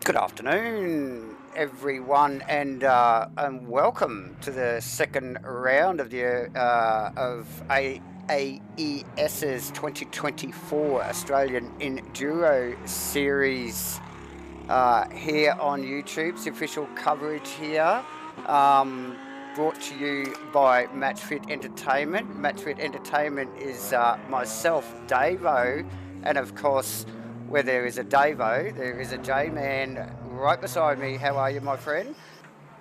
Good afternoon, everyone, and welcome to the second round of the AAES's 2024 Australian Enduro Series here on YouTube's official coverage here. Brought to you by MatchFit Entertainment. MatchFit Entertainment is myself, Davo, and of course, where there is a Davo, there is a J-Man right beside me. How are you, my friend?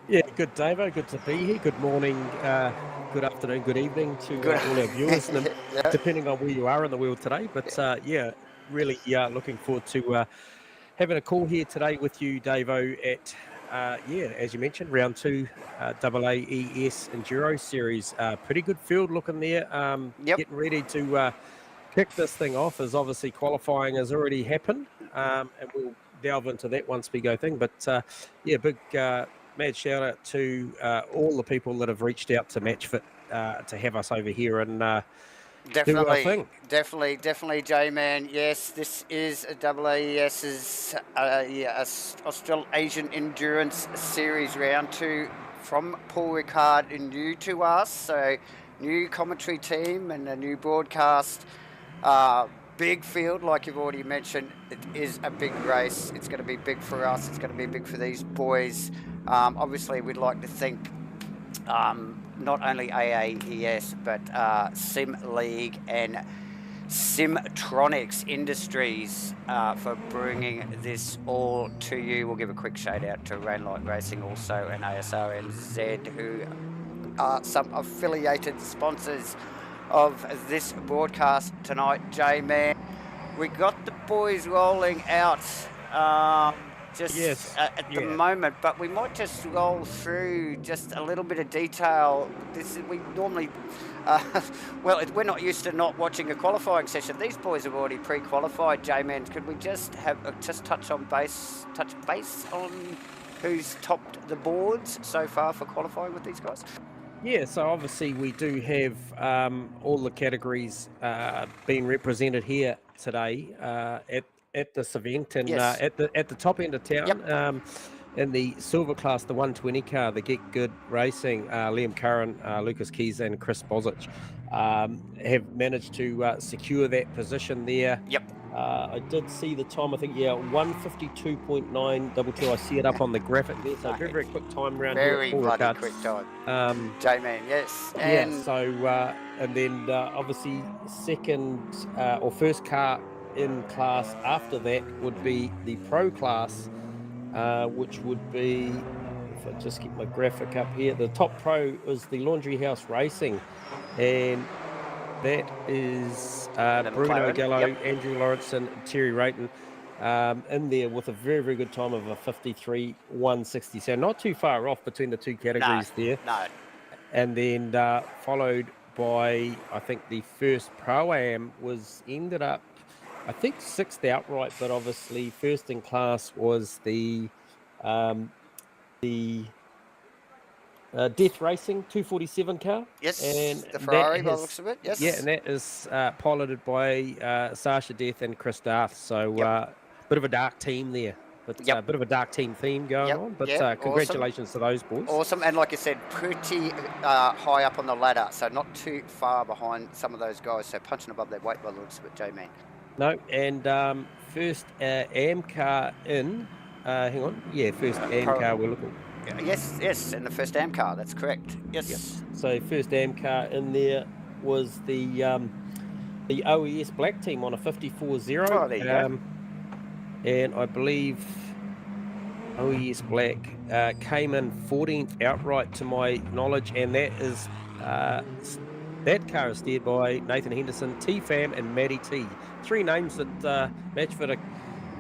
Yeah, good, Davo. Good to be here. Good morning, good afternoon, good evening to all our viewers, Yeah. depending on where you are in the world today. But yeah, really looking forward to having a call here today with you, Davo, at, as you mentioned, round 2 AAES Enduro Series. Pretty good field looking there. Yep. Getting ready to kick this thing off, as obviously qualifying has already happened, and we'll delve into that once we go thing. But yeah, big mad shout out to all the people that have reached out to MatchFit to have us over here and do our thing. Definitely, J-Man. Yes, this is a AAES's Australasian Endurance Series round 2 from Paul Ricard, new to us. So, new commentary team and a new broadcast. Big field, like you've already mentioned. It is a big race. It's going to be big for us. It's going to be big for these boys. Obviously, we'd like to thank not only AAES, but Sim League and Simtronics Industries for bringing this all to you. We'll give a quick shout out to Rainlight Racing also and ASRNZ, who are some affiliated sponsors of this broadcast tonight. J-Man, we got the boys rolling out at the moment, but we might just roll through just a little bit of detail. We normally we're not used to not watching a qualifying session. These boys have already pre-qualified. J-Man, could we just touch base on who's topped the boards so far for qualifying with these guys? Yeah, so obviously we do have all the categories being represented here today at this event, and Yes. at the top end of town. Yep. In the silver class, the 120 car, the Get Good Racing, Liam Curran, Lucas Keys, and Chris Bozich have managed to secure that position there. Yep. I did see the time, I think, 152.922. I see it up on the graphic there. So very, very quick time around here at Paul Ricard. Quick time. J-Man, yes. And yeah, so, and then obviously second or first car in class after that would be the pro class, which would be, if I just keep my graphic up here, the top pro is the Laundry House Racing, and that is Bruno Gallo, Andrew Lawrenson, Terry Rayton in there with a very, very good time of a 53.160. So not too far off between the two categories there. No. And then followed by, I think the first Pro-Am ended up, I think 6th outright, but obviously first in class was the Death Racing 247 car. Yes, And the Ferrari by the looks of it. Yes. Yeah, and that is piloted by Sasha Death and Chris Darth. So bit of a dark team there. But a bit of a dark team theme going on. But congratulations to those boys. Awesome. And like you said, pretty high up on the ladder. So not too far behind some of those guys. So punching above their weight by the looks of it, J-Man. No, and first AM car in. Hang on. Yeah, first AM car we're looking. Yes, and the first AM car. That's correct. Yes. Yep. So first AM car in there was the OES Black team on a 54-0. Oh, there you go. And I believe OES Black came in 14th outright to my knowledge, and that is that car is steered by Nathan Henderson, T-Fam, and Matty T. 3 names that Matchford are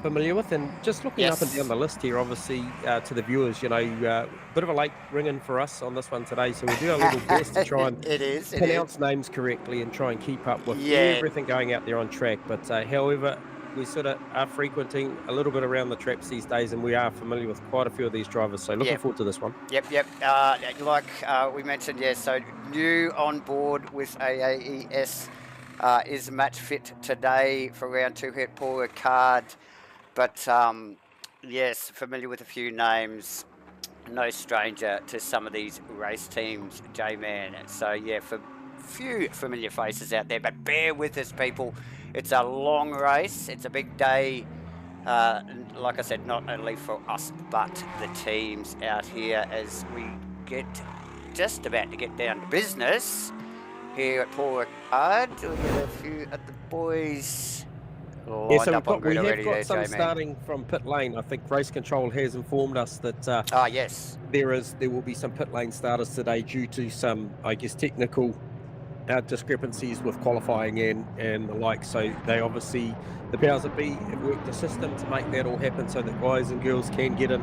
familiar with, and just looking up and down the list here, obviously to the viewers, bit of a late ring-in for us on this one today, so we'll do our little best to try and pronounce names correctly and try and keep up with everything going out there on track. But however, we sort of are frequenting a little bit around the traps these days, and we are familiar with quite a few of these drivers, so looking forward to this one. Yep. Like we mentioned, so new on board with AAES is match fit today for round 2 here at Paul Ricard. But yes, familiar with a few names, no stranger to some of these race teams, J-Man. So yeah, for few familiar faces out there, but bear with us, people. It's a long race. It's a big day. Like I said, not only for us, but the teams out here as we get just about to get down to business here at Paul Ricard. We get a few at the boys. Yeah, so we have got some starting from pit lane. I think Race Control has informed us that there will be some pit lane starters today due to some, I guess, technical discrepancies with qualifying and the like. So they obviously, the powers that be, have worked a system to make that all happen so that guys and girls can get in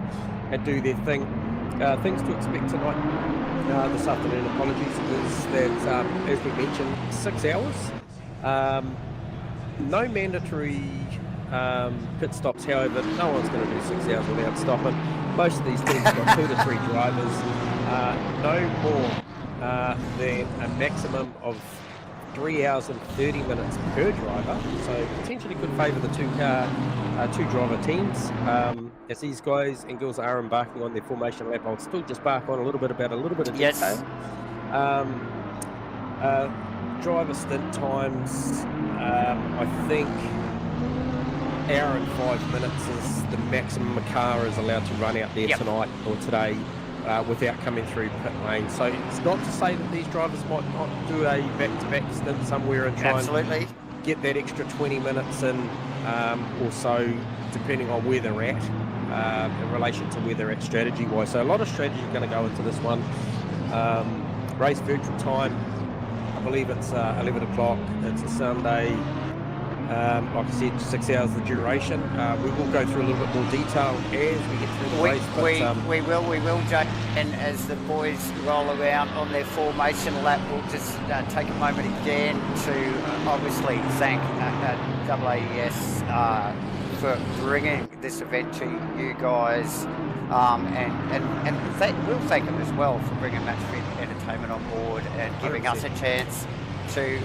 and do their thing. Things to expect tonight, this afternoon, apologies, is that, as we mentioned, 6 hours. No mandatory pit stops, however, no one's going to do 6 hours without stopping. Most of these teams have got 2 to 3 drivers, no more than a maximum of 3 hours and 30 minutes per driver, so potentially could favour the two driver teams. As these guys and girls are embarking on their formation lap, I'll still just bark on a little bit of detail. Driver stint times, I think hour and 5 minutes is the maximum a car is allowed to run out there tonight or today without coming through pit lane. So it's not to say that these drivers might not do a back-to-back stint somewhere and try and get that extra 20 minutes in, or so, depending on where they're at in relation to where they're at strategy-wise. So a lot of strategy is going to go into this one. Race virtual time, I believe it's 11 o'clock. It's a Sunday. Like I said, 6 hours the duration. We will go through a little bit more detail as we get through the race. We will, Jake. And as the boys roll around on their formation lap, we'll just take a moment again to obviously thank AAES for bringing this event to you guys. And we'll thank them as well for bringing Match Fit Entertainment on board and giving 100%. Us a chance to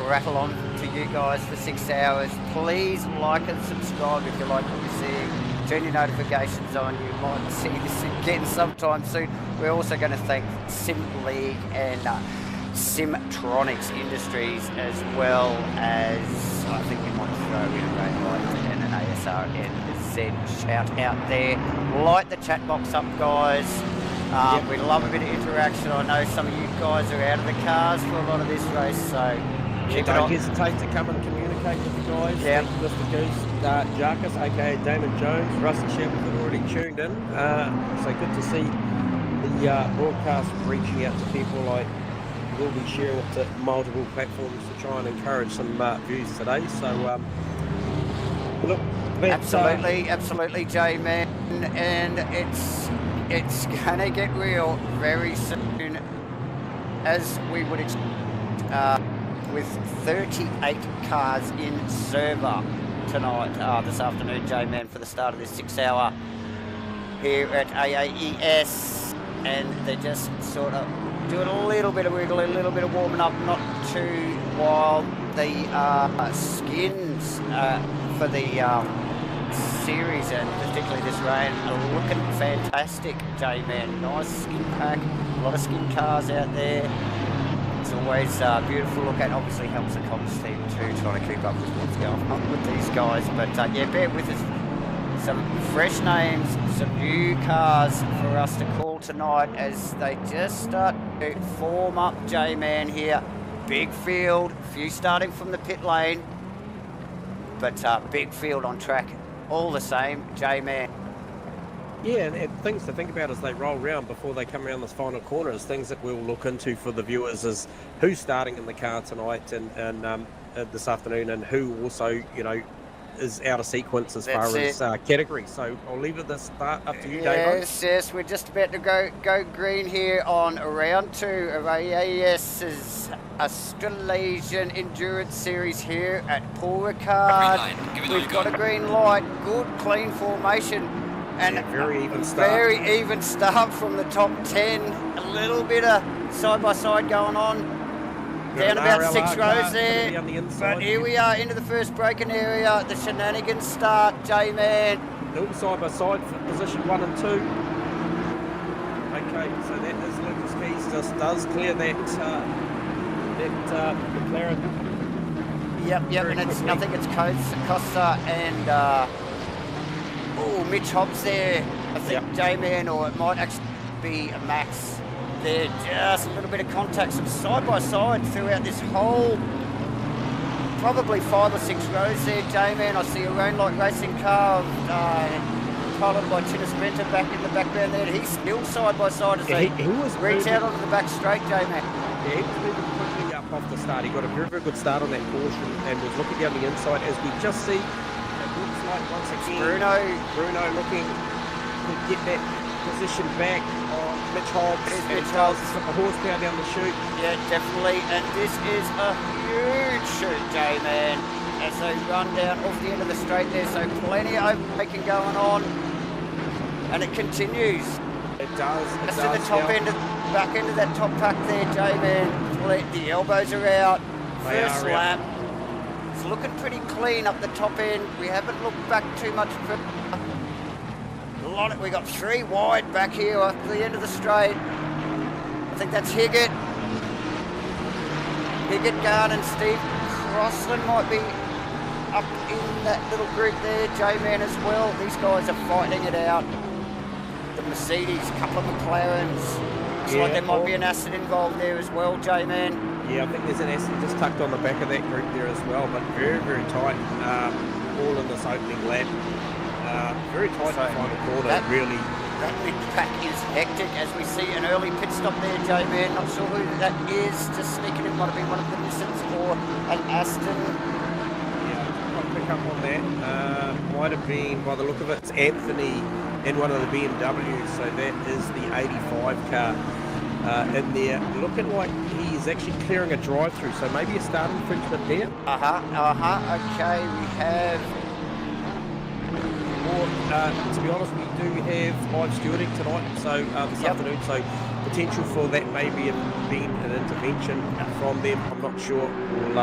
rattle on to you guys for 6 hours. Please like and subscribe if you like what you're seeing. Turn your notifications on. You might see this again sometime soon. We're also going to thank Sim League and Simtronics Industries, as well as I think we might throw in a Ray Light and an ASRNZ shout out there. Light the chat box up, guys. We love a bit of interaction. I know some of you guys are out of the cars for a lot of this race, so don't hesitate to come and communicate with the guys. Thank you, Mr. Goose, Jarkus, aka Damon Jones, Rusty Shepherd have already tuned in. So good to see the broadcast reaching out to people. I will be sharing it to multiple platforms to try and encourage some views today. So look, absolutely, J-Man, and it's gonna get real very soon, as we would expect, with 38 cars in server tonight, this afternoon, J-Man, for the start of this 6 hour here at AAES. and they're just sort of doing a little bit of wiggle, a little bit of warming up, not too wild. The skins for the series, and particularly this rain, are looking fantastic, J-Man. Nice skin pack, a lot of skin cars out there. It's always beautiful to look at. Obviously helps the comms team too, trying to keep up with what's going on with these guys. But yeah, bear with us. Some fresh names, some new cars for us to call tonight as they just start to form up, J-Man here. Big field, few starting from the pit lane, but big field on track all the same, J-Man. Yeah, and things to think about as they roll around before they come around this final corner is things that we'll look into for the viewers is who's starting in the car tonight and this afternoon, and who also, you know, is out of sequence as far as category. So I'll leave it this start up to you, Dave. Yes, we're just about to go green here on round 2 of AAS's Australasian Endurance Series here at Paul Ricard. We've got a green light, good clean formation, and very even start. Very even start from the top 10. A little bit of side-by-side going on. Down about 6 rows there, but here we are into the first braking area. The shenanigans start, J-Man. All side by side for position 1 and 2. Okay, so that is Lucas Keys just does clear that McLaren. Yep, and I think it's Costa and Mitch Hobbs there. I think J-Man, or it might actually be a Max. There, just a little bit of contact, some side by side throughout this whole, probably 5 or 6 rows there, J-Man. I see a Rainlight racing car piloted by Tina Sprinter back in the background there. He's still side by side as he reach out onto the back straight, J-Man. Yeah, he was moving quickly up off the start. He got a very, very good start on that portion and was looking down the inside as we just see. It looks like once again Bruno looking to get that position back on Mitch Hobbs. Mitch Hobbs. A horsepower down the chute. Yeah, definitely. And this is a huge chute, J-Man, as they run down off the end of the straight there. So plenty of overtaking going on. And it continues. It does. Just to the top end, back into that top pack there, J-Man. The elbows are out. First lap. It's looking pretty clean up the top end. We haven't looked back too much further. We got 3 wide back here at the end of the straight. I think that's Higgett, Garn and Steve Crossland might be up in that little group there. J-Man as well. These guys are fighting it out. The Mercedes, a couple of McLarens. Looks like there might be an Aston involved there as well, J-Man. Yeah, I think there's an Aston just tucked on the back of that group there as well, but very, very tight all in this opening lap. Very tight in the final corner, really. That big pack is hectic as we see an early pit stop there, J-Man. Not sure who that is, just sneaking in. Might have been one of the Nissans or an Aston. Yeah, I'll pick up on that. Might have been, by the look of it, it's Anthony in one of the BMWs, so that is the 85 car in there. Looking like he's actually clearing a drive-through, so maybe a start infringement there. Okay, we have... to be honest, we do have live stewarding tonight, so this afternoon, so potential for that maybe being an intervention from them. I'm not sure. We'll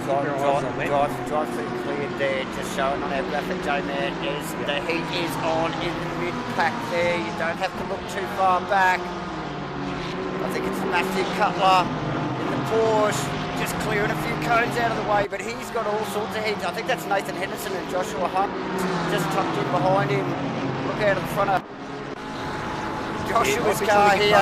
drive through cleared there, just showing on our graphic, J-Man, is the heat is on in the mid-pack there. You don't have to look too far back. I think it's Matthew Cutler in the Porsche, just clearing a few cones out of the way, but he's got all sorts of heat. I think that's Nathan Henderson and Joshua Hunt just tucked in behind him. Look out in front of Joshua's car here.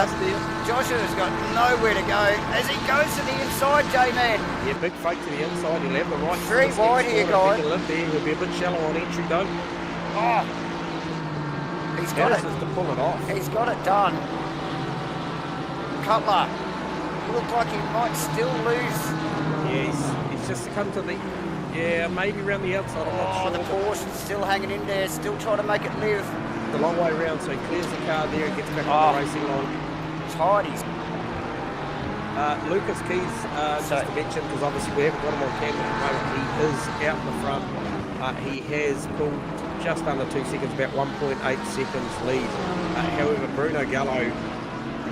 Joshua's got nowhere to go as he goes to the inside, J-Man. Yeah, big fake to the inside. He'll have the right. 3 wide here, guys. He'll be a bit shallow on entry, though. Oh, he's got it. To pull it off. He's got it done. Cutler. Look like he might still lose. Yeah, he's just come to the... Yeah, maybe around the outside, I'm not sure. The Porsche is still hanging in there, still trying to make it live. The long way around, so he clears the car there and gets back on the racing line. Tidy. Lucas Keys, just to mention, because obviously we haven't got him on camera at the moment, he is out in the front. He has pulled just under 2 seconds, about 1.8 seconds lead. However, Bruno Gallo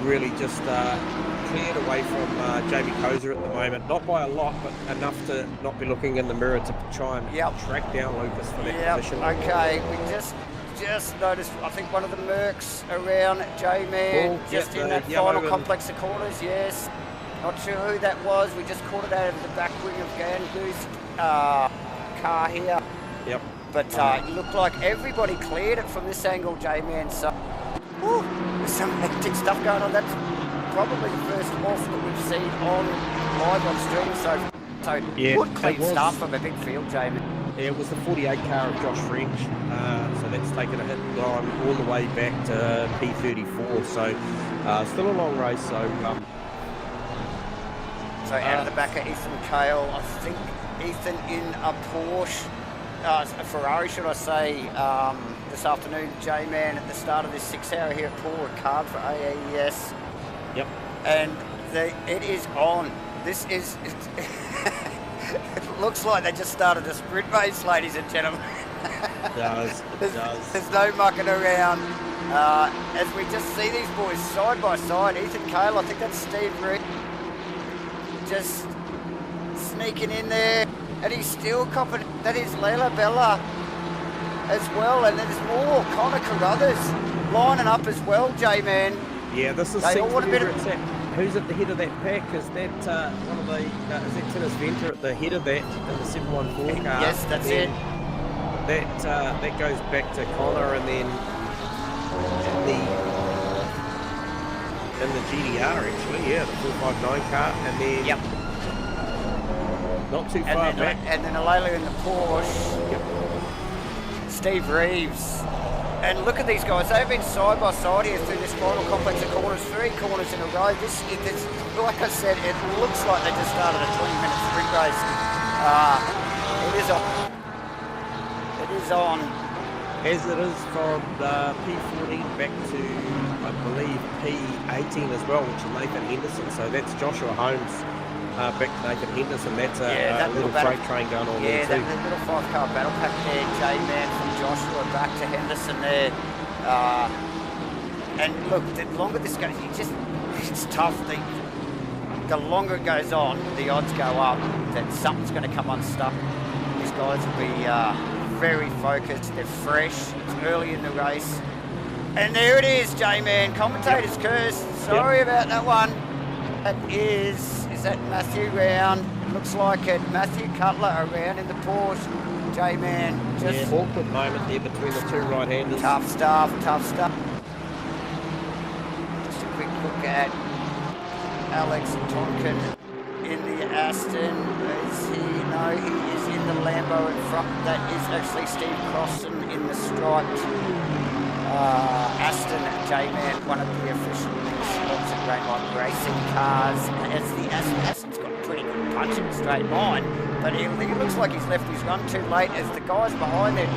really just cleared away from Jamie Kozer at the moment. Not by a lot, but enough to not be looking in the mirror to try and track down Lucas for that position. Okay, we just noticed, I think one of the Mercs around J-Man, just in that final complex of corners, yes. Not sure who that was. We just caught it out of the back wing of Gangu's car here. Yep. But it looked like everybody cleared it from this angle, J-Man. So, there's some hectic stuff going on. That's probably the first off that we've seen live on stream. So good clean start from a big field, J-Man. Yeah, it was the 48 car of Josh French. So that's taken a hit and gone all the way back to P34. So still a long race. So out of the back of Ethan Cale, I think Ethan in a Porsche, a Ferrari should I say, this afternoon, J-Man at the start of this 6 hour here at Paul Ricard for AAES. Yep. And it is on. This is, it looks like they just started a sprint race, ladies and gentlemen. It does. There's no mucking around. As we just see these boys side by side, Ethan Cale, I think that's Steve Reed, just sneaking in there, and he's still copping. That is Leila Bella as well, and there's more. Connor Carruthers lining up as well, J-Man. Yeah, this is who's at the head of that pack? Is that one of the is that Tennis Venter at the head of that in the 714 car? Yes, that's it. That goes back to Connor, and then in the GDR actually, the 459 car, and then not too far back. And then Alala in the Porsche. Yep. Steve Reeves. And look at these guys, they've been side by side here through this final complex of corners, 3 corners in a row. This, like I said, it looks like they just started a 20-minute sprint race. It is on. It is on. As it is from the P14 back to, I believe, P18 as well, which is Nathan Henderson. So that's Joshua Holmes back to Nathan Henderson. That's a little freight train going on there too. Yeah, that little 5-car battle pack there, J-Man from Joshua back to Henderson there. And look, the longer this goes, it's tough. The longer it goes on, the odds go up that something's going to come unstuck. These guys will be very focused, they're fresh, it's early in the race. And there it is, J-Man, commentator's curse. Sorry about that one. That is that Matthew Round? Looks like it. Matthew Cutler around in the Porsche. J-Man. Awkward moment there between the 2 right-handers. Tough stuff. Just a quick look at Alex Tonkin in the Aston. Is he? No, he is in the Lambo in front. That is actually Steve Crossan in the striped Aston. J-Man, one of the official sponsored Great Light Racing cars. As the Aston's got a pretty good punch in the straight line, but he looks like he's left his run too late as the guys behind there,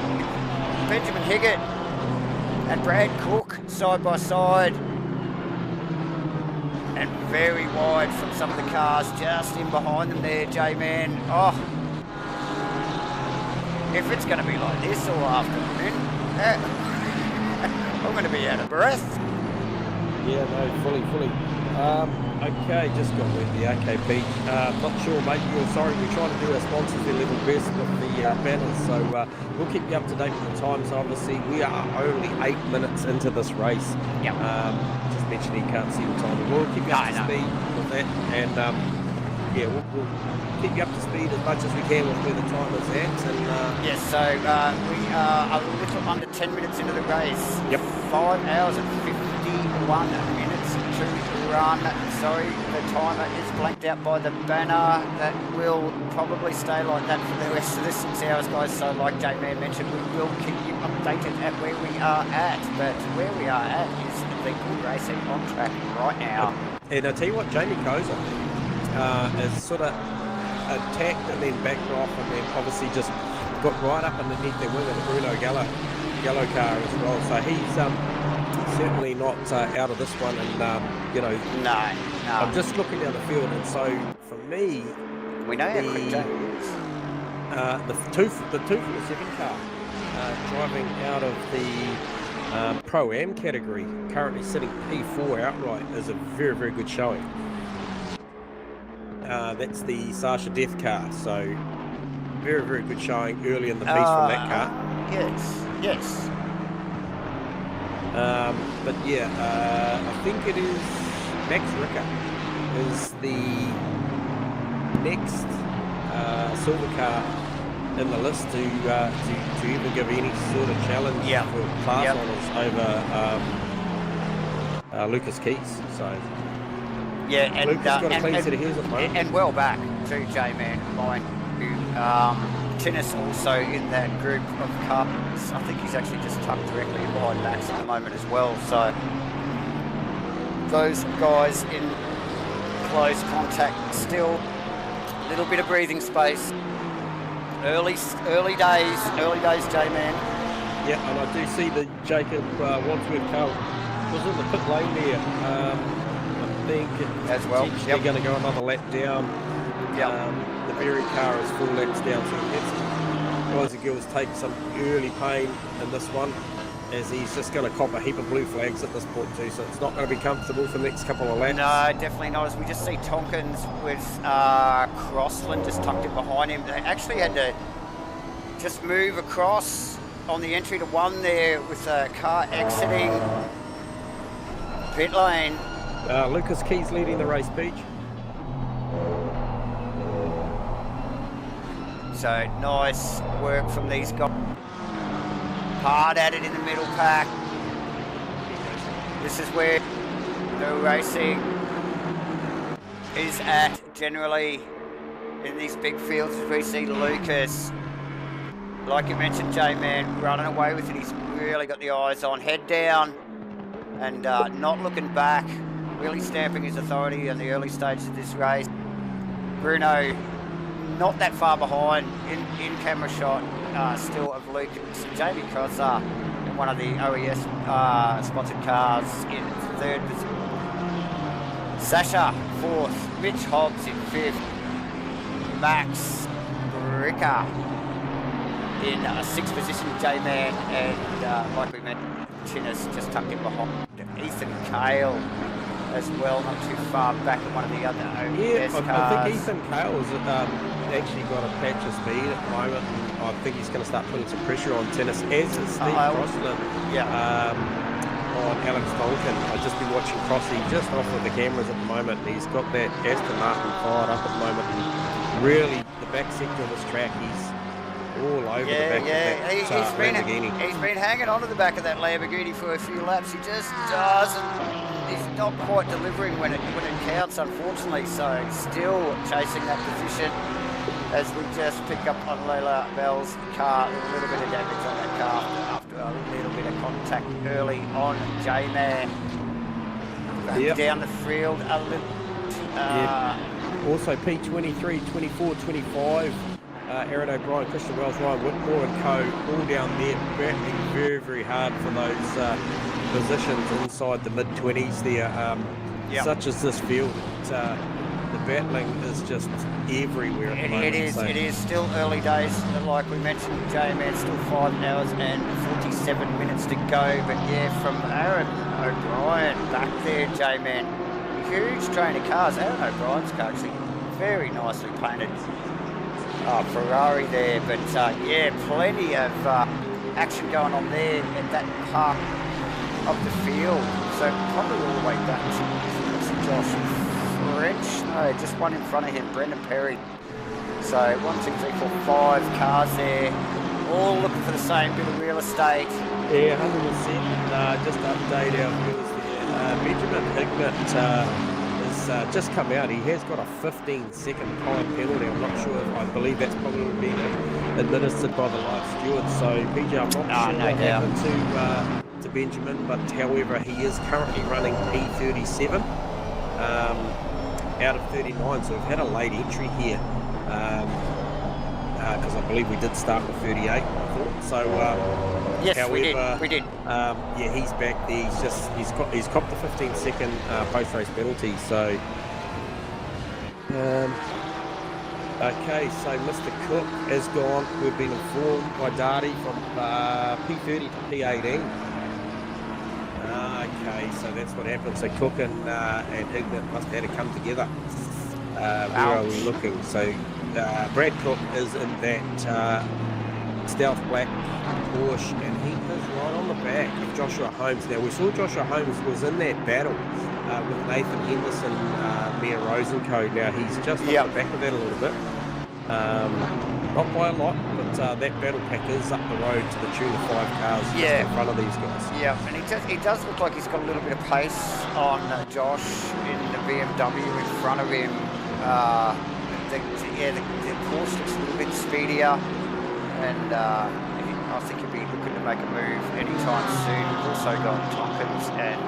Benjamin Higgett and Brad Cook, side by side. And very wide from some of the cars just in behind them there, J-Man. Oh, if it's going to be like this all afternoon, I'm going to be out of breath. Yeah, no, fully. Okay, just got with the AKP. Not sure, mate. Sorry, we're trying to do our sponsors their level best with the banners, so we'll keep you up to date with the times. Obviously, we are only 8 minutes into this race. Yep. Just mentioned you can't see the time. We'll keep you up to speed with that, and we'll keep you up to speed as much as we can with where the time is at. And yes, so we are a little under 10 minutes into the race. Yep. 5 hours and 51 minutes to run. Sorry, the timer is blanked out by the banner. That will probably stay like that for the rest of the 6 hours, guys. So like J-Man mentioned, we will keep you updated at where we are at. But where we are at is the good racing on track right now. And I tell you what, Jamie Kozer is sort of attacked and then backed off, and then obviously just got right up underneath their wing of the Bruno Gallo car as well. So he's certainly not out of this one, and No. I'm just looking down the field, and so for me, we know how quick Jamie is. The 247 car driving out of the Pro-Am category, currently sitting P4 outright, is a very, very good showing. That's the Sasha Death car, so very, very good showing early in the piece from that car. Yes. But yeah, I think it is Max Ricard is the next silver car in the list to even give any sort of challenge for class honours over Lucas Keys. So and Lucas got a clean set of heels at the moment. And well back to J-Man, mind who Tennis also in that group of cars. I think he's actually just tucked directly behind Max at the moment as well. So those guys in close contact still. A little bit of breathing space. Early days, J-Man. Yeah, and I do see that Jacob Wadsworth car was in the pit lane there. I think it's potentially going to go another lap down. The Berry car is 4 laps down, so guys and girls take some early pain in this one, as he's just going to cop a heap of blue flags at this point too, so it's not going to be comfortable for the next couple of laps. No, definitely not, as we just see Tompkins with Crossland just tucked in behind him. They actually had to just move across on the entry to 1 there with a car exiting pit lane. Lucas Keys leading the race, Peach. So nice work from these guys. Hard at it in the middle pack. This is where the racing is at generally in these big fields, as we see Lucas. Like you mentioned, J-Man running away with it. He's really got the eyes on, head down and not looking back, really stamping his authority in the early stages of this race. Bruno not that far behind in camera shot still of Lucas. Jamie Crosser in one of the OES sponsored cars in 3rd position. Sasha 4th, Mitch Hobbs in 5th, Max Ricard in 6th position, J-Man, and like we mentioned, Tinnis just tucked in behind. Ethan Cale as well, not too far back in one of the other OES cars. I think Ethan Cale has actually got a patch of speed at the moment, and I think he's going to start putting some pressure on Tennis, as is Steve Crossland on Alex Donkin. I've just been watching Crossy just off of the cameras at the moment, and he's got that Aston Martin fired up at the moment, and really the back sector of this track, he's all over the back of that Lamborghini. He's been hanging on to the back of that Lamborghini for a few laps. He just doesn't. He's not quite delivering when it counts, unfortunately. So still chasing that position. As we just pick up on Layla Bell's car, a little bit of damage on that car after a little bit of contact early on J-Man. Down the field a little. Also P23, 24, 25. Aaron O'Brien, Christian Wells, Ryan Whitmore and co, all down there, battling very, very hard for those positions inside the mid-20s there. Such as this field, the battling is just everywhere at the moment. It is still early days, like we mentioned, J-Man, still 5 hours and 47 minutes to go, but yeah, from Aaron O'Brien back there, J-Man, huge train of cars. Aaron O'Brien's car actually very nicely painted. Ferrari there, but plenty of action going on there at that part of the field. So probably all the way back to Josh French. No, just one in front of him, Brendan Perry. So 1, 2, 3, 4, 5 cars there, all looking for the same bit of real estate. Yeah, 100%. Just to update our viewers there. Benjamin Hignett just come out. He has got a 15-second time penalty. I'm not sure. I believe that's probably been administered by the live stewards. So PJ, I'm not sure what happened to Benjamin, but however, he is currently running P37 out of 39. So we've had a late entry here because I believe we did start with 38. I thought so. Yes, however, we did. He's back there. He's copped the 15-second post-race penalty. So, okay. So Mr. Cook has gone. We've been informed by Darty from P30 to P18. so that's what happened. So Cook and Hignett must have had to come together. Where are we looking? So Brad Cook is in that stealth black Porsche, and he is right on the back of Joshua Holmes. Now, we saw Joshua Holmes was in that battle with Nathan Henderson, Mia Rosenco. Now, he's just on the back of that a little bit. Not by a lot, but that battle pack is up the road to the tune of 5 cars just in front of these guys. Yeah, and he does look like he's got a little bit of pace on Josh in the BMW in front of him. The Porsche looks a little bit speedier, and I think he'll be looking to make a move anytime soon. We've also got Tompkins and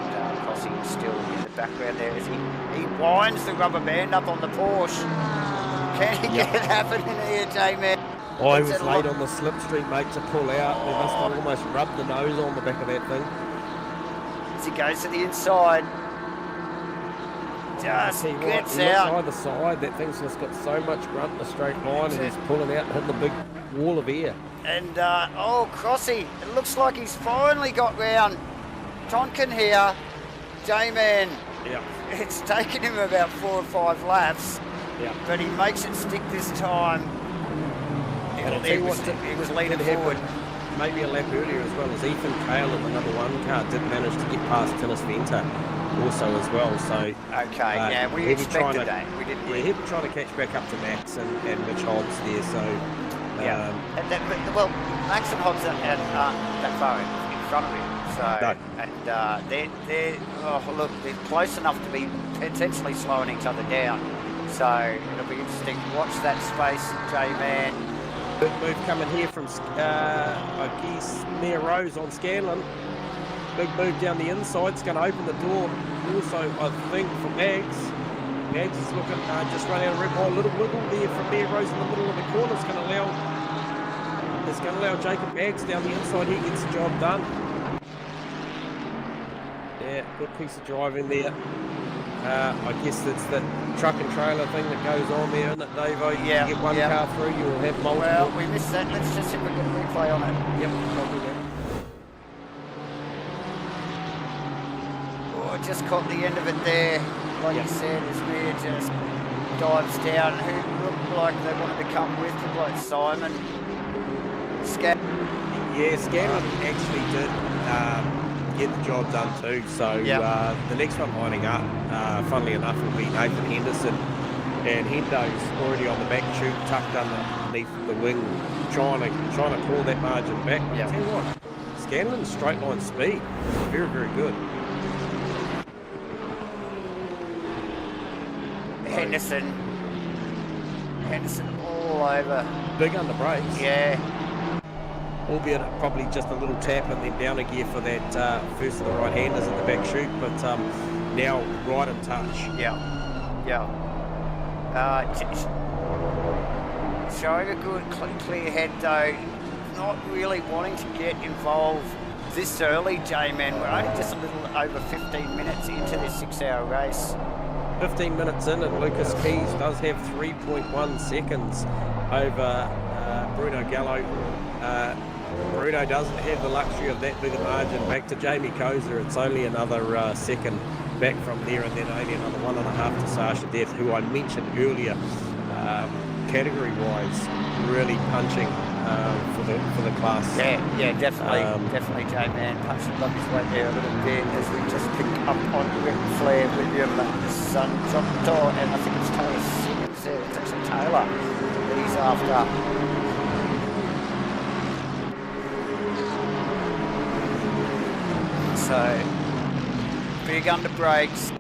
Crossing still in the background there as he winds the rubber band up on the Porsche. Can he get it happening here, J-Man? Oh, he was late on the slipstream, mate, to pull out. They must have almost rubbed the nose on the back of that thing. As he goes to the inside. Just gets out. Either side, that thing's just got so much grunt in the straight line, and he's pulling out and hitting the big wall of air. And, Crossy, it looks like he's finally got round Tonkin here. J-Man. Yeah. It's taken him about 4 or 5 laps. Yeah. But he makes it stick this time. He was leaning forward. Maybe a lap earlier as well as Ethan Cale in the number 1 car did manage to get past Tinnis Venter also as well. So we expected that. We didn't. Yeah, he'd be trying to catch back up to Max and Mitch Hobbs there. So Max and Hobbs aren't that far in front of him. So they're close enough to be potentially slowing each other down. So it'll be interesting to watch that space, J-Man. Big move coming here from, I guess, Mia Rose on Scanlon. Big move down the inside. It's going to open the door. Also, I think, for Mags. Mags is looking, just run out of red ball. A little wiggle there from Mia Rose in the middle of the corner. It's going to allow Jacob Mags down the inside. He gets the job done. Yeah, good piece of driving there. I guess it's the truck and trailer thing that goes on there, isn't it, Davo? You get one car through, you'll have multiple. Well, we missed that. Let's just see if we get a replay on it. Yep, I'll do that. Oh, just caught the end of it there. Like you said, as Mia just dives down. Who looked like they wanted to come with, like Simon. Yeah, Scanlon actually did get the job done too. So the next one lining up, funnily enough, will be Nathan Henderson, and Hendo's already on the back chute, tucked underneath the wing, trying to pull that margin back. But I tell you what, Scanlon's straight line speed is very, very good. Henderson all over. Big under brakes. Yeah. Albeit probably just a little tap and then down a gear for that first of the right-handers in the back chute, but now right in touch. Showing a good clear head though, not really wanting to get involved this early, J-Man. We're only just a little over 15 minutes into this 6-hour race. 15 minutes in, and Lucas Keys does have 3.1 seconds over Bruno Gallo. Bruno doesn't have the luxury of that big a margin. Back to Jamie Kozer, it's only another second back from there, and then only another 1.5 to Sasha Death, who I mentioned earlier, category-wise, really punching for the class. Yeah, definitely J-Man punching above his weight there a little bit as we just pick up on Rick Flair, William, son, John Dodd, and I think it's Taylor Simmons there. It's actually Taylor that he's after. So, big under brakes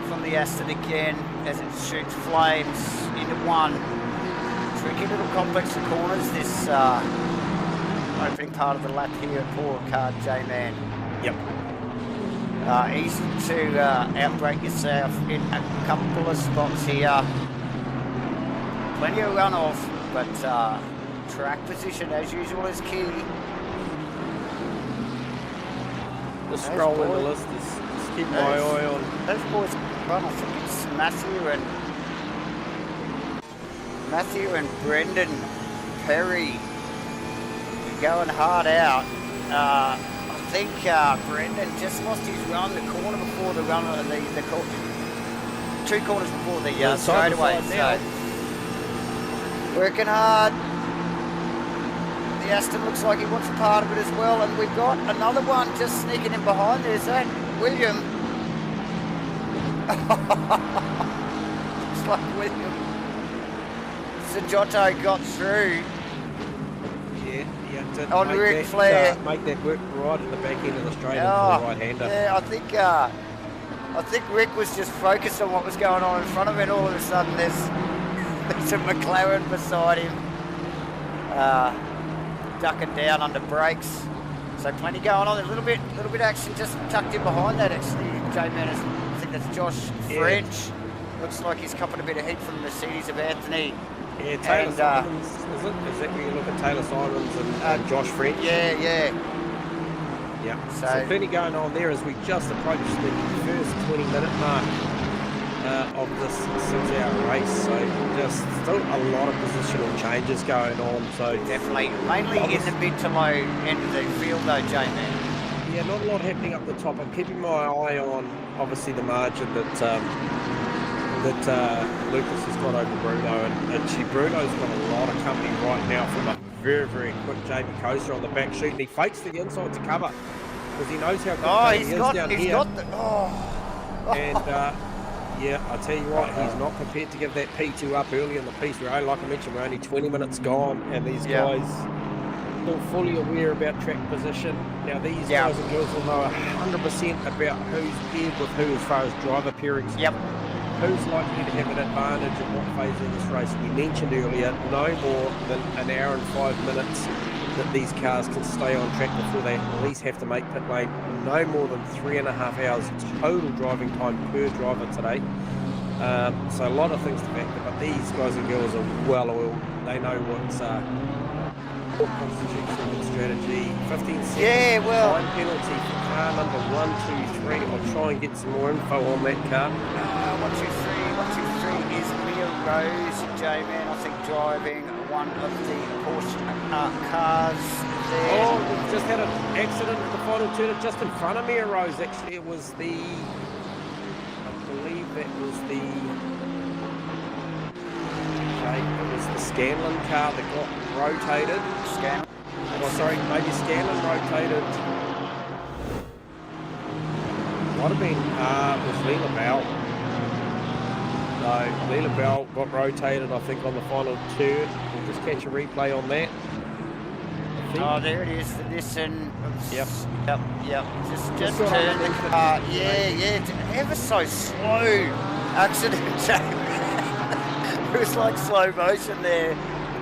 from the Aston again as it shoots flames into one. Tricky little complex of corners this opening part of the lap here at Paul Ricard, J-Man. Yep. Easy to outbrake yourself in a couple of spots here. Plenty of runoff, but track position as usual is key. Just scrolling the list, just keep my eye on. Those boys run, I think it's Matthew and Brendan Perry going hard out. I think Brendan just lost his run, the corner before the run, two corners before the straightaway. So working hard. The Aston looks like he wants a part of it as well, and we've got another one just sneaking in behind. There's that William. Looks like William Sajotto got through. Yeah, on Ric Flair. Make that work right at the back end of the straight for the right-hander. Yeah, I think Rick was just focused on what was going on in front of him, and all of a sudden there's a McLaren beside him, ducking down under brakes. So plenty going on. A little bit action just tucked in behind that. Actually, J-Man, I think that's Josh French. Looks like he's copping a bit of heat from the Mercedes of Anthony. Yeah, Taylor Simons, is it? Is that where you look at Taylor Simons and Josh French? Yeah. So plenty going on there as we just approach the first 20-minute mark of this 6-hour race. So just still a lot of positional changes going on. So definitely, mainly in the mid to low end of the field though, J-Man. Yeah, not a lot happening up the top. I'm keeping my eye on obviously the margin that Lucas has got over Bruno, and actually Bruno's got a lot of company right now from a very, very quick Jamie Coaster on the back sheet, and he fakes to the inside to cover because he knows how good he is down here. And yeah, I tell you what, he's not prepared to give that P2 up early in the piece. Like I mentioned, we're only 20 minutes gone, and these guys still fully aware about track position. Now these guys and girls will know 100% about who's paired with who as far as driver pairings. Who's likely to have an advantage in what phase of this race. We mentioned earlier, no more than an hour and 5 minutes that these cars can stay on track before they at least have to make pit lane. No more than 3.5 hours total driving time per driver today. So a lot of things to factor, but these guys and girls are well oiled. They know what's what constitutes a good strategy. 15 second time penalty for car number 1, 2, 3. I'll try and get some more info on that car. 1, 2, 3 is Mia Rose, J-Man, I think, driving one of the Porsche cars there. Oh, we've just had an accident at the final turn just in front of Mia Rose. Actually, it was the, I believe that was the, it was the Scanlon car that got rotated. Maybe Scanlon rotated. Might have been, it was Leela Bell. No, Leela Bell got rotated, I think, on the final turn. We'll just catch a replay on that. Oh, there it is. Listen. Yep. Just turn the car. It's ever so slow accident. It was like slow motion there.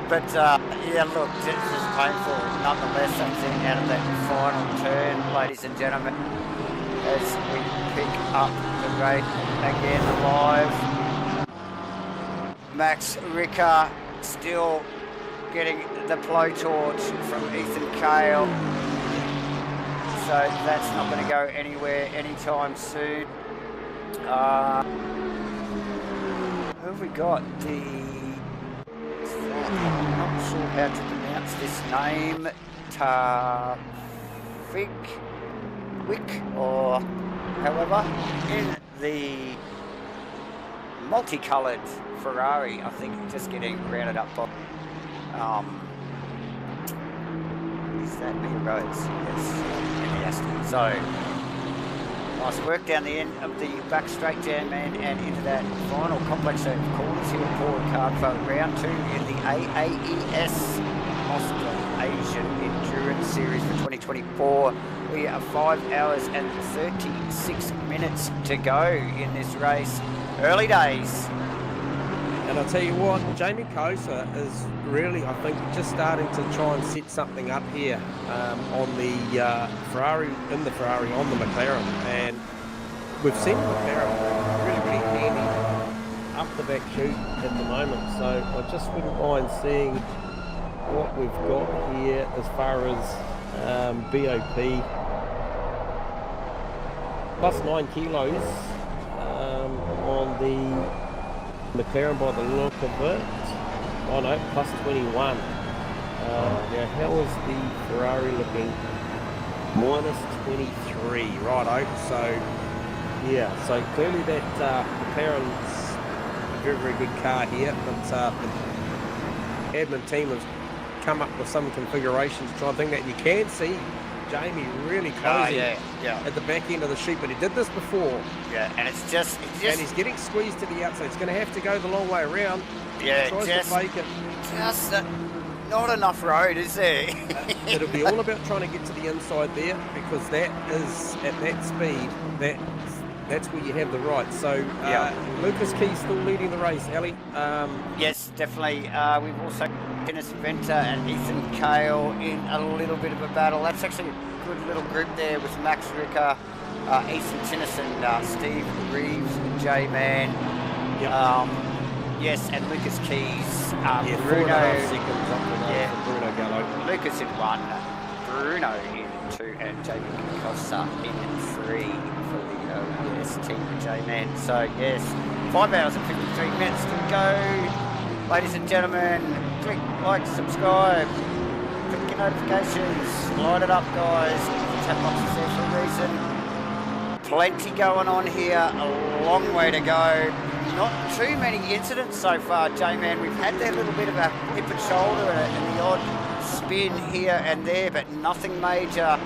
But, look, this is painful. Nonetheless, something out of that final turn, ladies and gentlemen, as we pick up the race again live. Max Ricard still getting the blowtorch from Ethan Cale. So that's not going to go anywhere anytime soon. Who have we got? I'm not sure how to pronounce this name. Wick or however, in the multicoloured Ferrari, I think, just getting rounded up by is that Mia Rose? Yes, in the Aston. So nice work down the end of the back straight, J-Man, and into that final complex of corners here at Paul Ricard for round 2 in the AAES Australasian Endurance Series for 2024. We are 5 hours and 36 minutes to go in this race. Early days. And I'll tell you what, Jamie Kosa is really, I think, just starting to try and set something up here on the Ferrari, on the McLaren. And we've seen the McLaren really, really handy up the back chute at the moment. So I just wouldn't mind seeing what we've got here as far as BOP. Plus 9 kilos on the McLaren by the look of it. Oh no, plus 21. Now how is the Ferrari looking? Minus 23, righto. So, yeah, so clearly that McLaren's a very, very good car here. But the admin team has come up with some configurations to try and think that. And you can see Jamie really closing at the back end of the sheet, but he did this before. Yeah, and it's just and he's getting squeezed to the outside. It's going to have to go the long way around. Yeah, just not enough road, is there? It'll be all about trying to get to the inside there, because that is at that speed. That's where you have the right. So Lucas Key still leading the race, Ali. Yes, definitely. We've also Dennis Venter and Ethan Kale in a little bit of a battle. That's actually a good little group there with Max Ricard, Ethan Tinnison, Steve Reeves, J-Man. Yes, and Lucas Keys, Bruno. Bruno Gallo. Lucas in 1, Bruno in 2, and Jamie Costa in 3 for the team with J-Man. So yes, 5 hours and 53 minutes to go. Ladies and gentlemen, click like, subscribe, click your notifications, light it up, guys. Tap boxes there for a reason. Plenty going on here, a long way to go. Not too many incidents so far, J-Man. We've had that little bit of a hip and shoulder and the odd spin here and there, but nothing major.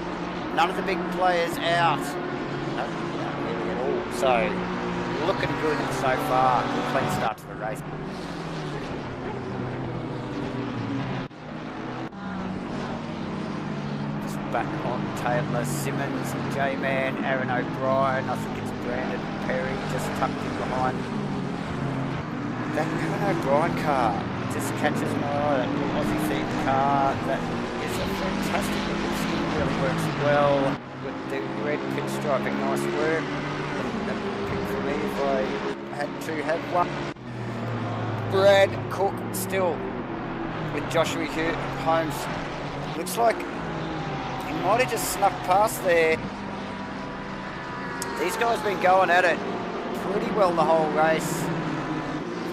None of the big players out. No, not really at all. So, looking good so far. Good clean start to the race. Just back on Taylor, Simmons, J-Man, Aaron O'Brien. I think it's Brandon Perry just tucked in behind. That Aaron O'Brien car just catches my eye. That little Aussie themed car, that is a fantastic looking skin, really works well with the red pinstriping, nice work. That would be pick for me if I had to have one. Brad Cook still with Joshua Holmes. Looks like he might have just snuck past there. These guys have been going at it pretty well the whole race.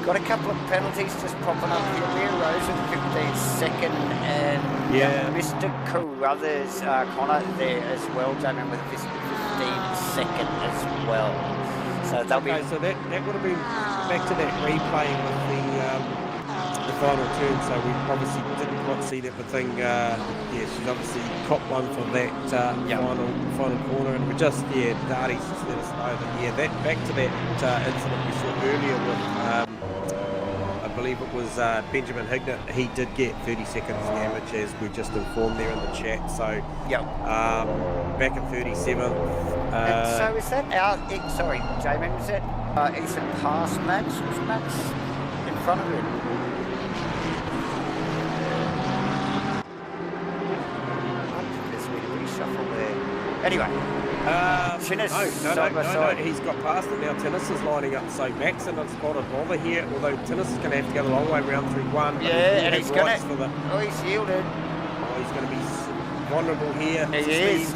Got a couple of penalties just popping up here. Leah Rose with 15-second, and Mr. Carruthers, Connor there as well, Damien with 15-second as well. So they'll be. So that would have been back to that replay with the final turn. So we obviously didn't quite see that, but she's obviously caught one for that final corner, and we just Darty's just let us know that that back to that incident we saw earlier with. I believe it was Benjamin Hignett. He did get 30 seconds damage, as we just informed there in the chat. So, back at 37th. So is that sorry, J-Man, was that Ethan past Max? Was Max in front of him? There's been a reshuffle there. Anyway. Tennis, no, he's got past it now. Tennis is lining up, so Max and spotted bother here, although Tennis is going to have to go the long way round through 1. Yeah, and he's going to... he's yielded. He's going to be vulnerable here. He is.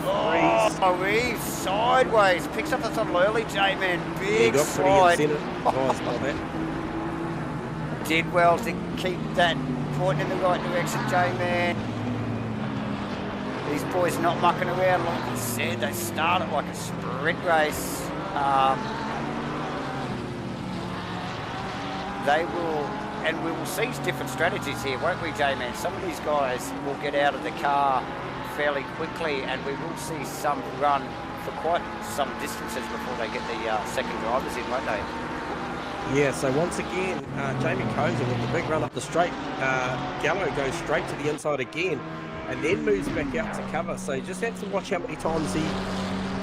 Reeves sideways. Picks up the throttle early, J-Man. Big slide. Did well to keep that pointing in the right direction, J-Man. These boys not mucking around, like I said, they start it like a sprint race. They will, and we will see different strategies here, won't we, J-Man? Some of these guys will get out of the car fairly quickly, and we will see some run for quite some distances before they get the second drivers in, won't they? Yeah, so once again, Jamie Koza with the big run up the straight. Gallo goes straight to the inside again, and then moves back out to cover. So you just have to watch how many times he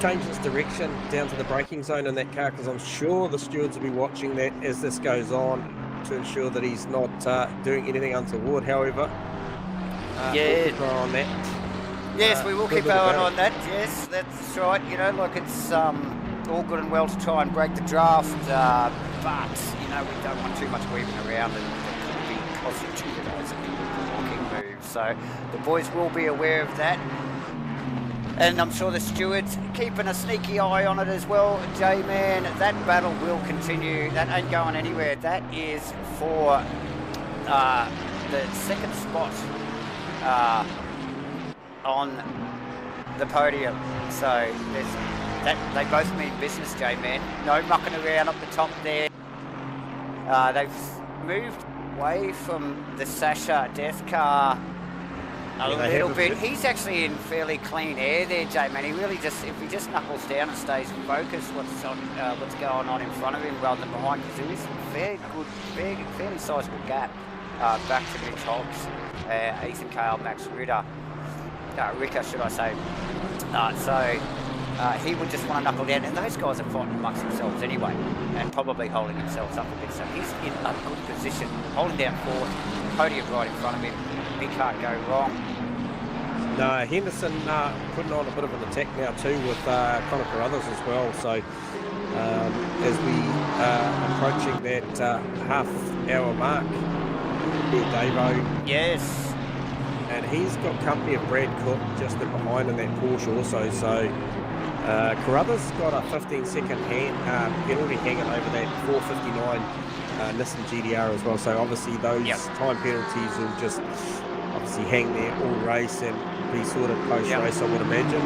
changes direction down to the braking zone in that car, because I'm sure the stewards will be watching that as this goes on to ensure that he's not doing anything untoward. However, we'll keep our eye on that. Yes, we will keep our eye on that. Yes, that's right. You know, like it's all good and well to try and break the draft, but you know, we don't want too much weaving around, and it could be costly to those walking moves. So the boys will be aware of that. And I'm sure the stewards keeping a sneaky eye on it as well. J-Man, that battle will continue. That ain't going anywhere. That is for the second spot on the podium. So they both mean business, J-Man. No mucking around up the top there. They've moved away from the Sasha death car a little bit. He's actually in fairly clean air there, J-Man. He really just, if he just knuckles down and stays focused what's going on in front of him rather than behind, because there is a fairly sizable gap back to Mitch Hobbs, Ethan Cale, Max Ricker, should I say. He would just want to knuckle down, and those guys are fighting amongst themselves anyway, and probably holding themselves up a bit. So he's in a good position, holding down fourth, podium right in front of him. He can't go wrong. No, Henderson putting on a bit of an attack now too with Connor Carruthers as well. So as we are approaching that half-hour mark, here Davo. Yes. And he's got company of Brad Cook just in behind in that Porsche also. So Carruthers got a 15-second penalty hanging over that 459 Nissan GDR as well. So obviously those time penalties will just obviously hang there all race and be sort of post-race, I would imagine.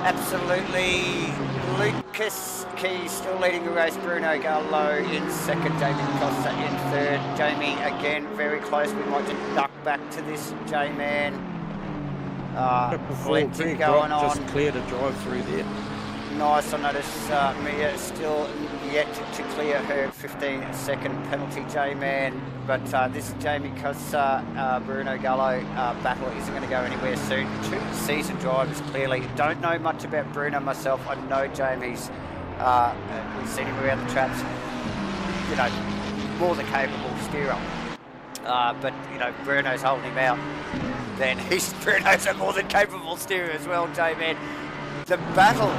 Absolutely. Lucas Key still leading the race. Bruno Gallo in second. Jamie Costa in third. Jamie again very close. We might just duck back to this J-Man. Plenty going on. Just clear to drive through there. Nice. I notice Mia still yet to clear her 15-second penalty, J-Man. But this Jamie Costa, Bruno Gallo battle isn't going to go anywhere soon. Two seasoned drivers, clearly. Don't know much about Bruno myself. I know Jamie's, we've seen him around the traps, you know, more than capable steerer. But, you know, Bruno's holding him out. Then Bruno's a more than capable steerer as well, J-Man. The battle,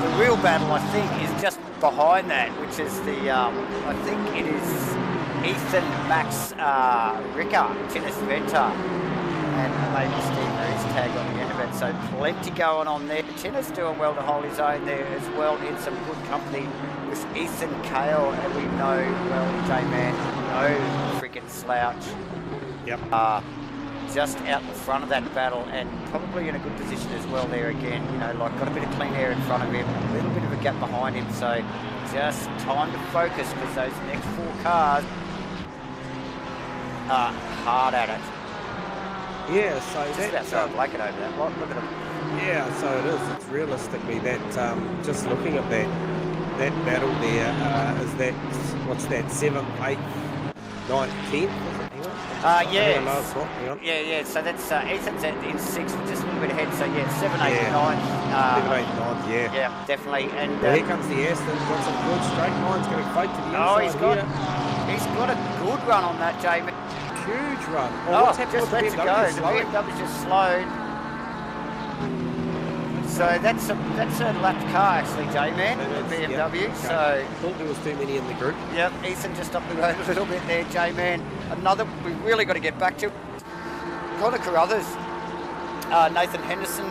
the real battle, I think, is just behind that, which is the, I think it is Ethan, Max, Ricard, Tinnis Venter, and maybe Steve Mary's tag on the end of it. So plenty going on there. Tinnis doing well to hold his own there as well, in some good company with Ethan Cale, and we know, well, J-Man, no freaking slouch. Yep. Just out in front of that battle, and probably in a good position as well there again, you know, like got a bit of clean air in front of him, a little bit of a gap behind him, so just time to focus, because those next four cars are hard at it. Yeah, so just about throwing a blanket over that. Look at him. Yeah, so it is. It's realistically that just looking at that battle there, is that, what's that, 7th, 8th, 9th, 10th? Yeah. Yeah. So that's Ethan's in 6th, just a little bit ahead. So yeah, 7, 8, 9. 7, 8, 9. Yeah. Yeah, definitely. And here comes the Aston. Got some good straight lines. Going to fight to the inside. He's got a good run on that, Jamie. Huge run. What's happened just lets it go. The BMW's just slowed. So that's a lapped car actually, J-Man, the BMW. Yep. So I thought there was too many in the group. Yep, Ethan just up the road a little bit there, J-Man. Another we've really got to get back to. Connor Carruthers, Nathan Henderson.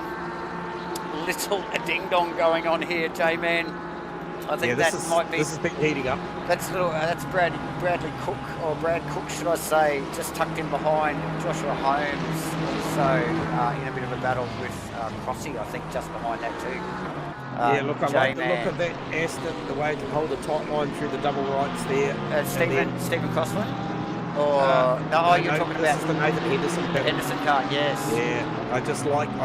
Little a ding dong going on here, J-Man. I think this has been heating up. That's Bradley Cook, or Brad Cook, should I say, just tucked in behind Joshua Holmes. Also in a bit of a battle with Crossy, I think, just behind that too. Yeah, look, I like the look of that Aston, the way to hold a tight line through the double rights there. Stephen Crossland? You're talking about the Nathan Henderson battle. Henderson car, yes. Yeah, I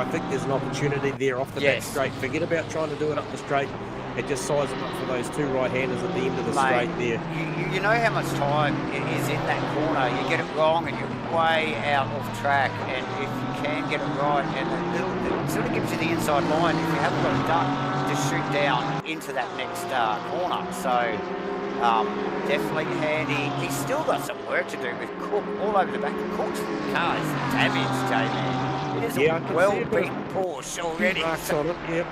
think there's an opportunity there off the back straight. Forget about trying to do it up the straight. And just size them up for those two right-handers at the end of the straight there. You know how much time is in that corner. You get it wrong and you're way out of track. And if you can get it right, and it sort of gives you the inside line. If you haven't got it done, just shoot down into that next corner. So definitely handy. He's still got some work to do with Cook all over the back. Cook's car is damaged, J-Man. It is a well-beaten Porsche already. Marks on it, yep.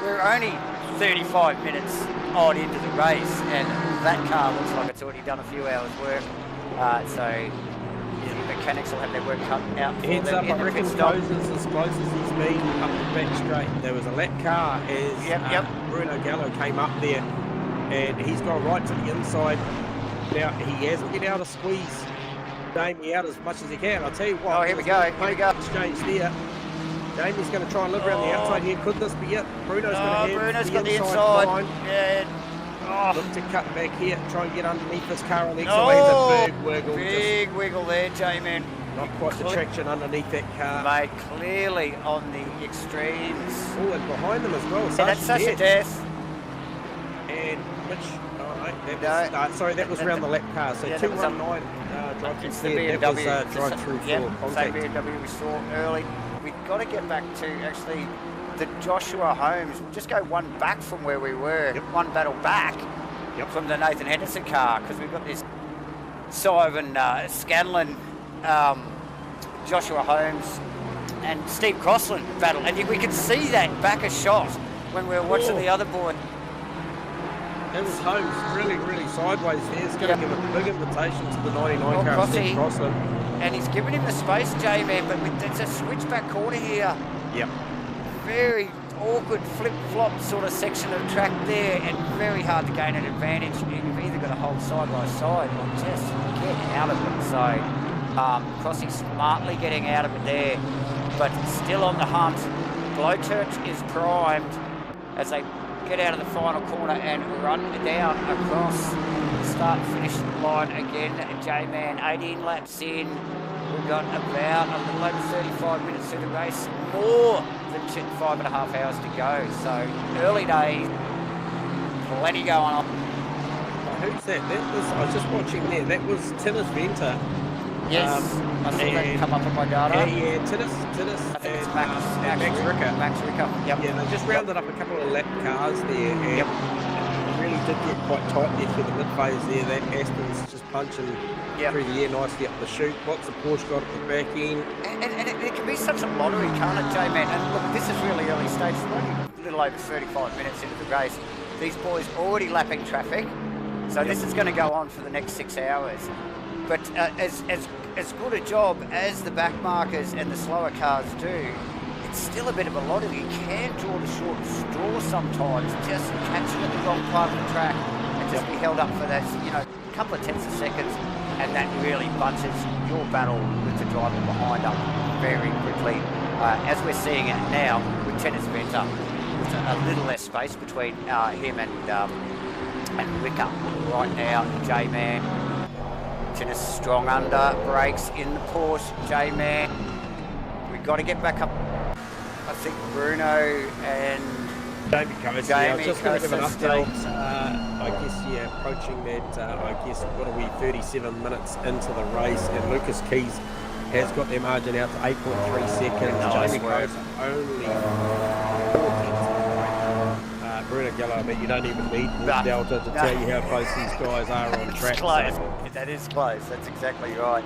We're only 35 minutes odd into the race, and that car looks like it's already done a few hours' work. So the mechanics will have their work cut out for Heads them up, I reckon Coza's as close as he's been up the back straight. There was a lap car as Bruno Gallo came up there, and he's gone right to the inside. Now, he hasn't been able to squeeze Jamie out as much as he can. I'll tell you what. Oh, here we go. Here we go. Exchange there. Jamie's going to try and look around the outside here. Could this be it? Bruno's going to Bruno's got the inside inside. line. Yeah. Look to cut back here, try and get underneath this car on the exit. A big wiggle. Big wiggle there, J-Man. Not quite the traction underneath that car. Mate, clearly on the extremes. Oh, and behind them as well. Yeah, that's Sasha Death. And Mitch, sorry, that was around the lap car. So 219 drive-through clear. That was drive-through for contact. Same BMW we saw early. We've got to get back to actually the Joshua Holmes. We'll just go one back from where we were. One battle back from the Nathan Henderson car, because we've got this Simon Scanlon, Joshua Holmes and Steve Crossland battle, and we could see that back a shot when we were watching the other board. That was Holmes really, really sideways there. It's going to give a big invitation to the 99 car, Steve Crossland. And he's given him the space, J-Man, but it's a switchback corner here. Yep. Very awkward flip-flop sort of section of track there, and very hard to gain an advantage. You've either got to hold side by side or just get out of it. So Crossy smartly getting out of it there, but still on the hunt. Blowchurch is primed as they get out of the final corner and run down across the start-finish line again. J-Man 18 laps in. We've got about a little over 35 minutes through the race, more than 5.5 hours to go. So early days, plenty going on. Who's that? I was just watching there. That was Tinnis Venter. Yes, I saw that come up on my data. Yeah, Tinnis. I think it's Max Ricard. Max Ricard. Yep. Yeah, they just rounded up a couple of lap cars there, and really did get quite tight there through the mid phase there. That Aston's just punching through the air nicely up the chute. Lots of Porsche got at the back end. And it can be such a lottery, can't it, J-Man? And look, this is really early stages. We're only a little over 35 minutes into the race. These boys already lapping traffic, so this is going to go on for the next 6 hours. But as good a job as the back markers and the slower cars do, it's still a bit of a lottery. You can draw the short straw sometimes, just catching at the wrong part of the track and just be held up for that, a couple of tenths of seconds, and that really bunches your battle with the driver behind up very quickly. As we're seeing it now with Tinnis Venter, with a little less space between him and Ricker right now, J-Man. Tinnis strong under, brakes in the Porsche, J-Man. We've got to get back up. I think Bruno and Jamie Coates. I was just going to give an update. I guess, approaching that, what are we, 37 minutes into the race, and Lucas Keys has got their margin out to 8.3 seconds. Nice Jamie Coates only 4 tenths. Bruno Gallo, I mean, you don't even need Delta to tell you how close these guys are on track. Close. So. That is close. That's exactly right.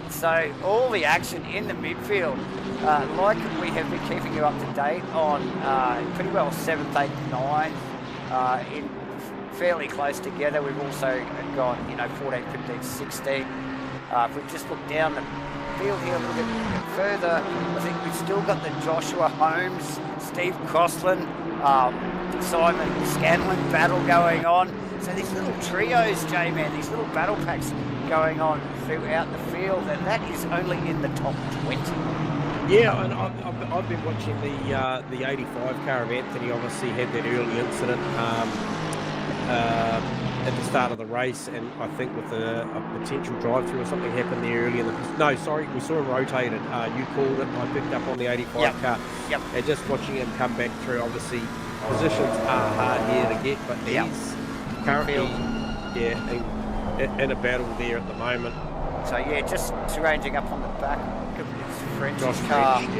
So all the action in the midfield, like we have been keeping you up to date on, pretty well 7th, 8th, 9th, in fairly close together. We've also got 14, 15, 16. If we just look down the field here a little bit further, I think we've still got the Joshua Holmes, Steve Crossland, Simon Scanlon battle going on. So these little trios, J-Man, these little battle packs going on throughout the field, and that is only in the top 20. Yeah, and I've been watching the 85 car of Anthony. Obviously had that early incident at the start of the race, and I think with a potential drive-through or something happened there early in the... No, sorry, we saw him rotated. You called it, I picked up on the 85 car. Yep. And just watching him come back through, obviously, positions are hard here to get, but he's currently in a battle there at the moment. So, just arranging up on the back of his French's car. French,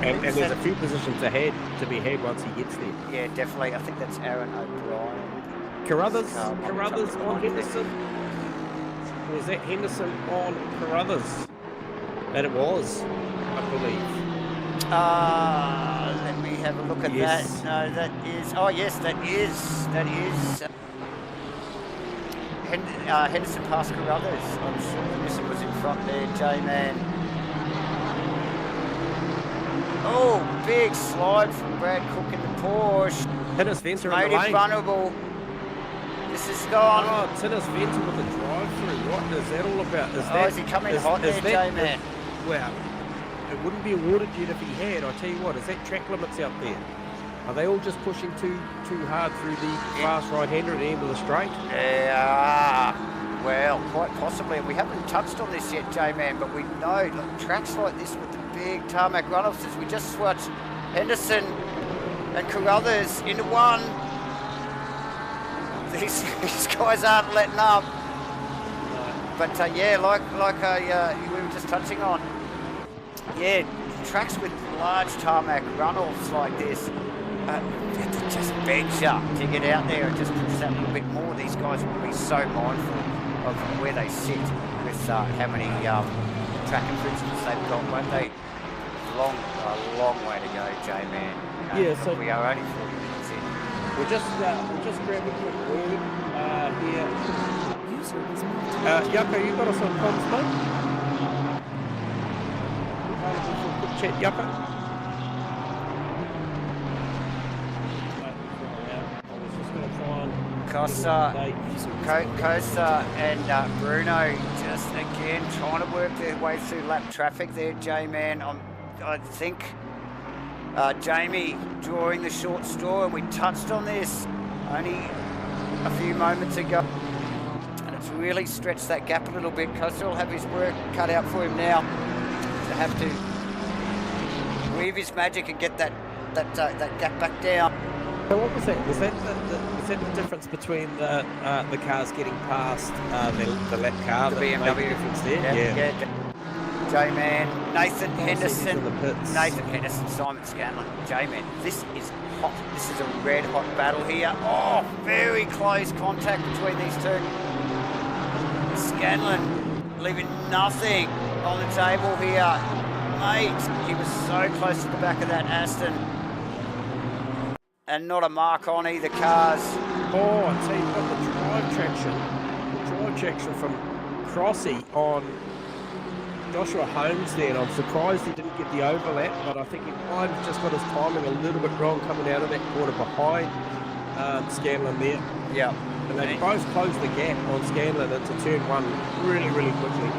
and there's a few positions ahead to be had once he gets there. Yeah, definitely. I think that's Aaron O'Brien. Carruthers on Henderson. Was that Henderson on Carruthers? That it was, I believe. Let me have a look at that. No, that is... Oh, yes, that is... Henderson past Carruthers. I'm sure Henderson was in front there, J-Man. Oh, big slide from Brad Cook in the Porsche. Tinnis Venter made him vulnerable. This is gone. Oh, Tinner's vented with a drive-through. What is that all about? Is he coming hot there, J-Man? Well, it wouldn't be awarded yet if he had. I tell you what, is that track limits out there? Are they all just pushing too hard through the fast right-hander at the end of the straight? Yeah, well, quite possibly. We haven't touched on this yet, J-Man, but we know tracks like this with the big tarmac runoffs, as we just watched Henderson and Carruthers into one. These guys aren't letting up. But yeah, like we were just touching on. Yeah, tracks with large tarmac runoffs like this, it just begs you to get out there and just push that little bit more. These guys will be so mindful of where they sit with how many track infringements they've got, won't they? A long way to go, J-Man. Yeah, so we are only 40 minutes in. We're just grabbing a quick word here. Yucko, you got us on comms, mate? For a quick chat, Yucko? Costa and Bruno just again trying to work their way through lap traffic there, J-Man. I think Jamie drawing the short straw, and we touched on this only a few moments ago. And it's really stretched that gap a little bit. Costa will have his work cut out for him now to have to weave his magic and get that gap back down. So what was that? Was that the difference between the cars getting past the lap car? The BMW difference there? Yeah. J-Man, Nathan Henderson, Simon Scanlon. J-Man, this is hot. This is a red hot battle here. Oh, very close contact between these two. Scanlon leaving nothing on the table here. Mate, he was so close to the back of that Aston. And not a mark on either cars. Oh, I tell you what, the drive traction from Crossy on Joshua Holmes there, and I'm surprised he didn't get the overlap, but I think he might have just got his timing a little bit wrong coming out of that corner behind Scanlon there. Yeah. And they both closed the gap on Scanlon into turn one really, really quickly.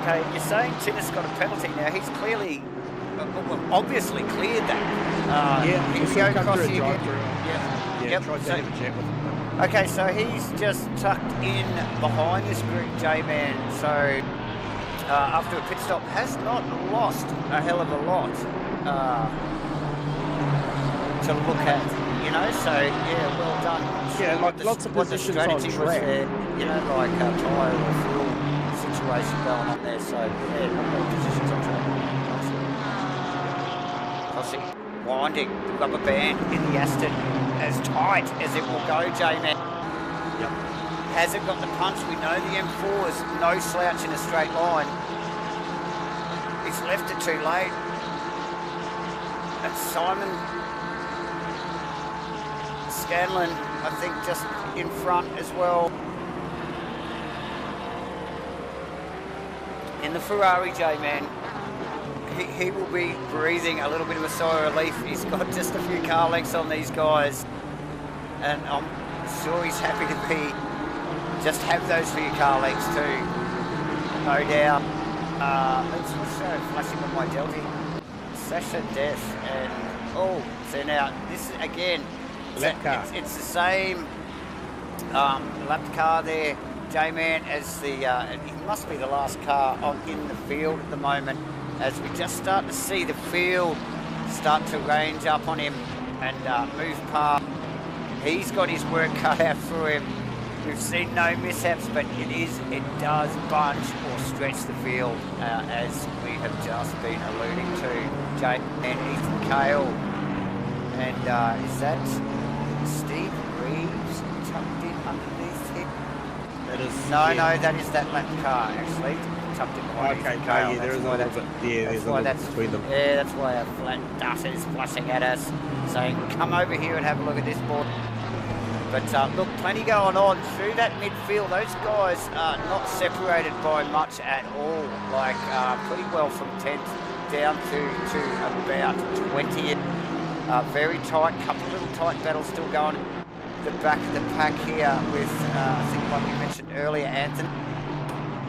Okay, you're saying Tinner's got a penalty now. He's clearly, obviously cleared that. Yeah, he go come across through here. Yeah, yep. tried to have a chat with him. Okay, so he's just tucked in behind this group, J-Man. So after a pit stop, has not lost a hell of a lot to look at, you know. So yeah, well done. Yeah, like lots of positions on track. There, you know, like tyre or fuel situation going on there. So yeah, not many positions on track. Crossing, winding the rubber band in the Aston as tight as it will go, J-Man. Yep. Hasn't got the punch. We know the M4 is no slouch in a straight line. He's left it too late. And Simon Scanlon, I think, just in front as well. In the Ferrari, J-Man, he will be breathing a little bit of a sigh of relief. He's got just a few car lengths on these guys. And I'm sure he's happy to be, just have those few car lengths too, no doubt. Let's show flashing on my Delty. Sasha Death and, oh, so now this again, lap car. It's the same lap car there, J-Man, as the, it must be the last car in the field at the moment, as we just start to see the field start to range up on him and move past. He's got his work cut out for him. We've seen no mishaps, but it does bunch or stretch the field, as we have just been alluding to. Jay and Ethan Cale. And is that Steve Reeves tucked in underneath him? That is, no, that is that lap car, actually. Tucked in behind Ethan Cale. Yeah, there is a little bit. Yeah, there's a little bit between them. Yeah, that's why a flat dust is flashing at us, saying, come over here and have a look at this board. But look, plenty going on through that midfield. Those guys are not separated by much at all. Like pretty well from 10th down to about 20th. Very tight, couple of little tight battles still going. the back of the pack here with, I think like we mentioned earlier, Anthony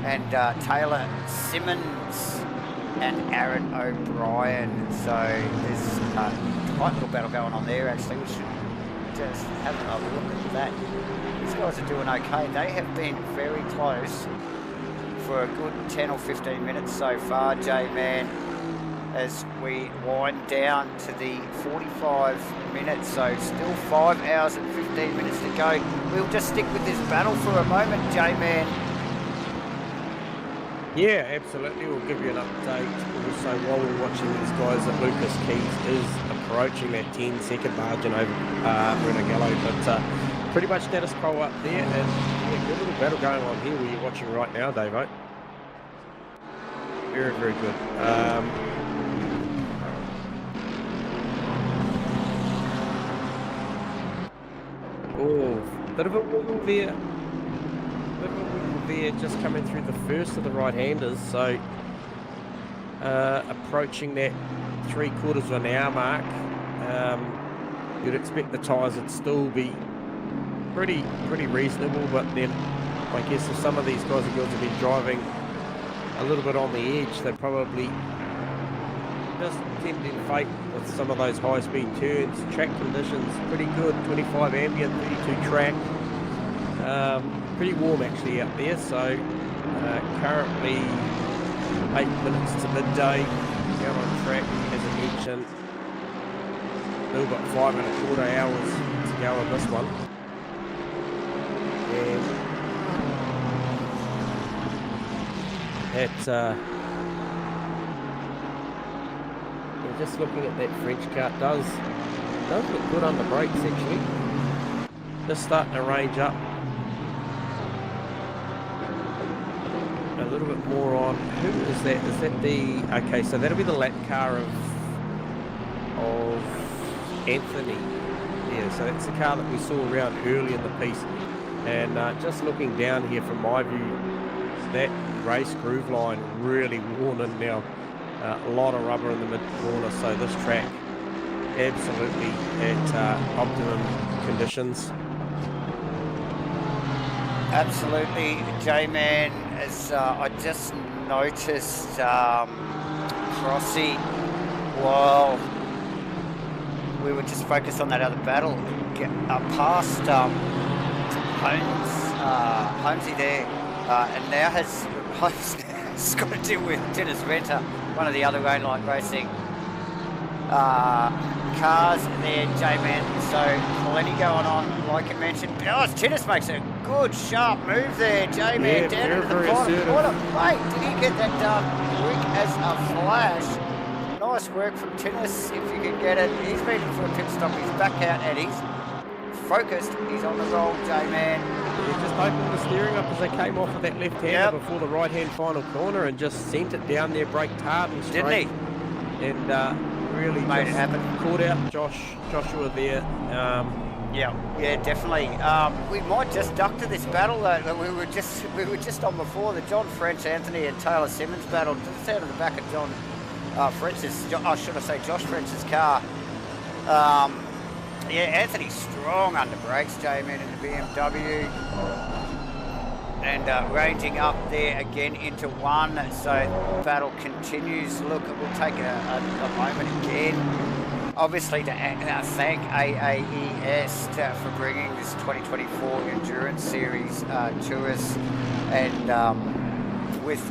and Taylor Simmons and Aaron O'Brien. So there's a quite little battle going on there actually. We should just have a look at that. These guys are doing okay. They have been very close for a good 10 or 15 minutes so far, J-Man, as we wind down to the 45 minutes. So still 5 hours and 15 minutes to go. We'll just stick with this battle for a moment, J-Man. Yeah, absolutely. We'll give you an update. Also, while we're watching these guys, that Lucas Keys is approaching that 10-second margin over Bruno Gallo, but pretty much status quo up there, and yeah, good little battle going on here where you're watching right now, Davo. Very, very good. Oh, bit of a wiggle there. There, just coming through the first of the right-handers, so approaching that 3/4 of an hour mark. You'd expect the tyres would still be pretty reasonable, but then I guess if some of these guys and girls have been driving a little bit on the edge, they probably just tempting fate with some of those high-speed turns. Track conditions pretty good, 25 ambient, 32 track. Pretty warm actually out there, so currently 8 minutes to midday down on track, as I mentioned. Still got 5 1/4 hours to go on this one. And just looking at that French car, does look good on the brakes actually. Just starting to range up a little bit more on. Who is that? Is that the, okay, so that'll be the lap car of Anthony. Yeah, so that's the car that we saw around early in the piece. And just looking down here from my view, that race groove line really worn in now. A lot of rubber in the mid corner, so this track absolutely at optimum conditions. Absolutely, J-Man, as I just noticed Crossy, while we were just focused on that other battle, get past Holmesy there, and now has got to deal with Dennis Venter, one of the other Rainline Racing cars there, J-Man. So plenty going on, like I mentioned. Oh, Dennis makes a good sharp move there, J-Man, yeah, down into the bottom. What a mate, did he get that done quick as a flash? Nice work from Tinnis, if you can get it. He's been in for a pit stop, he's back out and he's focused, he's on the roll, J-Man. He just opened the steering up as they came off of that left-hander before the right-hand final corner and just sent it down there, braked hard and straight. Didn't he? And really made it happen. Caught out Joshua there. Yeah, definitely. We might just duck to this battle that we were just on before, the John French, Anthony and Taylor Simmons battle, just out of the back of John French's, should I say Josh French's car. Yeah, Anthony strong under brakes, J-Man in the BMW. And ranging up there again into one, so the battle continues. Look, we'll take a moment again, obviously, to thank AAES for bringing this 2024 Endurance Series to us, and with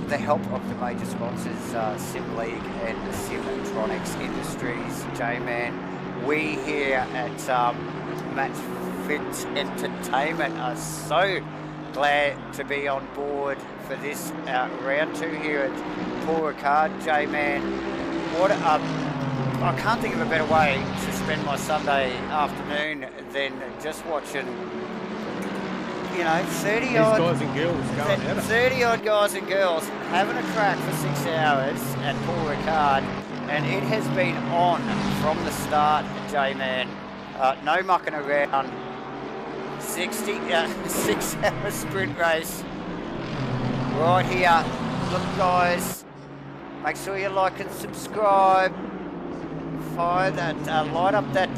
the help of the major sponsors, Sim League and Simtronics Industries, J-Man. We here at Match Fit Entertainment are so glad to be on board for this round 2 here at Paul Ricard, J-Man. I can't think of a better way to spend my Sunday afternoon than just watching, 30 odd guys and girls going at it. 30 odd guys and girls having a crack for 6 hours at Paul Ricard, and it has been on from the start, J-Man. No mucking around. 6-hour sprint race right here. Look, guys, make sure you like and subscribe. fire that, light up that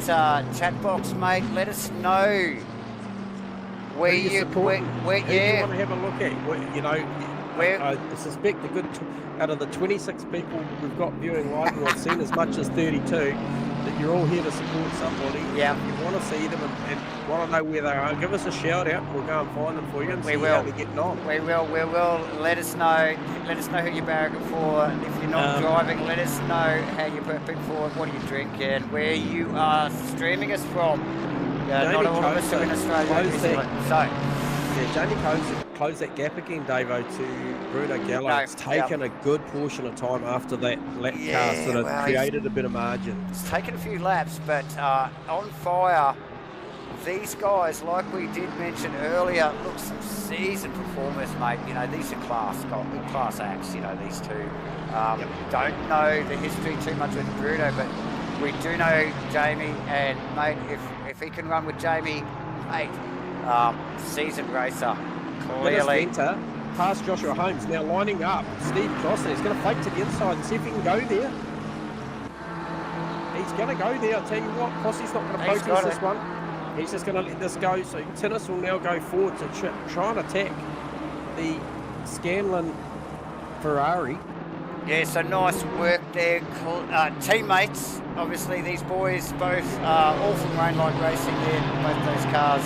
chat box, mate. Let us know where you supporting? Who do you want to have a look at? I suspect out of the 26 people we've got viewing live, who I've seen as much as 32, that you're all here to support somebody. Yeah. If you want to see them and want to know where they are, give us a shout out. We'll go and find them for you and see how they're getting on. We will. Let us know. Let us know who you're barracking for. If you're not driving, let us know how you're prepping for it, what are you drinking, where you are streaming us from. Not all of us are in Australia and New Zealand. Jamie closed that gap again, Davo, to Bruno Gallo. It's taken a good portion of time after that lap car sort of created a bit of margin. It's taken a few laps, but on fire, these guys, like we did mention earlier, look, some seasoned performers, mate. These are class acts, these two. Don't know the history too much with Bruno, but we do know Jamie, and mate, if he can run with Jamie, mate, seasoned racer, clearly. Past Joshua Holmes, now lining up. Steve Cross, he's going to fake to the inside and see if he can go there. He's going to go there. I'll tell you what, Crossy's not going to protest this one. He's just going to let this go. So Tinnis will now go forward to try and attack the Scanlon Ferrari. Yeah, so nice work there. Teammates, obviously these boys both all from Rainlight Racing there, both those cars.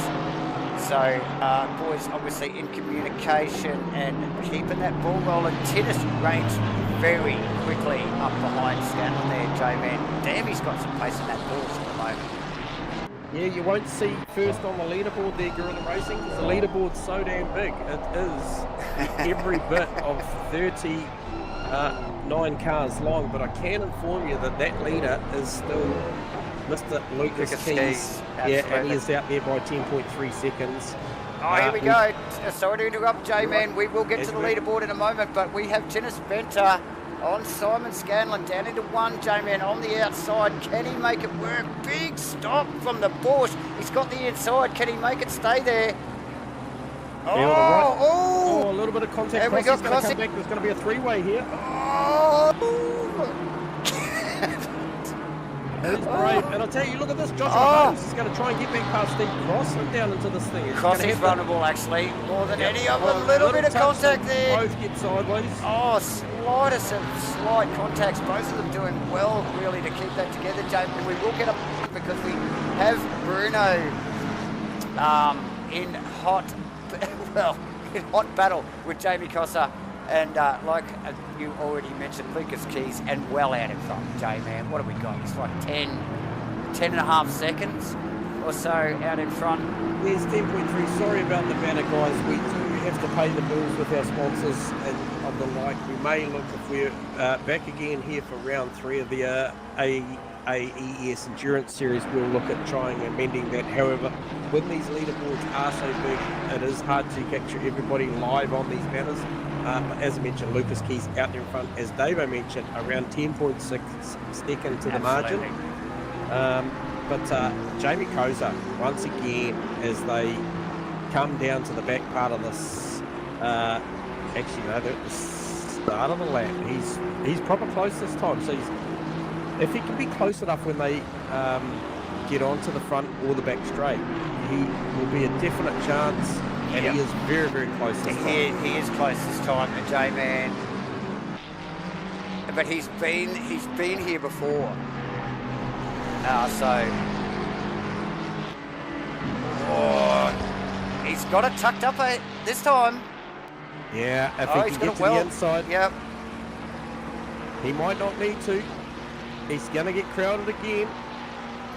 So boys obviously in communication and keeping that ball rolling. Tinnis ranged very quickly up behind Scanlon there, J-Man. Damn, he's got some pace in that ball at the moment. Yeah, you won't see first on the leaderboard there, Guerrilla Racing, because the leaderboard's so damn big. It is every bit of 39 cars long, but I can inform you that leader is still Mr. Lucas Keys. Yeah, and he is out there by 10.3 seconds. Here we go. Sorry to interrupt, J-Man. We will get to the leaderboard in a moment, but we have Tinnis Venter on Simon Scanlon down into one, J-Man on the outside. Can he make it work? Big stop from the bush. He's got the inside. Can he make it stay there? A little bit of contact. Crossy's going to come back. There's going to be a three-way here. He's brave. And I'll tell you, look at this. Joshua Holmes is going to try and get back past Steve Cross and down into this thing. Crossy's vulnerable, actually, more than any other. A little bit of contact there. Both get sideways. Slightest of slight contacts. Both of them doing well, really, to keep that together, Jamie. We will get up because we have Bruno in hot battle with Jamie Cossa. And like you already mentioned, Lucas Keys, and well out in front, J-Man. What have we got? It's like 10 and a half seconds or so out in front. There's 10.3. Sorry about the banner, guys. We do have to pay the bills with our sponsors and of the like. We may look, if we're back again here for round 3 of the AES Endurance Series, we'll look at trying amending that. However, when these leaderboards are so big, it is hard to capture everybody live on these banners. As I mentioned, Lucas Keys out there in front, as Davo mentioned, around 10.6 seconds to the margin. But Jamie Koza, once again, as they come down to the back part of this, at the start of the lap, he's proper close this time. So if he can be close enough when they get onto the front or the back straight, he will be a definite chance. And he is very, very close this time. He is close this time, J-Man. But he's been here before. He's got it tucked up this time. Yeah, if he can get to the inside. Yep. He might not need to. He's going to get crowded again.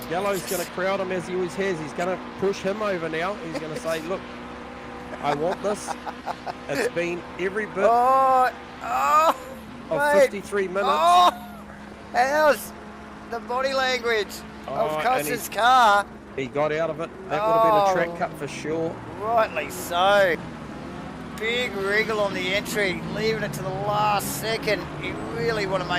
Yellow's going to crowd him as he always has. He's going to push him over now. He's going to say, look, I want this. It's been every bit of 53 minutes. How's the body language of Cossa's car? He got out of it. That would have been a track cut for sure. Rightly so. Big wriggle on the entry, leaving it to the last second. He really wants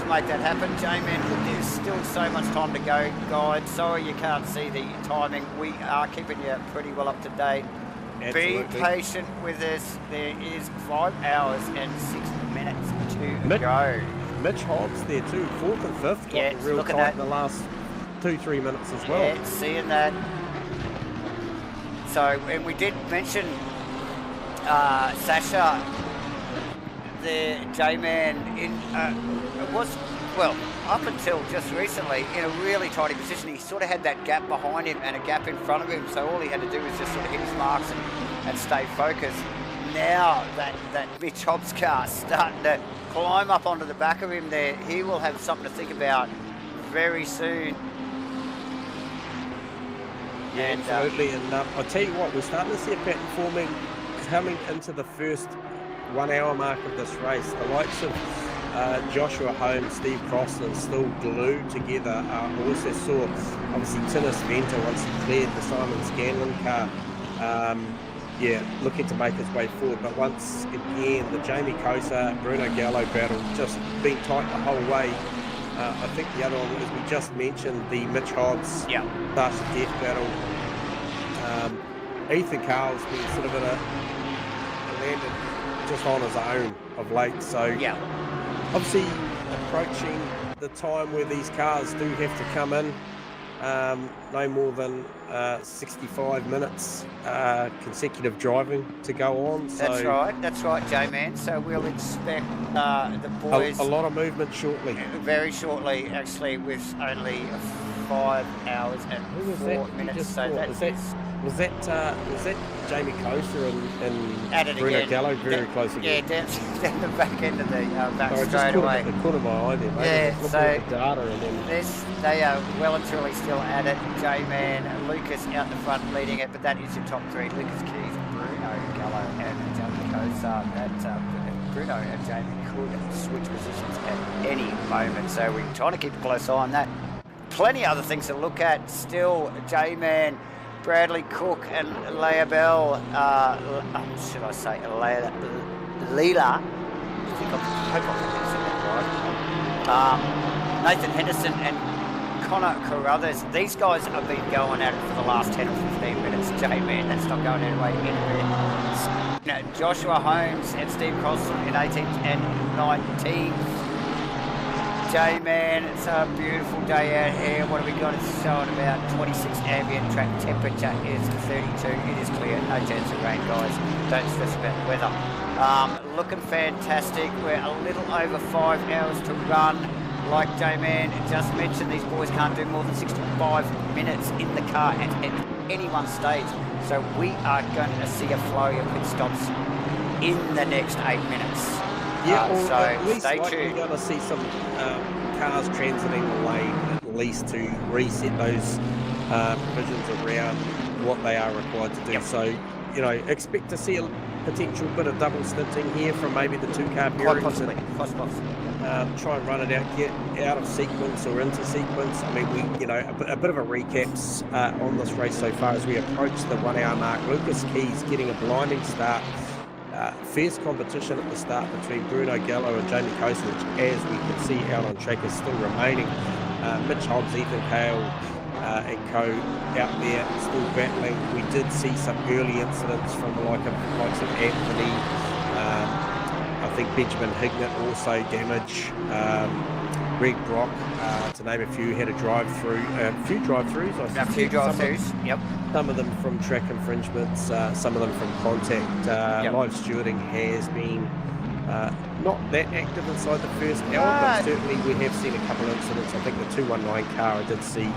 to make that happen, J-Man. There's still so much time to go, guys. Sorry you can't see the timing. We are keeping you pretty well up to date. Absolutely. Be patient with us. There is 5 hours and 6 minutes to go. Mitch Hobbs there too, 4th and 5th, got real tight in the last 2-3 minutes as well. Yeah, seeing that. So, and we did mention Sasha, the J-Man, well, up until just recently, in a really tidy position. He sort of had that gap behind him and a gap in front of him, so all he had to do was just sort of hit his marks and stay focused. Now that Mitch Hobbs car starting to climb up onto the back of him there, he will have something to think about very soon. Yeah, absolutely. And I'll tell you what, we're starting to see a pattern forming coming into the first 1 hour mark of this race. The likes of Joshua Holmes, Steve Crossan still glued together. I also saw, obviously, Tinnis Venter, once he cleared the Simon Scanlon car, looking to make his way forward. But once again, the Jamie Kosa, Bruno Gallo battle just been tight the whole way. I think the other one, as we just mentioned, the Mitch Hobbs Sasha Death battle. Ethan Carl's been sort of in a landed just on his own of late. So obviously approaching the time where these cars do have to come in, no more than 65 minutes consecutive driving to go on. So that's right, J-Man. So we'll expect the boys... A lot of movement shortly. Very shortly, actually, with only 5 hours and 4 minutes. So was that Jamie Kosa and Bruno Gallo very close again? Yeah, down the back end of the back straight I away. just caught in my eye there, mate. Yeah, so the data and then... they are well and truly still at it. J-Man, Lucas out the front leading it, but that is your top three. Lucas Keys, Bruno Gallo and Jamie Kosa. Bruno and Jamie could switch positions at any moment, so we're trying to keep a close eye on that. Plenty of other things to look at still. J-Man, Bradley Cook and Leah Bell, Leela. I hope I'm saying that right. Nathan Henderson and Connor Carruthers. These guys have been going at it for the last 10 or 15 minutes. J-Man, that's not going anywhere. Joshua Holmes and Steve Crossan in 18th and 19th. J-Man, it's a beautiful day out here. What have we got? It's showing about 26 ambient track temperature is 32. It is clear, no chance of rain, guys. Don't stress about the weather. Looking fantastic. We're a little over 5 hours to run. Like J-Man just mentioned, these boys can't do more than 65 minutes in the car at any one stage. So we are going to see a flurry of pit stops in the next 8 minutes. Yeah, so at least stay tuned. We're going to see some cars transiting the lane, at least to reset those provisions around what they are required to do. So, expect to see a potential bit of double stinting here from maybe the two car pairings. Possibly. Try and run it out, get out of sequence or into sequence. I mean, a bit of a recaps on this race so far as we approach the 1 hour mark. Lucas Keys getting a blinding start. Fierce competition at the start between Bruno Gallo and Jamie Kosa, which, as we can see out on track, is still remaining. Mitch Hobbs, Ethan Hale and co out there still battling. We did see some early incidents from the likes of Anthony. I think Benjamin Hignett also damage. Greg Brock, to name a few, had a drive-through, a few drive-throughs. Yep. Some of them from track infringements, some of them from contact. Live stewarding has been not that active inside the first hour, but certainly we have seen a couple of incidents. I think the 219 car I did see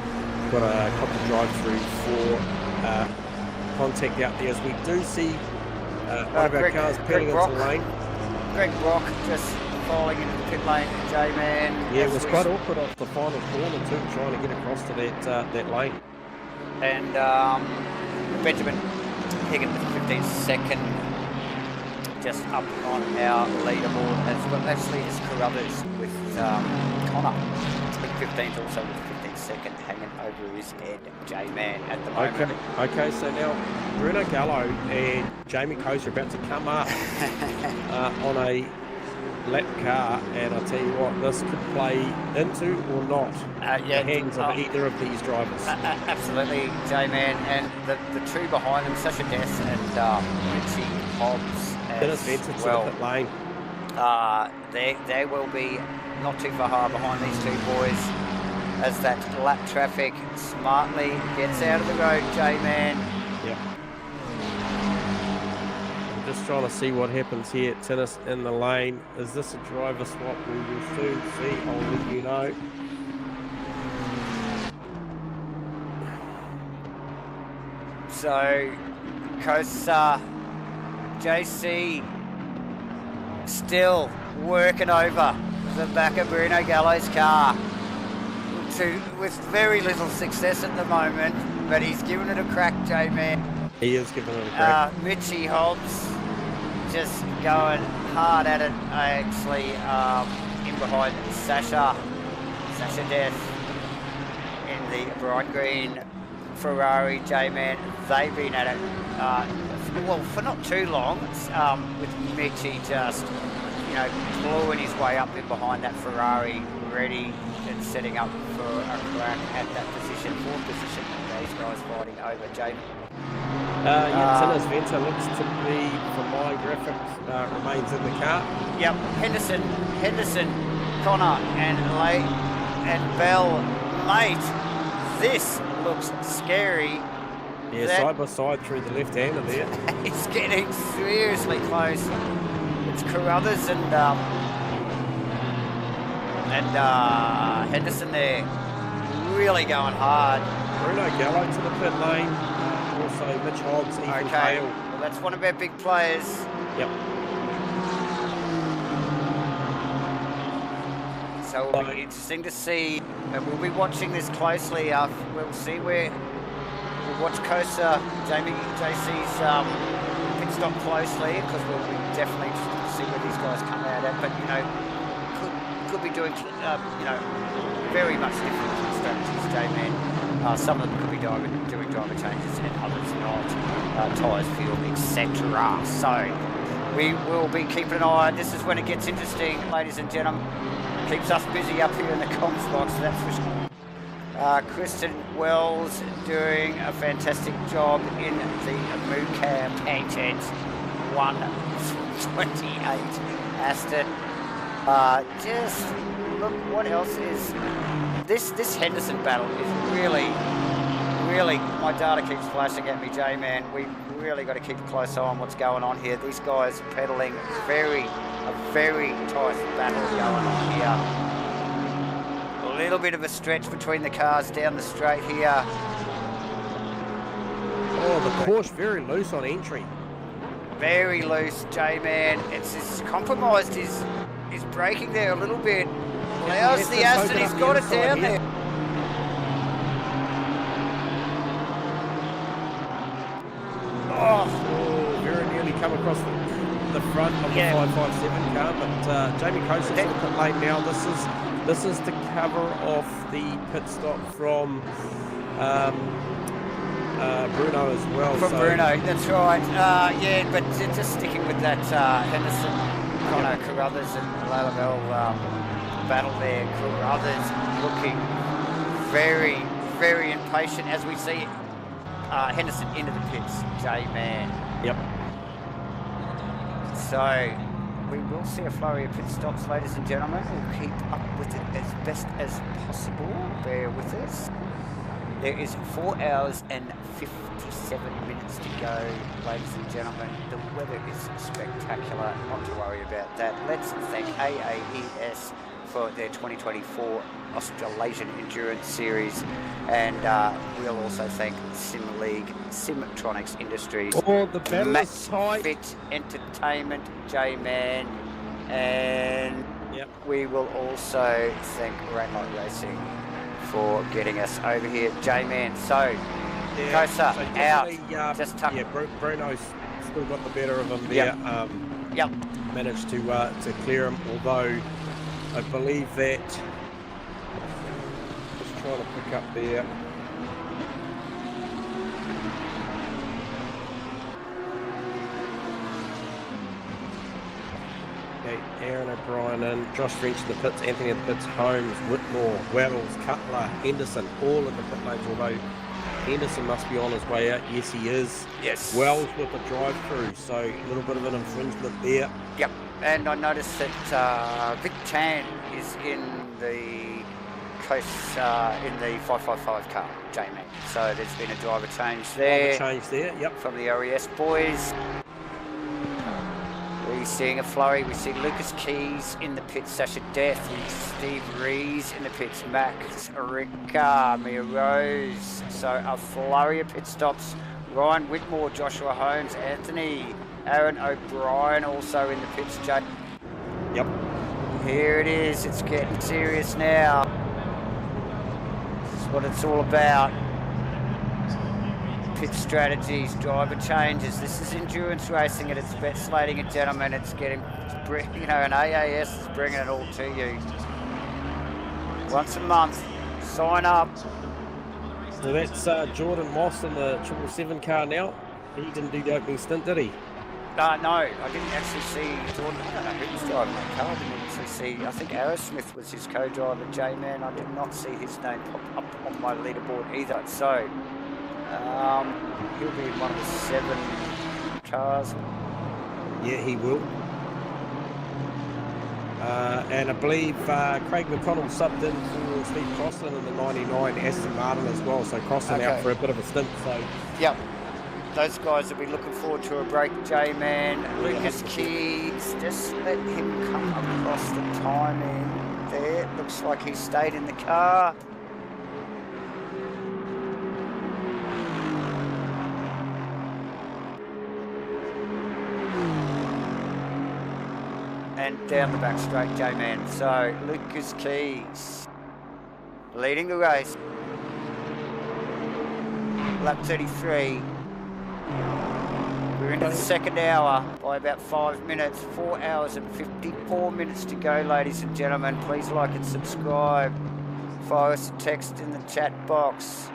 got a couple of drive-through for contact out there, as we do see one of our cars peeling into the lane. Greg Brock just falling into the pit lane, J-Man. Yeah, it was quite awkward off the final corner too, trying to get across to that lane. And Benjamin Higgins with 15-second, just up on our leaderboard as well. Actually, it's Carruthers with Connor. 15th also with 15-second hanging over his head, J-Man at the moment. Okay, so now Bruno Gallo and Jamie Kosa are about to come up on a lap car, and I'll tell you what, this could play into or not the hands of either of these drivers. Absolutely, J-Man, and the two behind them, Sasha Dess and Richie Hobbs as Dennis Vincent's in the pit lane. There will be not too far behind these two boys as that lap traffic smartly gets out of the road, J-Man. Yep. I'm just trying to see what happens here. Tennis in the lane. Is this a driver swap? We will soon see. I'll let you know. So, Kosa, JC still working over the back of Bruno Gallo's car with very little success at the moment, but he's given it a crack, J-Man. He is giving it a crack. Mitchie Hobbs just going hard at it, actually, in behind Sasha Death in the bright green Ferrari, J-Man. They've been at it, well, for not too long, with Mitchie just, clawing his way up in behind that Ferrari, ready and setting up for a crack at that position, fourth position. These guys fighting over J-Man. Tinner's Venter looks to be, from my graphics, remains in the car. Yep, Henderson, Connor, and Bell, mate. This looks scary. Yeah, side by side through the left-hander there. It's getting seriously close. It's Carruthers and Henderson there, really going hard. Bruno Gallo to the pit lane. Also Mitch Hobbs, Ethan Hale. Well, that's one of our big players. Yep. So it'll be interesting to see, and we'll be watching this closely. We'll see we'll watch Kosa, JC's pit stop closely, because we'll be definitely interested to see where these guys come out at. But could be doing very much different strategies, J-Man. Some of them could be doing driver changes and others not, tyres, fuel, etc. So we will be keeping an eye. This is when it gets interesting, ladies and gentlemen. Keeps us busy up here in the comms box, that's for sure. Kristen Wells doing a fantastic job in the Mucam painted 128 Aston. Just look, what else is this Henderson battle is really, my data keeps flashing at me, J-Man. We've really got to keep a close eye on what's going on here. These guys pedaling a very tight battle going on here. A little bit of a stretch between the cars down the straight here. Oh, the Porsche very loose on entry. Very loose, J-Man. It's compromised his braking there a little bit. Allows the Aston, he's got it down there. Oh, very nearly come across the front of the 557 car, but Jamie Coates is in the pit lane now. This is to cover off the pit stop from Bruno as well. Bruno, that's right. But just sticking with that Henderson, Connor, Carruthers and Lalabelle battle there. Carruthers looking very, very impatient as we see Henderson into the pits, J-Man. Yep. So we will see a flurry of pit stops, ladies and gentlemen. We'll keep up with it as best as possible. Bear with us. There is 4 hours and 57 minutes to go, ladies and gentlemen. The weather is spectacular, not to worry about that. Let's thank AAES for their 2024 Australasian Endurance Series, and we'll also thank Sim League, Simtronics Industries, the battle Matt is tight. Fit Entertainment, J-Man, and we will also thank Rainlight Racing for getting us over here, J-Man. So, Kosa out. Just tuck. Yeah, Bruno's still got the better of him there. Managed to clear him, although I believe that. Just trying to pick up there. Okay, Aaron O'Brien and Josh French in the pits, Anthony in the pits, Holmes, Whitmore, Wells, Cutler, Henderson, all in the pit lanes, although Henderson must be on his way out. Yes, he is. Yes. Wells with a drive-through, so a little bit of an infringement there. Yep. And I noticed that Vic Chan is in the in the 555 car, J-Man. So there's been a driver change there. Yep. From the OES boys. We're seeing a flurry. We see Lucas Keys in the pits, Sasha Death, Steve Rees in the pits, Max Ricard, Mia Rose. So a flurry of pit stops. Ryan Whitmore, Joshua Holmes, Anthony, Aaron O'Brien also in the pits, Jay. Yep. Here it is. It's getting serious now. This is what it's all about. Pit strategies, driver changes. This is endurance racing at its best, ladies and gentlemen. It's getting, you know, an AAS is bringing it all to you. Once a month, sign up. So that's Jordan Moss in the 777 car now. He didn't do the opening stint, did he? No, I didn't actually see Jordan. I don't know who was driving that car. I didn't actually see. I think Aerosmith was his co-driver, J-Man. I did not see his name pop up on my leaderboard either. So he'll be in one of the 7 cars. Yeah, he will. And I believe Craig McConnell subbed in for Steve Crossland in the 99 Aston Martin as well. So Crossland out for a bit of a stint. So yep. Those guys will be looking forward to a break, J-Man. Lucas Keys, just let him come across the timing there. Looks like he stayed in the car. And down the back straight, J-Man. So Lucas Keys leading the race. Lap 33. We're into the second hour by about 5 minutes. 4 hours and 54 minutes to go, ladies and gentlemen. Please like and subscribe. Fire us a text in the chat box.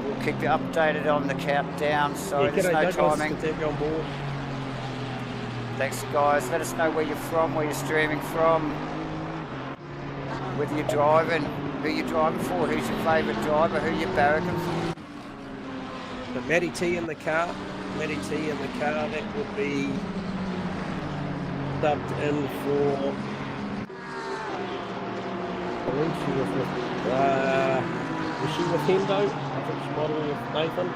We'll keep you updated on the countdown, so there's no timing. Thanks, guys. Let us know where you're from, where you're streaming from, whether you're driving, who you're driving for, who's your favourite driver, who you're barracking for. The Matty T in the car. Matty T in the car, that would be dubbed in for. I think she was she with Hendo? I think she might have been with Nathan.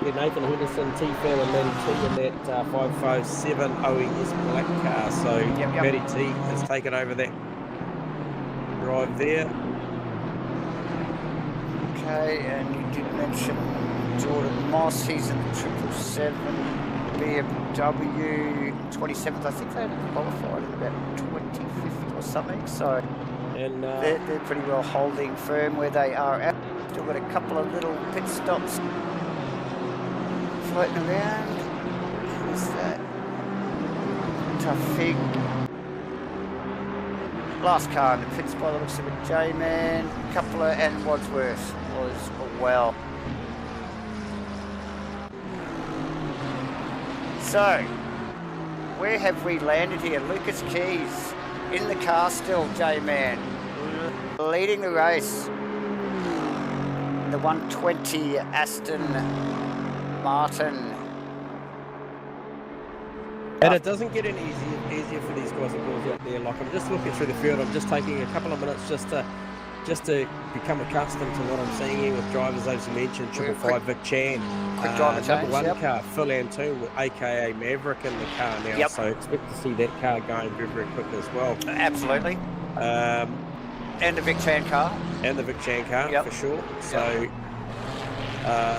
Yeah, Nathan Henderson, T-Fan and Matty T in that 557 OES black car. So yep. Matty T has taken over that drive there. Okay, and you did mention Jordan Moss. He's in the 777 BMW 27th. I think they qualified in about 2050 or something. So and they're pretty well holding firm where they are at. Still got a couple of little pit stops floating around. Who's that? Tough Fig. Last car in the pits by the looks of it, J-Man, Coupler and Wadsworth was well. So, where have we landed here? Lucas Keys in the car still, J-Man, leading the race. The 120 Aston Martin. And it doesn't get any easier for these guys and girls out there. Like, I'm just looking through the field. I'm just taking a couple of minutes just to become accustomed to what I'm seeing here with drivers, as you mentioned, 555 Vic Chan. Quick driver number change, 1 car, Phil Antoon, aka Maverick in the car now. So expect to see that car going very, very quick as well. Absolutely. And the Vic Chan car. And the Vic Chan car, for sure. So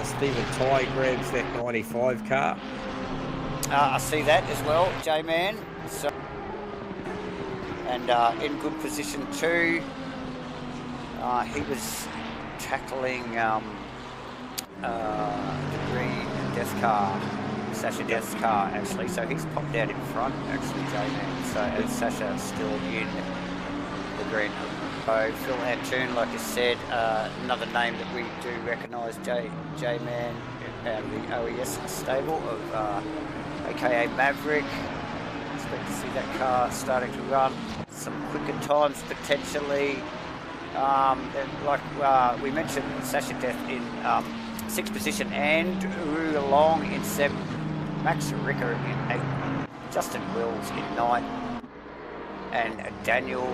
Stephen Ty grabs that 95 car. I see that as well, J-Man. So, and in good position too. He was tackling the green Death car, Sasha Death's car actually. So he's popped out in front actually, J-Man. So and Sasha's still in the green. So Phil Antoon, like I said, another name that we do recognise, J-Man out of the OES stable of aka Maverick. Expect to see that car starting to run some quicker times potentially. Like we mentioned, Sasha Death in 6th position, and Uru Long in 7th, Max Ricard in 8th, Justin Wills in 9th. and Daniel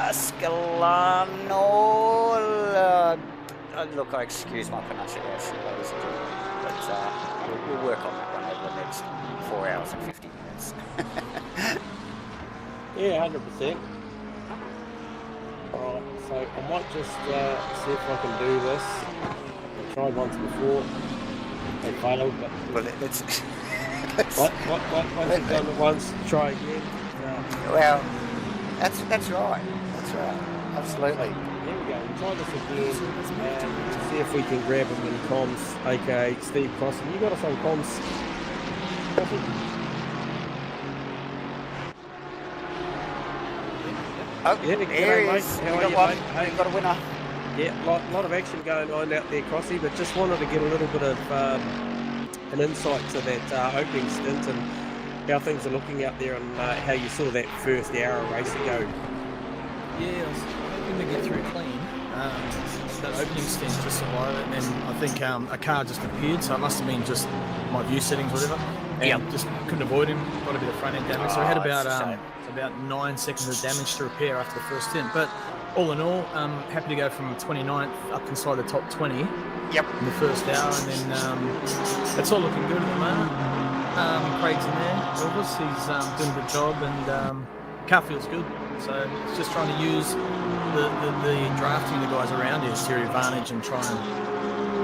Scalano. Look, I excuse my pronunciation, ladies and gentlemen, but we'll work on that one over the next 4 hours and 50 minutes. Yeah, 100%. Alright, so I might just see if I can do this. I tried once before. They failed, but... Well, let's... Once you've done it once, try again. Well, that's right. That's right. Absolutely. There we go. We'll try this again and see if we can grab him in comms, aka Steve Crossan. You got us on comms, Crossan? Oh, yeah, there he is. How We are got you, one. mate? Hey. We've got a winner. Yeah, lot of action going on out there, Crossy, but just wanted to get a little bit of an insight to that opening stint and how things are looking out there and how you saw that first hour of racing go. Yeah, I was hoping to get through clean. That opening stint just survived it, and then I think a car just appeared, so it must have been just my view settings, whatever. And just couldn't avoid him. Got a bit of front end damage, so we had about 9 seconds of damage to repair after the first stint. But all in all, happy to go from 29th up inside the top 20 in the first hour, and then it's all looking good at the moment. Craig's in there, Elvis, he's doing a good job, and car feels good. So it's just trying to use the drafting the guys around here to your advantage and try and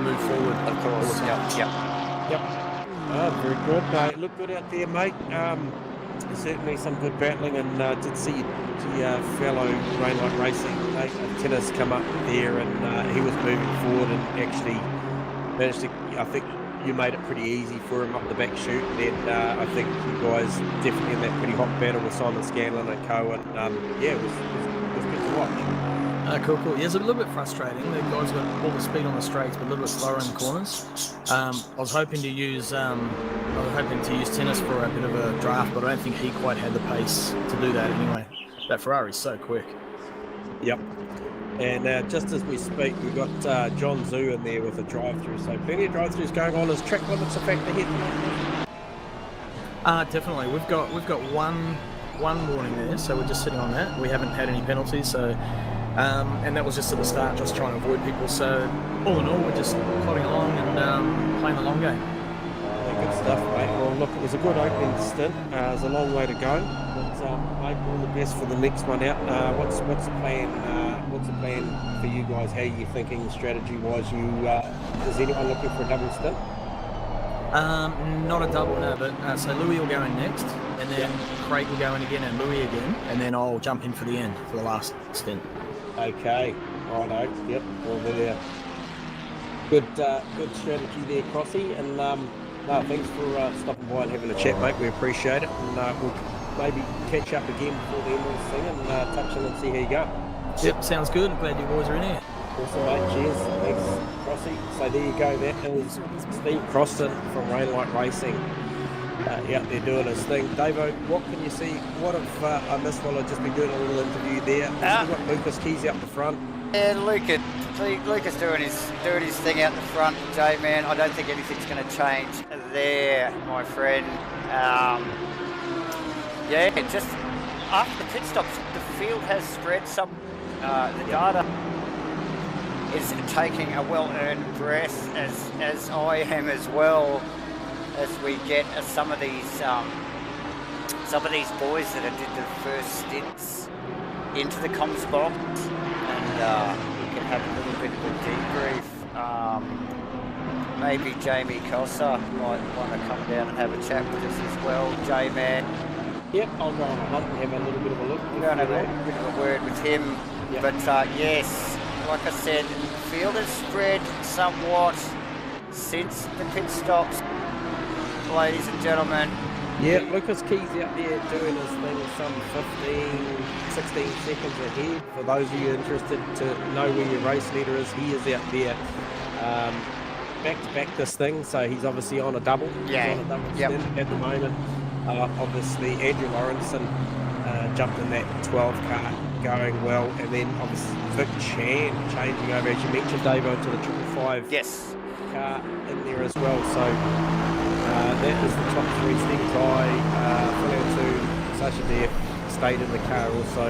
move forward. Of course, Yep. Oh, very good. It looked good out there, mate. Certainly some good battling, and did see your fellow Rainlight Racing tennis come up there, and he was moving forward and actually managed to, I think you made it pretty easy for him up the back chute, and I think you guys definitely in that pretty hot battle with Simon Scanlon and co, and yeah, it was good to watch. Cool. Yeah, it's a little bit frustrating. The guys got all the speed on the straights, but a little bit slower in the corners. I was hoping to use tennis for a bit of a draft, but I don't think he quite had the pace to do that anyway. That Ferrari's so quick. Yep. And just as we speak, we've got John Zhu in there with a drive-through. So plenty of drive-throughs going on. Is track limits a factor here? Definitely. We've got one warning there, so we're just sitting on that. We haven't had any penalties, so and that was just at the start, just trying to avoid people. So all in all, we're just plodding along and playing the long game. Good stuff, mate. Well, look, it was a good opening stint. There's a long way to go, but mate, all the best for the next one out. What's the plan? What's the plan for you guys? How are you thinking strategy-wise? Is anyone looking for a double stint? Not a double, no. But so Louis will go in next, and then Craig will go in again, and Louis again, and then I'll jump in for the end for the last stint. Okay. Righto. Yep. Well, there. Good strategy there, Crossy, and. No, thanks for stopping by and having a chat, mate. We appreciate it, and we'll maybe catch up again before the end of this thing and touch in and see how you go. Yep, sounds good. Glad you boys are in here. Awesome, mate. Cheers. Thanks, Crossy. So there you go. That is Steve Crossan from Rainlight Racing. Out there doing his thing. Davo, what can you see? What if I missed while I've just been doing a little interview there? We've got Lucas Keys out the front. Yeah, Lucas doing his thing out the front, J-Man. I don't think anything's going to change there, my friend. Just after the pit stops, the field has spread some. The data is taking a well-earned breath, as I am as well, as we get some of these boys that did the first stints into the comms box, and we can have a little bit of a debrief. Maybe Jamie Cossa might want to come down and have a chat with us as well. J-Man. Yep, I'll go on a hunt and have a little bit of a look. We're going to have a bit of a word with him. Yep. But yes, like I said, the field has spread somewhat since the pit stops, ladies and gentlemen. Yeah, Lucas Keys out there doing his thing, some 15, 16 seconds ahead. For those of you interested to know where your race leader is, he is out there back to this thing, so he's obviously on a double. Yeah. He's on a double stint at the moment. Obviously, Andrew Lawrenson jumped in that 12 car going well, and then obviously Vic Chan changing over, as you mentioned, Davo, to the 555 car in there as well. So that is the top three. Steve Ty, Philio 2, Sasha Deff stayed in the car also.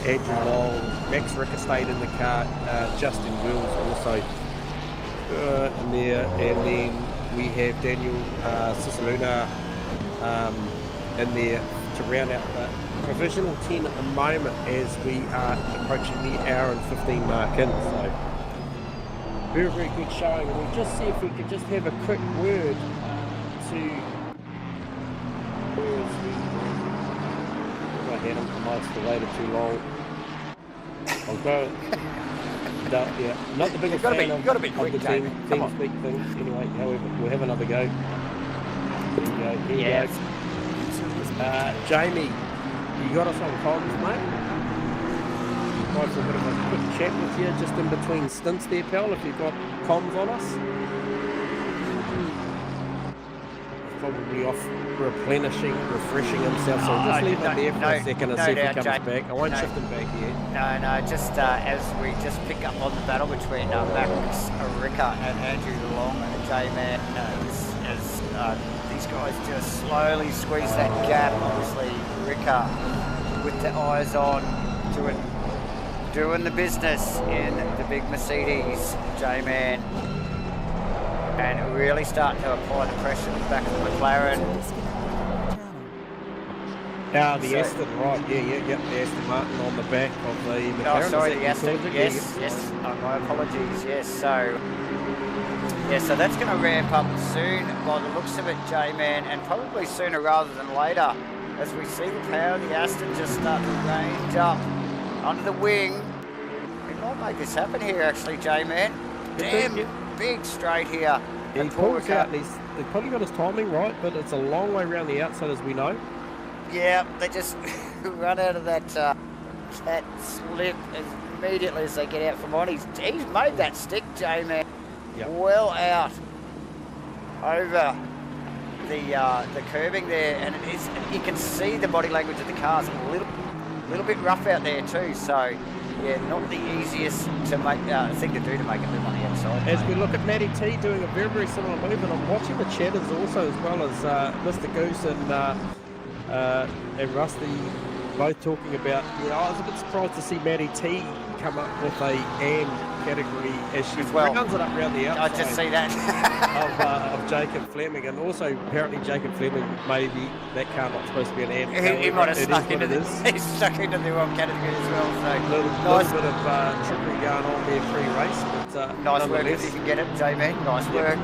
Andrew Long, Max Ricker stayed in the car. Justin Wills also in there. And then we have Daniel Ciceruna in there to round out the provisional 10 at the moment as we are approaching the hour and 15 mark in. So very, very good showing. And we'll just see if we could just have a quick word to... I had him, I might have waited too long. I'll go... yeah, not the biggest fan of the team speak things. Anyway, however, we'll have another go. Here we go. Here we go. Jamie, you got us on comms, mate? Might have a bit of a quick chat with you just in between stints there, pal, if you've got comms on us. Probably off refreshing himself, so we'll just leave him there for a second and see if he comes back. I won't shift him back yet. No, just as we just pick up on the battle between Max Ricard and Andrew Long and J-Man, as these guys just slowly squeeze that gap. Obviously, Ricard with the eyes on, doing the business in the big Mercedes, J-Man. And really starting to apply the pressure in the back of the McLaren. Now the Aston, right, the Aston Martin on the back of the McLaren. Oh, sorry, the Aston, yes. My apologies, yes. So that's going to ramp up soon by the looks of it, J-Man, and probably sooner rather than later, as we see the power of the Aston just start to range up under the wing. We might make this happen here, actually, J-Man. Damn. Big straight here. Yeah, he pulls out. They've probably got his timing right, but it's a long way around the outside, as we know. Yeah, they just run out of that slip as immediately as they get out from on. He's made that stick, J-Man, well out over the curbing there, and you can see the body language of the cars a little bit rough out there too. So. Yeah, not the easiest to make thing to do to make a move on the outside. As we look at Matty T doing a very, very similar move, and I'm watching the chatters also as well as Mr. Goose and Rusty both talking about. I was a bit surprised to see Matty T come up with a AM category as she rounds it up around the outside. I just see that of Jacob Fleming, and also apparently Jacob Fleming maybe that car not supposed to be an AM. He might have stuck into he's stuck into the wrong category as well. So a little bit of trickery going on there pre-race, but nice work if you can get it, J-Man. Nice work.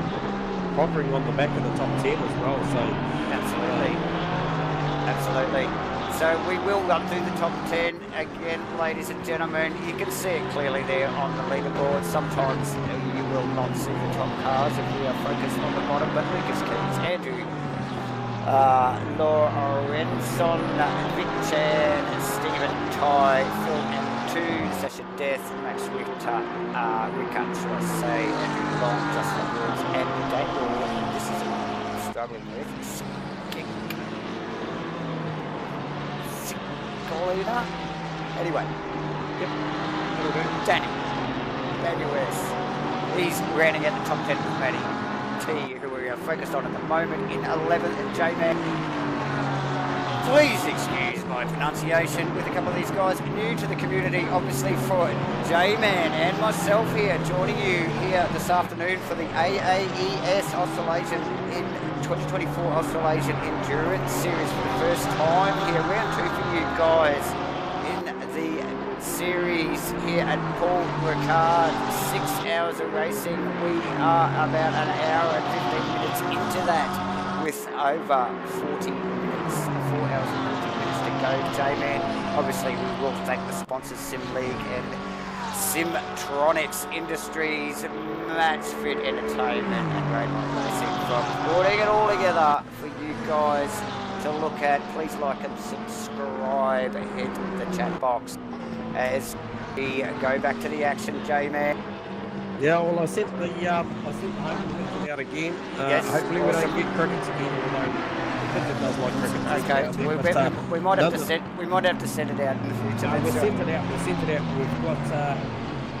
Hovering on the back of the top 10 as well. So absolutely. So we will run through the top 10 again, ladies and gentlemen. You can see it clearly there on the leaderboard. Sometimes you will not see the top cars if we are focused on the bottom, but Lucas Keys, Andrew Lorenson, Vic Chan, Stephen Ty, Phil M2, Sasha Death, Max Ricard, should I say, Andrew Long, Justin Wills, and Daniel. This is struggling with. Anyway, Daniel West. He's rounding out the top 10 with Matty T, who we are focused on at the moment in 11th, and J-Man. Please excuse my pronunciation with a couple of these guys new to the community, obviously, for J-Man and myself here, joining you here this afternoon for the AAES Australasian in 2024 Australasian Endurance Series for the first time here. Round 2 for you guys in the series here at Paul Ricard. 6 hours of racing. We are about an hour and 15 minutes into that with over 40 minutes, 4 hours and 40 minutes to go, J-Man. Obviously, we will thank the sponsors, Sim League and Simtronics Industries, Matchfit Entertainment, and Raymond Racing for putting it all together for you guys to look at. Please like and subscribe. Hit the chat box as we go back to the action, J-Man. Yeah, well, I sent the home picking out again. Yes, hopefully we don't get crickets again. Although I think it does like cricket. Okay, we might have to send it out in the future. No, we'll send it out. We've got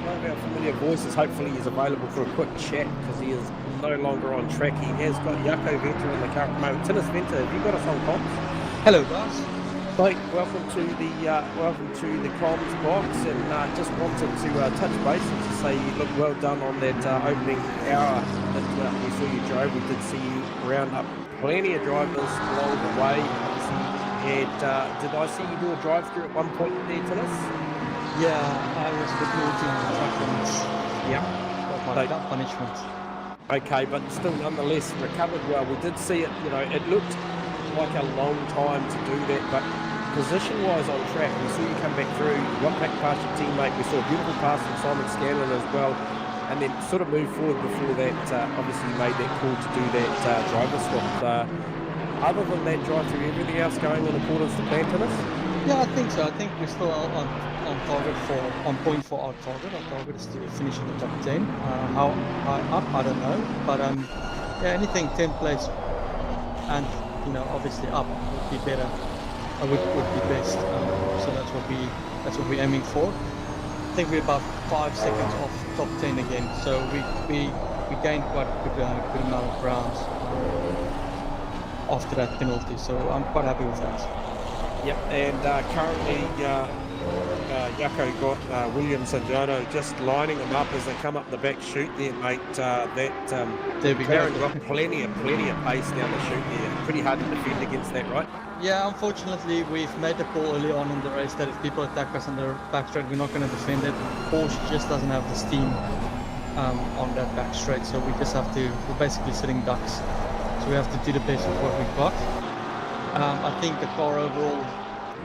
one of our familiar voices. Hopefully he's available for a quick chat because he is no longer on track. He has got Jaco Venter in the car at the moment. Tinnis Venter, have you got us on comms? Hello, guys. Mate, welcome to the comms box, and just wanted to touch base and to say you look well done on that opening hour that we saw you drove. We did see you round up plenty of drivers along the way. And did I see you do a drive-through at one point there, Dennis? Yeah, I was a bit naughty on the track limits. Yep. Got my punishment. Okay, but still nonetheless recovered well. We did see it, it looked like a long time to do that, but position-wise on track, we saw you come back through, you got back past your teammate, we saw a beautiful pass from Simon Scanlon as well, and then sort of moved forward before that, obviously you made that call to do that driver swap. Other than that drive-through, everything else going in accordance to plan, Dennis? Yeah, I think so. I think we're still on target on point for our target. Our target is to finish in the top 10. How high up, I don't know, but yeah, anything 10th place and obviously up would be better. Would be best. So that's what we're aiming for. I think we're about 5 seconds off top 10 again. So we gained quite a good amount of rounds after that penalty. So I'm quite happy with that. Yep, and currently Yako got Williams and Jono just lining them up as they come up the back chute there, mate. There we Karen go. got plenty of pace down the chute there. Pretty hard to defend against that, right? Yeah, unfortunately, we've made the call early on in the race that if people attack us on the back straight, we're not going to defend it. Porsche just doesn't have the steam on that back straight, so we just have to, we're basically sitting ducks. So we have to do the best with what we've got. I think the car overall,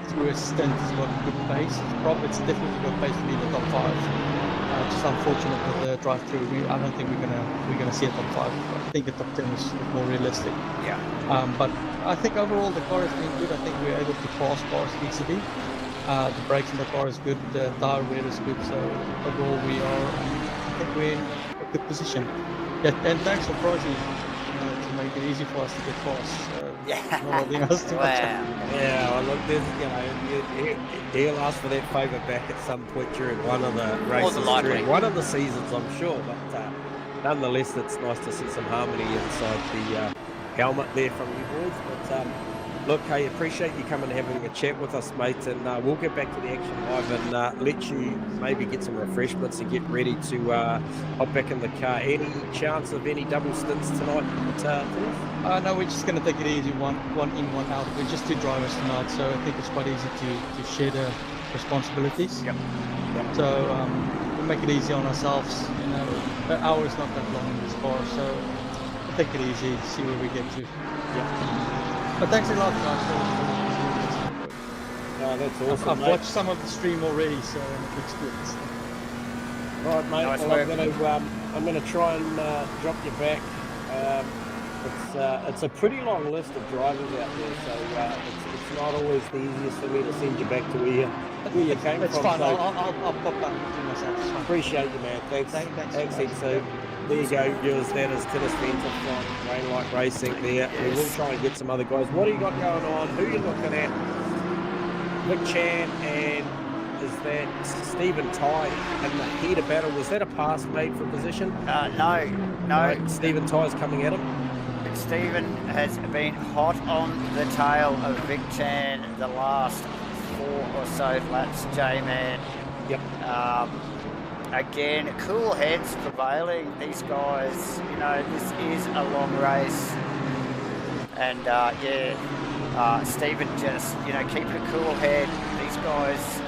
through a stint, has got good pace. It's definitely got pace to be in the top 5. Just unfortunate with the drive-through. I don't think we're gonna see a top 5. I think the top 10 is more realistic. Yeah. But I think overall the car has been good. I think we're able to pass cars easily. The brakes in the car is good. The tire wear is good. So overall I think we're in a good position. Yeah, and thanks for pricing to make it easy for us to get fast. Yeah. Nothing else to Yeah, well, look, he'll ask for that favour back at some point during one of the races, during one of the seasons, I'm sure. But nonetheless, it's nice to see some harmony inside the helmet there from you boys. But look, hey, appreciate you coming and having a chat with us, mate, and we'll get back to the action live and let you maybe get some refreshments and get ready to hop back in the car. Any chance of any double stints tonight? No, we're just going to take it easy, one in, one out. We're just 2 drivers tonight, so I think it's quite easy to share the responsibilities. Yep. So we'll make it easy on ourselves. The hour is not that long in this car, so we'll take it easy, see where we get to. Yeah. But thanks a lot, guys. No, that's awesome. I've watched some of the stream already, so it looks good. Right, mate. Nice well, I'm going to try and drop you back. It's a pretty long list of drivers out there, so it's not always the easiest for me to send you back to where you came from. It's fine. So I'll pop back to myself. It's fine. Appreciate you, man. Thanks. Thanks. So there you go, viewers. That is Dennis Venter from Rainlight Racing there. We will try and get some other guys. What do you got going on? Who are you looking at? Vic Chan and is that Stephen Ty in the heat of battle? Was that a pass made for position? No. Right, Stephen Ty's coming at him. Stephen has been hot on the tail of Vic Chan the last 4 or so laps, J-Man. Yep. Again, cool heads prevailing. These guys, this is a long race. And Stephen just, keeping a cool head. These guys,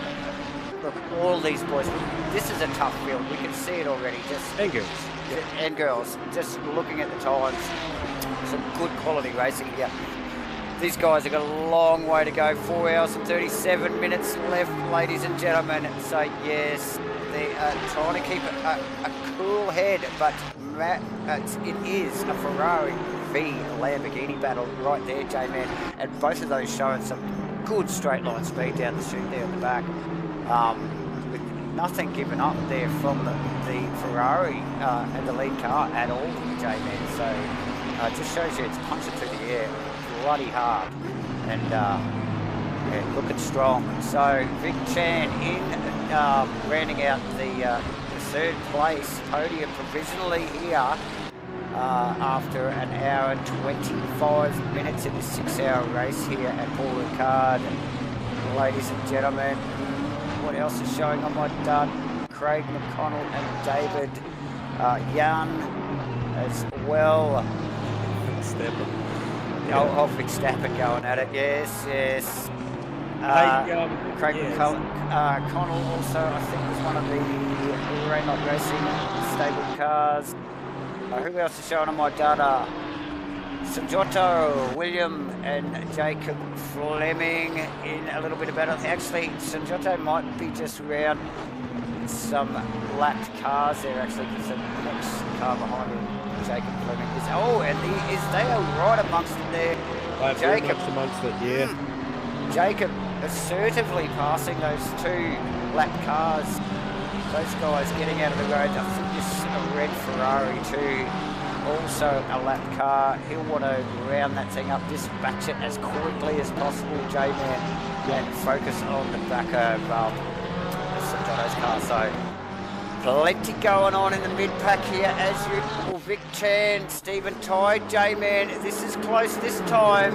look, all these boys, this is a tough field. We can see it already. And girls. And girls, just looking at the times. Some good quality racing here. These guys have got a long way to go. 4 hours and 37 minutes left, ladies and gentlemen. So yes, they are trying to keep a cool head, but it is a Ferrari v Lamborghini battle right there, J-Man. And both of those showing some good straight line speed down the chute there at the back. With nothing given up there from the Ferrari and the lead car at all, J-Man. So it just shows you it's punching through the air bloody hard and looking strong. So Vic Chan in rounding out the 3rd place podium provisionally here after an hour and 25 minutes in this 6-hour race here at Paul Ricard. ladies and gentlemen. What else is showing on my dud? Craig McConnell and David Young as well. Oh, Verstappen going at it. Yes. Craig McConnell also, I think, was one of the Raynaud Racing stable cars. Who else is showing on my data? Sanjotto, William and Jacob Fleming in a little bit of battle. Actually, Sanjotto might be just around some lapped cars there, actually, because the next car behind him, Jacob Fleming, is... Oh, and they are right amongst it there. Jacob amongst it, yeah. Jacob assertively passing those two lapped cars. Those guys getting out of the road. I think this is a red Ferrari too. Also a lap car. He'll want to round that thing up, dispatch it as quickly as possible, J-Man, and focus on the back of Sanjotto's car. So plenty going on in the mid-pack here as usual. Vic Chan, Stephen Ty, J-Man. This is close this time.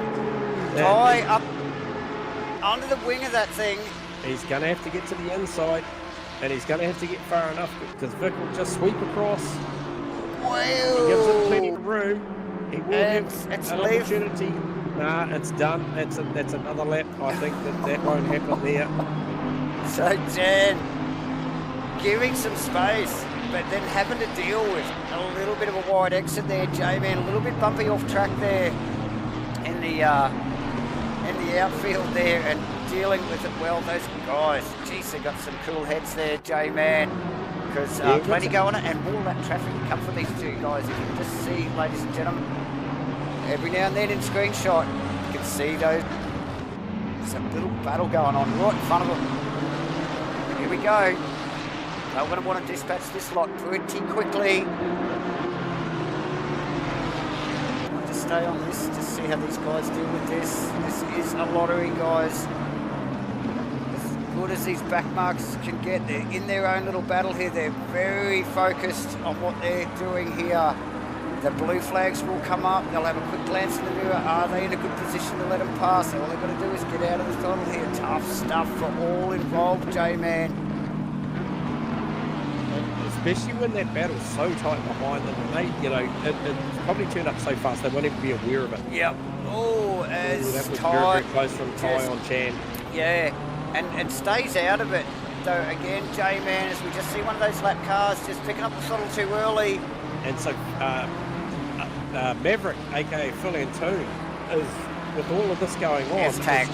Ty up under the wing of that thing. He's going to have to get to the inside, and he's going to have to get far enough because Vic will just sweep across. Wow. He gives him plenty of room. He will have an opportunity. Nah, it's done. That's another lap. I think that won't happen there. So Jan giving some space, but then having to deal with a little bit of a wide exit there, J-Man. A little bit bumpy off track there in the outfield there, and dealing with it well. Those guys, geez, they got some cool heads there, J-Man. Because plenty going on, and more lap traffic come for these two guys. If you can just see, ladies and gentlemen, every now and then in screenshot, you can see those. There's a little battle going on right in front of them. Here we go. They're going to want to dispatch this lot pretty quickly. I'll just stay on this to see how these guys deal with this. This is a lottery, guys. Good as these back marks can get, they're in their own little battle here. They're very focused on what they're doing here. The blue flags will come up. They'll have a quick glance in the mirror. Are they in a good position to let them pass? All they've got to do is get out of the throttle here. Tough stuff for all involved, J-Man. Especially when that battle's so tight behind them, and they, it's probably turned up so fast they won't even be aware of it. Yep. Oh, as that was Ty, very close from Ty on Chan. Yeah. And stays out of it, though, again, J-Man, as we just see one of those lap cars just picking up the throttle too early. And so Maverick, a.k.a. Phil Antoon, is, with all of this going on, he's just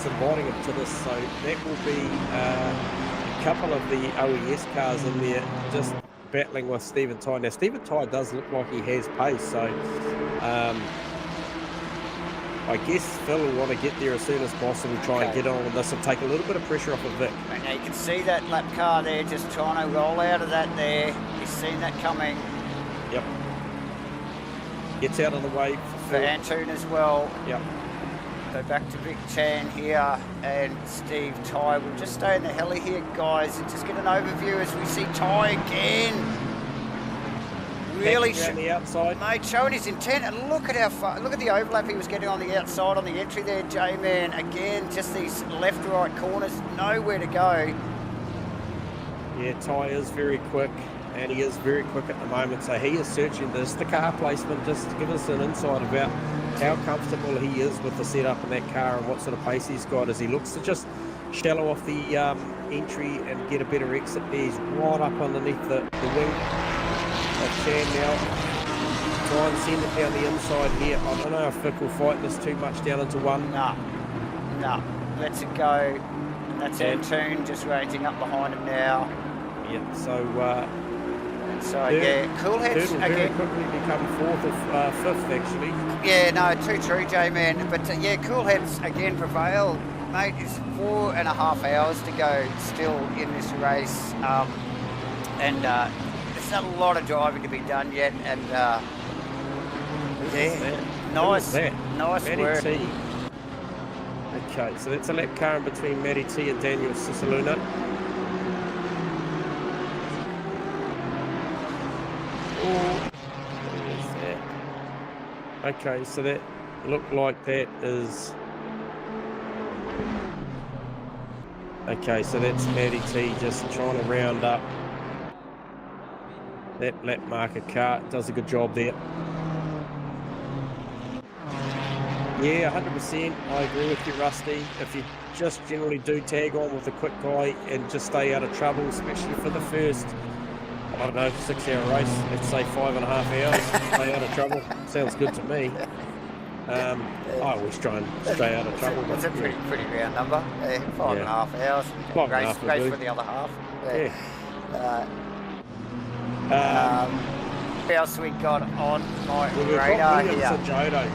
inviting him to this, so that will be a couple of the OES cars in there just battling with Stephen Ty. Now, Stephen Ty does look like he has pace, so... I guess Phil will want to get there as soon as possible, try and get on with this and take a little bit of pressure off of Vic. And now you can see that lap car there just trying to roll out of that there. He's seen that coming. Yep. Gets out of the way for Antoon as well. Yep. So back to Vic Chan here and Steve Ty. We'll just stay in the heli here, guys, and just get an overview as we see Ty again. Really on the outside, mate, showing his intent, and look at how far, look at the overlap he was getting on the outside on the entry there, J-Man. Again, just these left-right corners, nowhere to go. Yeah, Ty is very quick, and he is very quick at the moment, so he is searching this. The car placement just to give us an insight about how comfortable he is with the setup in that car and what sort of pace he's got as he looks to just shallow off the entry and get a better exit there. He's right up underneath the wing of Chan now. Try and send it down the inside here. I don't know if Vic will fight this too much down into one. No, lets it go. That's Antoon just ranging up behind him now. Yeah, so cool heads will very quickly become fourth or fifth actually. Yeah, no, too true, J-Man. But cool heads again prevail. Mate, it's 4.5 hours to go still in this race. There's a lot of driving to be done yet, and nice work. T. Okay, so that's a lap car in between Matty T and Daniel Cisaluna. Okay, so that looked like that is Okay, so that's Matty T just trying to round up that lap marker car. Does a good job there. Yeah, 100%. I agree with you, Rusty. If you just generally do tag on with a quick guy and just stay out of trouble, especially for the first, I don't know, 6-hour race, let's say 5.5 hours, stay out of trouble. Sounds good to me. I always try and stay out of trouble. It's a pretty round number. 5.5 hours. 5.5 race for the other half. What else we got on my radar here? Jodo,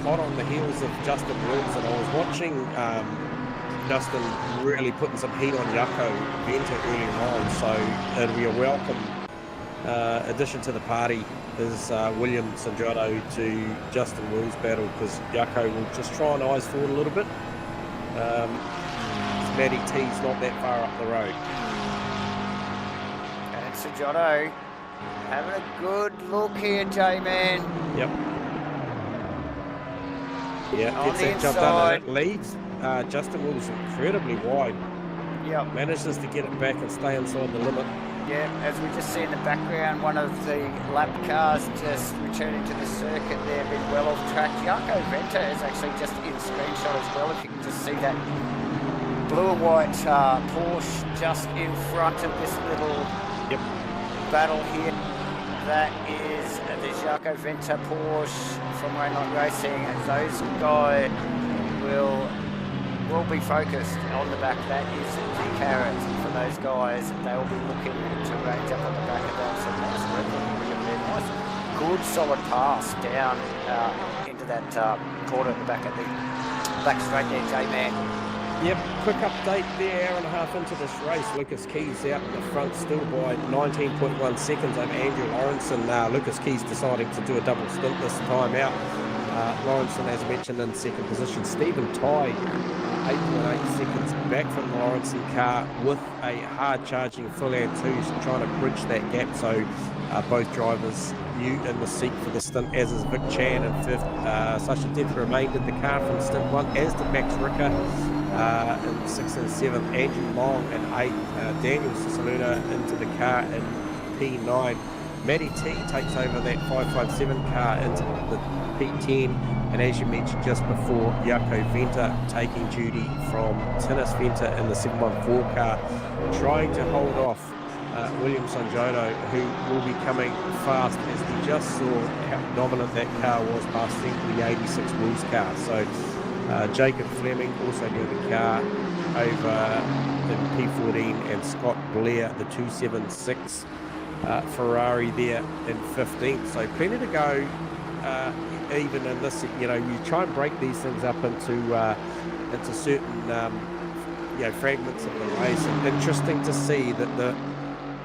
hot on the heels of Justin Wills, and I was watching Justin really putting some heat on Jaco Venter early on, so it'll be a welcome addition to the party is William Sanjado to Justin Wills' battle, because Jaco will just try and eyes forward a little bit. Matty T's not that far up the road. And Sanjado having a good look here, J-Man. Yep. Yeah, On gets the that jump done and inside. it leads. Justin Wills incredibly wide. Yep. Manages to get it back and stay inside the limit. Yeah, as we just see in the background, one of the lap cars just returning to the circuit there, been well off track. Jaco Venter is actually just in screenshot as well, if you can just see that blue and white Porsche just in front of this little battle here. That is the Jaco Venter Porsche from Rainlight Racing. Those guys will be focused on the back. That is the carrot for those guys. They will be looking to range up on the back of that. So nice, good solid pass down into that corner at the back of the back straight there, J-Man. Yep, quick update there, hour and a half into this race. Lucas Keys out in the front still by 19.1 seconds over Andrew Lawrence, and Lucas Keys deciding to do a double stint this time out. Lawrence, as mentioned, in second position. Stephen Ty, 8.8 seconds back from the Lawrence car with a hard charging Full-Air 2, trying to bridge that gap. So both drivers new in the seat for the stint, as is Vic Chan in fifth. Sasha Death remained in the car from stint 1, as did Max Ricker in 6th and 7th. Andrew Long in 8th. Daniel Cisaluna into the car in P9. Matty T takes over that 557 car into the P10, and as you mentioned just before, Jaco Venter taking duty from Tinnis Venter in the 714 car, trying to hold off William Sanjado, who will be coming fast, as we just saw how dominant that car was, passing the 86 Wolves car. So Jacob Fleming also doing the car over the P14, and Scott Blair, the 276 Ferrari there in 15th. So plenty to go. Even in this, you try and break these things up into certain fragments of the race. And interesting to see that the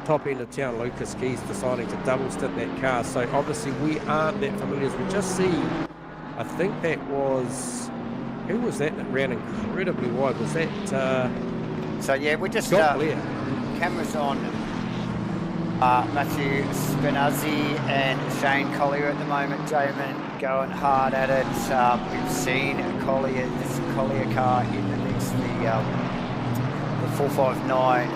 top end of town, Lucas Keys, deciding to double stint that car. So obviously we aren't that familiar. As we just see, I think that was, who was that ran incredibly wide? Was that so yeah, we just Scott Blair. Cameras on Matthew Spinazzi and Shane Collier at the moment. Jamin going hard at it. We've seen this Collier car in the mix, the 459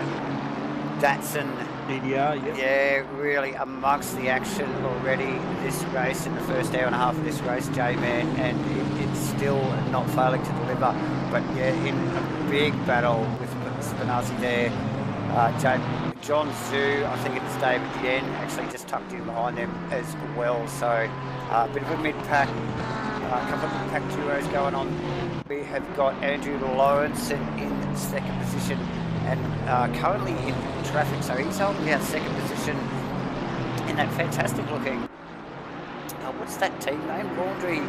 Datsun DDR, yeah, really amongst the action already this race, in the first hour and a half of this race, J-Man, and it's still not failing to deliver. But yeah, in a big battle with Spinazzi there. John Zhu, I think it's David Yen, actually just tucked in behind them as well. So a bit of a mid-pack, a couple of mid-pack duos going on. We have got Andrew Lawrence in second position, and currently in traffic, so he's holding out second position in that fantastic looking, what's that team name? Laundry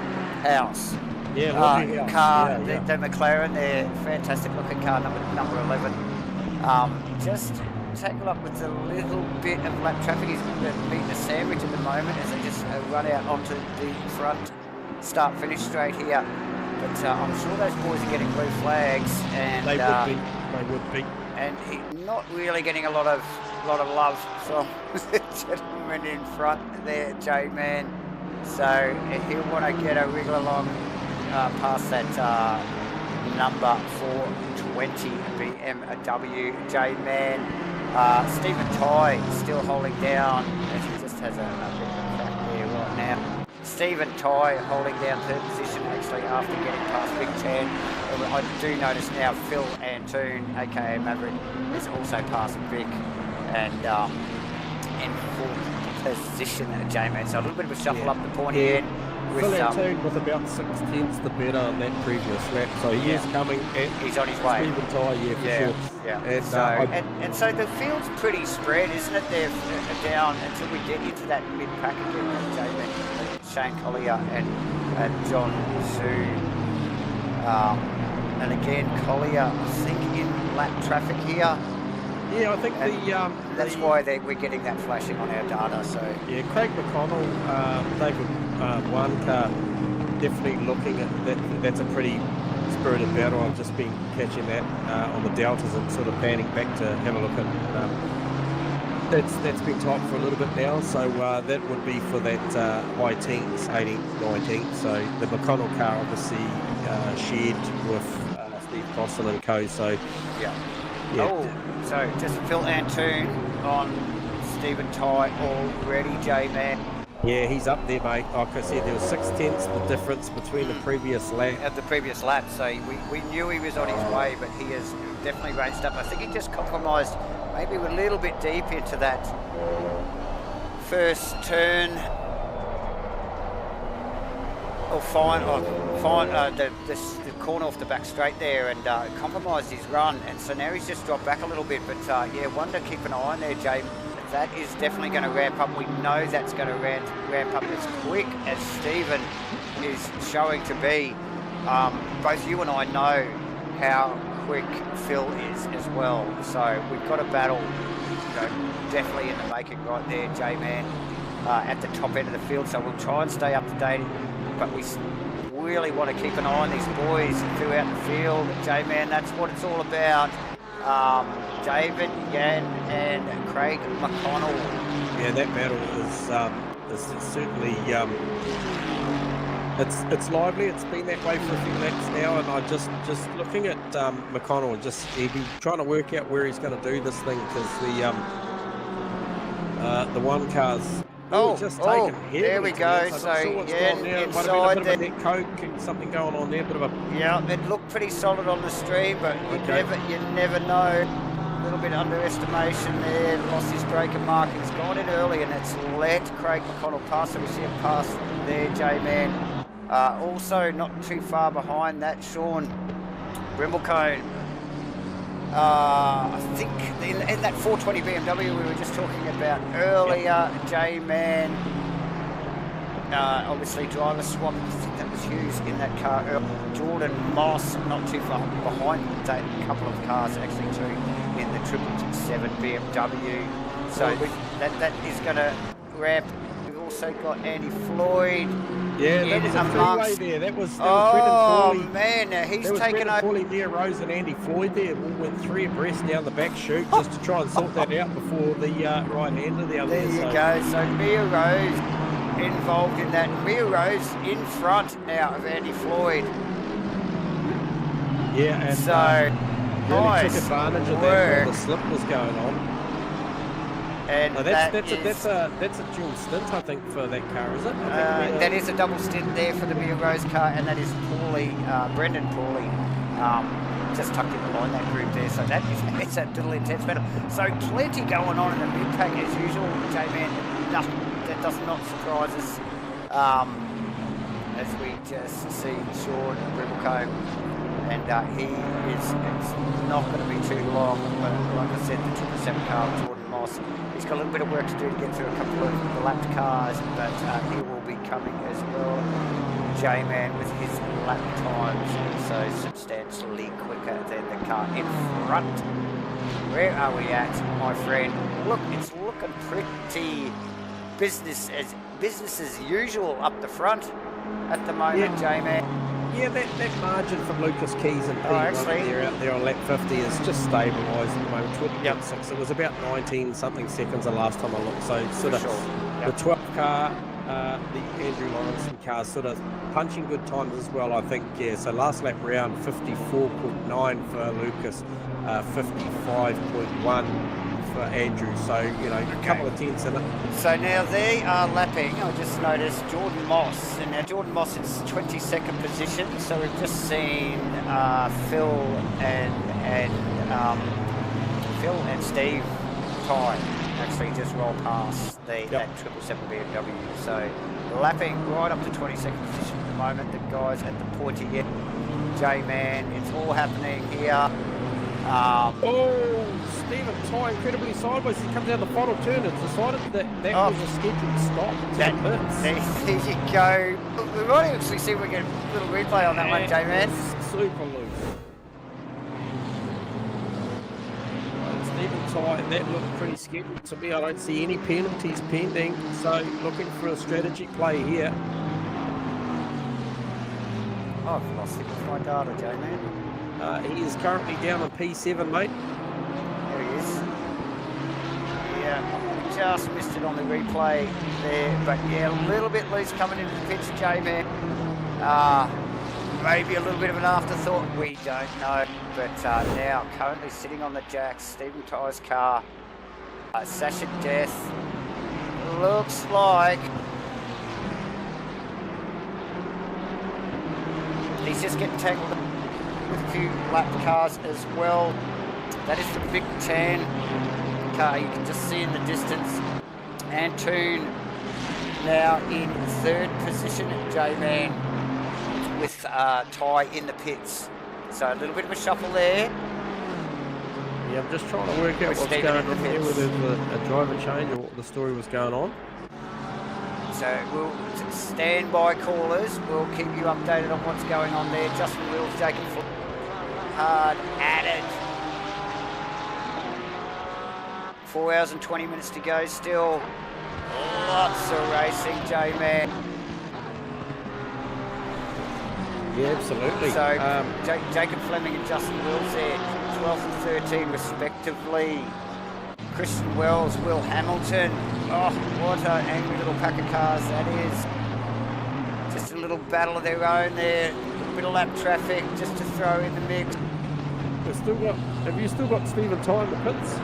House. Yeah, Laundry House. Car, yeah. The McLaren there, fantastic looking car, number 11. Just tangled up with a little bit of lap traffic. He's meeting a sandwich at the moment as they just run out onto the front start-finish straight here. But I'm sure those boys are getting blue flags, and They would be. And he's not really getting a lot of love from the gentleman in front there, J-Man. So he'll want to get a wriggle along past that number 420 BMW J-Man. Stephen Ty still holding down, as he just has a bit of a crack there right now. Stephen Ty holding down third position actually after getting past Big Chan. I do notice now Phil Antoon, aka Maverick, is also passed Vic and in fourth position at J-Man. So a little bit of a shuffle up the pointy end. Phil Antoon with about 6/10 the better on that previous lap, so he is coming. He's on his way. Stephen Ty, for sure. Yeah. And So the field's pretty spread, isn't it? They're down until we get into that mid-pack again. J-Man, Shane Collier and John Zhu. And again, Collier, I think, in lap traffic here. Yeah, I think that's why we're getting that flashing on our data. So yeah, Craig McConnell, David one car, definitely looking at that. That's a pretty spirited battle. I've just been catching that on the deltas and sort of panning back to have a look at. That's been tight for a little bit now, so that would be for that high teens, 18, 19. So the McConnell car obviously shared with Steve Crossell and co. So yeah. So just Phil Antoon on Stephen Ty already, J-Man. Yeah, he's up there, mate. Like I said, there was 6/10 the difference between the previous lap. At the previous lap, so we knew he was on his way, but he has definitely raced up. I think he just compromised. Maybe we're a little bit deep into that first turn. The corner off the back straight there, and compromised his run, and so now he's just dropped back a little bit. But yeah, one to keep an eye on there, Jay. That is definitely going to ramp up. We know that's going to ramp up as quick as Stephen is showing to be. Both you and I know how quick Phil is as well. So we've got a battle, definitely in the making right there, J-Man, at the top end of the field. So we'll try and stay up to date, but we really want to keep an eye on these boys throughout the field. J-Man, that's what it's all about. David Yan and Craig McConnell. Yeah, that battle is certainly it's lively. It's been that way for a few laps now, and I just looking at McConnell, he'd be trying to work out where he's going to do this thing, because the one car's taken heavily. There we go. So yeah, inside there, net coke, something going on there, bit of a it looked pretty solid on the stream, but you never know. A little bit underestimation there. Lost his breaker markings, gone in early, and it's let Craig McConnell pass. So we see him pass there, J-Man. Also not too far behind that, Sean Brimblecone. I think in that 420 BMW we were just talking about earlier, J-Man, obviously driver swap, I think that was used in that car earlier. Jordan Moss, not too far behind that couple of cars actually too, in the 777 BMW. So that is going to ramp. We've also got Andy Floyd. Yeah, that was a three-way there. That was Brendan Pauly. Man, now he's taken over. Pauly, Mia Rose and Andy Floyd there. All went three abreast down the back chute just to try and sort that out before the right-hander the other There you go. So Mia Rose involved in that. Mia Rose in front now of Andy Floyd. Yeah, and so really took advantage of that while the slip was going on. And that's a dual stint, I think, for that car, is it? That is a double stint there for the Mia Rose car, and that is Brendan Pauly, just tucked in behind that group there. So it's a little intense battle. So plenty going on in the mid-pack as usual, J-Man. That does not surprise us. As we just see Sean Brimblecombe, and it's not going to be too long. But like I said, the 777 car, Jordan Moss, he's got a little bit of work to do to get through a couple of the lapped cars, but he will be coming as well. J-Man with his lap times also substantially quicker than the car in front. Where are we at, my friend? Look, it's looking pretty business as usual up the front at the moment, J-Man. Yeah, that margin from Lucas Keys and they're out there on lap 50 is just stabilised at the moment. 20.6. It was about 19 something seconds the last time I looked. So sort of the 12th car the Andrew Lawrenson car sort of punching good times as well, I think. Yeah, so last lap round 54.9 for Lucas, 55.1 for Andrew. So, you know, a couple of tenths in it. So now they are lapping, I just noticed, Jordan Moss. And now Jordan Moss is 22nd position. So we've just seen Phil and Steve Ty actually just roll past that 777 BMW. So lapping right up to 22nd position at the moment. The guys at the pointy end, J-Man, it's all happening here. Stephen Ty incredibly sideways. He comes down the final turn. It's decided that was a scheduled stop. There you go. We might actually see if we get a little replay on that one, J-Man. Super loose. Stephen Ty, that looked pretty scheduled to me. I don't see any penalties pending, so looking for a strategy play here. Oh, I've lost him with my data, J-Man. He is currently down on P7, mate. There he is. Yeah, just missed it on the replay there, but yeah, a little bit loose coming into the pits, J-Man. Maybe a little bit of an afterthought, we don't know. But now currently sitting on the jacks, Stephen Ty's car. Sasha Death looks like he's just getting tangled with a few lap cars as well. That is the big tan car you can just see in the distance. Antoon now in 3rd position, J-Man, with Ty in the pits. So a little bit of a shuffle there. Yeah, I'm just trying to work out what's going on here, whether there's a driver change or what the story was going on. So we'll stand by, callers. We'll keep you updated on what's going on there. Justin Wills, Jacob Foot, hard added. 4 hours and 20 minutes to go still. Lots of racing, J-Man. Yeah, absolutely. So Jacob Fleming and Justin Wills there, 12th and 13 respectively. Christian Wells, Will Hamilton. Oh, what an angry little pack of cars that is. Just a little battle of their own there. A little bit of lap traffic just to throw in the mix. Have you still got Stephen Ty in the pits?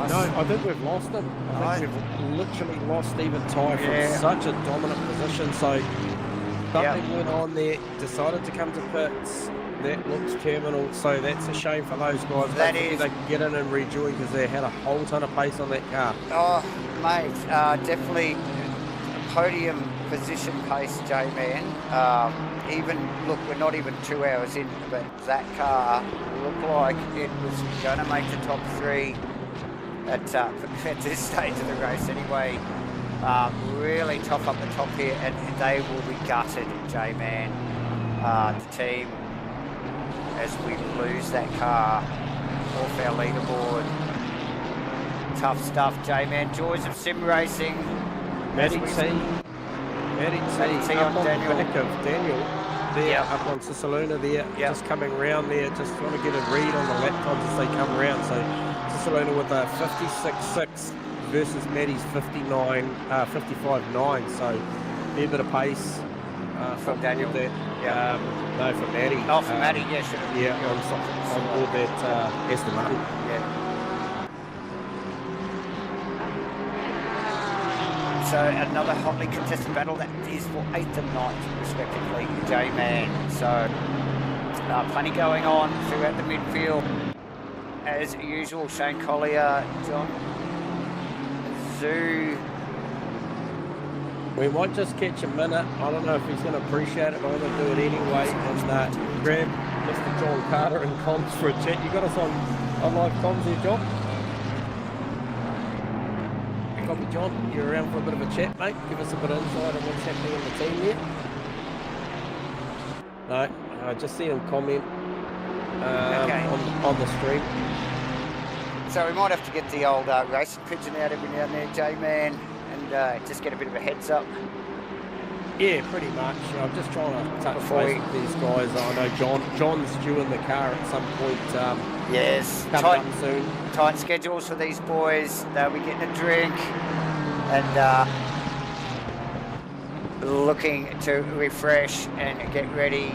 No, I think we've lost him. I think we've literally lost Stephen Ty from such a dominant position. So something went on there, decided to come to pits. That looks terminal, so that's a shame for those guys. That Hopefully is. they can get in and rejoin because they had a whole ton of pace on that car. Oh, mate, definitely podium position pace, J-Man. Even, look, we're not even 2 hours in, but that car looked like it was going to make the top 3 at this stage of the race anyway. Really top up the top here, and they will be gutted, J-Man, the team, as we lose that car off our leaderboard. Tough stuff, J-Man. Joys of sim racing. Matty T up on Daniel. the back of Daniel there, up on Cisaluna there, just coming round there, just trying to get a read on the lap times as they come round. So Cisaluna with a 56.6 versus Matty's 55.9, so a fair bit of pace from Daniel. That, no, from Matty. Oh, from Matty, yeah, sure. Yeah, on board that Aston Martin. Yeah. So another hotly contested battle that is for 8th and 9th respectively, J-Man. So plenty going on throughout the midfield. As usual, Shane Collier, John Zoo. We might just catch a minute. I don't know if he's going to appreciate it, but I'm going to do it anyway and grab Mr. John Carter and comms for a chat. You got us on live comms here, John? Copy, John. You're around for a bit of a chat, mate. Give us a bit of insight on what's happening in the team here. No, I just see him comment on the stream. So we might have to get the old racing pigeon out every now and then, J-Man, and just get a bit of a heads up. Yeah, pretty much. I'm just trying to touch base with these guys. I know John's due in the car at some point. Yes, coming up soon. Tight schedules for these boys. They'll be getting a drink, and looking to refresh and get ready.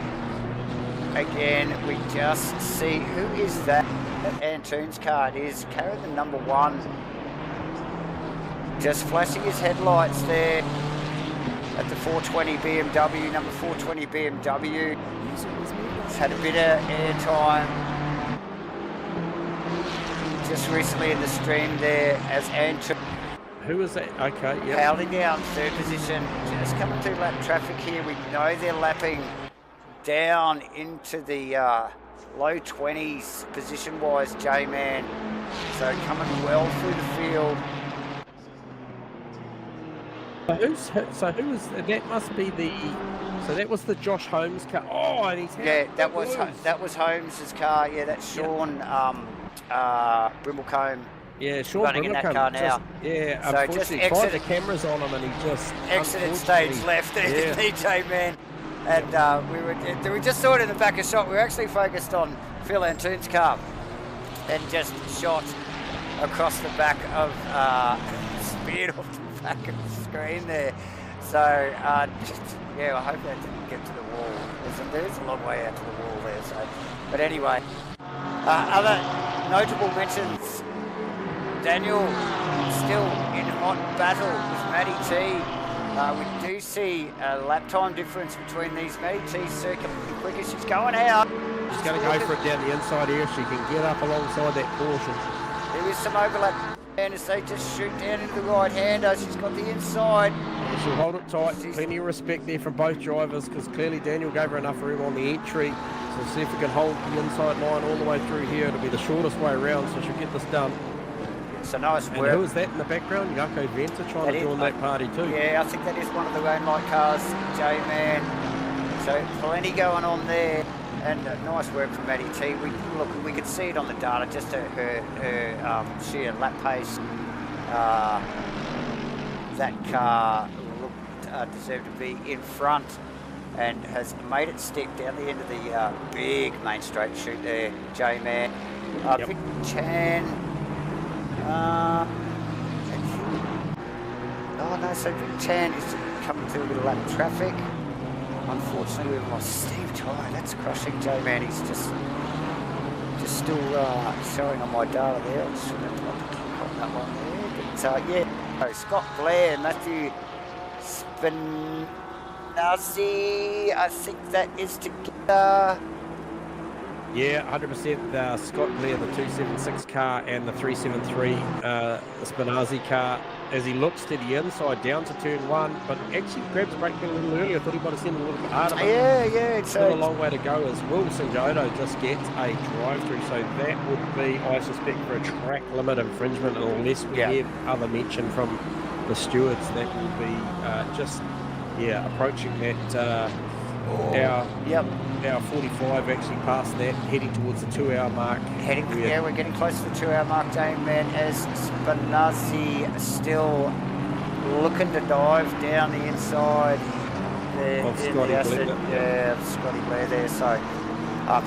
Again, we just see, who is that? Antoon's car. It is carrying the number 1. Just flashing his headlights there at the 420 BMW, number 420 BMW. It's had a bit of airtime just recently in the stream there as Antoon. Who is that? Okay, yeah. Howling down, 3rd position. Just coming through lap traffic here. We know they're lapping down into the low 20s position-wise, J-Man. So coming well through the field. So who was that? Must be the. So that was the Josh Holmes car. Oh, and he's that was Holmes's car. Yeah, that's Sean Brimblecombe. Yeah, Sean running in that car now. Unfortunately, he tried the cameras on him and he just exited stage left. J-Man. And we just saw it in the back of shot. We were actually focused on Phil Antoon's car and just shot across the back of speared off the back of the screen there. So I hope that didn't get to the wall. There's a long way out to the wall there. So, but anyway, other notable mentions. Daniel still in hot battle with Matty T. We do see a lap time difference between these. Matty T's circulating quicker. She's going out. She's going to go for it down the inside here. She can get up alongside that caution. There is some overlap, and as they just shoot down into the right-hander, she's got the inside. She'll hold it tight. Plenty of respect there from both drivers because clearly Daniel gave her enough room on the entry. So see if we can hold the inside line all the way through here. It'll be the shortest way around, so she'll get this done. So nice work. And who is that in the background? Yako Venter trying to join that party too. Yeah, I think that is one of the Rainlight cars, J-Man. So plenty going on there. And nice work from Matty T. We could see it on the data, just her sheer lap pace. That car looked deserved to be in front and has made it step down the end of the big main straight chute there, J-Man. Vic Chan. So Vic Chan is coming through a bit of lap traffic. Unfortunately, we've lost Steve Ty. That's crushing. J-Man, he's just still showing on my data there. I just remember not to click on that one there. But Scott Blair, Matthew Spinazzi, I think that is together. Yeah, 100%. Scott Blair, the 276 car, and the 373 Spinazzi car, as he looks to the inside down to turn 1, but actually grabs the brake pedal a little earlier. I thought he might have seen a little bit harder. It's still a long way to go as Will Sanjoto just gets a drive-through, so that would be, I suspect, for a track limit infringement, unless we have other mention from the stewards. That will be approaching that. Our 45 actually past that, heading towards the 2-hour mark. We're getting close to the 2-hour mark, J-Man, as Spinazzi still looking to dive down the inside there. Scotty Blair there. So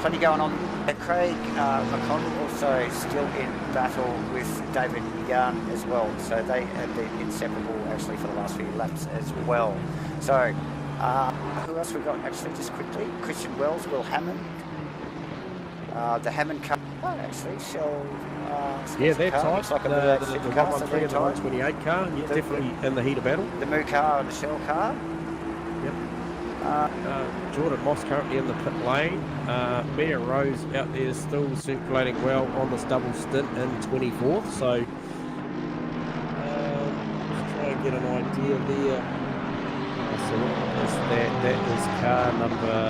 plenty going on. Craig McConnell also still in battle with David Young as well. So they have been inseparable actually for the last few laps as well. So who else we got actually, just quickly? Christian Wells, Will Hammond. The Hammond car, actually, Shell. That's car. right. Looks like the 113 and the 128 car, definitely in the heat of battle. The Moo car and the Shell car. Yep. Jordan Moss currently in the pit lane. Mia Rose out there still circulating well on this double stint in 24th. So let's try and get an idea there. So that is car number.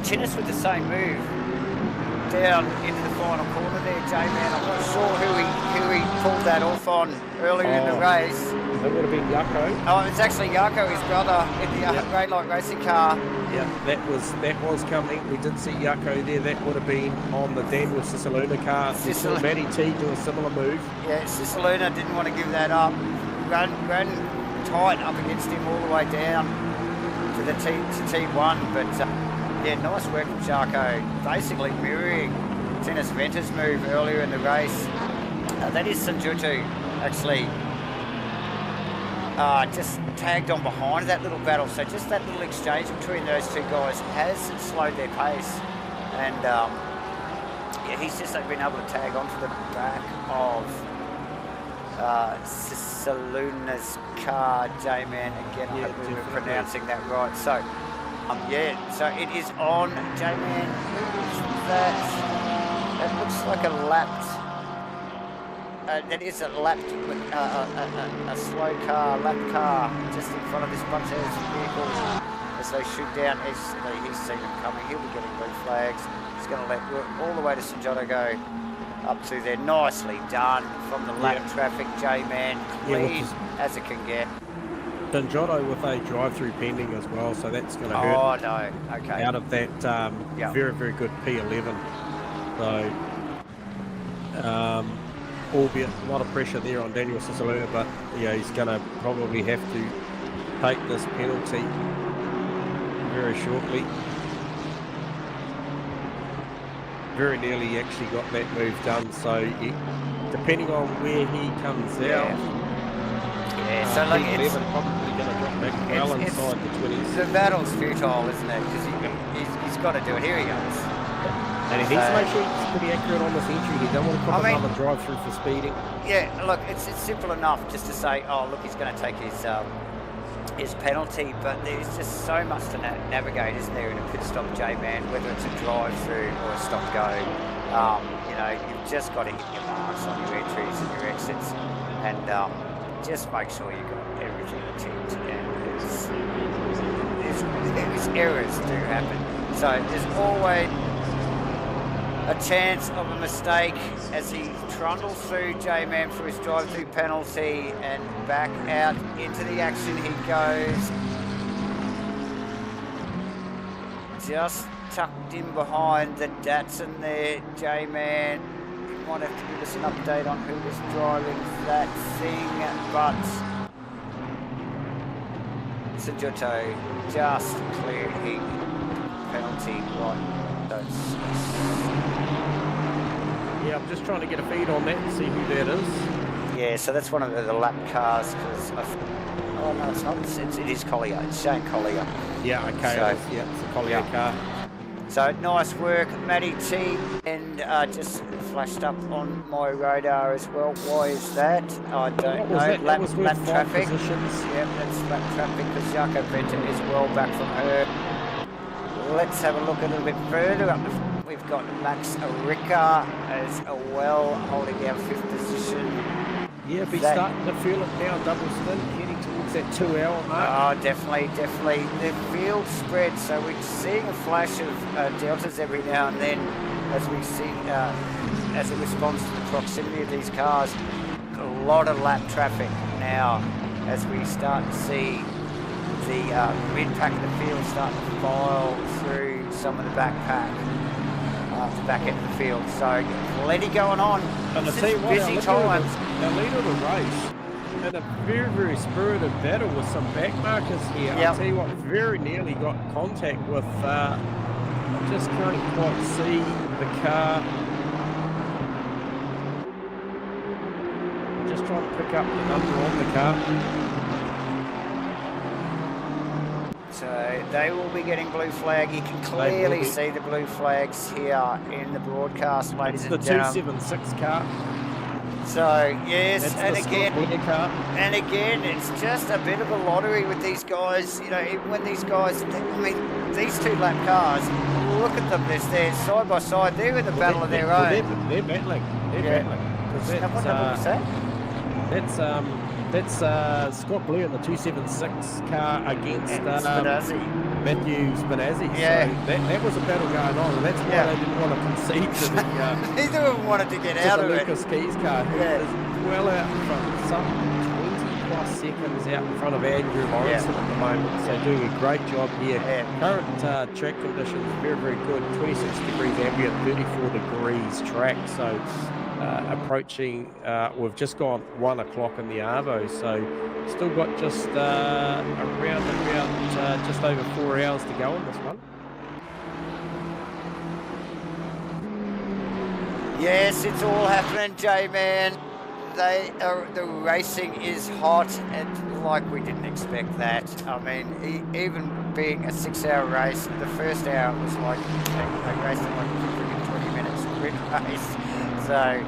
Tennis with the same move down into the final corner there, J-Man. I'm not sure who he pulled that off on earlier in the race. That would have been Yako. Oh, it's actually Yako, his brother, in the Rainlight racing car. Yeah, that was coming. We did see Yako there. That would have been on the Daniel Cisaluna car. Matty T do a similar move. Yeah, Cisaluna didn't want to give that up. Ran tight up against him all the way down to the T1, but nice work from Charco, basically mirroring Tennis Venter's move earlier in the race. That is Sanjutu actually just tagged on behind that little battle. So just that little exchange between those two guys has slowed their pace. And yeah, he's just been able to tag onto the back of Saluna's car, J-Man. Again, I hope we're pronouncing that right. So, yeah, so it is on J-Man. Who's that? That looks like a lapped. That is a lapped, a slow car, lapped car, just in front of this bunch of vehicles as they shoot down easterly. He's seen them coming. He'll be getting blue flags. He's going to let all the way to St John go up to there. Nicely done from the lap traffic, J-Man. Clean as it can get. Giotto with a drive-through pending as well, so that's going to hurt. Oh, no. Okay. Out of that very, very good P11. So, albeit a lot of pressure there on Daniel Cisaluna, but yeah, he's going to probably have to take this penalty very shortly. Very nearly actually got that move done, so depending on where he comes out, so like it's probably going to drop back well inside the 20s. The battle's futile, isn't it? Because he's got to do it. Here he goes. And he needs to make sure he's pretty accurate on this entry. He don't want to put another drive-through for speeding. Yeah, look, it's simple enough just to say, oh, look, he's going to take his penalty, but there's just so much to navigate, isn't there, in a pit stop, J-Man, whether it's a drive-through or a stop-go. You know, you've just got to hit your marks on your entries and your exits, and just make sure you've got everything ticked. And errors do happen. So there's always a chance of a mistake as he trundles through J-Man for his drive-through penalty, and back out into the action he goes. Just tucked in behind the Datsun there, J-Man. You might have to give us an update on who was driving that thing, but Sajuto just clearing penalty right. Yeah, I'm just trying to get a feed on that and see who that is. Yeah, so that's one of the lap cars. Oh no, it's not. It is Collier. It's Shane Collier. Yeah, okay. So, it's a Collier car. So nice work, Matty T, and just flashed up on my radar as well. Why is that? I don't know. Lap traffic. Yep, that's lap traffic because Jaco Benta is well back from her. Let's have a look a little bit further up. We've got Max Ricard as well, holding down 5th position. Yeah, be starting to feel it now, double stint, heading towards that 2-hour mark. Oh, definitely. The field spread, so we're seeing a flash of deltas every now and then as we see, as it responds to the proximity of these cars. A lot of lap traffic now as we start to see the mid-pack of the field start to file through some of the backpack. The back end of the field, so plenty going on. And I tell you what, busy times. Our leader of the race in a very, very spirited battle with some back markers here. Yep. I tell you what, very nearly got contact with. I just can't quite see the car. Just trying to pick up the number on the car. So they will be getting blue flag. You can clearly see the blue flags here in the broadcast, ladies and gentlemen. It's the 276 car. So yes, that's and again, it's just a bit of a lottery with these guys. You know, even when these guys, I mean, these two lap cars, look at them. They're side by side. They're in the battle of their own. They're battling. That's Scott Blue in the 276 car against Matthew Spinazzi. Yeah. So that was a battle going on, and that's why they didn't want to concede to the neither of them wanted to get out of it. Lucas Keys car, who is well out in front, some 20+ seconds out in front of Andrew Morrison at the moment. So doing a great job here. Current track conditions very, very good. 26 degrees ambient, 34 degrees track. So approaching, we've just gone 1 o'clock in the Arvo, so still got just around about just over 4 hours to go on this one. Yes, it's all happening, J-Man. the racing is hot, and like we didn't expect that. I mean, even being a 6-hour race, the first hour was like they raced in like 20 minutes sprint race. So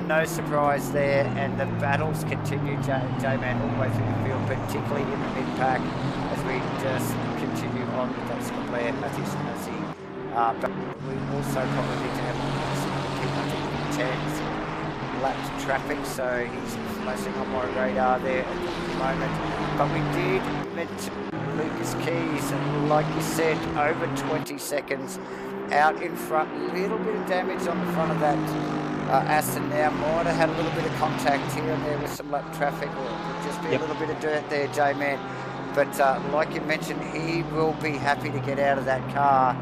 no surprise there, and the battles continue. J-Man all the way through the field, particularly in the mid-pack, as we just continue on with that Blair, Matthew Snazzy. But we also probably need to have some lapped traffic, so he's flashing on my radar there at the moment. But we did mention Lucas Keys, and like you said, over 20 seconds out in front. Little bit of damage on the front of that Aston now. Might have had a little bit of contact here and there with some lap traffic, or just be a little bit of dirt there, J-Man. But like you mentioned, he will be happy to get out of that car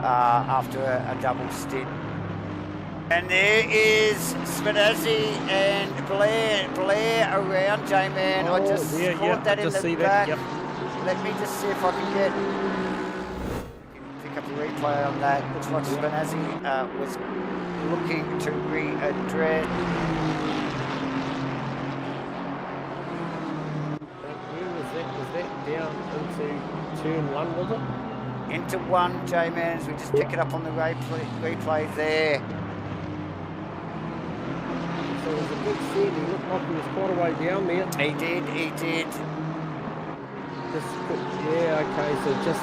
after a double stint. And there is Spanazzi and Blair around, J-Man. I just caught that in the back. Let me just see if I can pick up the replay on that. Looks like Spanazzi was looking to readdress. Was that down into turn 1, was it? Into 1, J-Man, as we just pick it up on the replay there. So it was a good set. He looked like he was quite a way down there. He did. Okay, so just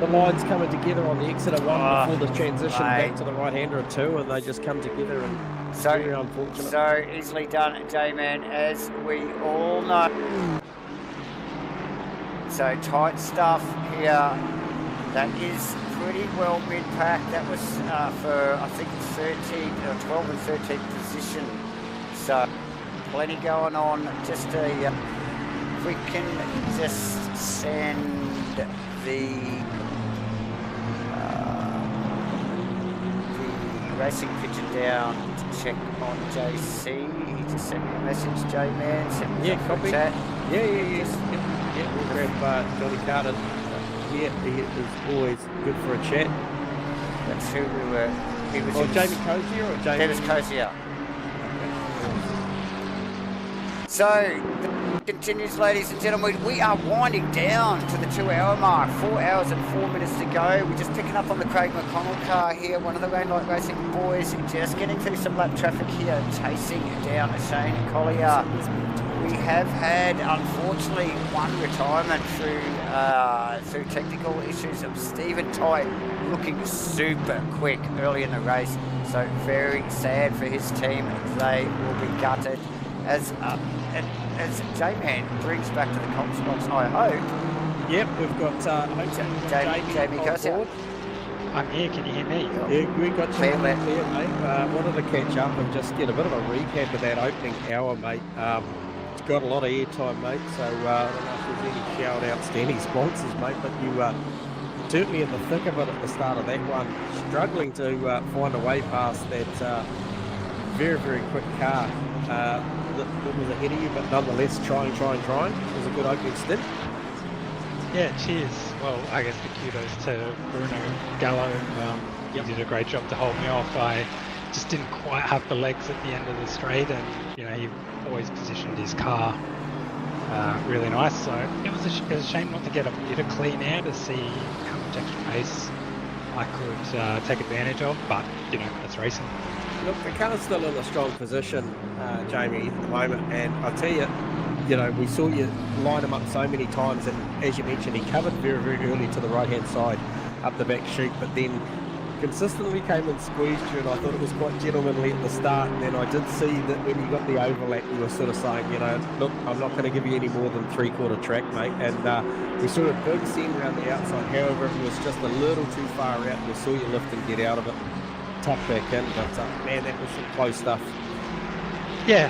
the lines coming together on the exit of 1 before the transition back to the right-hander of 2, and they just come together, and very unfortunate. So easily done, J-Man, as we all know. So tight stuff here. That is pretty well mid-pack. That was for, I think, 12 and 13 position. So plenty going on. Just if we can just send the racing pigeon down to check on JC. He just sent me a message, J-Man. Yeah, copy. Chat. Yeah, we'll grab Johnny Carter. He is always good for a chat. That's who we were. He was Jamie Cozier or Jamie? Davis Cozier. So, it continues, ladies and gentlemen. We are winding down to the 2-hour mark. 4 hours and 4 minutes to go. We're just picking up on the Craig McConnell car here. One of the Rainlight Racing boys just getting through some lap traffic here, chasing down Shane Collier. We have had, unfortunately, one retirement through technical issues of Stephen Tye looking super quick early in the race. So very sad for his team. They will be gutted as J-Man brings back to the comp spots, I hope. Yep, we've got Jamie Cozier. I'm here, can you hear me? Yeah, we got Clear, mate. Wanted to catch up and just get a bit of a recap of that opening hour, mate. It's got a lot of airtime, mate, so I don't know if there's any outstanding sponsors, mate, but you certainly in the thick of it at the start of that one, struggling to find a way past that very, very quick car that was ahead of you, but nonetheless trying. It was a good opening stint. Yeah, cheers. Well, I guess the kudos to Bruno Gallo. He did a great job to hold me off. I just didn't quite have the legs at the end of the straight, and he always positioned his car really nice. So it was a shame not to get a bit of clean air to see how much extra pace I could take advantage of, but that's racing. Look, the car's still in a strong position, Jamie, at the moment, and I tell you, we saw you line him up so many times, and as you mentioned, he covered very, very early to the right-hand side up the back chute, but then consistently came and squeezed you, and I thought it was quite gentlemanly at the start, and then I did see that when you got the overlap, you were sort of saying, look, I'm not going to give you any more than 3/4 track, mate, and we saw a big send around the outside. However, it was just a little too far out, and we saw you lift and get out of it, tuck back in, but man, that was some close stuff. Yeah,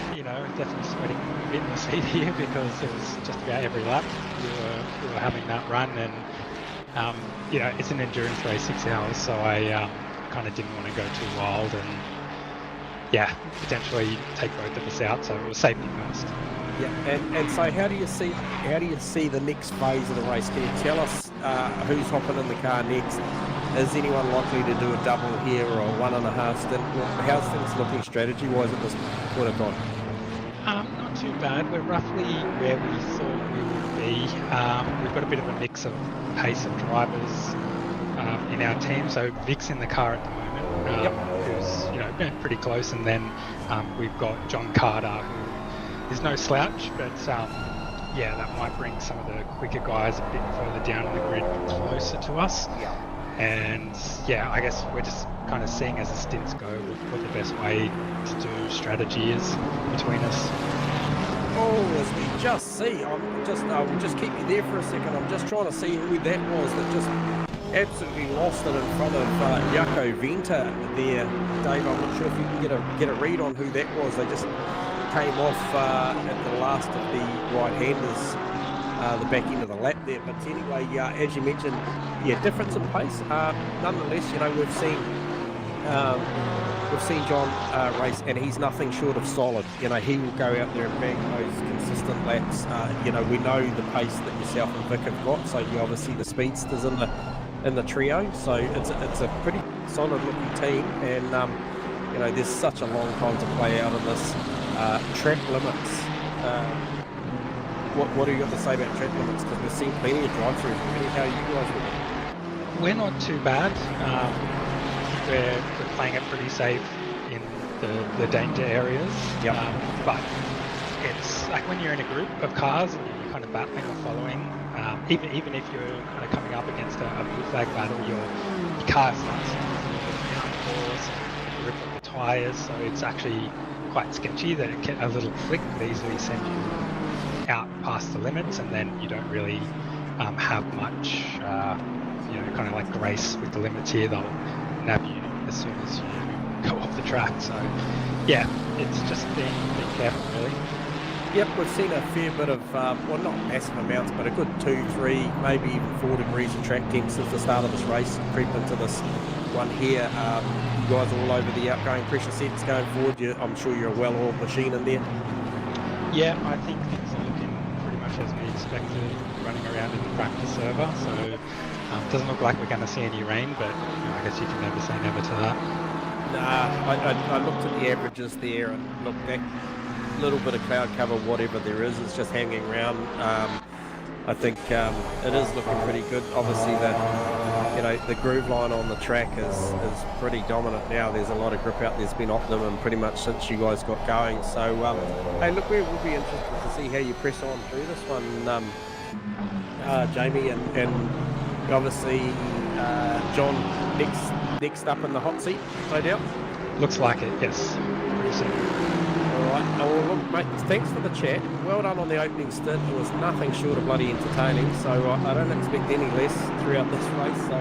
definitely sweating a bit in the seat here because it was just about every lap we were having that run, and it's an endurance race, 6 hours, so I kind of didn't want to go too wild and potentially take both of us out, so it was safety first. Yeah, and so how do you see the next phase of the race? Can you tell us who's hopping in the car next? is anyone likely to do a double here or a 1.5 stint? How's things looking strategy-wise at this point of time? Not too bad. We're roughly where we thought we would be. We've got a bit of a mix of pace of drivers in our team. So Vic's in the car at the moment, who's pretty close, and then we've got John Carter, who is no slouch, but that might bring some of the quicker guys a bit further down in the grid closer to us. And I guess we're just kind of seeing as the stints go what the best way to do strategy is between us. Oh, as we just see, we'll just keep you there for a second. I'm just trying to see who that was that just absolutely lost it in front of Jaco Venter there, Dave. I'm not sure if you can get a read on who that was. They just came off at the last of the right-handers, the back end of the lap there. But anyway, as you mentioned, difference in pace. Nonetheless, we've seen John race, and he's nothing short of solid. He will go out there and bang those consistent laps. We know the pace that yourself and Vic have got, so you obviously the speedsters in the trio. So it's a pretty solid looking team, and there's such a long time to play out of this. Track limits. What do you got to say about track limits? Because we've seen plenty of drive-throughs. How are you guys with it? We're not too bad. We're playing it pretty safe in the danger areas. But it's like when you're in a group of cars and you're kind of battling or following, even if you're kind of coming up against a blue flag battle, your car starts downforce, rip up the tyres, so it's actually quite sketchy that a little flick could easily send you out past the limits, and then you don't really have much kind of like grace with the limits here. They'll nab you as soon as you go off the track. So it's just being careful, really. Yep, we've seen a fair bit of not massive amounts, but a good 2, 3, maybe even 4 degrees of track temps since the start of this race creep into this one here. You guys all over the outgoing pressure sets going forward. I'm sure you're a well-oiled machine in there. Yeah, I think things are looking pretty much as we expected, running around in the practice server. So it doesn't look like we're going to see any rain, but I guess you can never say never to that. Nah, I looked at the averages there, and look, that little bit of cloud cover, whatever there is, it's just hanging around. I think it is looking pretty good. Obviously, the groove line on the track is pretty dominant now. There's a lot of grip out there's been optimum pretty much since you guys got going. So, hey, look, we will be interested to see how you press on through this one, Jamie, and obviously John next up in the hot seat, no doubt. Looks like it, yes. Pretty soon. Alright, well look mate, thanks for the chat. Well done on the opening stint. It was nothing short of bloody entertaining, so I don't expect any less throughout this race, so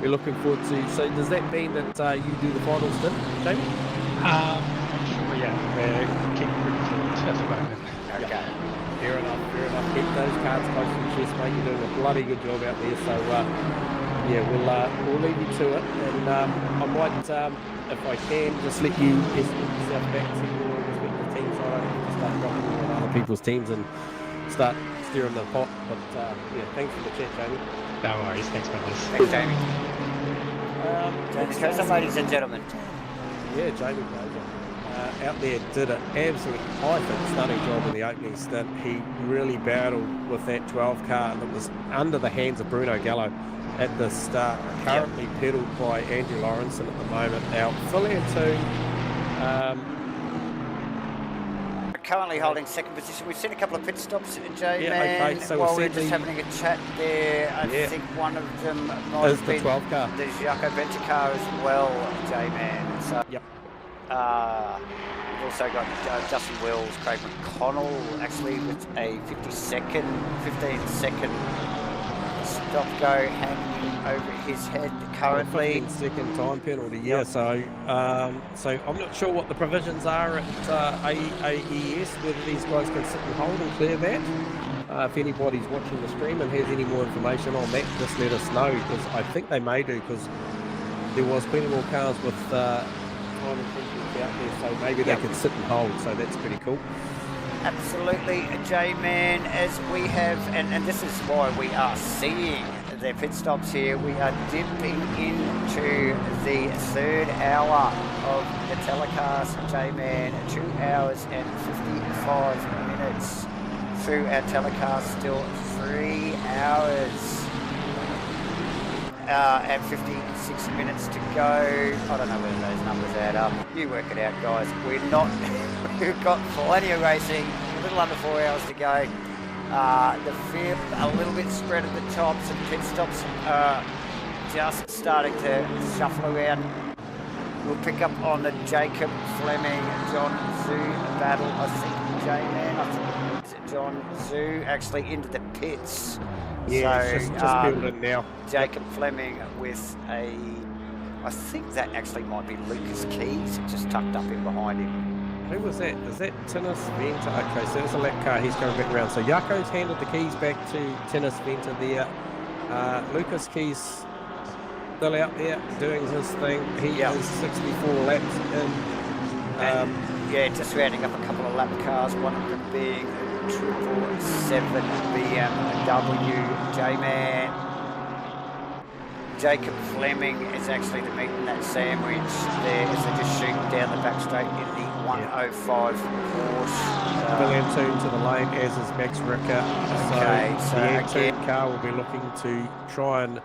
we're looking forward to. So does that mean that you do the final stint, Jamie? I'm sure, we're kicking pretty forward at the moment. Okay. Fair enough. Keep those cards close to the chest, mate. You're doing a bloody good job out there, so we'll leave you to it, and I might, if I can, just let you escort yourself back to your respective teams. I don't have to start dropping on other people's teams and start steering the pot. But thanks for the chat, Jamie. No worries. Thanks, fellas. Thanks, Jamie. Jamie Tozer, ladies and gentlemen. Yeah, Jamie Tozer. Out there did an absolute, I think, stunning job in the opening stint. He really battled with that 12 car that was under the hands of Bruno Gallo at the start, currently pedalled by Andrew Lawrenson at the moment. Now, fully in tune. Currently holding second position. We've seen a couple of pit stops, Jay. Okay, so while we're just having a chat there, I think one of them might have been the 12 car. The Jaco Venter car as well, J-Man. So, we've also got Justin Wills, Craig McConnell, actually with a 15-second stop go hanging over his head currently. 15-second time penalty, so I'm not sure what the provisions are at AES, whether these guys can sit and hold and clear that. If anybody's watching the stream and has any more information on that, just let us know, because I think they may do, because there was plenty more cars with time infringements out there, so maybe they can sit and hold, so that's pretty cool. Absolutely, J-Man, as we have, and this is why we are seeing their pit stops here. We are dipping into the third hour of the telecast, J-Man. 2 hours and 55 minutes through our telecast, still 3 hours and 56 minutes to go. I don't know whether those numbers add up. You work it out, guys. We've got plenty of racing, a little under 4 hours to go. The field a little bit spread at the top, some pit stops just starting to shuffle around. We'll pick up on the Jacob Fleming, John Zhu battle. I think J-Man, it's John Zhu actually into the pits. Yeah, so, just building now. Jacob Fleming with a, I think that actually might be Lucas Keys, just tucked up in behind him. Who was that? Is that Tennis Venter? Okay, so there's a lap car. He's going back around. So Jaco's handed the keys back to Tennis Venter there. Lucas Keys still out there doing his thing. He is 64 laps in. Yeah, just rounding up a couple of lap cars, one of them being 777 BMW J-Man. Jacob Fleming is actually the meat in that sandwich there as they're just shooting down the back straight in the 105 Porsche. Villantoon to the lane, as is Max Ricard. Okay, so the Antoon car will be looking to try and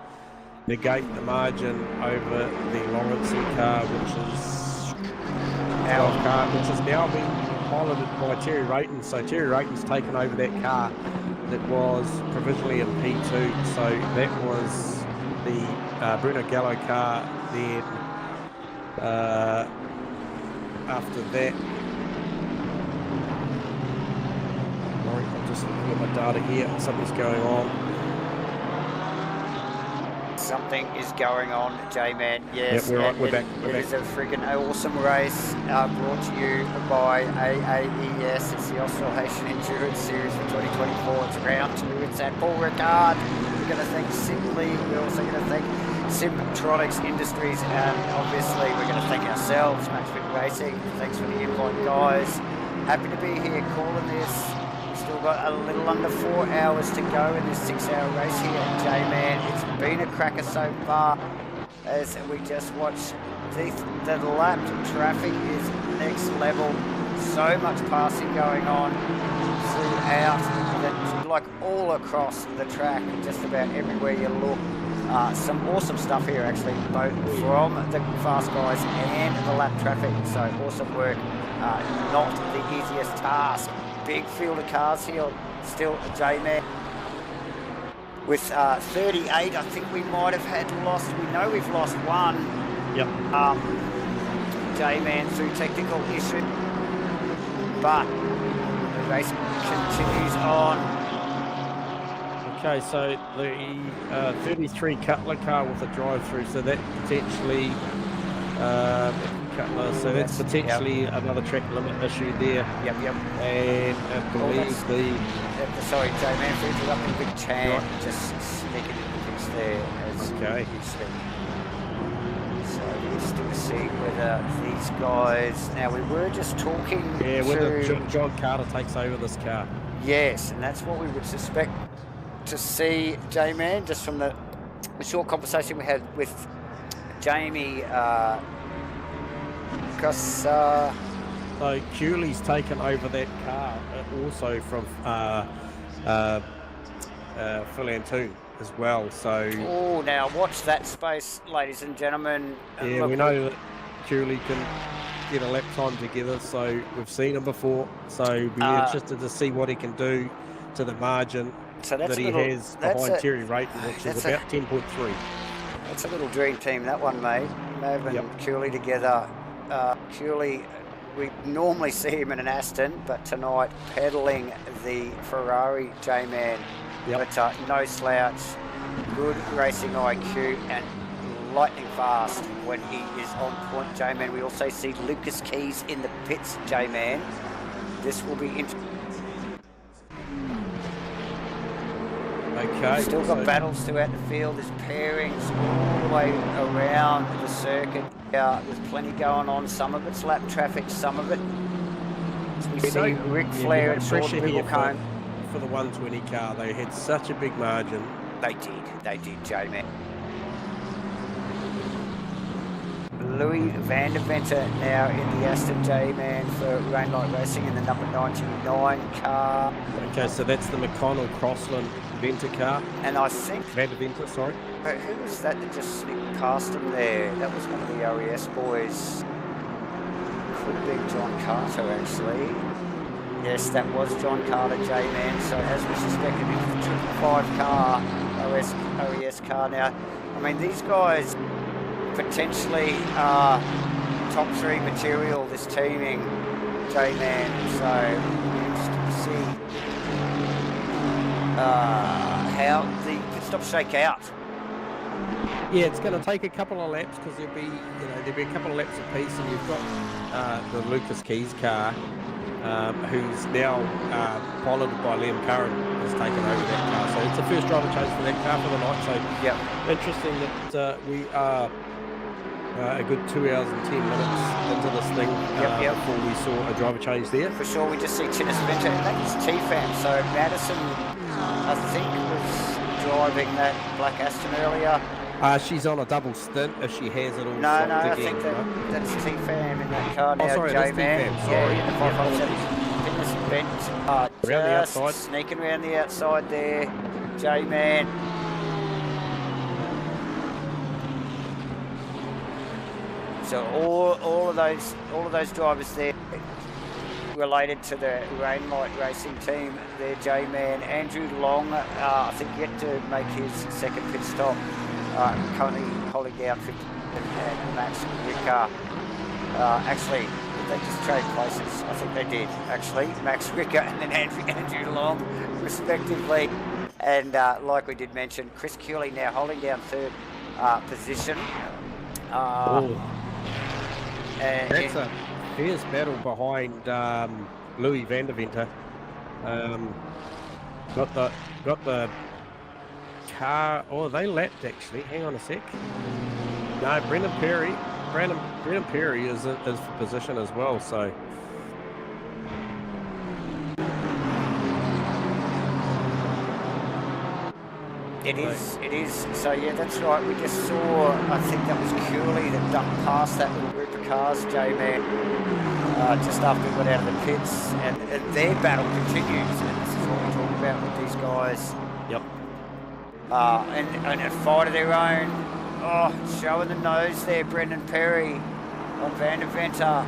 negate the margin over the Lawrenson car, which is our car, which has now been piloted by Terry Rayton. So Terry Rayton's taken over that car that was provisionally in P2. So that was the Bruno Gallo car. Then after that, I'm just looking at my data here. Something's going on. Something is going on, J-Man. Yes, yep, we're back. It is a friggin' awesome race brought to you by AAES. It's the Australasian Endurance Series for 2024. It's round 2. It's at Paul Ricard. We're going to thank Simply. We're also going to thank Simtronics Industries, and obviously we're going to thank ourselves, Max Fit Racing. Thanks for the invite, guys. Happy to be here calling this. Still got a little under 4 hours to go in this 6-hour race here at J-Man. It's been a cracker so far as we just watched the lap traffic is next level. So much passing going on throughout, like all across the track, just about everywhere you look. Some awesome stuff here actually, both from the fast guys and the lap traffic. So awesome work, not the easiest task. Big field of cars here, still a J-Man. With 38, I think we might have had lost, we know we've lost one. Yep. J-Man through technical issue. But the race continues on. Okay, so the 33 Cutler car with a drive-through, so that potentially Cutler, so that's potentially another track limit issue there. Yep. And I believe sorry, J-Man, for interrupting Big Chan, just sneaking in the pits there as you said. So we'll still see whether these guys, now we were just talking whether John Carter takes over this car. Yes, and that's what we would suspect to see, J-Man, just from the short conversation we had with Jamie, because so Cooley's taken over that car also from Phil Antoon as well. So now watch that space, ladies and gentlemen. Yeah, look, we know that Cooley can get a lap time together, so we've seen him before. So we're interested to see what he can do to the margin that he has behind Terry Rayton, which is about 10.3. That's a little dream team, that one, mate. Mav and Cooley together. Cooley, we normally see him in an Aston, but tonight peddling the Ferrari J-Man. But no slouch, good racing IQ, and lightning fast when he is on point, J-Man. We also see Lucas Keys in the pits, J-Man. This will be interesting. Okay. Still got battles throughout the field. There's pairings all the way around the circuit. There's plenty going on. Some of it's lap traffic, some of it. As we see Ric Flair and Sean Bibblecombe. For the 120 car, they had such a big margin They did, J-Man. Louis van der Venter now in the Aston J-Man for Rainlight Racing in the number 99 car. Okay, so that's the McConnell Crossland Venter car. And I think... Van der Venter, sorry. Who was that just slipped past him there? That was one of the OES boys. Could have been John Carter, actually. Yes, that was John Carter, J-Man. So as we suspected, it's the 255 car, OES car now. I mean, these guys potentially are top 3 material, this teaming, J-Man. So interesting to see how the pit stops shake out. Yeah, it's going to take a couple of laps because there'll be a couple of laps apiece, and you've got the Lucas Keys car, who's now piloted by Liam Curran, has taken over that car. So it's the first driver change for that car for the night. So interesting that we are a good 2 hours and 10 minutes into this thing before we saw a driver change there. For sure, we just see Tinnis Venter, and that is T-Fam. So Madison, I think, was driving that Black Aston earlier. She's on a double stint if she has it all. No, I think that's T-Fam in that car now, sorry, J-Man. T-Fam. Sorry, in the 557. Tinnis Venter. Around the outside. Sneaking around the outside there, J-Man. So all of those drivers there related to the Rainlight Racing team there, J-Man. Andrew Long, I think yet to make his second pit stop. Currently holding down 50 and Max Ricard. Actually, they just trade places. I think they did, actually. Max Ricard and then Andrew Long, respectively. And like we did mention, Chris Cooley now holding down 3rd position. That's a fierce battle behind Louis van der Venter. Got the car. Oh, they lapped actually. Hang on a sec. No, Brendan Perry is for position as well. So. It is. So yeah, that's right. We just saw, I think that was Cooley that ducked past that little group of cars, J-Man, just after we got out of the pits, and their battle continues, and this is what we're talking about with these guys. Yep. And a fight of their own. Oh, showing the nose there, Brendan Perry on Van der Venter.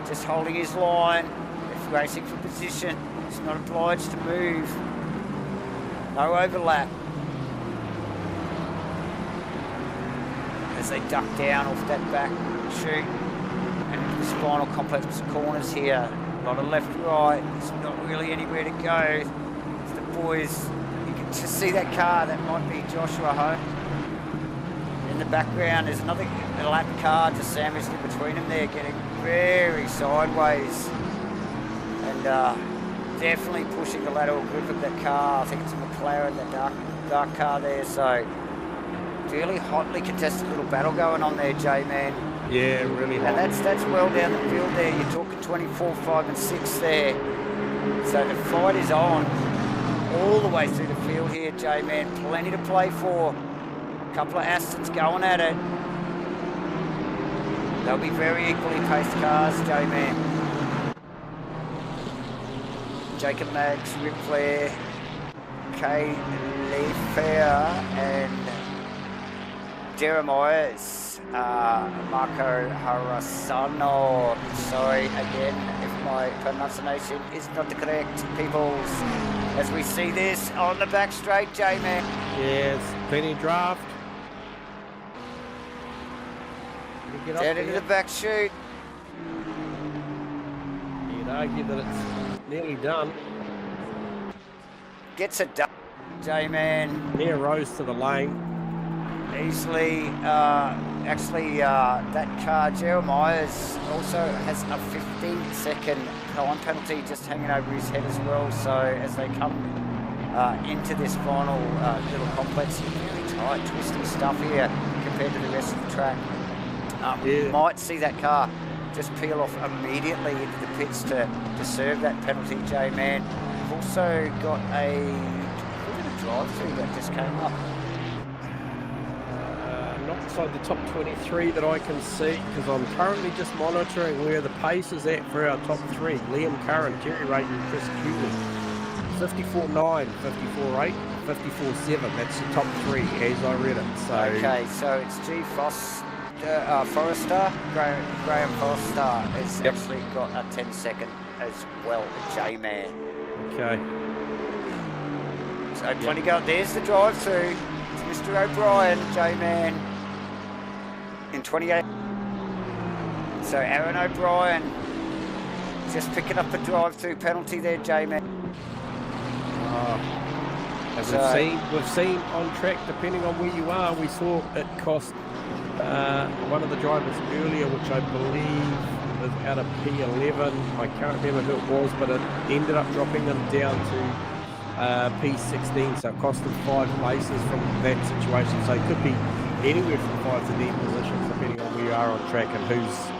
Just holding his line. It's racing for position. He's not obliged to move. No overlap. As they duck down off that back chute and this final complex of corners here. A lot of left right. There's not really anywhere to go. It's the boys, you can just see that car. That might be Joshua Home. In the background, there's another lap car just sandwiched in between them there, getting very sideways. And definitely pushing the lateral grip of that car. I think it's a McLaren, that dark car there. So really hotly contested little battle going on there, J-Man. Yeah, really hot. And that's well down the field there. You're talking 24, 5 and 6 there. So the fight is on all the way through the field here, J-Man. Plenty to play for. A couple of Astons going at it. They'll be very equally paced cars, J-Man. Jacob Maggs, Rip Flair, Kay Lefair and Jeremiah's Marco Harasano. Sorry again if my pronunciation is not the correct, peoples. As we see this on the back straight, J-Man. Yes, plenty of draft. Down into the back chute. You'd argue that it's nearly done. Gets it done, J-Man. Near rose to the lane. Easily, that car, Jeremiah's, also has a 15-second time penalty just hanging over his head as well. So as they come into this final little complex, really tight, twisty stuff here compared to the rest of the track. We might see that car just peel off immediately into the pits to serve that penalty, J-Man. We've also got a drive-through that just came up? Not inside the top 23 that I can see, because I'm currently just monitoring where the pace is at for our top three. Liam Curran, Jerry Rayton, Chris Cooley. 54.9, 54.8, 54.7. That's the top three as I read it. So Okay, so it's G. Forrester, Graham Forrester has actually got a 10-second as well, J-Man. Okay. So plenty go. There's the drive-through. It's Mr. O'Brien, J-Man, in 28. So Aaron O'Brien just picking up a drive-through penalty there, J-Man. As we've seen on track, depending on where you are, we saw it cost one of the drivers earlier, which I believe was out of P11. I can't remember who it was, but it ended up dropping them down to P16, so it cost them 5 places from that situation. So it could be anywhere from 5 to 10 positions, depending on where you are on track and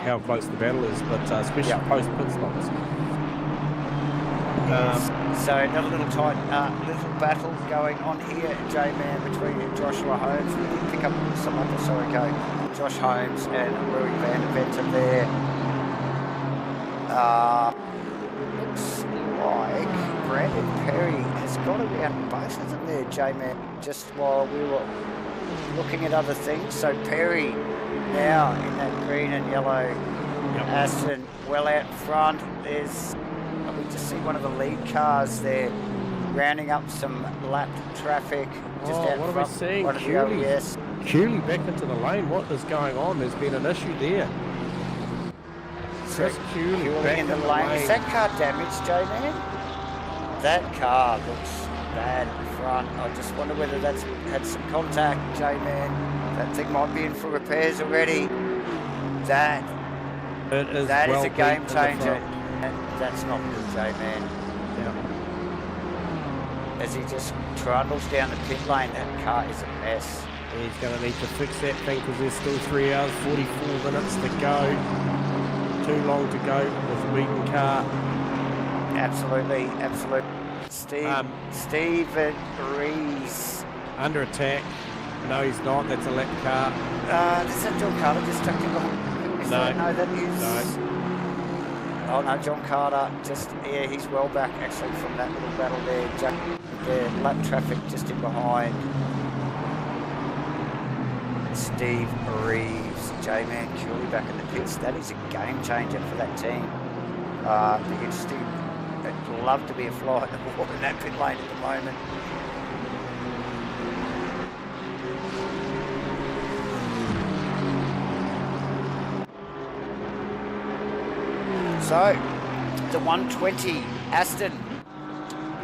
how close the battle is, but especially post pit stops. So another little tight little battle going on here, J-Man, between Joshua Holmes. We did pick up some others, Josh Holmes and Rui Van Venter there. Looks like Brandon Perry has got around both of them there, J-Man, just while we were looking at other things. So Perry now in that green and yellow Aston, well out front. There's we just see one of the lead cars there rounding up some lap traffic just out what front. Are we seeing? One of the OES. Cooley back into the lane. What is going on? There's been an issue there. Chris Cooley back in the lane. Is that car damaged, J-Man? That car looks bad in front. I just wonder whether that's had some contact, J-Man. That thing might be in for repairs already. That is a game changer. And that's not good, J-Man. Yeah. As he just trundles down the pit lane, that car is a mess. He's going to need to fix that thing because there's still 3 hours, 44 minutes to go. Too long to go with the beaten car. Absolutely. Stephen Rees. Under attack. No, he's not. That's a lap car. Is that John Carter just tucked in behind? No, that is... No. Oh no, John Carter, he's well back actually from that little battle there. Lap traffic just in behind. Steve Reeves, J-Man Cooley back in the pits. That is a game changer for that team. Be interesting. I'd love to be a fly in the wall in that pit lane at the moment. So, the 120 Aston,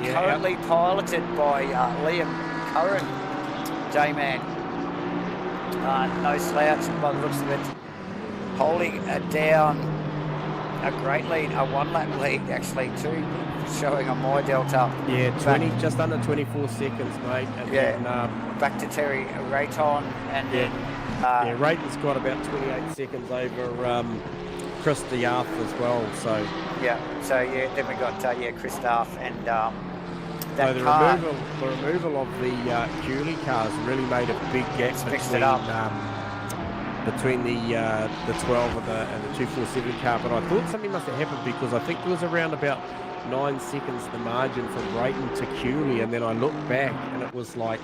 currently piloted by Liam Curran, J-Man. No slouch by the looks of it. Holding down a great lead, a 1 lap lead actually too, showing on my delta. Yeah, just under 24 seconds, mate. And then, back to Terry Rayton, and then Rayton's got about 28 seconds over Chris Diath as well. So then we got Chris Diath and the removal of the Cooley cars really made a big gap between the 12 and the 247 car. But I thought something must have happened because I think there was around about 9 seconds the margin from Brayton to Cooley, and then I looked back and it was like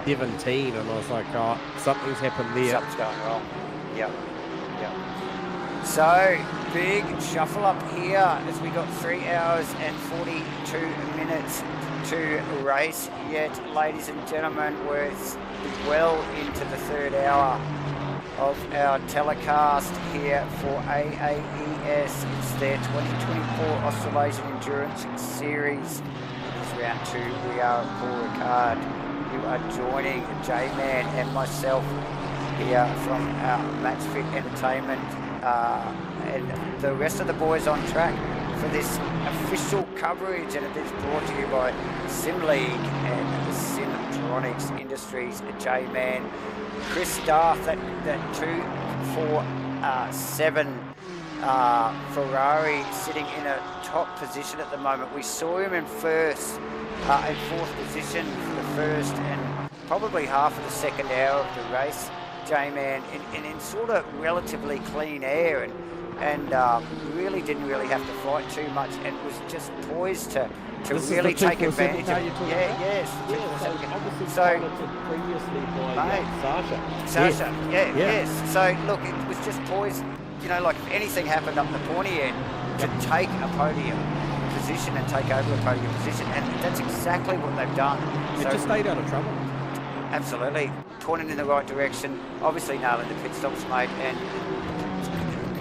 17, and I was like, oh, something's happened there. Something's going wrong. Yep. So, big shuffle up here as we got 3 hours and 42 minutes to race yet, ladies and gentlemen. We're well into the 3rd hour of our telecast here for AAES. It's their 2024 Australasian Endurance Series. It's round 2. We are Paul Ricard. You are joining J-Man and myself here from our Match Fit Entertainment and the rest of the boys on track for this official coverage, and it is brought to you by Sim League and Simtronics Industries. J-Man, Chris Darth, that 247 Ferrari sitting in a top position at the moment. We saw him in 4th position for the first and probably half of the second hour of the race, J-Man, in sort of relatively clean air, and really didn't really have to fight too much, and was just poised to really take advantage of it. Yes. So previously by Sasha, yes. So look, it was just poised, you know, like if anything happened up the pointy end, to take a podium position and take over a podium position, and that's exactly what they've done. It just stayed out of trouble. Absolutely, pointed in the right direction, obviously nailing the pit stops, mate, and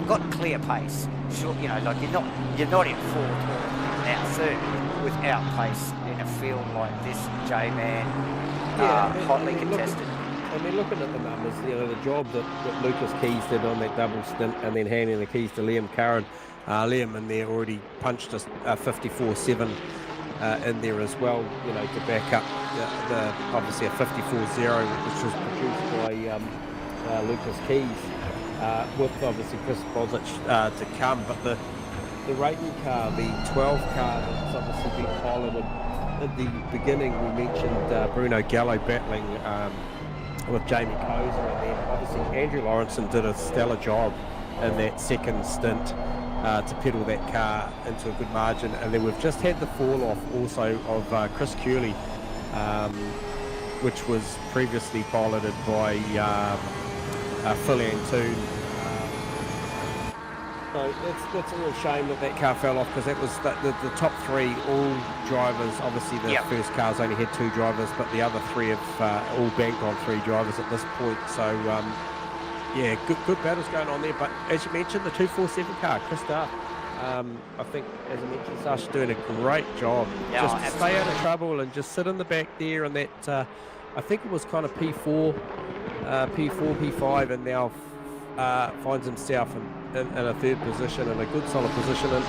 got clear pace. Sure, you know, like you're not in fourth or now third without pace in a field like this, J-Man, hotly contested. I mean, looking at the numbers, you know, the job that Lucas Keys did on that double stint and then handing the keys to Liam Curran. Liam in there already punched a 54.7 in there as well, you know, to back up the obviously a 54.0, which was produced by Lucas Keys, with obviously Chris Bosic to come. But the rating car, the 12 car that's obviously been piloted at the beginning, we mentioned Bruno Gallo battling with Jamie Kozer, and then obviously Andrew Lawrenson did a stellar job in that second stint to pedal that car into a good margin. And then we've just had the fall off also of Chris Curley, which was previously piloted by Phil Antoon. So that's a real shame that car fell off, because that was the top three, all drivers. Obviously the first cars only had 2 drivers, but the other 3 have all banked on 3 drivers at this point. So yeah, good battles going on there. But as you mentioned, the 247 car, Chris Duff, I think, as I mentioned, Sasha doing a great job. Just to stay out of trouble and just sit in the back there, and that I think it was kind of P4, P5, and now finds himself in a third position, in a good solid position, and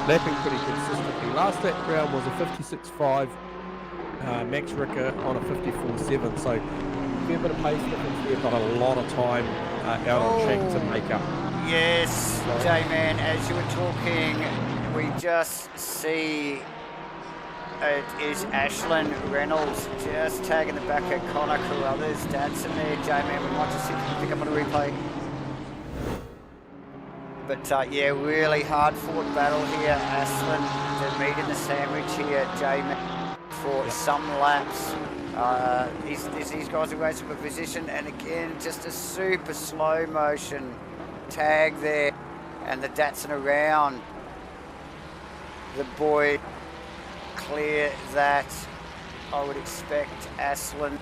lapping pretty consistently. Last lap round was a 56.5, Max Ricker on a 54.7, so a fair bit of pace difference there, but a lot of time out on track to make up. Yes, J-Man, as you were talking, we just see it is Ashlyn Reynolds just tagging the back of Connor Carruthers. Dadson there, J-Man, we might just see if we can pick up on a replay. But yeah, really hard fought battle here. Ashlyn, the meat in the sandwich here, J-Man, for some laps. These guys are racing for position, and again, just a super slow motion tag there, and the Datsun around the boy. Clear that. I would expect Ashlyn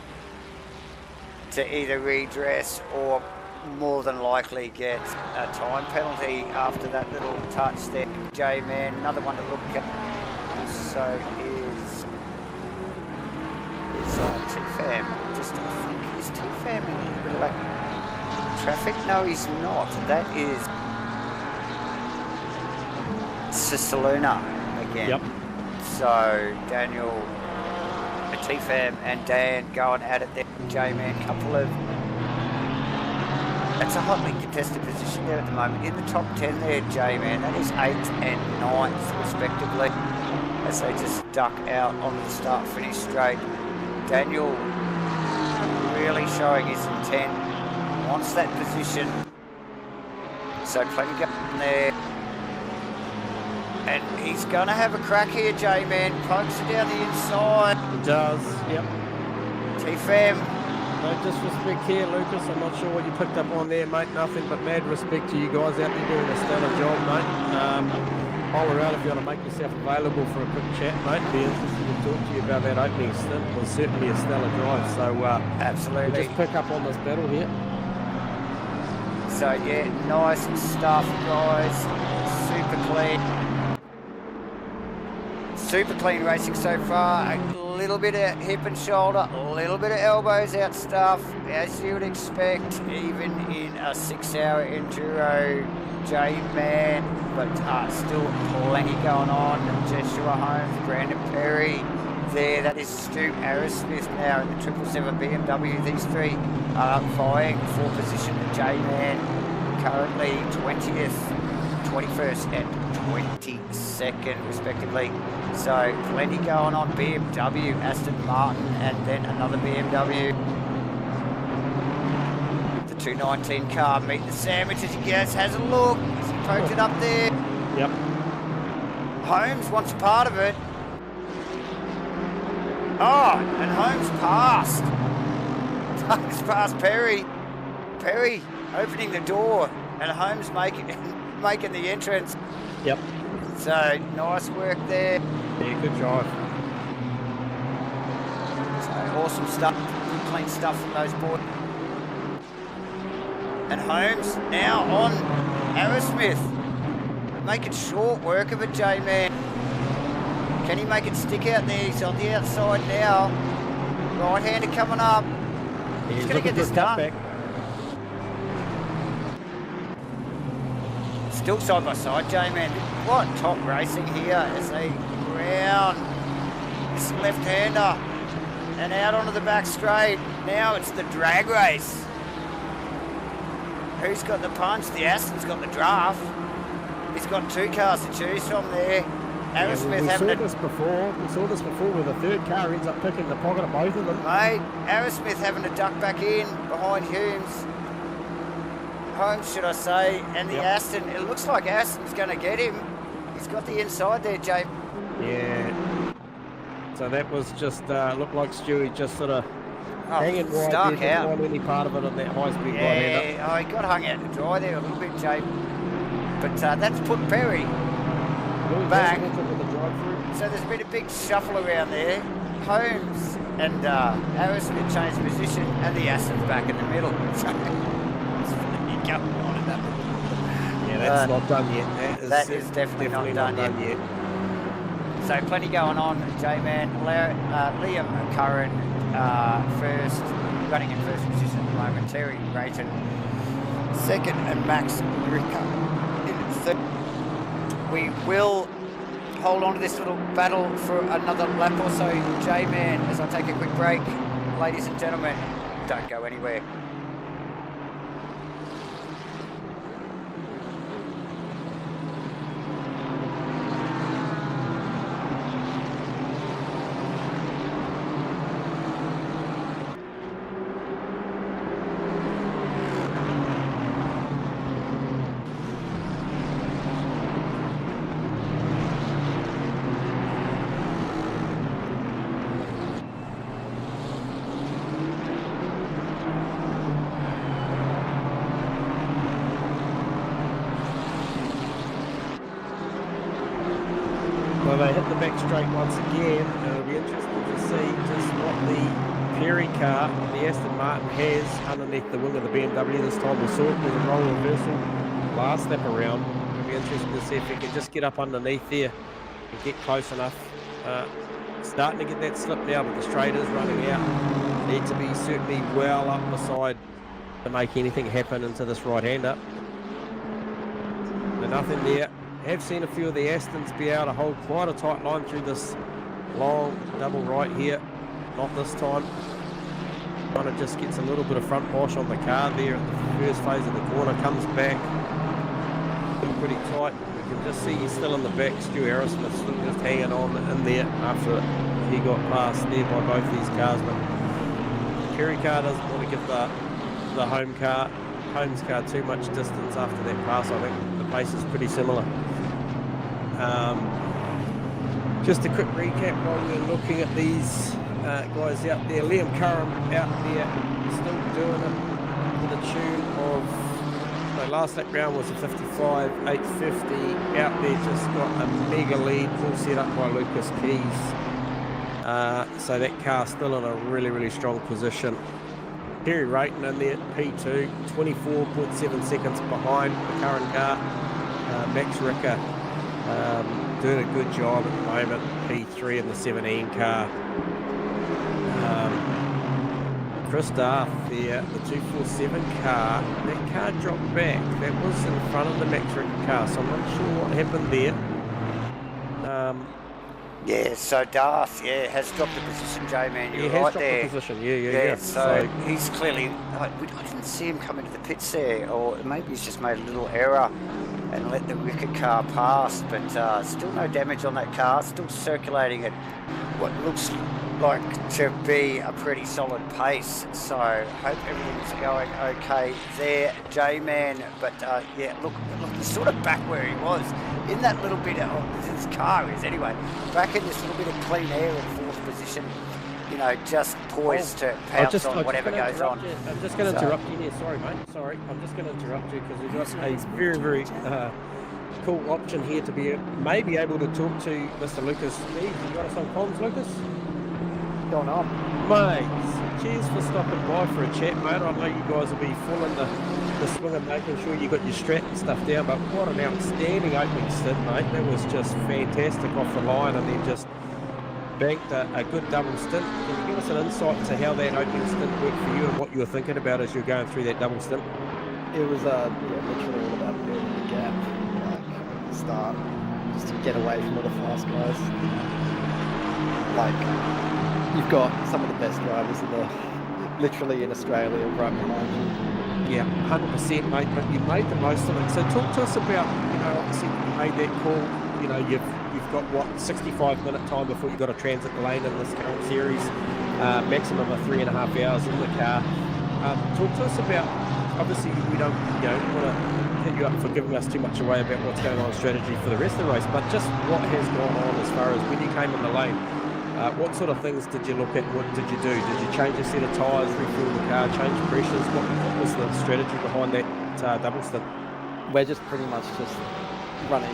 to either redress or more than likely get a time penalty after that little touch there. J-Man, another one to look at. So is T-Fam. Just I think is T-Fam in a little bit of back traffic? No, he's not. That is Cisaluna again. Yep. So Daniel, T-Fam and Dan going at it there. J-Man, couple of... That's a hotly contested position there at the moment. In the top 10 there, J-Man. That is 8th and 9th, respectively, as they just duck out onto the start-finish straight. Daniel really showing his intent. Wants that position. So plenty going there. And he's going to have a crack here, J-Man. Pokes it down the inside. He does, yep. T-Fam. No disrespect here, Lucas. I'm not sure what you picked up on there, mate. Nothing but mad respect to you guys out there doing a stellar job, mate. While we're out, if you want to make yourself available for a quick chat, mate, be interested to talk to you about that opening stint. It was certainly a stellar drive. So absolutely. We'll just pick up on this battle here. So yeah, nice stuff, guys. Super clean. Super clean racing so far. A little bit of hip and shoulder, a little bit of elbows out stuff, as you would expect, even in a 6-hour enduro, J-Man. But still plenty going on. Joshua Holmes, Brandon Perry there. That is Stu Arrowsmith now in the 777 BMW. These three are vying for position. J-Man currently 20th 21st and 22nd respectively. So plenty going on. BMW, Aston Martin, and then another BMW. The 219 car meet the sandwich as he goes, has a look, as he poked it up there. Yep. Holmes wants a part of it. Oh, and Holmes passed. Holmes passed Perry. Perry opening the door, and Holmes making the entrance. Yep. So nice work there. Yeah, good drive. So awesome stuff, good clean stuff from those boys. And Holmes now on Aerosmith, making short work of it, J-Man. Can he make it stick out there? He's on the outside now. Right-hander coming up. He's going to get this done. Back. Still side by side, J-Man. What top racing here as they round this left-hander and out onto the back straight. Now it's the drag race. Who's got the punch? The Aston's got the draft. He's got two cars to choose from there. Aerosmith we having saw this before. We saw this before where the third car ends up picking the pocket of both of them. Mate, Aerosmith having to duck back in behind Holmes, should I say, and the Aston. It looks like Aston's going to get him. He's got the inside there, Jay. Yeah. So that was just looked like Stewie just sort of hanging wide there, didn't want any part of it on that high-speed right-hander. Yeah, he got hung out to dry there a little bit, Jay. But that's put Perry back. So there's been a big shuffle around there. Holmes and Aerosmith changed position, and the Aston's back in the middle. So going on at that point. Yeah, that's not done yet. That is definitely not done yet. So plenty going on, J-Man. Liam Curran first, running in first position at the moment. Terry Rayton second, and Max Ricard in third. We will hold on to this little battle for another lap or so, J-Man, as I take a quick break. Ladies and gentlemen, don't go anywhere. So they hit the back straight once again, and it'll be interesting to see just what the Perry car, the Aston Martin, has underneath the wing of the BMW this time. We saw it with a roll reversal last lap around. It'll be interesting to see if we can just get up underneath there and get close enough. Starting to get that slip now, but the straight is running out. Need to be certainly well up the side to make anything happen into this right-hander. But nothing there. Have seen a few of the Astons be able to hold quite a tight line through this long double right here. Not this time. Kind of just gets a little bit of front wash on the car there at the first phase of the corner. Comes back. Still pretty tight. We can just see he's still in the back. Stu Aerosmith still just hanging on in there after he got passed there by both these cars. But the Kerry car doesn't want to give the Holmes car too much distance after that pass. I think the pace is pretty similar. Just a quick recap while we're looking at these guys out there. Liam Curran out there still doing it to the tune of, last lap round was a 55.850. Out there just got a mega lead, full set up by Lucas Keys. So that car's still in a really, really strong position. Terry Rayton in there at P2, 24.7 seconds behind the current car. Max Ricard doing a good job at the moment, P3 in the 17 car. Chris Darth there, the 247 car, that car dropped back. That was in front of the Max Ricard car, so I'm not sure what happened there. Yeah, so Darth, has dropped the position, J-Man. He You're has right dropped there. the position. Yeah. So he's clearly. I didn't see him come into the pits there, or maybe he's just made a little error and let the Ricard car pass. But still no damage on that car. Still circulating at what looks like to be a pretty solid pace. So hope everything's going okay there, J-Man. But look, he's sort of back where he was in that little bit of his car is anyway. Back in this little bit of clean air in fourth position. You know, just poised to pounce on whatever goes on. I'm just going to interrupt you here. Sorry, mate. Sorry. I'm just going to interrupt you because we've got a very, very cool option here to be maybe able to talk to Mr. Lucas. Steve, you got us on comms, Lucas? Going on, mate. Cheers for stopping by for a chat, mate. I know you guys will be full in the swing of making sure you got your strap and stuff down, but what an outstanding opening stint, mate. That was just fantastic off the line, and then just banked a good double stint. Can you give us an insight into how that opening stint worked for you and what you were thinking about as you were going through that double stint? it was literally all about building the gap, like at the start, just to get away from all the fast guys. Like, you've got some of the best drivers literally in Australia right behind you. Yeah, 100%, mate, but you made the most of it. So talk to us about, obviously you made that call, you've got, 65-minute time before you've got to transit the lane in this current series, maximum of 3.5 hours in the car. Talk to us about, obviously we don't want to hit you up for giving us too much away about what's going on in strategy for the rest of the race, but just what has gone on as far as when you came in the lane. What sort of things did you look at? What did you do? Did you change a set of tyres, refuel the car, change pressures? What was the strategy behind that double stint? We're just pretty much just running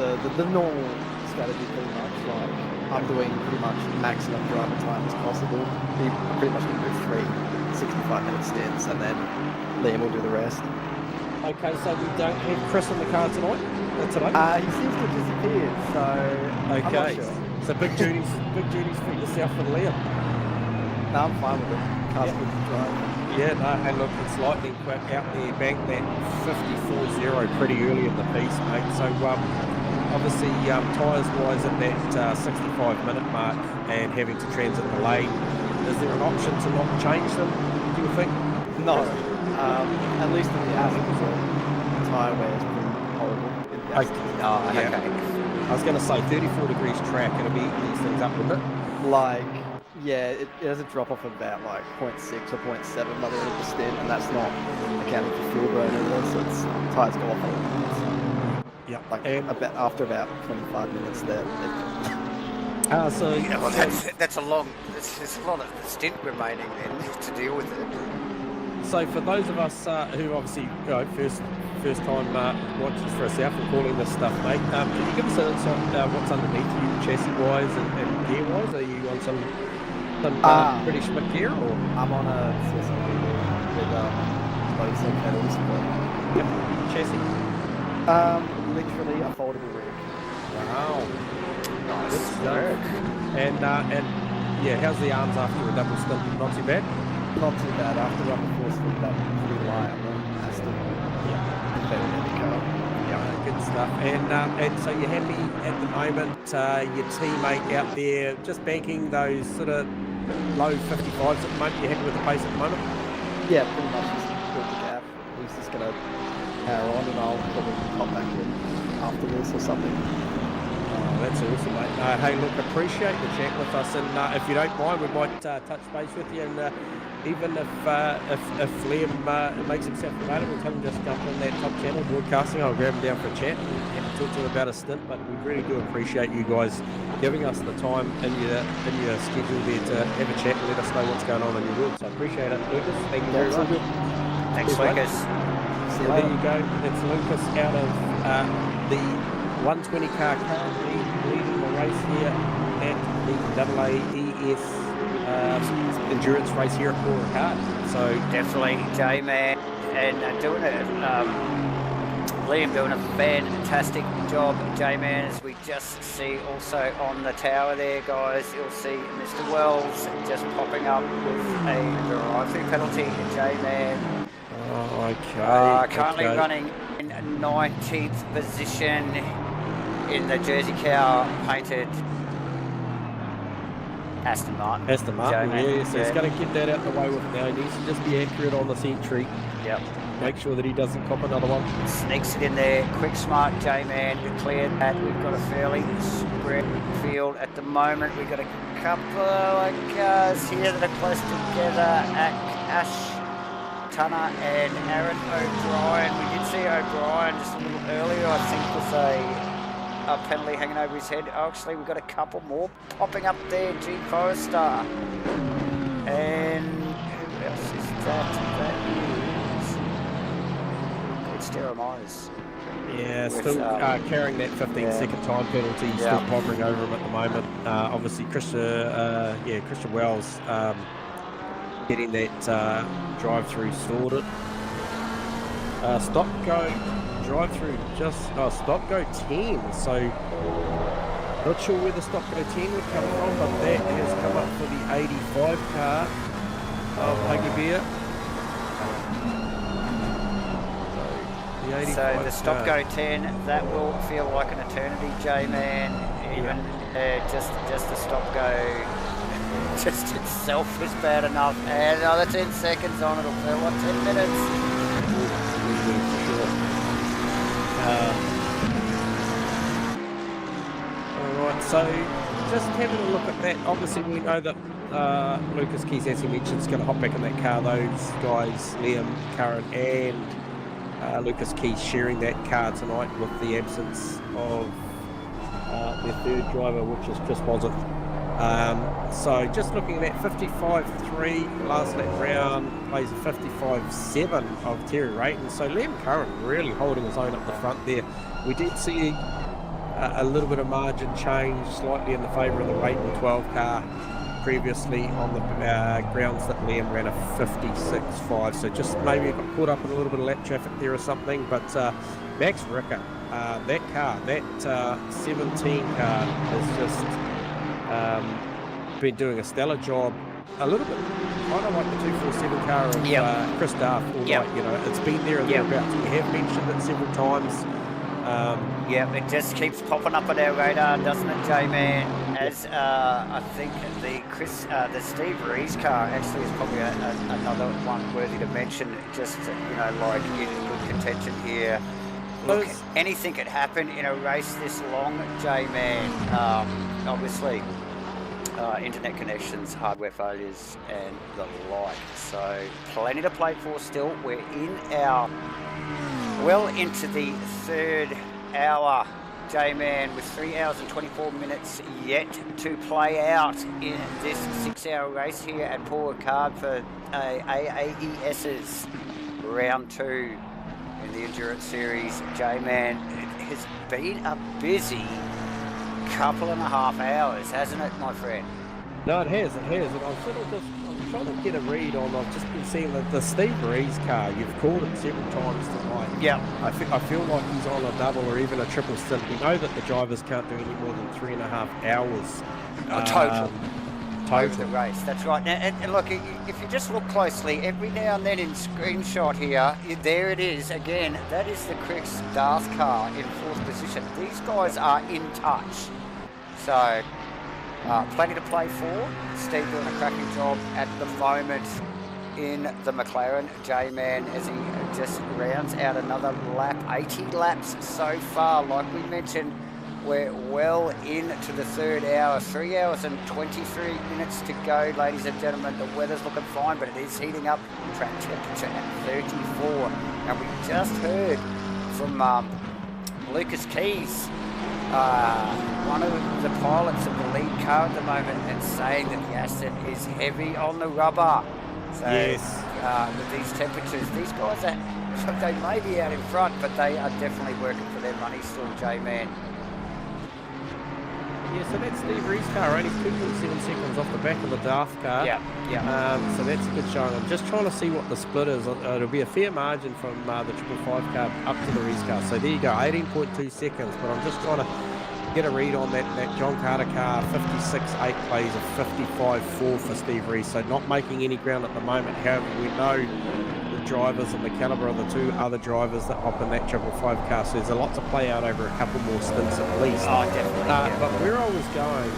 the normal strategy pretty much. Like, I'm doing pretty much maximum driver time as possible. We pretty much going to do 3 65-minute stints, and then Liam will do the rest. Okay, so we don't have Chris in the car tonight? He seems to have disappeared, so okay. I'm not sure. So big duties for yourself and Liam. No, I'm fine with it. Car's good to drive. Yeah, no, and look, it's lightning quick out there, banked that 54.0 pretty early in the piece, mate. So obviously tyres-wise at that 65-minute mark and having to transit the lane, is there an option to not change them, do you think? No. At least in the Aston, the tyre wear is pretty horrible. Okay. I was going to say 34 degrees track, it'll be eating these things up, wouldn't it? Like, yeah, it has a drop off of about like 0.6 or 0.7 by the end of the stint, and that's not accounting for fuel burn either, so it's tyres go off a lot. Yeah. Like after about 25 minutes there. So that's a lot of stint remaining then to deal with it. So for those of us who obviously first time watching for ourselves and calling this stuff, mate, can you give us an insight what's underneath you, chassis wise and gear wise? Are you on some British Schmidt gear, or? I'm on a CSLV with loads of pedals. Yep. Chassis? Literally a foldable rig. Wow. Nice. Good stuff. And yeah, how's the arms after a double stint? Not too bad? Not too bad. After running the force feed, that pretty light on the Aston. Yeah, good stuff. And so you're happy at the moment, your teammate out there just banking those sort of low 55s at the moment? You're happy with the pace at the moment? Yeah, pretty much just build the gap. He's just going to power on, and I'll probably pop back in after this or something. Oh, that's awesome, mate. Hey, look, appreciate the chat with us, and if you don't mind, we might touch base with you, and even if Liam makes himself available, tell him just jump on that top channel broadcasting. I'll grab him down for a chat and talk to him about a stint. But we really do appreciate you guys giving us the time in your schedule there to have a chat and let us know what's going on in your world. So I appreciate it, Lucas. Thank you very much. Thanks, Lucas. So there you go. It's Lucas out of the 120 car currently leading the race here at the AAES endurance race here at Ricard. So definitely J-Man and doing it. Liam doing a fantastic job, J-Man, as we just see also on the tower there, guys. You'll see Mr. Wells just popping up with a drive-through penalty. J-Man. Oh, okay. Currently running in 19th position in the Jersey Cow painted Aston Martin. Aston Martin, Joe, yeah. So he's going to get that out the way with now. He needs to just be accurate on the entry. Yep. Make sure that he doesn't cop another one. Sneaks it in there. Quick, smart J-Man declared that we've got a fairly spread field at the moment. We've got a couple of cars here that are close together. Ash Tunner and Aaron O'Brien. We did see O'Brien just a little earlier, I think, with a penalty hanging over his head. Actually, we've got a couple more popping up there. G Forrester. And who else is that? That is Jeremiah's. Yeah, with, still carrying that 15-second time penalty, still hovering over him at the moment. Obviously, Christian Wells getting that drive-through sorted. Stop go drive-through stop go 10. So not sure where the stop go 10 would come from, but that has come up for the 85 car of Huggy Bear. So the stop go 10, that will feel like an eternity, J-Man. Even just the stop go just itself is bad enough. And another 10 seconds on, it'll feel like 10 minutes. Alright, so just having a look at that, obviously we know that Lucas Keys, as he mentioned, is going to hop back in that car. Those guys, Liam, Curran and Lucas Keys sharing that car tonight with the absence of their third driver, which is Chris Bosworth. So just looking at 55.3 last lap round, plays a 55.7 of Terry Rayton. So Liam Curran really holding his own up the front there. We did see a little bit of margin change slightly in the favour of the Rayton 12 car previously on the grounds that Liam ran a 56.5. So just maybe got caught up in a little bit of lap traffic there or something. But Max Ricard, that car, that 17 car has just been doing a stellar job. A little bit kind of like the 247 car of Chris Duff. It's been there and thereabouts. We have mentioned it several times. It just keeps popping up on our radar, doesn't it, J-Man? As I think the Steve Rees car actually is probably another one worthy to mention. Just like in good contention here. Look, anything could happen in a race this long, J-Man. Obviously, internet connections, hardware failures, and the like. So plenty to play for still. We're well into the third hour, J-Man, with 3 hours and 24 minutes yet to play out in this 6-hour race here at Paul Ricard for AAES's round 2 in the Endurance Series. J-Man, it has been a busy couple and a half hours, hasn't it, my friend? No, it has, and I'm trying to get a read on. I've just been seeing the Steve Rees car. You've called it several times tonight. Yeah, I feel like he's on a double or even a triple stint. We know that the drivers can't do any more than 3.5 hours total over the race. That's right. Now, and look, if you just look closely, every now and then in screenshot here, there it is again. That is the Chris Darth car in 4th position. These guys are in touch. So. Plenty to play for. Steve doing a cracking job at the moment in the McLaren. J-Man, as he just rounds out another lap. 80 laps so far. Like we mentioned, we're well into the third hour. 3 hours and 23 minutes to go, ladies and gentlemen. The weather's looking fine, but it is heating up. Track temperature at 34. And we just heard from Lucas Keys, one of the pilots of the lead car at the moment, and saying that the asset is heavy on the rubber. So with these temperatures, these guys they may be out in front, but they are definitely working for their money still, J-Man. Yeah, so that's Steve Rees' car, only 2.7 seconds off the back of the Darth car. So that's a good showing. I'm just trying to see what the split is. It'll be a fair margin from the 555 car up to the Rees car. So there you go, 18.2 seconds. But I'm just trying to get a read on that John Carter car. 56.8 plays a 55.4 for Steve Rees. So not making any ground at the moment. However, we know the drivers and the calibre of the two other drivers that hop in that 555 car. So there's a lot to play out over a couple more stints at least. Oh, definitely. But where I was going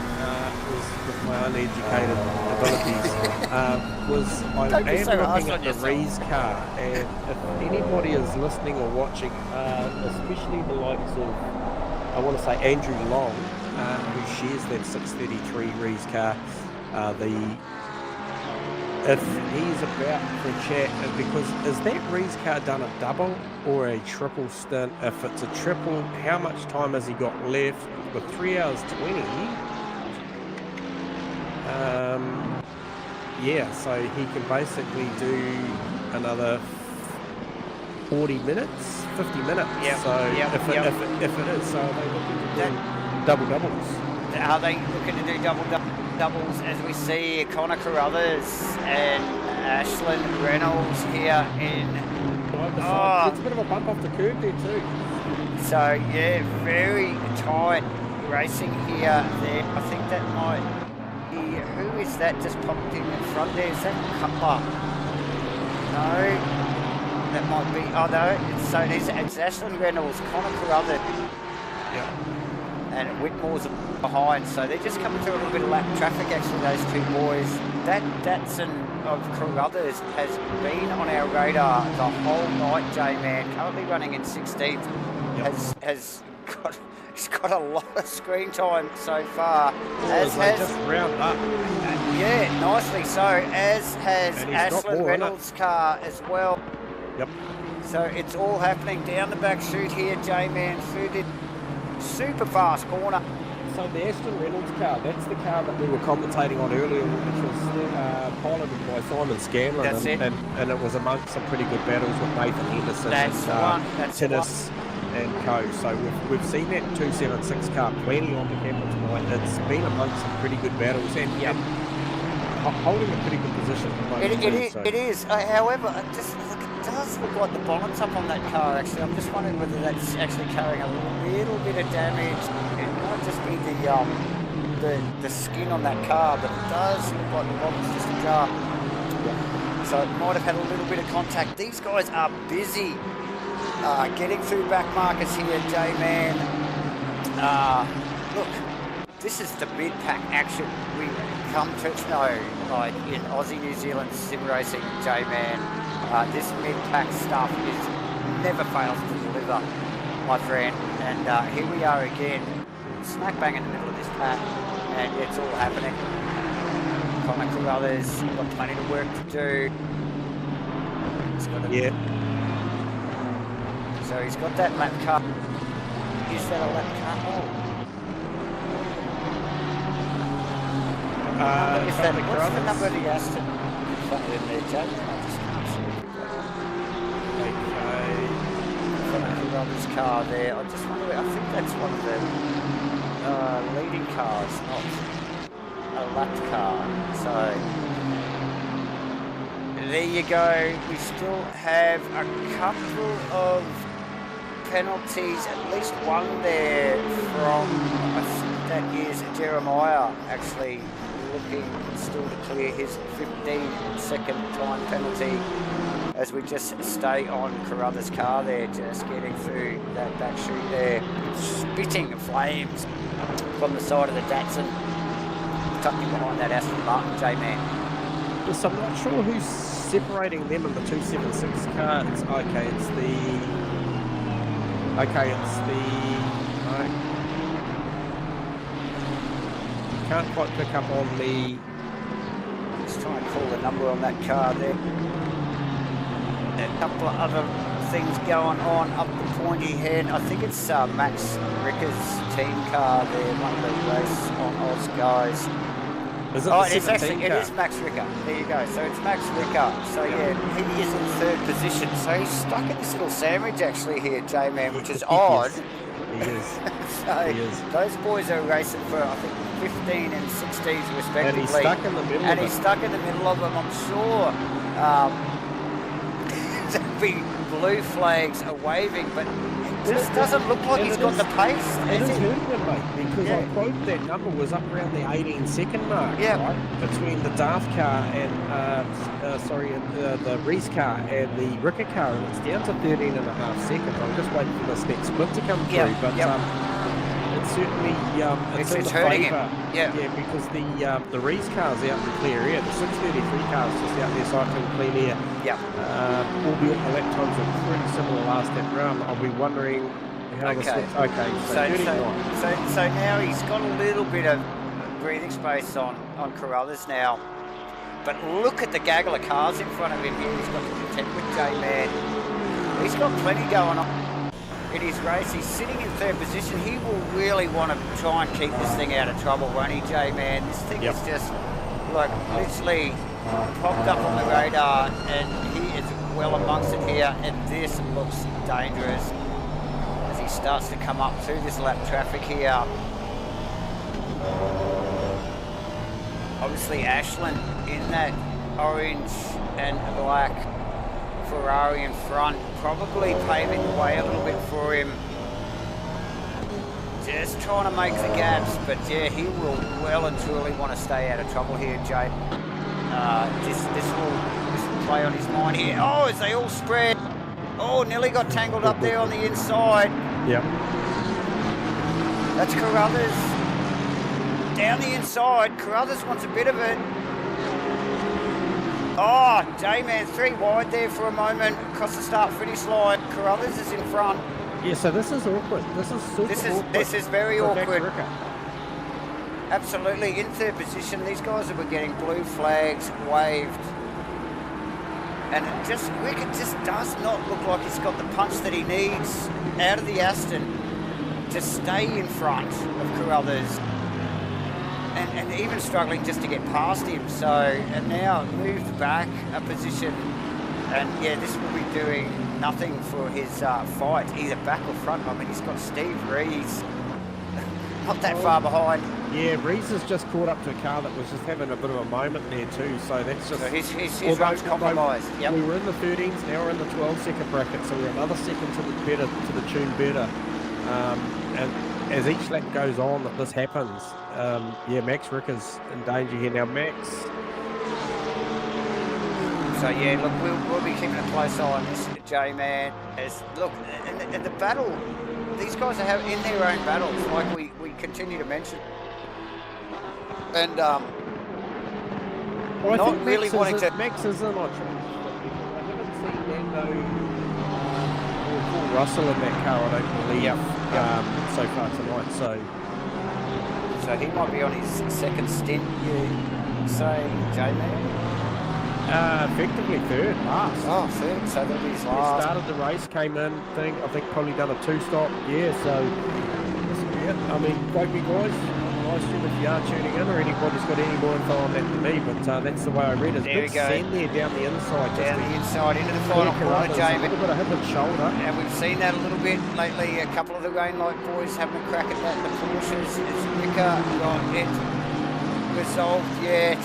was with my uneducated abilities, was I Don't be am so harsh looking on at the yourself. Rees car, and if anybody is listening or watching, especially the likes of, I want to say Andrew Long, who shares that 633 Rees car, if he's about for a chat, because is that Rees car done a double or a triple stint? If it's a triple, how much time has he got left? With 3 hours 20, yeah, so he can basically do another 40 minutes, 50 minutes. Yep, So yep, if it is, so they looking to do double doubles. Are they looking to do doubles as we see Connor Carruthers and Ashlyn Reynolds here in... Oh, it's a bit of a bump off the curb there too. So yeah, very tight racing here. There, I think that might be... Who is that just popped in front there? Is that Cutler? No, that might be... Oh no, it's Ashlyn Reynolds, Connor Carruthers. Yeah. And Whitmore's behind, so they're just coming through a little bit of lap traffic actually, those two boys. That Datsun of Carruthers has been on our radar the whole night, J-Man, currently running in 16th, has got a lot of screen time so far. As has just round up. Yeah, nicely so, as has Ashlyn Reynolds' car as well. Yep. So it's all happening down the back chute here, J-Man, through the super fast corner. So the Aston Reynolds car, that's the car that we were commentating on earlier, which was piloted by Simon Scanlon. That's it. And it was amongst some pretty good battles with Nathan Henderson and Tinnis and co. So we've seen that 276 car plenty on the camera tonight. It's been amongst some pretty good battles and holding a pretty good position. It is. However, it does look like the bonnet's up on that car actually. I'm just wondering whether that's actually carrying a little bit of damage. It might just be the skin on that car, but it does look like the bonnet's just ajar. So it might have had a little bit of contact. These guys are busy getting through back markers here, J-Man. Look, this is the mid-pack action we come to know, like in Aussie New Zealand sim racing, J-Man. This mid-pack stuff never fails to deliver, my friend. And here we are again, smack bang in the middle of this pack, and it's all happening. Connor Carruthers got plenty of work to do. So he's got that lap car. Is that a lap car? What's the number of the Aston? Funny in there, Jack. Carruthers' car there. I just wonder, I think that's one of the leading cars, not a lap car. So there you go. We still have a couple of penalties, at least one there from, I think that is Jeremiah actually looking still to clear his 15-second time penalty. As we just stay on Carruthers' car there, just getting through that back chute there, spitting flames from the side of the Datsun, tucking behind that Aston Martin, J-Man. So I'm not sure who's separating them in the 276 car. It's you can't quite pick up on the... Let's try and call the number on that car there. A couple of other things going on up the pointy head. I think it's Max Ricard's team car there, one of the race on Oz guys. Is it it is Max Ricard. There you go. So it's Max Ricard. So yeah, he is in third position. So he's stuck in this little sandwich actually here, J-Man, which is odd. He is. So he is. Those boys are racing for, I think, 15 and 16s respectively. And he's stuck in the middle and he's stuck in the middle of them, I'm sure. There'll be blue flags are waving, but it just doesn't look like he's got the pace. It is hurting him, mate, because I quote that number was up around the 18-second mark, right? Between the Darth car and, the Rees car and the Ricard car, and it's down to 13.5 seconds. I'm just waiting for this next split to come through, but it's certainly it's in It's the hurting him. favour. Yeah. Because the Rees car's out in the clear air. The 633 car's just out there cycling clean air. Yeah. Albeit the lap times are pretty similar last lap round. I'll be wondering how this Okay. looks. Okay, so 39. So now he's got a little bit of breathing space on Carruthers now. But look at the gaggle of cars in front of him here. He's got to contend with J-Man. He's got plenty going on in his race. He's sitting in third position. He will really want to try and keep this thing out of trouble, won't he, J-Man? This thing is just, like, literally popped up on the radar, and he is well amongst it here, and this looks dangerous as he starts to come up through this lap traffic here. Obviously Ashland in that orange and black Ferrari in front, probably paving the way a little bit for him. Just trying to make the gaps, but yeah, he will well and truly want to stay out of trouble here, Jay. This will play on his mind here. Oh, as they all spread. Oh, nearly got tangled up there on the inside. Yep. That's Carruthers. Down the inside, Carruthers wants a bit of it. Oh, J-Man 3 wide there for a moment across the start-finish line. Carruthers is in front. Yeah, so this is awkward. This is super awkward. This is very for awkward. Max Ricard. Absolutely, in third position. These guys have been getting blue flags waved. And Ricard just does not look like he's got the punch that he needs out of the Aston to stay in front of Carruthers. And even struggling just to get past him. So, and now moved back a position. And yeah, this will be doing nothing for his fight, either back or front. I mean, he's got Steve Rees not that far behind. Yeah, Rees has just caught up to a car that was just having a bit of a moment there too. So that's just... So his run's compromised. Yep. We were in the 13s, now we're in the 12-second bracket. So we're another second to the tune better. And as each lap goes on that this happens, yeah, Max Ricard's in danger here now. Max. So yeah, look, we'll be keeping a close eye on this, J-Man. Look, and the battle, these guys are in their own battles, like we continue to mention. And Well, I not think really wanting to. Max is in on track. I haven't seen Lando or Paul Russell in that car, I don't believe, so far tonight. So he might be on his second stint, you say, J-Man? Effectively third, last. Oh, third, so that'll be his He last. started the race, came in, I think probably done a two-stop. Yeah, so, yeah, I mean, great big guys. Nice stream if you are tuning in or anybody's got any more info on that than me, but that's the way I read it. There we go. Send there down the inside. Down the inside into the final corner, A J-Man. little bit of hip and shoulder. And we've seen that a little bit lately. A couple of the Rainlight boys having a crack at that. The Porsches, it's Ricard got it resolved yet.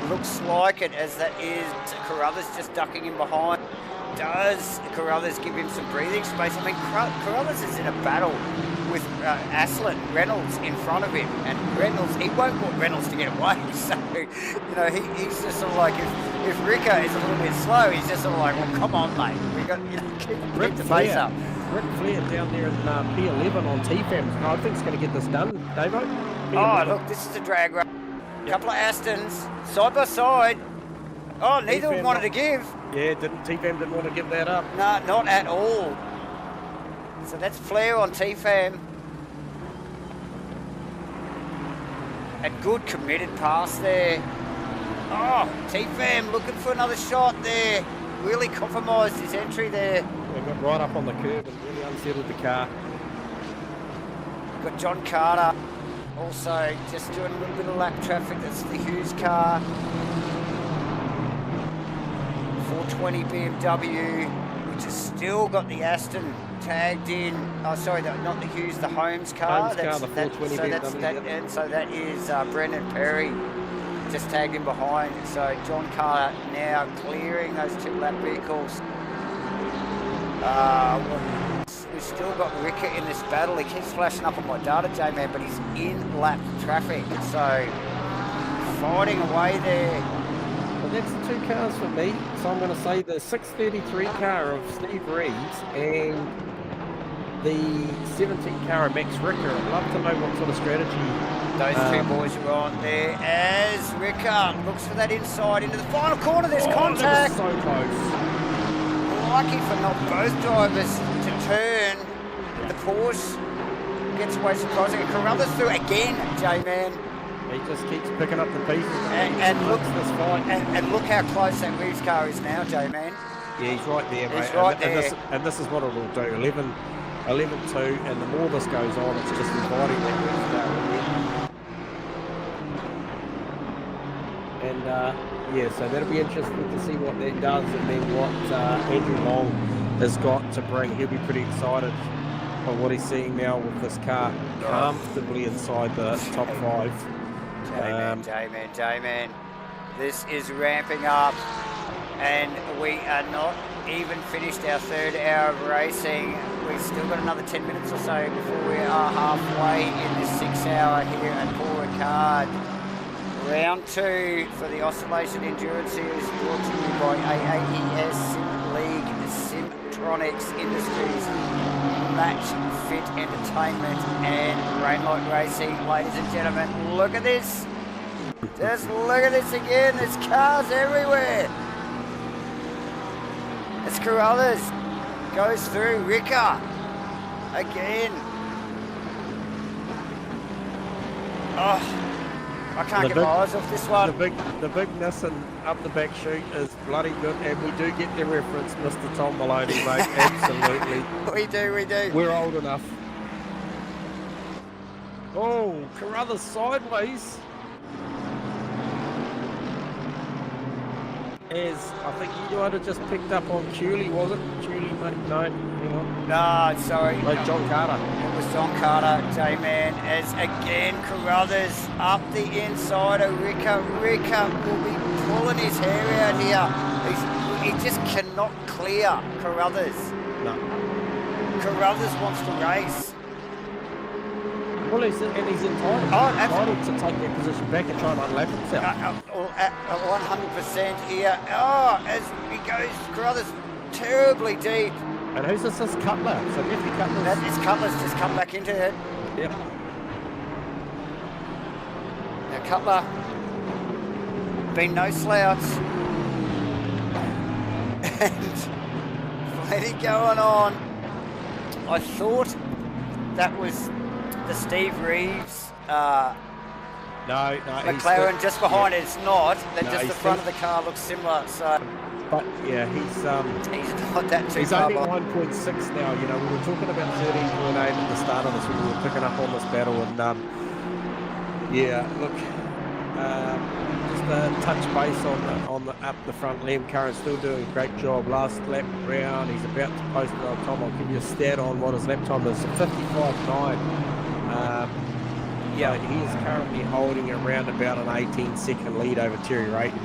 Looks like it, as that is Carruthers just ducking him behind. Does Carruthers give him some breathing space? I mean, Carruthers is in a battle with Aslan Reynolds in front of him, and Reynolds, he won't want Reynolds to get away. So, you know, he's just sort of like, if Ricard is a little bit slow, he's just sort of like, well, come on, mate, we got, you know, keep the pace up. Rick Flair down there in P11 on TFAM. I think he's going to get this done, Davo. Oh, look, this is a drag race. Couple of Astons, side by side. Oh, neither of them wanted to give. Yeah, TFAM didn't want to give that up. No, not at all. So that's Flair on TFAM. A good committed pass there. Oh, TFAM looking for another shot there. Really compromised his entry there. They got right up on the curb and really unsettled the car. Got John Carter also just doing a little bit of lap traffic. That's the Hughes car. 420 BMW, which has still got the Aston tagged in. Oh, sorry, not the Hughes, the Holmes car. The 420 BMW. And so that is Brendan Perry just tagged in behind. So John Carter now clearing those two lap vehicles. We've still got Ricard in this battle. He keeps flashing up on my data, J-Man, but he's in lap traffic. So fighting away there. Well, that's the two cars for me. So I'm going to say the 633 car of Steve Rees and the 17 car Max Ricard. I'd love to know what sort of strategy Those two boys are on there as Ricard looks for that inside into the final corner. There's contact. That was so close. Lucky for not both drivers to turn. The Porsche gets away surprising. Carruthers through again, J-Man. He just keeps picking up the pieces And look this fight. And look how close that Reeves car is now, J-Man. Yeah, he's right there, mate. He's right there. And this is what it will do. 11-2, and the more this goes on, it's just inviting that Reeves car again. And yeah, so that'll be interesting to see what that does, and then what Andrew Long has got to bring. He'll be pretty excited by what he's seeing now with this car comfortably inside the top 5. J-Man. This is ramping up, and we are not even finished our 3rd hour of racing. We've still got another 10 minutes or so before we are halfway in this 6 hour here at Paul Ricard. Round 2 for the Australasian Endurance Series, brought to you by AAES Sim League, Simtronics Industries, Match Fit Entertainment, and Rainlight Racing. Ladies and gentlemen, look at this. Just look at this again. There's cars everywhere. It's Carruthers. Goes through Ricard. Again. Oh. I can't get my eyes off this one. The big Nissan up the back chute is bloody good, and we do get the reference, Mr. Tom Maloney, mate. Absolutely. We do. We're old enough. Oh, Carruthers sideways. As I think you might have just picked up on Cooley, was it? Cooley, mate? No, hang on. No, sorry. Like John Carter. It was John Carter, J-Man, as again Carruthers up the inside of Ricard. Ricard will be pulling his hair out here. He just cannot clear Carruthers. No. Carruthers wants to race. Well, he's entitled to take that position back and try and unlap himself. 100% here. Oh, as he goes, Carruthers terribly deep. And who's this? This Cutler. So Matthew Cutler. That is Cutler's just come back into it. Yep. Now Cutler, been no slouch. And plenty going on. I thought that was the Steve Reeves No, McLaren just behind it. It's not. Just the front of the car looks similar. So, but yeah, he's not that too he's far. He's only 1.6 now. You know, we were talking about 13.8 at the start of this when we were picking up on this battle, and yeah, look, just a touch base on the up the front. Liam Curran's still doing a great job. Last lap round, he's about to post it on Tom. I'll give you a stat on what his lap time is: 55.9. Yeah, he is currently holding around about an 18-second lead over Terry Rayton.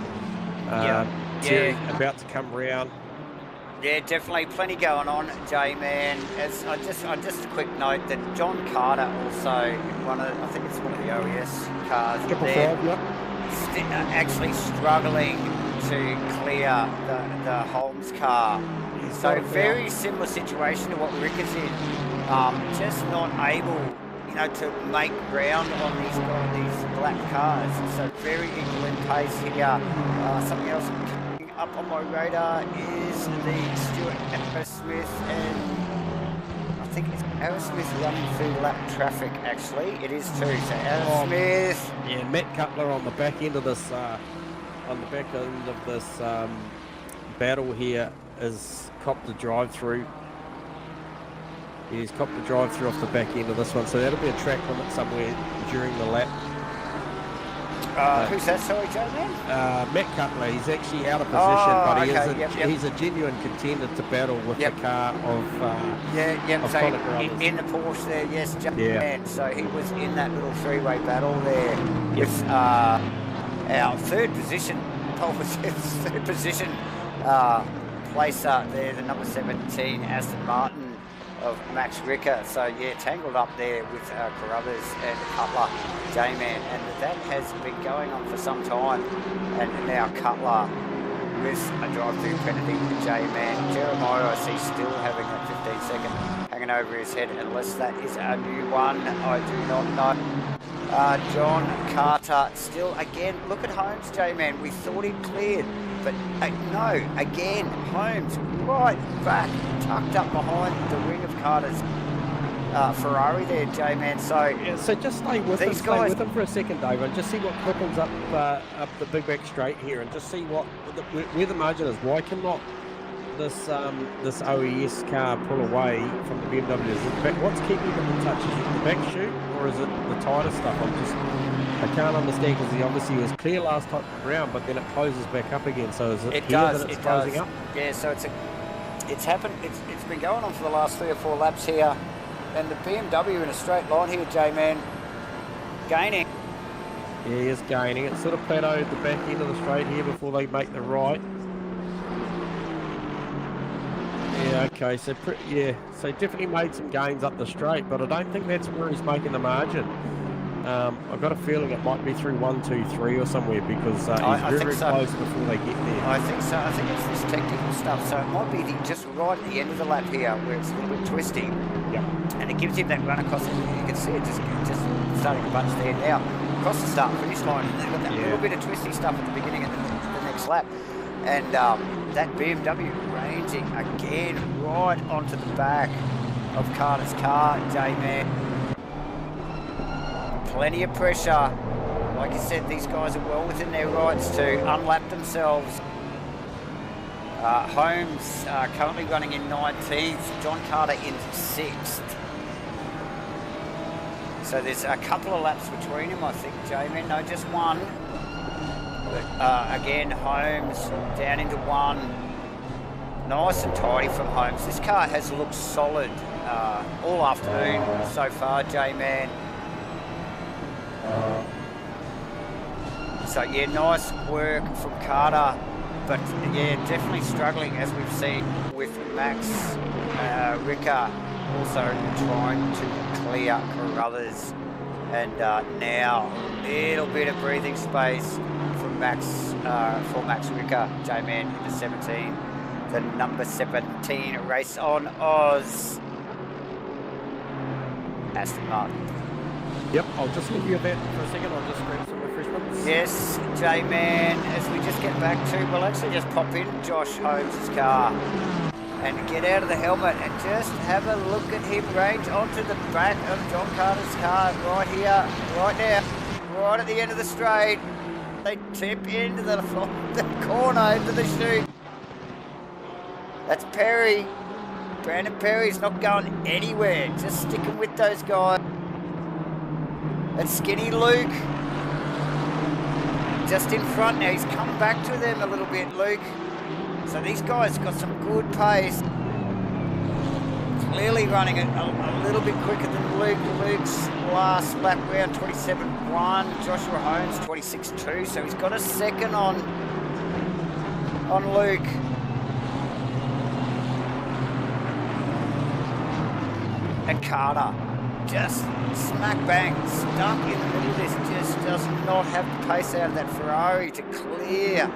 Terry about to come round. Yeah, definitely plenty going on, J-Man. As just a quick note that John Carter also I think it's one of the OES cars there, actually struggling to clear the Holmes car. So very similar situation to what Rick is in. Just not able, to make ground on these black cars. So very equal in pace here. Something else coming up on my radar is the Stuart Aerosmith, and I think it's Aerosmith running through lap traffic. Actually, it is too. So Aerosmith. Yeah, Matt Cutler on the back end of this battle here is copped the drive-through. He's copped the drive-through off the back end of this one, so that'll be a track limit somewhere during the lap. Who's that, sorry, Joe, man? Matt Cutler. He's actually out of position, but he's a genuine contender to battle with the car of so in the Porsche there, yes, Joe, man. So he was in that little three-way battle there with our third position placer there, the number 17 Aston Martin of Max Ricard. So yeah, tangled up there with Carruthers and Cutler, J-Man, and that has been going on for some time. And now Cutler with a drive-through penalty to J-Man. Jeremiah, I see, still having that 15-second hanging over his head, unless that is a new one. I do not know. John Carter still again. Look at Holmes, J-Man. We thought he'd cleared, but no. Again, Holmes right back, tucked up behind the wing of Carter's Ferrari there, J-Man. So, yeah, so just stay with him, for a second, Dave, and just see what cripples up the big back straight here, and just see where the margin is. Why cannot this OES car pull away from the BMW? Is it the back, what's keeping them in touch? Is it the back chute, or is it the tighter stuff? I can't understand, because he obviously was clear last time round, but then it closes back up again. So is it that it's closing up? Yeah, so it's happened. It's been going on for the last 3 or 4 laps here. And the BMW in a straight line here, J-Man, gaining. Yeah, he is gaining. It sort of plateaued the back end of the straight here before they make the right. Yeah, okay, so so definitely made some gains up the straight, but I don't think that's where he's making the margin. I've got a feeling it might be through 1, 2, 3 or somewhere, because he's very close before they get there. I think so. I think it's this technical stuff. So it might be just right at the end of the lap here, where it's a little bit twisty. Yep. And it gives him that run across. You can see it just starting to bunch there now. Across the start-finish line, and they've got that little bit of twisty stuff at the beginning of the next lap. And that BMW ranging again right onto the back of Carter's car, J-Man. Plenty of pressure. Like you said, these guys are well within their rights to unlap themselves. Holmes currently running in 19th, John Carter in 6th. So there's a couple of laps between them, I think, J-Man. No, just one. But again, Holmes down into 1. Nice and tidy from Holmes. This car has looked solid all afternoon so far, J-Man. So yeah, nice work from Carter, but yeah, definitely struggling, as we've seen with Max Ricard also trying to clear Carruthers, and now a little bit of breathing space for Max Ricard, J-Man into 17, the number 17 race on Oz, Aston Martin. Yep, I'll just leave you that for a second. I'll just grab some refreshments. Yes, J-Man, as we just get back to, we'll actually just pop in Josh Holmes' car and get out of the helmet and just have a look at him range onto the back of John Carter's car right here, right now, right at the end of the straight. They tip into the corner, into the chute. That's Perry. Brandon Perry's not going anywhere, just sticking with those guys. That's Skinny Luke, just in front now. He's come back to them a little bit, Luke. So these guys got some good pace. Clearly running a little bit quicker than Luke. Luke's last lap round 27.1. Joshua Holmes 26.2. So he's got a second on Luke. And Carter. Just smack bang, stuck in the middle of this, just does not have the pace out of that Ferrari to clear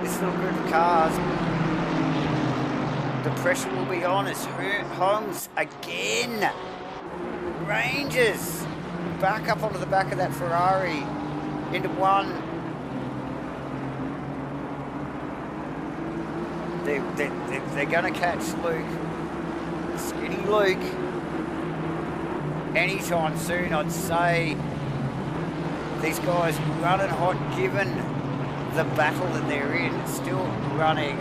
this little group of cars. The pressure will be on as Holmes again ranges back up onto the back of that Ferrari into 1. They're going to catch Luke, Skinny Luke, anytime soon, I'd say. These guys running hot, given the battle that they're in, still running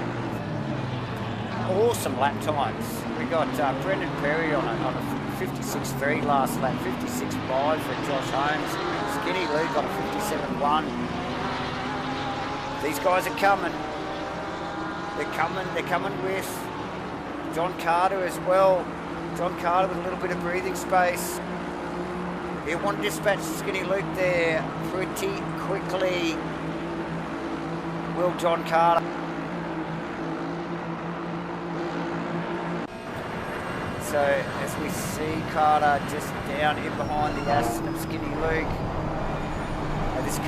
awesome lap times. We got Brendan Perry on a 56.3 last lap, 56.5 for Josh Holmes, Skinny Luke on a 57.1. These guys are coming. They're coming with John Carter as well. John Carter with a little bit of breathing space. He'll want to dispatch Skinny Luke there pretty quickly. Will John Carter. So as we see Carter just down in behind the Aston of Skinny Luke. Now this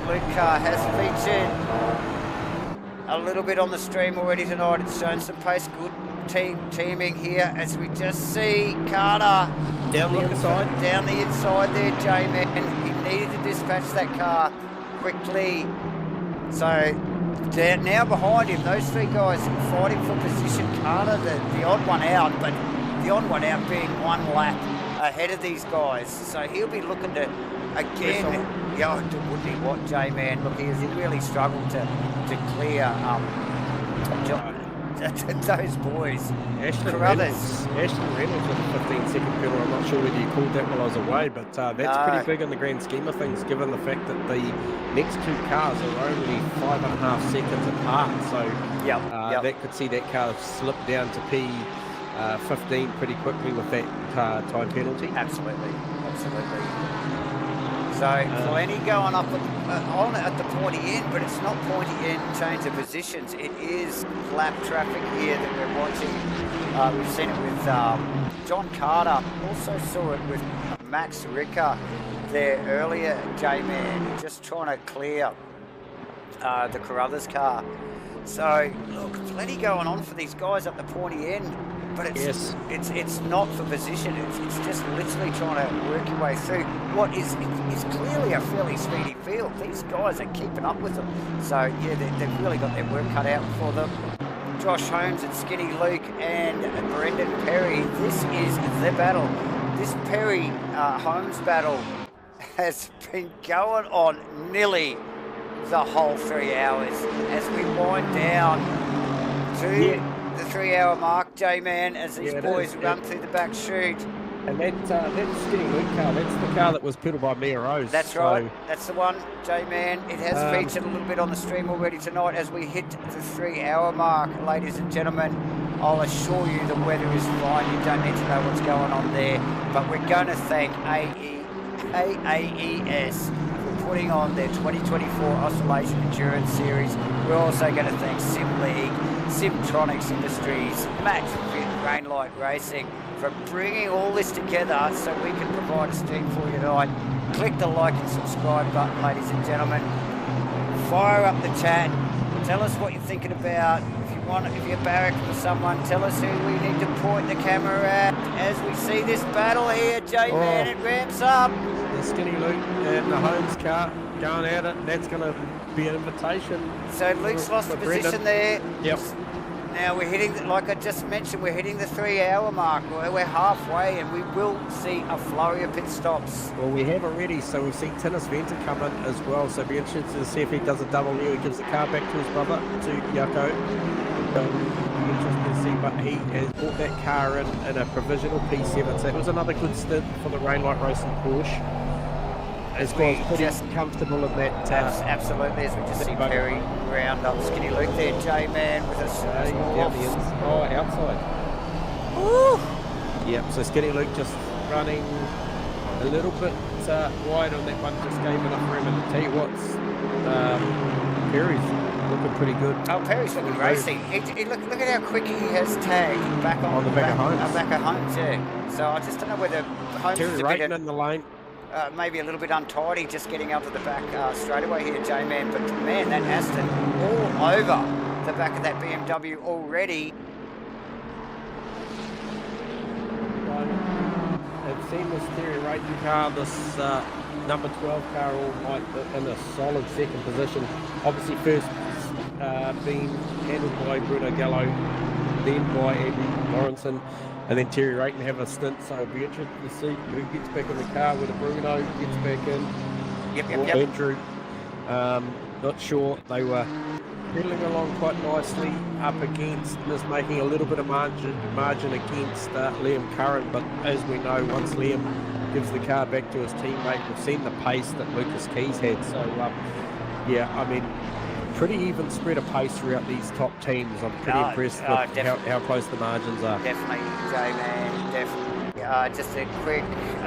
Luke car has featured a little bit on the stream already tonight. It's shown some pace. Good teaming here as we just see Carter Down the inside. Down the inside there, J-Man. He needed to dispatch that car quickly. So now behind him, those three guys fighting for position. Carter, the odd one out, but the odd one out being one lap ahead of these guys. So he'll be looking to, again, wouldn't he, what, J-Man? Look, he has really struggled to clear those boys. Ashton Reynolds with a 15-second penalty. I'm not sure whether you called that while I was away, but that's pretty big in the grand scheme of things, given the fact that the next two cars are only 5.5 seconds apart. So that could see that car slip down to P15 pretty quickly with that time penalty. Absolutely. So plenty going up on at the pointy end, but it's not pointy end change of positions. It is lap traffic here that we're watching. We've seen it with John Carter. Also saw it with Max Ricard there earlier. J-Man just trying to clear the Carruthers car. So look, plenty going on for these guys at the pointy end. But it's not for position. It's just literally trying to work your way through what is clearly a fairly speedy field. These guys are keeping up with them. So yeah, they've really got their work cut out for them. Josh Holmes and Skinny Luke and Brendan Perry. This is the battle. This Perry Holmes battle has been going on nearly the whole 3 hours as we wind down to the 3 hour mark, J-Man, as these boys run through the back chute. And that's Skinny Luke car. That's the car that was pedalled by Mia Rose. That's right. That's the one, J-Man. It has featured a little bit on the stream already tonight as we hit the 3 hour mark, ladies and gentlemen. I'll assure you the weather is fine. You don't need to know what's going on there. But we're going to thank AAES for putting on their 2024 Australasian Endurance Series. We're also going to thank Sim League, Simtronics Industries, Max Fit Rainlight Racing for bringing all this together so we can provide a stream for you tonight. Click the like and subscribe button, ladies and gentlemen. Fire up the chat. Tell us what you're thinking about. If you're barracking for someone, tell us who we need to point the camera at. As we see this battle here, J-Man, it ramps up. The Skinny Luke and the Holmes car going at it. That's going to be an invitation. So Luke's lost the position there. Yep. Now we're hitting, like I just mentioned, we're hitting the 3 hour mark. We're halfway and we will see a flurry of pit stops. Well, we have already, so we've seen Tinnis Venter come in as well. So be interested to see if he does a double new. He gives the car back to his brother, to Yako. Be interested to see, but he has brought that car in a provisional P7. So it was another good stint for the Rainlight Racing Porsche. As we pretty comfortable in that. Absolutely, as we just see Perry round up Skinny Luke there, J-Man with a small outside. Ooh. Yep, so Skinny Luke just running a little bit wide on that one, just gave enough room. And to tell you what, Perry's looking pretty good. Oh, Perry's looking racing. Look at how quick he has tagged back on the back of Holmes. Back of Holmes, yeah. So I just don't know whether Holmes is a bit in the lane. Maybe a little bit untidy, just getting out of the back straight away here, J-Man. But man, that Aston all over the back of that BMW already. I've seen this Terry Rayton car, this number 12 car, all like in a solid second position. Obviously, first being handled by Bruno Gallo, then by Andy Lawrenson. And then Terry Rayton have a stint, so it'll be interesting to see who gets back in the car, whether Bruno gets back in, or Andrew. Not sure. They were pedaling along quite nicely up against, just making a little bit of margin against Liam Curran. But as we know, once Liam gives the car back to his teammate, we've seen the pace that Lucas Keys had. So, yeah, I mean, pretty even spread of pace throughout these top teams. I'm pretty impressed with how close the margins are. Definitely, J-Man, definitely. Just a quick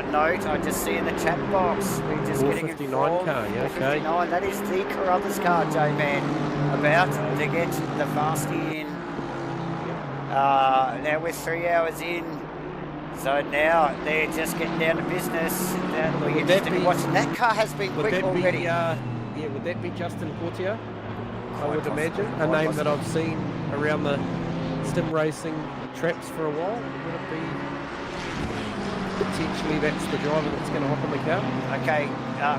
note, I just see in the chat box, we're just getting informed. Car, yeah, okay. 59, that is the Carruthers car, J-Man, about to get the Vasty in. Now we're 3 hours in, so now they're just getting down to business. That'll be interesting to watch. That car has been quick already. Would that be Justin Courtier? I would imagine. A name that I've seen around the sim racing traps for a while. Would it be potentially that's the driver that's going to hop in the car? Okay,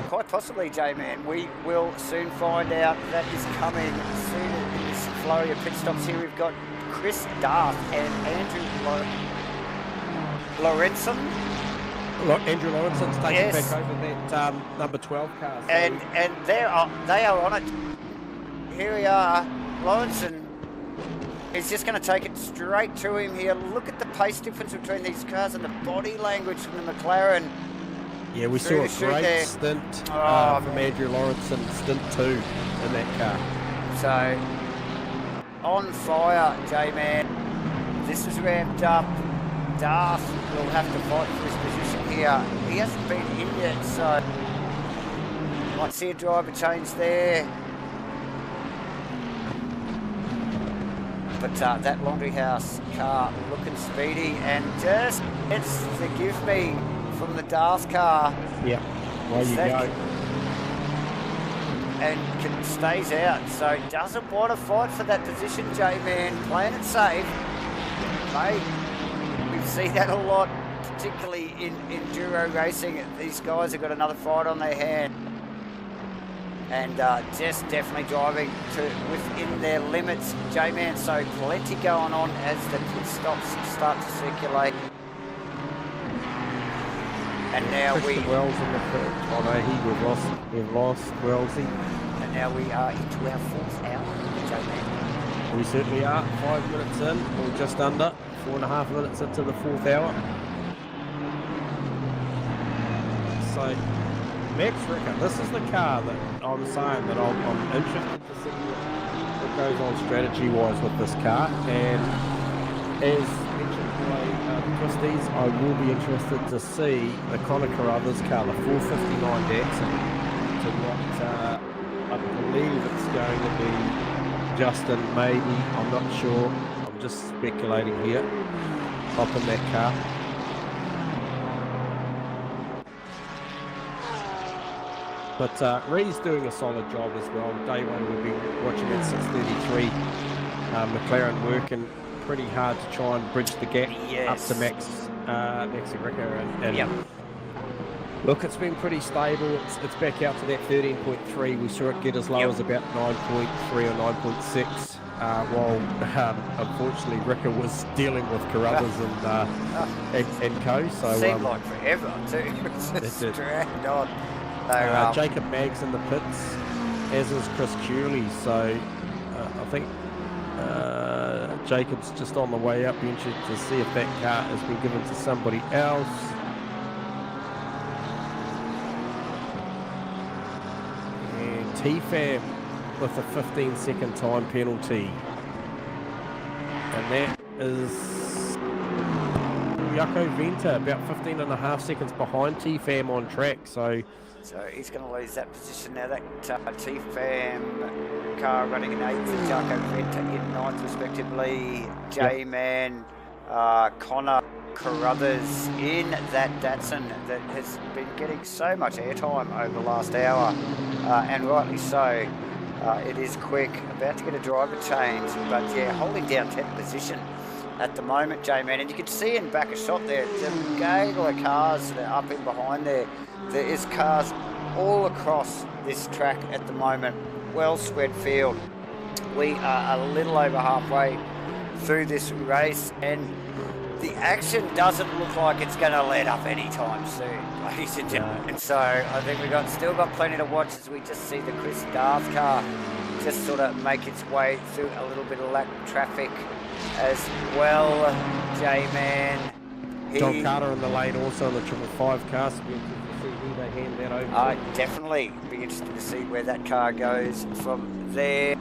quite possibly, J-Man. We will soon find out. That is coming soon in this flurry of pit stops here. We've got Chris Darth and Andrew Lorenzen. Look, Andrew Lawrenson's taking Yes. back over that number 12 car. So And they are on it. Here we are. Lorenzen is just going to take it straight to him here. Look at the pace difference between these cars and the body language from the McLaren. yeah, we through saw the a great chute there. stint from man. Andrew Lawrenson, stint 2 in that car. So, on fire, J-Man. This is ramped up. Darth will have to fight for his position here. He hasn't been in yet, so might see a driver change there. But that laundry house car looking speedy and just gets the give me from the Darth car. Yeah, there you Second. go. And stays out, so doesn't want to fight for that position, J-Man. Playing it safe. Mate, we see that a lot, particularly in enduro racing. These guys have got another fight on their hand. And just definitely driving to within their limits, J-Man. So plenty going on as the pit stops start to circulate. And now Christian Wells in the pit. Oh no, we've lost Wellsy. and now we are into our fourth hour, J-Man. We certainly are. 5 minutes in, or just under. 4.5 minutes into the fourth hour. So, Max Ricard, this is the car that I'm saying that I'm interested to see what goes on strategy-wise with this car. And as mentioned by the Twisties, I will be interested to see the Conor Carruthers car, the 459 Datsun, to what I believe it's going to be Justin, maybe, I'm not sure. I'm just speculating here. Hop in that car. But Ree's doing a solid job as well. Day one we've been watching at 633. McLaren working pretty hard to try and bridge the gap up to Max and Ricard. And Yep. look, it's been pretty stable. It's back out to that 13.3. We saw it get as low as about 9.3 or 9.6. While unfortunately Ricard was dealing with Carruthers and co. So Seemed like forever too. It's That's just it. dragged on. So, Jacob Maggs in the pits, as is Chris Curley. So I think Jacob's just on the way up. Be interested to see if that car has been given to somebody else. And TFAM with a 15-second time penalty. And that is Jaco Venter, about 15.5 seconds behind TFAM on track. So he's going to lose that position now. That T-Fam car running in 8th and Jaco Venter in 9th respectively. J-Man, Connor Carruthers in that Datsun that has been getting so much airtime over the last hour, and rightly so. It is quick, about to get a driver change, but yeah, holding down 10th position at the moment, J-Man. And you can see in back a shot there, the gaggle of cars that are up in behind there. There is cars all across this track at the moment, well spread field. We are a little over halfway through this race, and the action doesn't look like it's going to let up anytime soon, ladies and gentlemen. So I think we've still got plenty to watch as we just see the Chris Darth car just sort of make its way through a little bit of lap traffic as well, J-Man. John Carter in the lane also in the 555 car. So we'll see who they hand that over to. Definitely be interested to see where that car goes from there.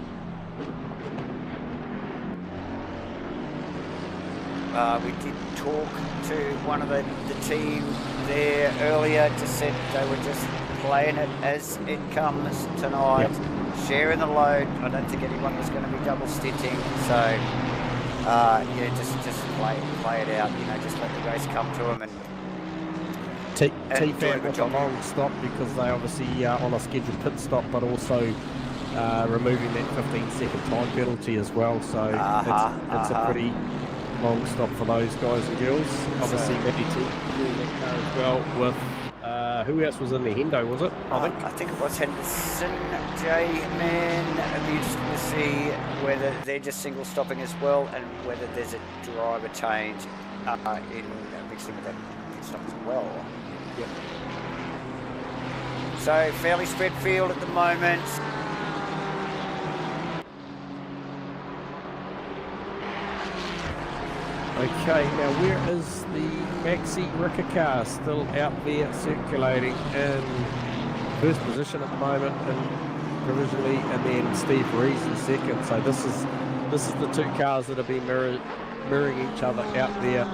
We did talk to one of the team there earlier, just said they were just playing it as it comes tonight, sharing the load. I don't think anyone was going to be double stitching, so yeah, just play it out, you know, just let the race come to them. And TFAM with a long stop because they obviously on a scheduled pit stop, but also removing that 15-second time penalty as well. So it's a pretty long stop for those guys and girls. Obviously, Matty T doing that car as well with who else was in the Hendo, was it? I think it was Henderson, J-Man. It'll be interesting to see whether they're just single stopping as well and whether there's a driver change in mixing with that pit stop as well. Yep. So fairly spread field at the moment. Okay, now where is the Maxi Ricard car? Still out there circulating in first position at the moment, and provisionally, and then Steve Rees in second. So this is the two cars that have been mirroring each other out there.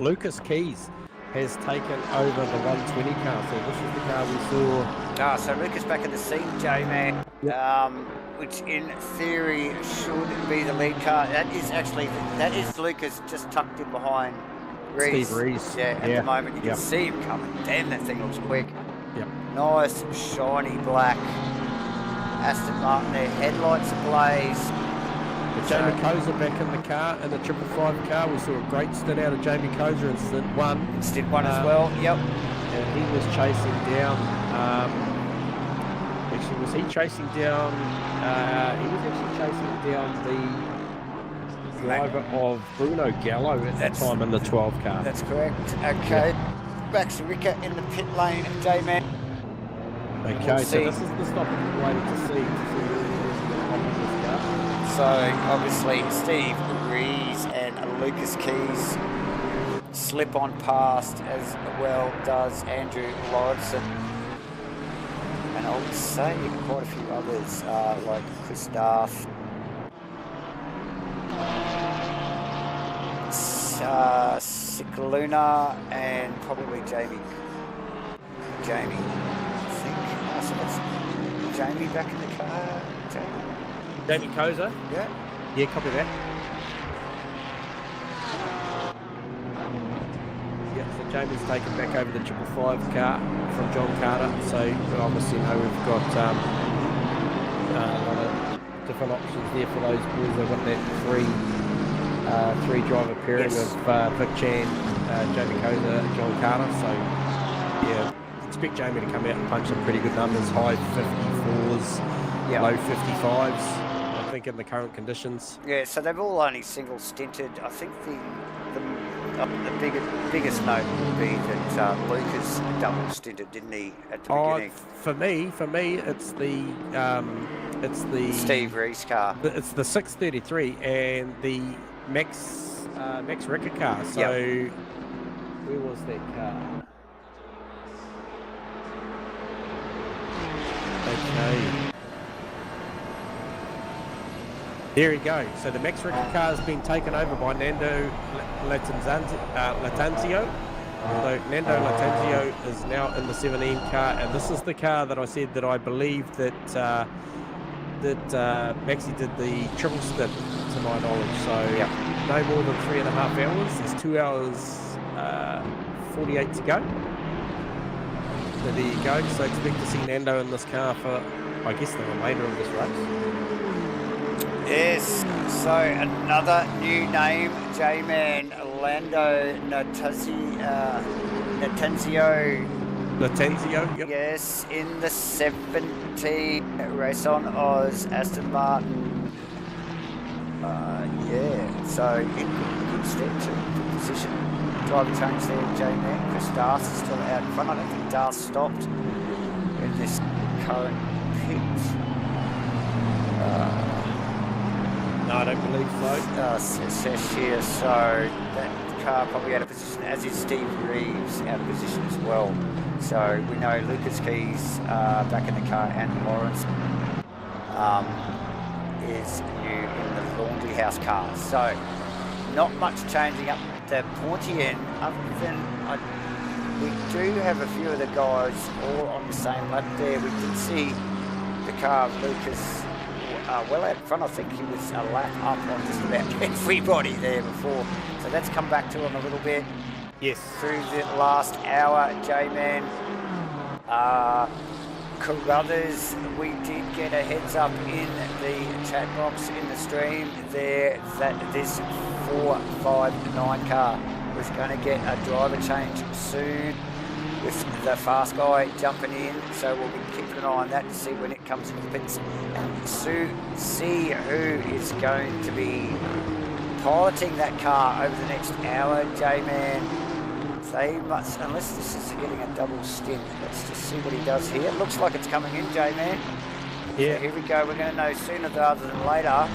Lucas Keys has taken over the 120 car, so this is the car we saw. So Lucas back in the seat, J-Man. Yep. Which in theory should be the lead car. That is Lucas just tucked in behind Rees. Steve Rees. Yeah, at the moment you can see him coming. Damn, that thing looks quick. Yep. Nice shiny black Aston Martin there, headlights ablaze. Jamie Koza back in the car, in the 555 car. We saw a great stint out of Jamie Koza in stint one. Stint one as well, yep. And he was chasing down, actually, was he chasing down, he was actually chasing down the driver of Bruno Gallo at that time in the 12 car. That's correct. Okay, Max Ricard in the pit lane, J-Man. Okay, We'll so see. this is the stop we're waiting to see who's going to hop in this car. So obviously Steve Rees and Lucas Keys slip on past, as well does Andrew Lawrenson. And I would say quite a few others like Chris Darth, Cicluna, and probably Jamie. I think. So that's Jamie back in the car. Jamie Koza? Yeah. Yeah, copy that. Yeah, so Jamie's taken back over the 555 car from John Carter. So obviously now we've got a lot of different options there for those boys. They've got that three driver pairing of Vic Chan, Jamie Koza, John Carter. So yeah, expect Jamie to come out and punch some pretty good numbers, high 54s, low 55s. I think in the current conditions. Yeah, so they've all only single stinted. I think the biggest note would be that Lucas double stinted, didn't he, at the beginning? For me, it's the Steve Rees car. It's the 633 and the Max Ricard car. So where was that car? Okay. There you go. So the Max Ricard car has been taken over by Nando Latanzio. So Nando Latanzio is now in the 17 car, and this is the car that I said that I believe that Maxi did the triple stint, to my knowledge. So no more than 3.5 hours. There's 2 hours 48 to go. So there you go. So expect to see Nando in this car for, I guess, the remainder of this race. Yes, so another new name, J-Man, Lando Latenzio, yep. Yes, in the 17 race on Oz, Aston Martin. So in good stead to good position. Driver change there, J-Man. Chris Darth is still out in front. I don't think Darth stopped in this current pit. No, I don't believe so. Says here, so that car probably out of position, as is Steve Reeves out of position as well. So we know Lucas Keys back in the car, and Lawrence is new in the Laundry House car. So not much changing up the pointy end, other than we do have a few of the guys all on the same lap there. We did see the car of Lucas well out in front. I think he was a lap up on just about everybody there before. So that's come back to him a little bit. Yes. Through the last hour, J-Man. Carruthers, we did get a heads up in the chat box in the stream there that this 459 car was going to get a driver change soon with the fast guy jumping in, so we'll be keeping an eye on that to see when it comes into the pits and see who is going to be piloting that car over the next hour. J-Man, they must, unless this is getting a double stint. Let's just see what he does here. It looks like it's coming in, J-Man. Yeah. So here we go. We're going to know sooner rather than later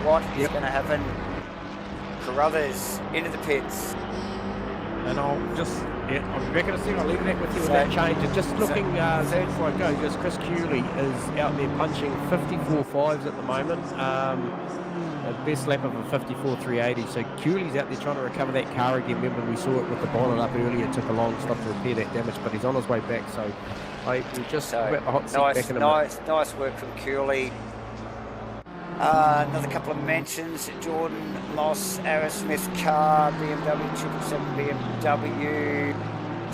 what is going to happen. Carruthers into the pits. And I'll just, I'm back in a second. I'll leave that with you with that change. And just looking, Zan, before I go, just Chris Cooley is out there punching 54.5s at the moment. Best lap of a 54.380. So Cooley's out there trying to recover that car again. Remember, we saw it with the bonnet up earlier. It took a long stop to repair that damage, but he's on his way back. So we'll just about the hot seat back in a minute. Nice work from Cooley. Another couple of mentions: Jordan Moss, Aerosmith car, BMW 777 BMW,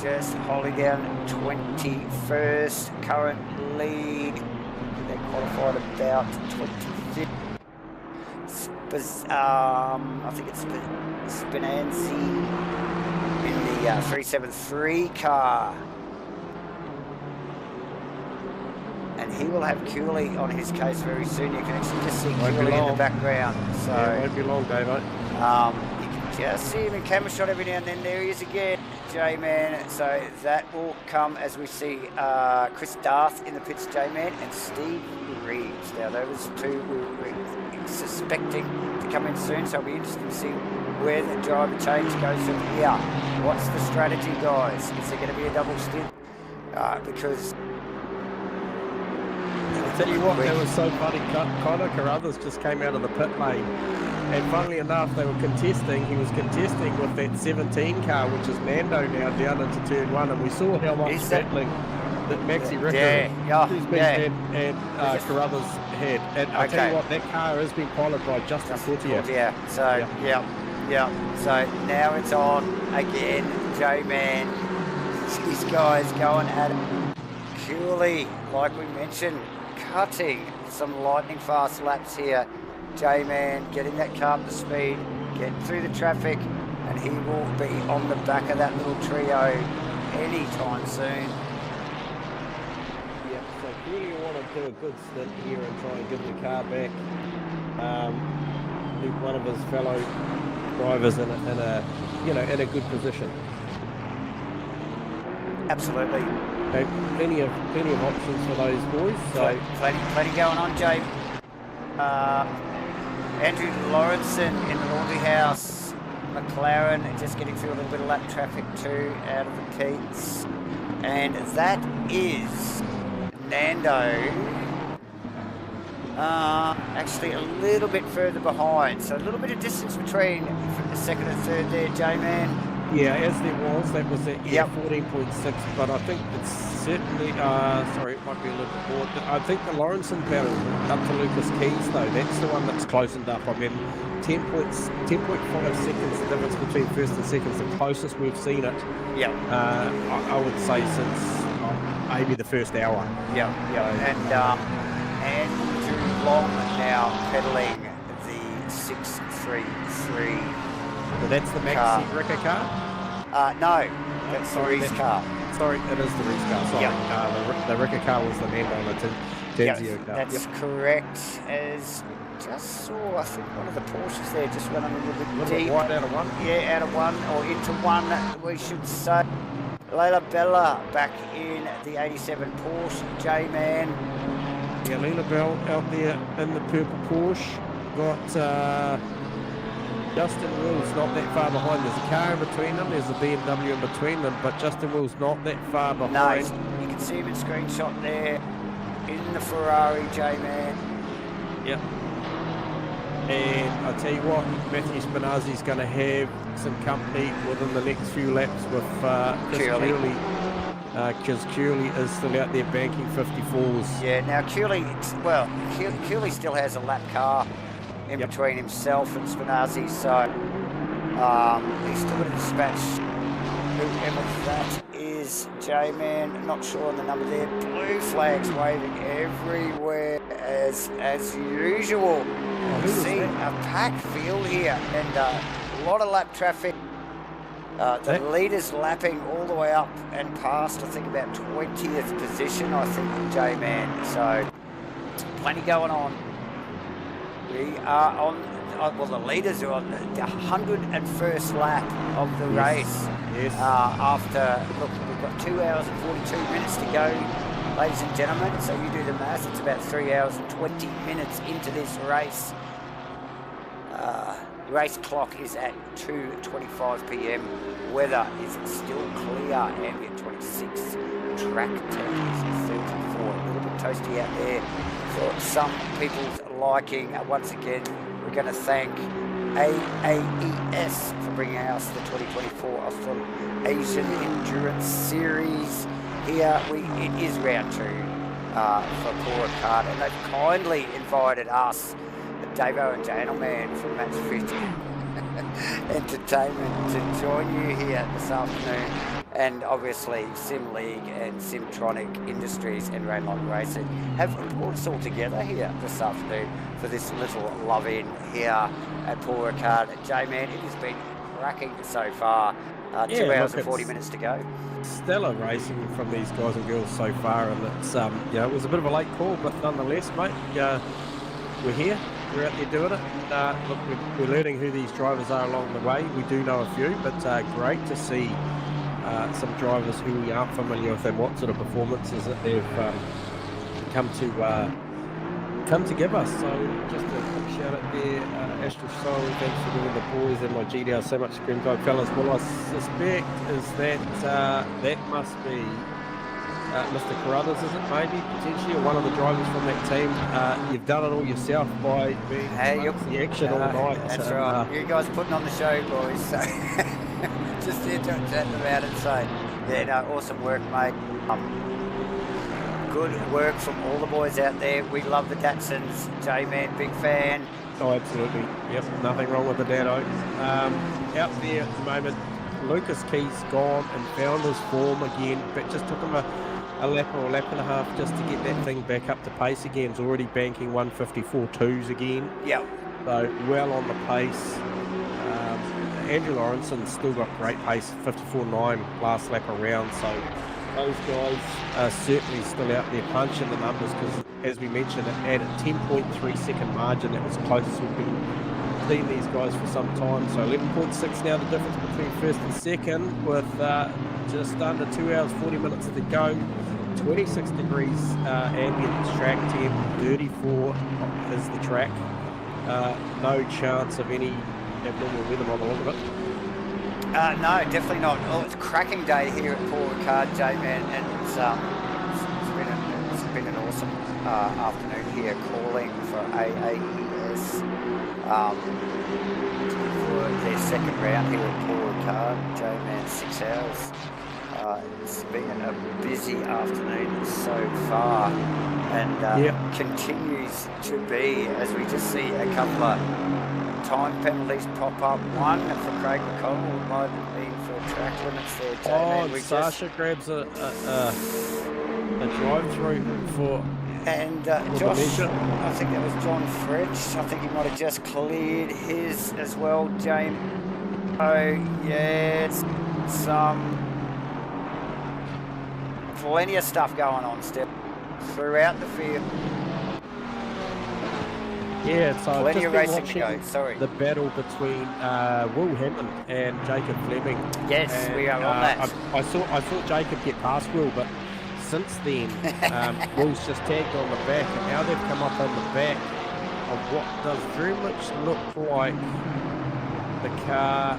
just holding down 21st. Current lead, they qualified about 25th. I think it's Spinanzi in the 373 car. And he will have Cooley on his case very soon. You can actually just see Cooley in the background. So it won't be long, Dave. you can just see him in camera shot every now and then. There he is again, J-Man. So that will come as we see Chris Darth in the pits, J-Man, and Steve Reeves. Now those two we were suspecting to come in soon, so it'll be interesting to see where the driver change goes from here. What's the strategy, guys? Is there going to be a double stint? Because I'll tell you what, that was so funny. Connor Carruthers just came out of the pit lane, and funnily enough, he was contesting with that 17 car, which is Nando now, down into turn 1, and we saw how much battling that Maxi Ricard and Carruthers had. And I'll tell you what, that car has been piloted by Justin Fortier. Yeah, so, yeah. So now it's on again, J-Man. These guys going at it. Cooley, like we mentioned, cutting some lightning fast laps here. J-Man getting that car up to speed, getting through the traffic, and he will be on the back of that little trio anytime soon. Yeah, so Cooley will want to do a good stint here and try and give the car back. One of his fellow drivers in a good position. Absolutely. Okay, plenty of options for those boys. So plenty going on, Jay. Andrew Lawrenson in the laundry house. McLaren just getting through a little bit of lap traffic too out of the Keats. And that is Nando. Actually a little bit further behind. So a little bit of distance between the second and third there, J-Man. Yeah, as there was, that was at 14.6, but I think it's certainly, sorry, it might be a little bit more. I think the Lawrenson battle up to Lucas Keys, though, that's the one that's closened up. I mean, 10.5 seconds the difference between first and second is the closest we've seen it. Yeah. I would say since maybe the first hour. Yeah. And Andrew Long now pedaling the 633. So that's the Maxi Ricard car? No, that's the Reese car. Sorry, it is the Reese car. Sorry. Yep. The Ricard car was the Nando Tenzio car. That's correct. As just saw, I think one of the Porsches there just went a little bit deep. Wide out of one? Yeah, out of one, or into one, we should say. Leila Bella back in the 87 Porsche, J-Man. Yeah, Leila Bell out there in the purple Porsche. Got Justin Will's not that far behind. There's a car in between them. There's a BMW in between them, but Justin Will's not that far behind. No, you can see him in screenshot there in the Ferrari, J-Man. Yep. And I tell you what, Matthew Spinazzi's going to have some company within the next few laps with Chris Cooley. Because Cooley is still out there banking 54s. Yeah, now Cooley still has a lap car in between himself and Spinazzi, so he's still going to dispatch whoever that is. is J-Man, not sure on the number there. Blue flags waving everywhere as usual. You see a packed field here and a lot of lap traffic. The leader's lapping all the way up and past, I think, about 20th position, I think, J-Man. So, plenty going on. We are on, well, the leaders are on the 101st lap of the race. Yes. After, look, we've got 2 hours and 42 minutes to go, ladies and gentlemen. So you do the maths, it's about 3 hours and 20 minutes into this race. Race clock is at 2:25 p.m. Weather is still clear, ambient 26. Track temperature is 34. A little bit toasty out there for some people's liking. Once again, we're going to thank AAES for bringing us the 2024 Australasian Endurance Series. Here, it is round 2 for Paul Ricard, and they've kindly invited us, Davo and Gentleman from Match 50 Entertainment, to join you here this afternoon. And obviously Sim League and Simtronic Industries and Rainlock Racing have brought us all together here this afternoon for this little love-in here at Paul Ricard. J-Man, it has been cracking so far. 2 hours and 40 minutes to go. Stellar racing from these guys and girls so far, and it's it was a bit of a late call, but nonetheless, mate, we're here. We're out there doing it. Look, we're learning who these drivers are along the way. We do know a few, but great to see some drivers who we aren't familiar with and what sort of performances that they've come to give us. So just a quick shout out there, Astral Soul, thanks for doing the boys and my GDR so much, Screen Drive fellas. Well, I suspect is that must be Mr. Carruthers, is it, maybe, potentially, or one of the drivers from that team. You've done it all yourself by being the action all night. That's so, right. You guys putting on the show, boys. So just here chatting about it. So, yeah, no, awesome work, mate. Good work from all the boys out there. We love the Datsuns. J-Man, big fan. Oh, absolutely. Yep, nothing wrong with the Dado. Out there at the moment, Lucas Key's gone and found his form again, but just took him a lap or a lap and a half just to get that thing back up to pace again. He's already banking 154.2s again. Yep. So well on the pace. Andrew Lawrenson's still got great pace, 54.9 last lap around. So those guys are certainly still out there punching the numbers, because as we mentioned, it had a 10.3 second margin. That was the closest we've been seen these guys for some time. So 11.6 now the difference between first and second, with just under 2 hours 40 minutes to go. 26 degrees ambient track temp, 34 is the track. No chance of any abnormal weather by the look of it. No, definitely not. Oh, it's a cracking day here at Paul Ricard, J-Man, and it's been an awesome afternoon here calling for AAES for their second round here at Paul Ricard. J-Man, 6 hours. It's been a busy afternoon so far, and continues to be, as we just see a couple of time penalties pop up. One for Craig McConnell, might have been for track limits there, J-Man. Sasha grabs a drive-through for... And Josh, I think that was John French. I think he might have just cleared his as well, James. Oh, yeah, it's plenty of stuff going on still throughout the field. Yeah, so plenty of racing watching to go. Sorry. The battle between Will Hammond and Jacob Fleming. Yes, and, we are on that. I saw Jacob get past Will, but since then, Will's just tagged on the back, and now they've come up on the back of what does very much look like the car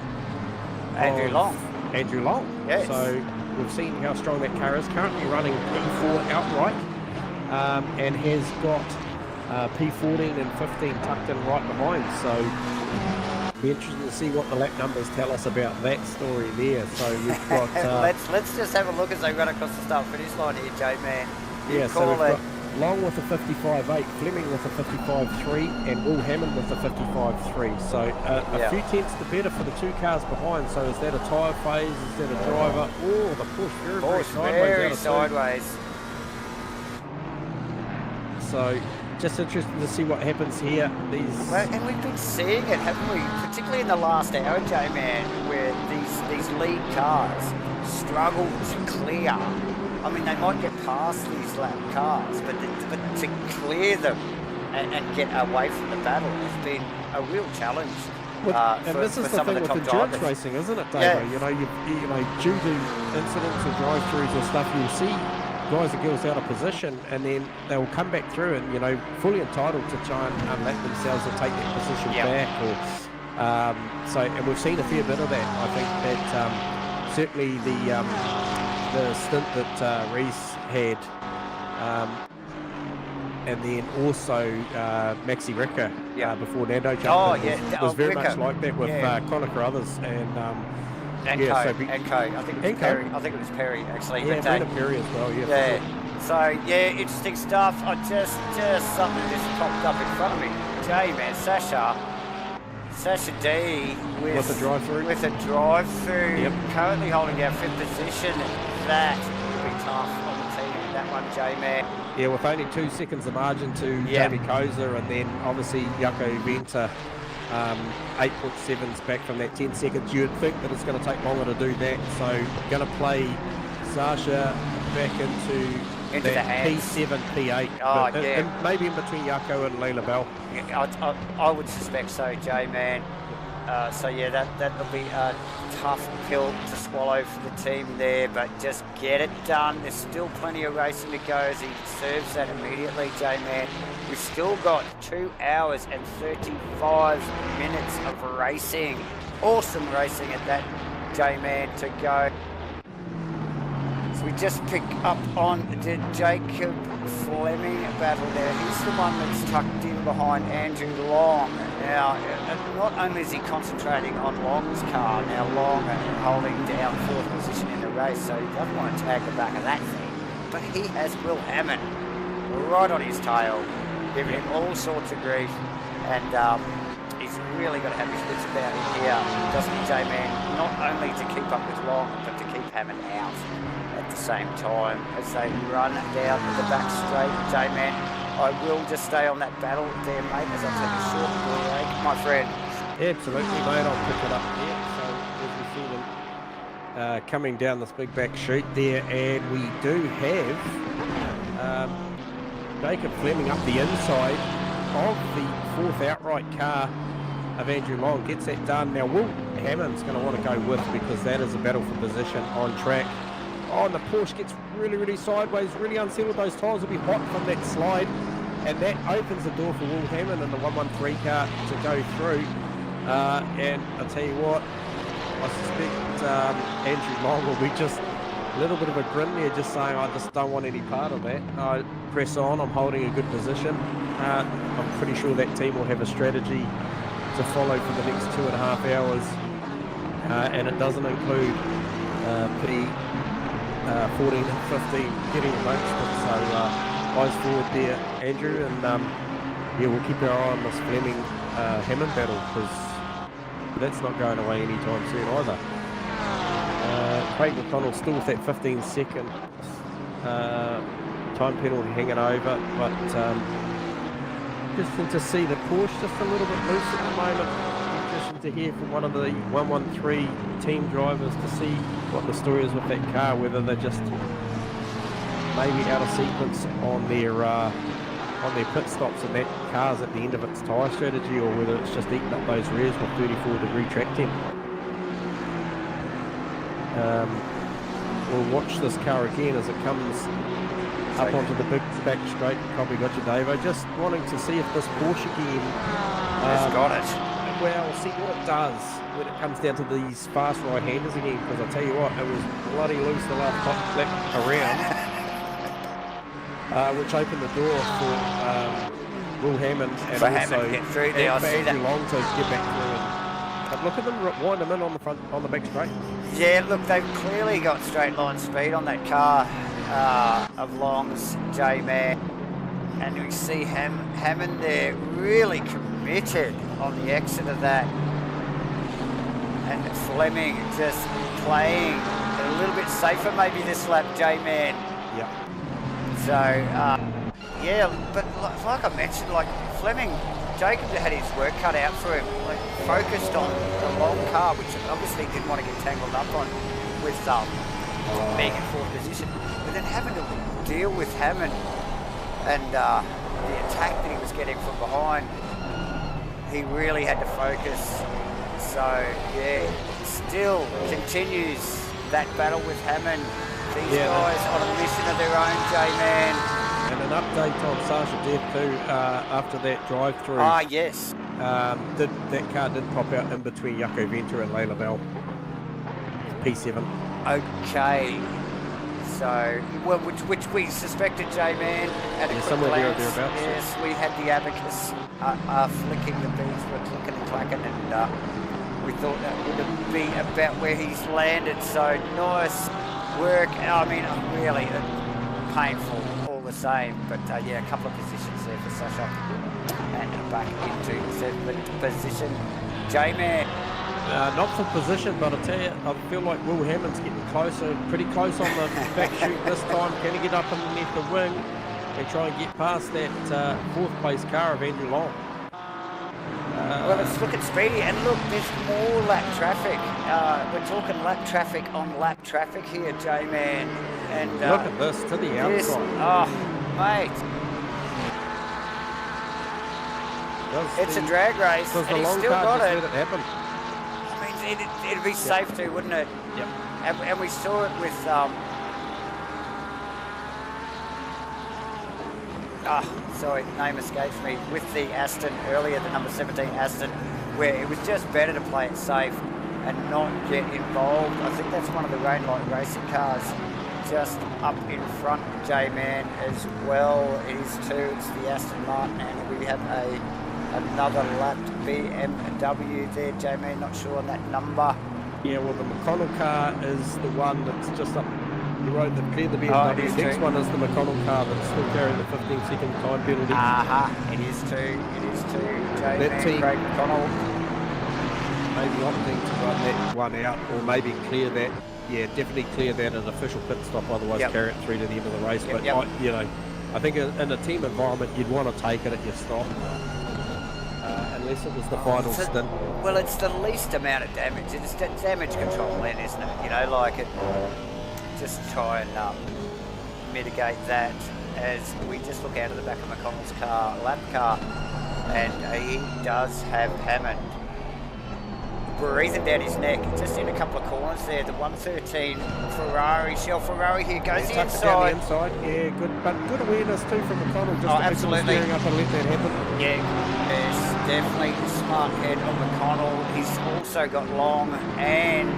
Andrew Long. Andrew Long. Yes. So we've seen how strong that car is. Currently running P4 outright, and has got P14 and 15 tucked in right behind. So it'll be interesting to see what the lap numbers tell us about that story there. So we've got let's just have a look as they run across the start finish line here, J-Man. Yeah, so Long with a 55.8, Fleming with a 55.3, and Will Hammond with a 55.3. So a few tenths the better for the two cars behind. So is that a tyre phase? Is that a driver? Oh, the push very sideways. So just interested to see what happens here. And we've been seeing it, haven't we? Particularly in the last hour, J-Man, where these lead cars struggle to clear. I mean, they might get past these lap cars, but to clear them and get away from the battle has been a real challenge. And this is the thing with endurance racing, isn't it, Davo? Yeah. You know, due to incidents or drive-throughs or stuff, you'll see guys and girls out of position, and then they'll come back through and, fully entitled to try and unlap themselves or take that position back. And we've seen a fair bit of that. I think that certainly the stint that Reese had, and then also Maxi Ricard before Nando jumped in was very much like that with Connor Carruthers and Co. I think it was Perry. I think it was Perry actually. Yeah, Brendan Perry as well. Yeah. So interesting stuff. I just something just popped up in front of me. J-Man, Sasha D with a drive-through. Currently holding down 5th position. That will be tough on the team. That one, J-Man. Yeah, with only 2 seconds of margin to Jamie Koza, and then obviously Jaco Venter. 8.7s back from that 10 seconds. You'd think that it's going to take longer to do that, so going to play Sasha back into that P7, P8. Maybe in between Jaco and Leila Bell. I would suspect so, J-Man. That'll be a tough pill to swallow for the team there, but just get it done. There's still plenty of racing to go as he serves that immediately, J-Man. We've still got 2 hours and 35 minutes of racing. Awesome racing at that, J-Man, to go. So we just pick up on the Jacob Fleming battle there. He's the one that's tucked in behind Andrew Long. Now, not only is he concentrating on Long's car, now Long holding down 4th position in the race, so he doesn't want to tag the back of that thing. But he has Will Hammond right on his tail, giving him all sorts of grief, and he's really got to have his wits about him here, doesn't he, J-Man? Not only to keep up with Long, but to keep Hammond out at the same time as they run down the back straight, J-Man. I will just stay on that battle there, mate, as I take a short break, my friend. Absolutely, mate. I'll pick it up here. So as we see them coming down this big back chute there, and we do have Jacob Fleming up the inside of the 4th outright car of Andrew Long. Gets that done. Now Will Hammond's going to want to go with, because that is a battle for position on track. Oh, and the Porsche gets really, really sideways, really unsettled. Those tyres will be hot from that slide, and that opens the door for Will Hammond and the 113 car to go through. And I'll tell you what, I suspect Andrew Long will be just a little bit of a grin there, just saying, I just don't want any part of that. I press on, I'm holding a good position. I'm pretty sure that team will have a strategy to follow for the next 2.5 hours, and it doesn't include P14 and 15 getting amongst it. So eyes forward there, Andrew, and we'll keep our eye on this Fleming Hammond battle, because that's not going away anytime soon either. Craig McConnell still with that 15-second time penalty hanging over, but interesting to see the Porsche just a little bit loose at the moment. Interesting to hear from one of the 113 team drivers to see what the story is with that car, whether they're just maybe out of sequence on their pit stops and that car's at the end of its tyre strategy, or whether it's just eating up those rears with 34-degree track temp. We'll watch this car again as it comes up onto the big back straight. Probably got you, Davo. Just wanting to see if this Porsche again It's got it. Well, see what it does when it comes down to these fast right-handers again, because I'll tell you what, it was bloody loose the last lap around, which opened the door for Will Hammond and for also Hammond to get through there. I see Andrew that. Long to get back through. But look at them wind them in on the front, on the back straight. Yeah, look, they've clearly got straight line speed on that car of Long's, J-Man. and we see Hammond there really committed on the exit of that, and Fleming just playing a little bit safer maybe this lap, J-Man. Yep. So, yeah, but like I mentioned, like Fleming, Jacob had his work cut out for him, like focused on the long car, which obviously didn't want to get tangled up on with being in fourth position, but then having to deal with Hammond and the attack that he was getting from behind, he really had to focus. So, yeah, still continues that battle with Hammond. These guys on a mission of their own, J-Man. And an update on Sasha Dev too, after that drive-through. Ah, yes. That car did pop out in between Jaco Venter and Leila Bell. P7. Okay. So, well, which we suspected, J-Man, at a quick somewhere glance. there or thereabouts. Yes, we had the abacus flicking, the beads were clicking and clacking, and we thought that would be about where he's landed. So, nice work. I mean, really painful all the same, but yeah, a couple of positions there for Sasha, and back into seventh position. J-Man. Not for position, but I tell you, I feel like Will Hammond's getting closer, pretty close on the back chute this time. Can he get up underneath the wing and try and get past that fourth place car of Andrew Long? Well, it's looking speedy, and look, there's more lap traffic. We're talking lap traffic on lap traffic here, J-Man. And look at this, to the outside. Oh, mate. It's a drag race, and he's still got it. Let it happen. I mean, it'd be safe to, wouldn't it? Yep. And we saw it with sorry, name escapes me, with the Aston earlier, the number 17 Aston, where it was just better to play it safe and not get involved. I think that's one of the Rainlight racing cars just up in front, J-Man, as well. It is too, it's the Aston Martin, and we have another lapped BMW there, J-Man, not sure on that number. Yeah, well, the McConnell car is the one that's just up the road that cleared the BMW. Oh, it is the next too. one is the McConnell car that's still carrying the 15-second time penalty. It is too, J-Man, That team- Craig McConnell. Maybe opting to run that one out, or maybe clear that. Yeah, definitely clear that at an official pit stop, otherwise carry it through to the end of the race. But I think in a team environment, you'd want to take it at your stop, unless it was the final stint. Well, it's the least amount of damage. It's damage control then, isn't it? You know, like it. Just try and mitigate that as we just look out of the back of McConnell's car, lap car, and he does have Hammond breathing down his neck, just in a couple of corners there. The 113 Ferrari, Shell Ferrari here goes the Tucks it down the inside. inside, yeah, good, but good awareness too from McConnell, just absolutely. steering up and let that happen. Yeah, yes, definitely smart head on McConnell. He's also got Long, and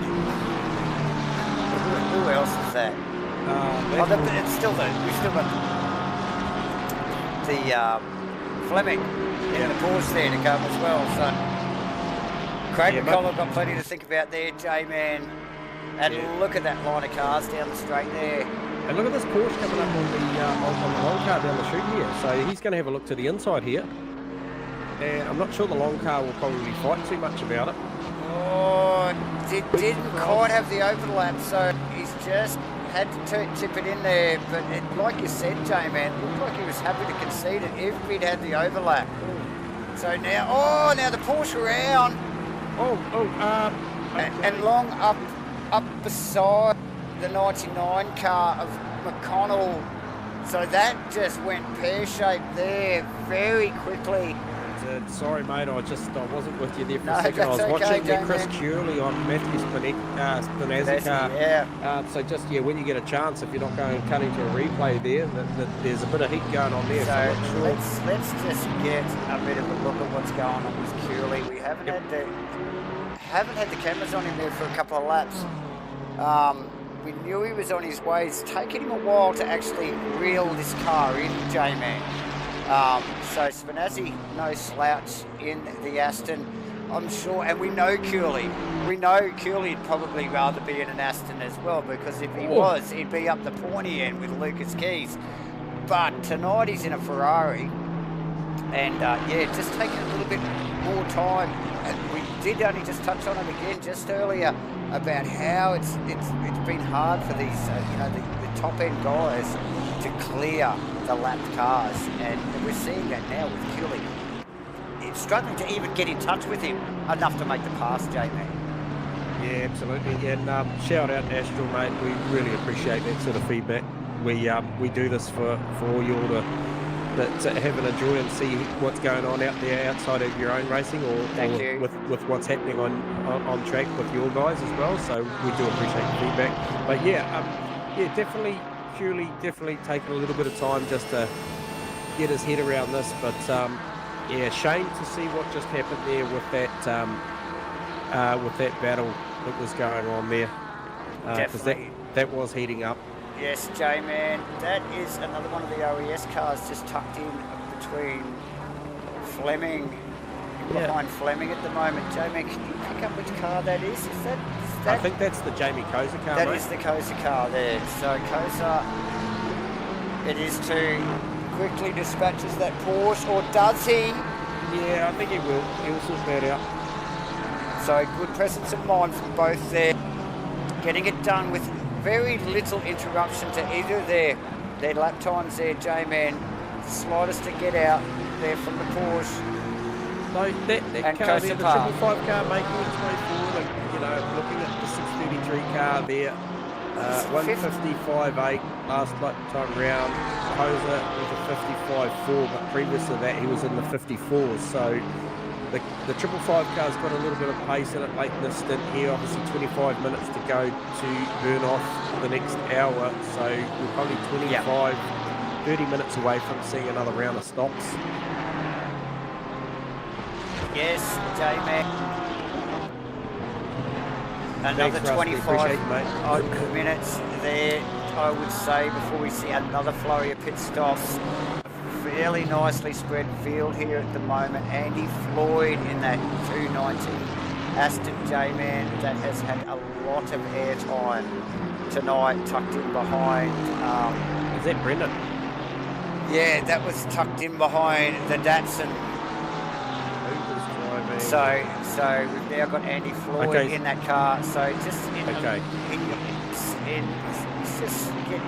who else is that? It's still we've still got the Fleming in the pause there to come as well. So Craig McConnell got plenty to think about there, J-Man. And look at that line of cars down the straight there. And look at this Porsche coming up on the long car down the chute here. So he's going to have a look to the inside here. And I'm not sure the long car will probably fight too much about it. Oh, didn't quite have the overlap, so he's just had to tip it in there. But like you said, J-Man, looked like he was happy to concede it if he'd had the overlap. So now, now the Porsche around. And Long up beside the 99 car of McConnell. So that just went pear-shaped there very quickly. Sorry, mate, I wasn't with you there for a second. That's I was watching okay, Chris Curley on Matthew Spinazzi car. So just, when you get a chance, if you're not going cutting to a replay there, that there's a bit of heat going on there. So sure. let's just get a bit of a look at what's going on with Curley. We haven't had the cameras on him there for a couple of laps. We knew he was on his way. It's taken him a while to actually reel this car in, J-Man. So Spinazzi, no slouch in the Aston, I'm sure, and we know Curley. We know Curley'd probably rather be in an Aston as well, because if he was, he'd be up the pointy end with Lucas Keys. But tonight he's in a Ferrari, and just taking a little bit more time. And we did only just touch on it again just earlier about how it's been hard for these the top end guys to clear the lapped cars, and we're seeing that now with Killy. It's struggling to even get in touch with him enough to make the pass, J-Man. Yeah, absolutely. And shout out to Astral, mate. We really appreciate that sort of feedback. We do this for all you all to have an enjoy and see what's going on out there outside of your own racing, or with what's happening on track with your guys as well. So we do appreciate the feedback. But definitely, Hewley definitely taking a little bit of time just to get his head around this. But shame to see what just happened there with that battle that was going on there, because that was heating up. Yes, J-Man, that is another one of the OES cars just tucked in between Fleming, behind Fleming at the moment. J-Man, can you pick up which car that is? Is that I think that's the Jamie Koza car, That is the Koza car there. So Koza, it is to quickly dispatches that Porsche, or does he? Yeah, I think he will. He'll sort that out. So good presence of mind from both there. Getting it done with very little interruption to either of their lap times there, J-Man. Slightest to get out there from the Porsche. So that car there, the 555 car making its way forward, looking at the 633 car there, 155.8 last time round. Koza with a 55.4, but previous to that he was in the 54s. So the 555 car's got a little bit of pace in it late in the stint here. Obviously 25 minutes to go to burn off the next hour, so we're probably 30 minutes away from seeing another round of stops. Yes, J-Man. Another 25 minutes there, I would say, before we see another flurry of pit stops. Fairly nicely spread field here at the moment. Andy Floyd in that 290 Aston J-Man that has had a lot of airtime tonight, tucked in behind. Is that Brendan? Yeah, that was tucked in behind the Datsun. So we've now got Andy Floyd in that car. So just he's just getting a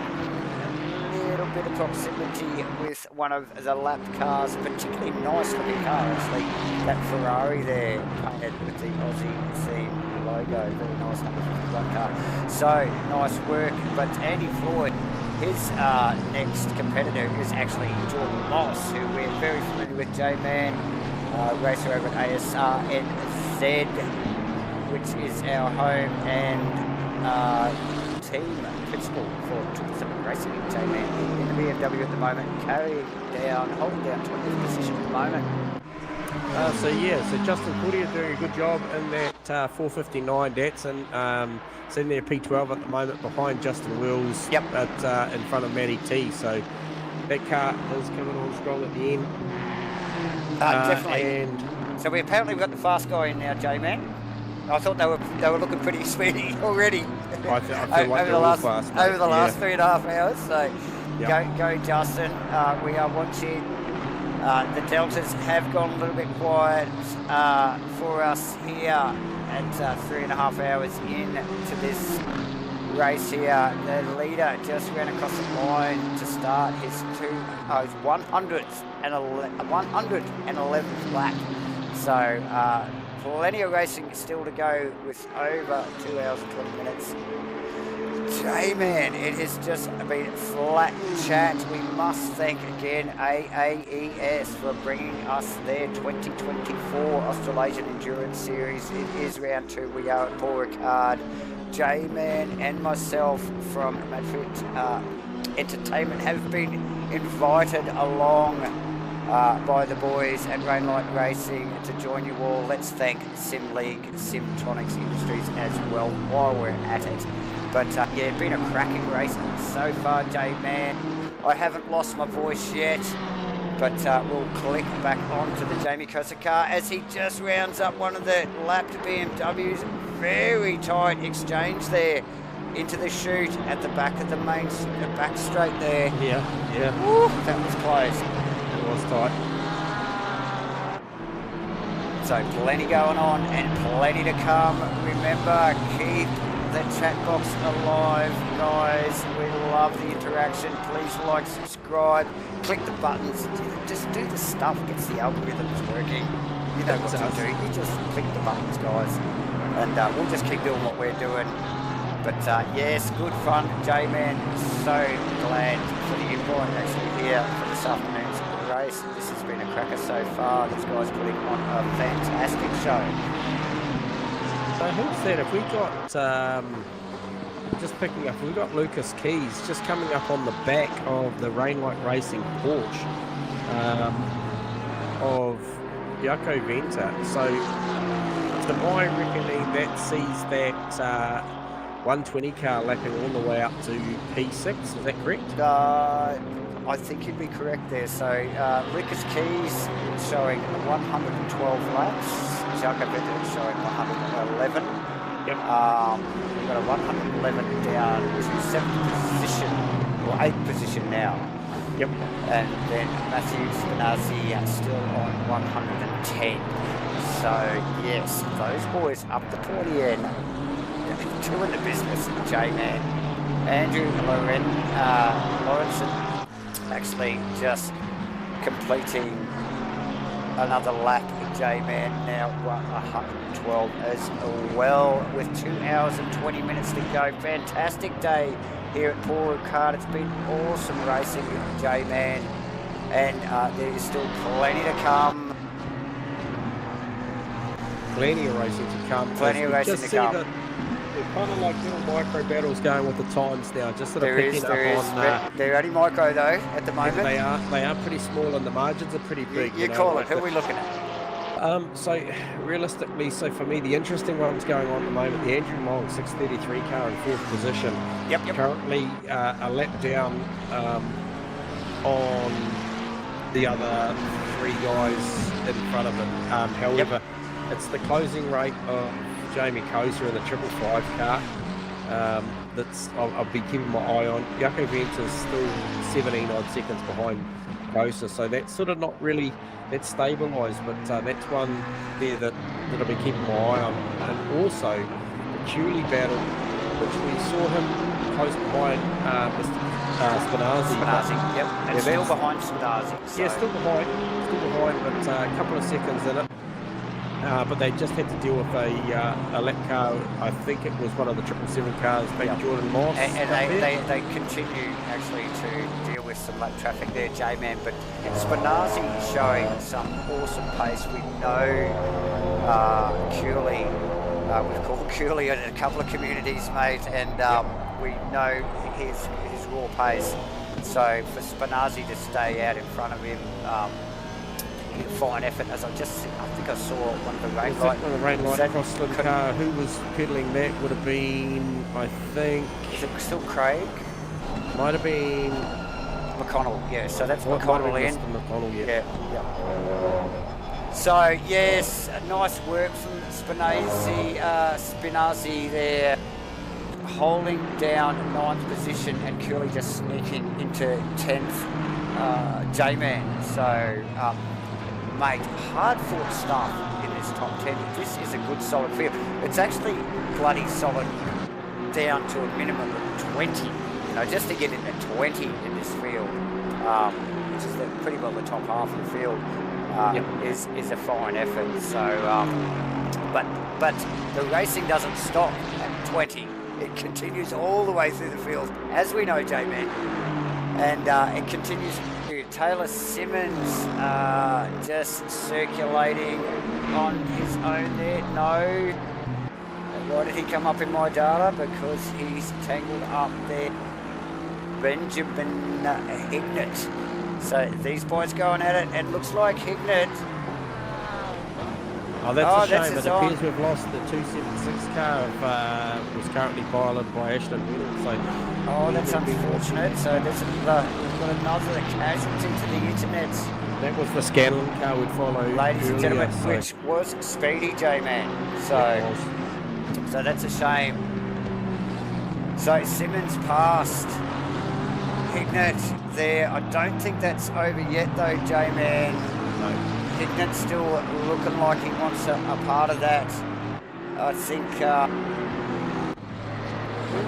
little bit of proximity with one of the lap cars, particularly nice looking car actually. That Ferrari there, painted with the Aussie theme logo, very nice number 51 car. So nice work. But Andy Floyd, his next competitor is actually Jordan Moss, who we're very familiar with, J-Man. Racer over at ASRNZ, which is our home and team principal for 777 Racing. J-Man in the BMW at the moment, holding down 20th position at the moment. So Justin Cordier doing a good job in that 459 Datsun. Sitting there P12 at the moment behind Justin Wills, but in front of Matty T. So that car is coming on strong at the end. Definitely. So we've got the fast guy in now, J-Man. I thought they were looking pretty speedy already. I feel like they're all fast, mate. Over the last 3.5 hours. So go Justin. We are watching. The Deltas have gone a little bit quiet for us here at 3.5 hours into this race here. The leader just ran across the line to start his 111th lap. So plenty of racing still to go with over 2 hours and 20 minutes. J-Man, it has just been flat chat. We must thank again AAES for bringing us their 2024 Australasian Endurance Series. It is round 2. We are at Paul Ricard. J-Man and myself from Madfit Entertainment have been invited along by the boys at Rainlight Racing to join you all. Let's thank Sim League, Simtronics Industries as well while we're at it. But it's been a cracking race so far, J-Man. I haven't lost my voice yet, but we'll click back onto the Jamie Koza car as he just rounds up one of the lapped BMWs. Very tight exchange there into the chute at the back of the back straight there. Yeah. Woo, that was close. It was tight. So plenty going on and plenty to come. Remember, keep the chat box alive, guys. We love the interaction. Please like, subscribe, click the buttons. Just do the stuff. Gets the algorithms working. You know what to do. You just click the buttons, guys. And we'll just keep doing what we're doing. But yes, good fun. J-Man, so glad for the invite actually here for this afternoon's race. This has been a cracker so far. These guys putting on a fantastic show. So who said if we got, just picking up, we got Lucas Keys just coming up on the back of the Rainlight Racing Porsche of Jaco Venter. So to my reckoning, that sees that 120 car lapping all the way up to P6, is that correct? I think you'd be correct there. So Lucas Keys showing 112 laps. Jaco Venter is showing 111. Yep. We've got a 111 down to 7th position, or 8th position now. Yep. And then Matthew Spinazzi still on 110. So yes, those boys up the pointy end, doing the business. J-Man, Andrew Lawrenson actually just completing another lap. J-Man now 112 as well with 2 hours and 20 minutes to go. Fantastic day here at Paul Ricard. It's been awesome racing with J-Man, and there is still plenty to come. Plenty of racing to come. Plenty of racing to come. They're kind of like little micro battles going with the times now, just sort of There is. They're only micro though at the moment. They are pretty small and the margins are pretty big. You call it. Who are we looking at? So realistically, for me, the interesting one's going on at the moment. The Andrew Long 633 car in 4th position. Yep. Currently a lap down on the other 3 guys in front of it. However, it's the closing rate of Jamie Koser in the 555 car. I'll be keeping my eye on. Jaco Venter's still 17 odd seconds behind Koser, so that's sort of not really. That's stabilised, but that's one there that I'll be keeping my eye on. And also the Cooley battle, which we saw him close behind Mr. Spinazzi. Yep. And still behind Spinazzi. So. Yeah, still behind, but a couple of seconds in it. But they just had to deal with a lap car. I think it was one of the 777 cars, maybe Jordan Moss. And they continue actually to deal with some lap traffic there, J-Man. But Spinazzi showing some awesome pace. We know Cooley, we've called Cooley in a couple of communities, mate, and we know his raw pace. So for Spinazzi to stay out in front of him, fine effort. As I think I saw one of the rain light crossland car. Who was pedaling that would have been, I think. Is it still Craig? Might have been McConnell. Yeah. So that's McConnell in. McConnell, yeah. So yes, nice work from Spinazzi there, holding down 9th position, and Curley just sneaking into 10th. J-Man. So. Mate, hard-fought stuff in this top 10. This is a good solid field. It's actually bloody solid down to a minimum of 20. You know, just to get into 20 in this field, which is pretty well the top half of the field, is a fine effort. So, but the racing doesn't stop at 20. It continues all the way through the field, as we know, J-Man, and it continues. Taylor Simmons just circulating on his own there. No. Why did he come up in my data? Because he's tangled up there. Benjamin Hignett. So these boys going at it. It looks like Hignett. Oh, that's a shame. It appears we've lost the 276 car. Was currently piloted by Ashton Whittle. So that's unfortunate. So we've got another casualty to the internet. That was the Scanlon car we'd follow. Ladies and gentlemen, which was Speedy J-Man. So that's a shame. So Simmons passed Hignett there. I don't think that's over yet though, J-Man. No. Hignett still looking like he wants a part of that. I think, who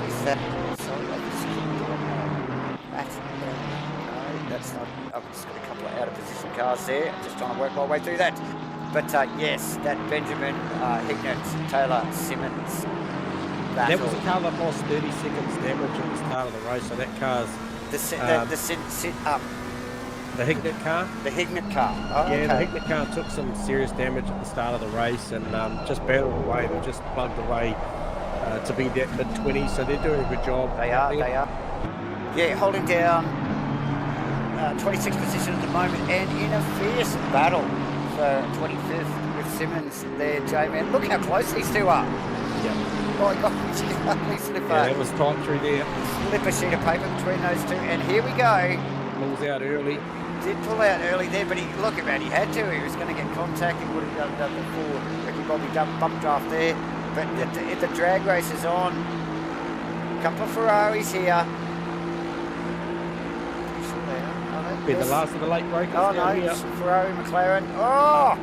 is that? Sorry, I just no, that's not, I've just got a couple of out of position cars there. I'm just trying to work my way through that. But yes, that Benjamin, Hignett, Taylor, Simmons battle. That was a car that lost 30 seconds damage at the start of the race, so that car's the Hignett car. The Hignett car. Oh, yeah, okay. the Hignett car took some serious damage at the start of the race and just battled away. They just plugged away to be that mid-20s, so they're doing a good job. They are. Yeah, holding down 26th position at the moment and in a fierce battle for 25th with Simmons there, J-Man. Look how close these two are. Yeah. Oh my God, slip Yeah, that was tight through there. Slip a sheet of paper between those two, and here we go. Pulls out early. Did pull out early there, but look at he had to. He was going to get contact. He would have done the full Ricky Bobby bump draft there. But the drag race is on. A couple of Ferraris here. Be the last of the late breakers. Oh no, here. Ferrari McLaren. Oh!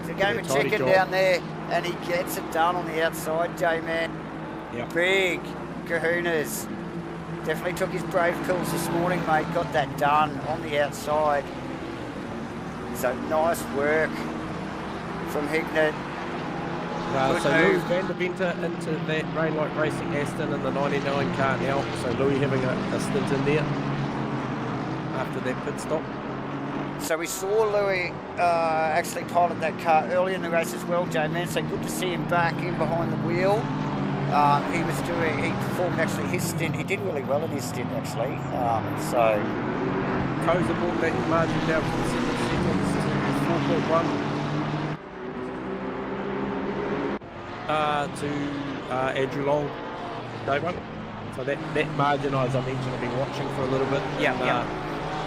It's a game of chicken down there, and he gets it done on the outside, J-Man. Yep. Big kahunas. Definitely took his brave pills this morning, mate. Got that done on the outside. So nice work from Hignett. So Louis van der Venter into that Rainlight Racing Aston in the 99 car now. So Louis having a stint in there after that pit stop. So we saw Louis actually pilot that car early in the race as well, J-Man. So good to see him back in behind the wheel. He performed actually his stint. He did really well in his stint actually. So Koza brought that margin down from 7 seconds to 4.1 to Andrew Long, day one. So that margin, as I mentioned, I've been watching for a little bit. Yeah.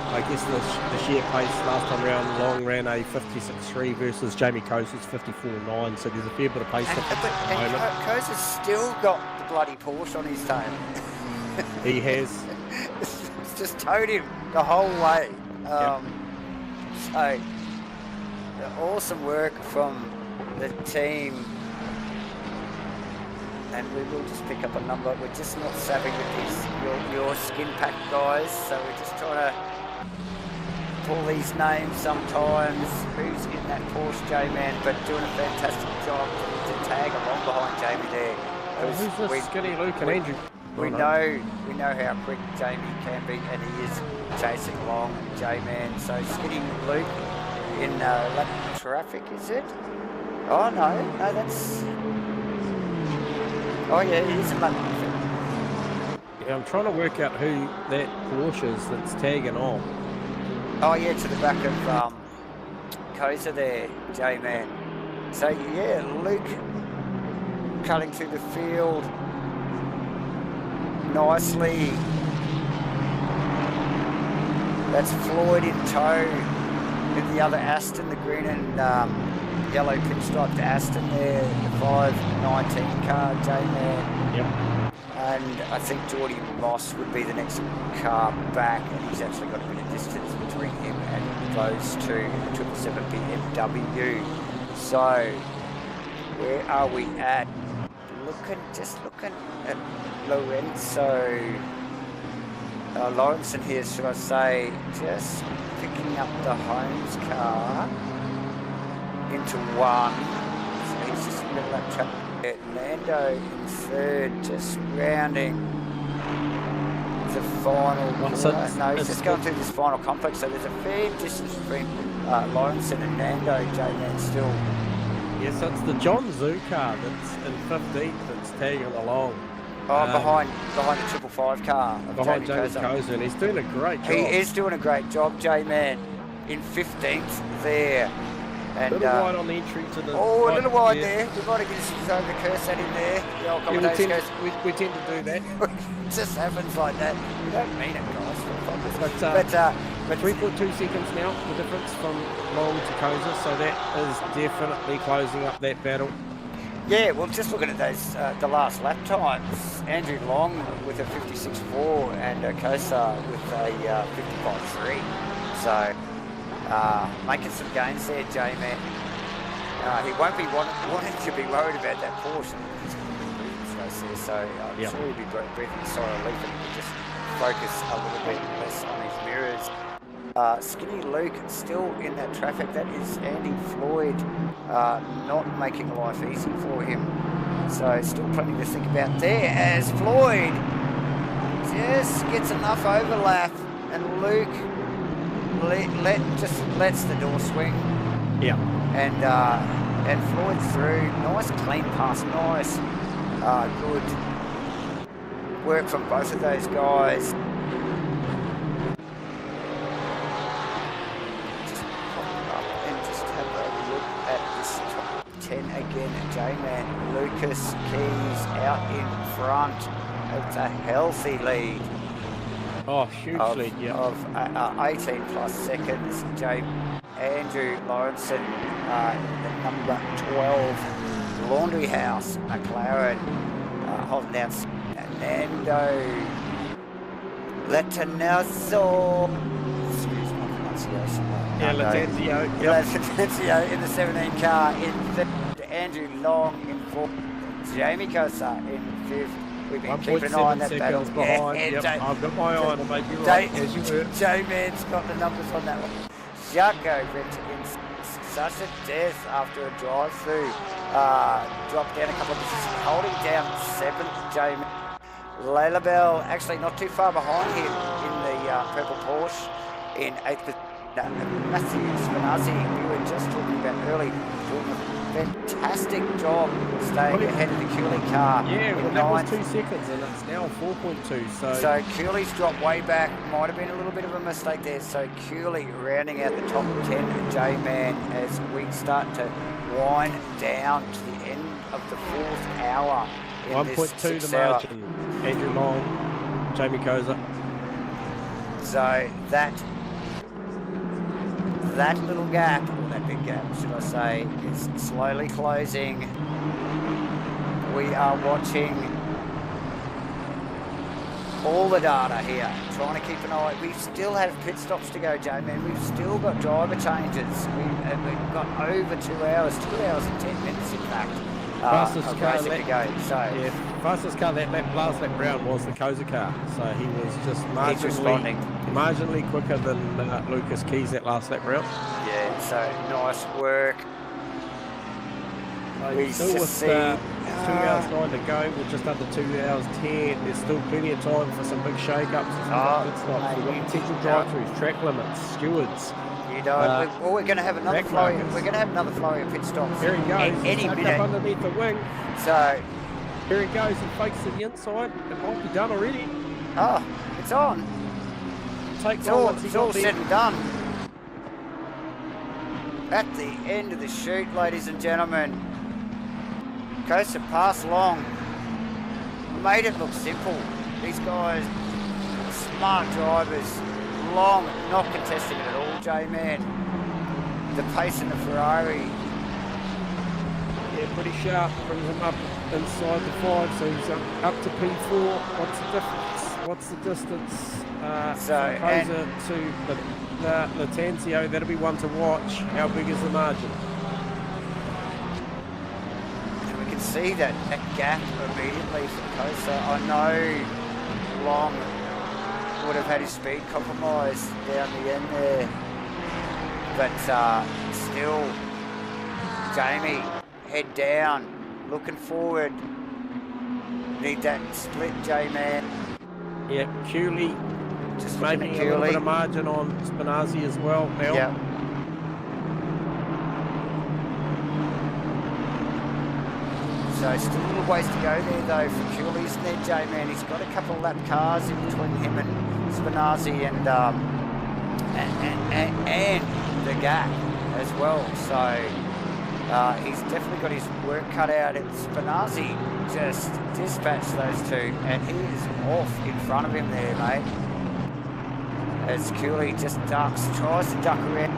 I guess the sheer pace last time round, Long ran a 56.3 versus Jamie Koza's 54.9, so there's a fair bit of pace difference at the moment. Koza's still got the bloody Porsche on his tail. He has. It's just towed him the whole way. So, awesome work from the team. And we will just pick up a number. We're just not savvy with these your skin pack guys, so we're just trying to pull these names sometimes. Who's in that Porsche, J-Man, but doing a fantastic job to tag along behind Jamie there. Who's this skinny Luke and Andrew? We know how quick Jamie can be, and he is chasing along J-Man. So skinny Luke in lap traffic, is it? Oh no, that's. Oh yeah, he is in lap traffic. Yeah, I'm trying to work out who that Porsche is that's tagging on. Oh yeah, to the back of Koza there, J-Man. So yeah, Luke cutting through the field nicely. That's Floyd in tow with the other Aston, the green and yellow pinstriped Aston there, the 519 car, J-Man. Yep. And I think Geordie Moss would be the next car back, and he's actually got a bit of distance between him and those two, the 777 BMW. So, where are we at? Just looking at Lorenzo. Lawrenson here, should I say, just picking up the Holmes car into one. So he's just in the middle of that track. Lando in third, just rounding the final corner. No, he's just going through this final complex, so there's a fair distance between Lawrenson and Nando, J-Man still. Yes, it's the John Zoo car that's in 15th that's tagging along. Oh, behind the 555 car of behind Jamie Koza, and he's doing a great job. He is doing a great job, J-Man, in 15th there. And, a little wide on the entry to the... Oh, a little wide there. We might have just thrown the curse at him there. The old commentator we tend to do that. It just happens like that. We don't mean it, guys. But 3.2 seconds now, the difference from Long to Koza, so that is definitely closing up that battle. Yeah, well, just looking at those, the last lap times, Andrew Long with a 56.4 and Kosa with a 55.3. So, making some gains there, J-Man. He won't be wanting to be worried about that portion. He's going to be breathing race there, so I'm sure he'll be breathing a sigh of relief and he can just focus a little bit less on his mirrors. Skinny Luke still in that traffic. That is Andy Floyd, not making life easy for him. So still plenty to think about there as Floyd just gets enough overlap and Luke just lets the door swing. Yeah. And Floyd through. Nice clean pass. Nice good work from both of those guys. Again, J-Man, Lucas Keys out in front. It's a healthy lead. Oh, huge lead, yeah. Of 18 plus seconds. Andrew Lawrenson, the number 12 Laundry House, McLaren, holding down Nando Latanazzo. Excuse my pronunciation. Latanzio. Latanzio in the 17 car in third. Andrew Long in fourth. Jamie Kosa in fifth. We've been keeping an eye on that battle. Behind. Yeah, Yep, I've got my eye on it, mate. You're right, as you were. J-Man's got the numbers on that one. Jaco went in such a death after a drive-through. Dropped down a couple of positions, holding down seventh. J-Man. Layla Bell actually not too far behind him in the purple Porsche in eighth position. Matthew Spinazzi, we were just talking about early, doing a fantastic job staying ahead of the Cooley car. Yeah, well, that was 2 seconds and it's now 4.2. So Cooley's dropped way back. Might have been a little bit of a mistake there. So Cooley rounding out the top 10 J-Man as we start to wind down to the end of the fourth hour. 1.2 the margin. Andrew Long, Jamie Koza. So that little gap, or that big gap, should I say, is slowly closing. We are watching all the data here, trying to keep an eye. We still have pit stops to go, J-Man. We've still got driver changes. We've got over 2 hours, 2 hours and 10 minutes, in fact. Fastest car to go. So yeah, fastest car that last lap round was the Koza car. So he was just marginally quicker than Lucas Keys that last lap round. Yeah, so nice work. We still with 2 hours 9 to go. We're just under 2 hours 10. There's still plenty of time for some big shake-ups. We've got potential drive-throughs, track limits, stewards. We're going to have another flurry. We're going to have another flurry of pit stops. There he goes. Any minute. Up underneath the wing. So here he goes. He fakes to the inside. It might be done already. Oh, it's on. It's all said and done. At the end of the shoot, ladies and gentlemen, Kosa passed Long. Made it look simple. These guys, smart drivers. Long, not contesting it at all, J-Man. The pace in the Ferrari. Yeah, pretty sharp. Brings him up inside the 5, so he's up to P4. What's the difference? What's the distance? Kosa to Latanzio. That'll be one to watch. How big is the margin? And we can see that gap immediately for Kosa. I know Long would have had his speed compromised down the end there, but still Jamie head down, looking forward. Need that split, J-Man. Yeah, Cooley just making a little bit of margin on Spinazzi as well now. Yeah. So still a little ways to go there though for Cooley, isn't there, J-Man? He's got a couple of lap cars in between him and Spinazzi and the gap as well. So he's definitely got his work cut out, and Spinazzi just dispatched those two, and he is off in front of him there, mate. As Cooley just ducks, tries to duck around.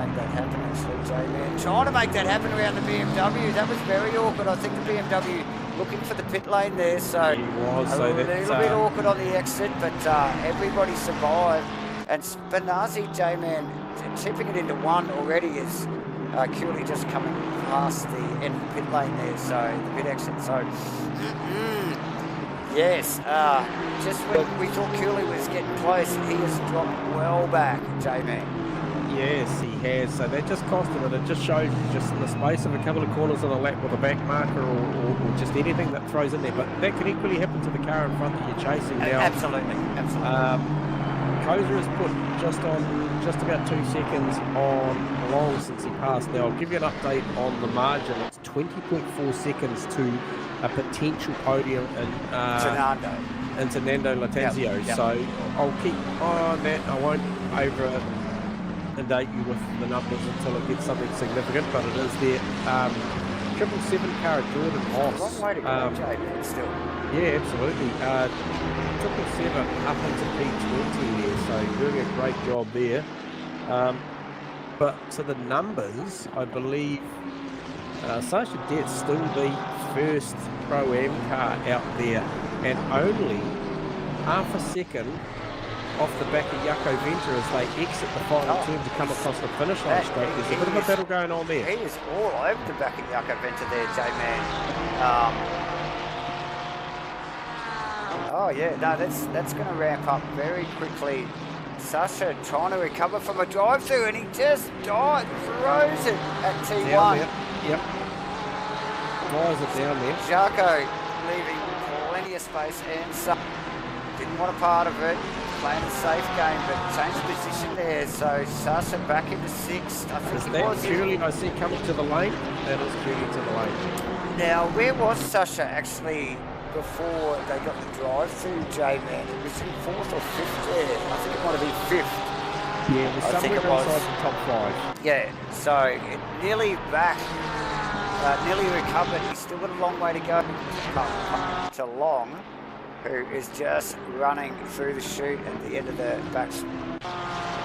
make that happen, actually, J-Man. Trying to make that happen around the BMW. That was very awkward. I think the BMW looking for the pit lane there, so He was, a so little that's, bit awkward on the exit, but everybody survived. And Spinazzi, J-Man, tipping it into one already is Cooley just coming past the end of the pit lane there, so the pit exit. So, yes, just when we thought Cooley was getting close, he has dropped well back, J-Man. Yes, he has. So that just cost him, and it just shows you just in the space of a couple of corners of the lap with a back marker or just anything that throws in there. But that could equally happen to the car in front that you're chasing now. Absolutely. Koza has put just about 2 seconds on Long since he passed. Now I'll give you an update on the margin. It's 20.4 seconds to a potential podium in Fernando Lattanzio. Yep. So I'll keep on that. I won't over-indate you with the numbers until it gets something significant, but it is there. 777 car Jordan Moss. Long way to go, J-Man, still. Yeah, absolutely. 777 up into P20 there, so doing a great job there. But to the numbers, I believe Sasha Dett's still the first Pro-Am car out there, and only half a second off the back of Jaco Venter as they exit the final turn to come across the finish line straight. There's a bit of a battle going on there. He is all over the back of Jaco Venter there, J-Man. Oh yeah, no, that's going to ramp up very quickly. Sasha trying to recover from a drive-through, and he just throws it at T1. Down there. Yep. Flies it down there. Jaco leaving plenty of space, and didn't want a part of it. Playing a safe game, but changed position there. So Sasha back into 6th. I think Is he that was. Cooley I see coming to the lane? That is Cooley to the lane. Now, where was Sasha actually before they got the drive-through, J-Man? It was in 4th or 5th there. I think it might have been 5th. Yeah, it was somewhere inside the top 5. Yeah, so it nearly back, nearly recovered. He's still got a long way to go to Long, who is just running through the chute at the end of the back.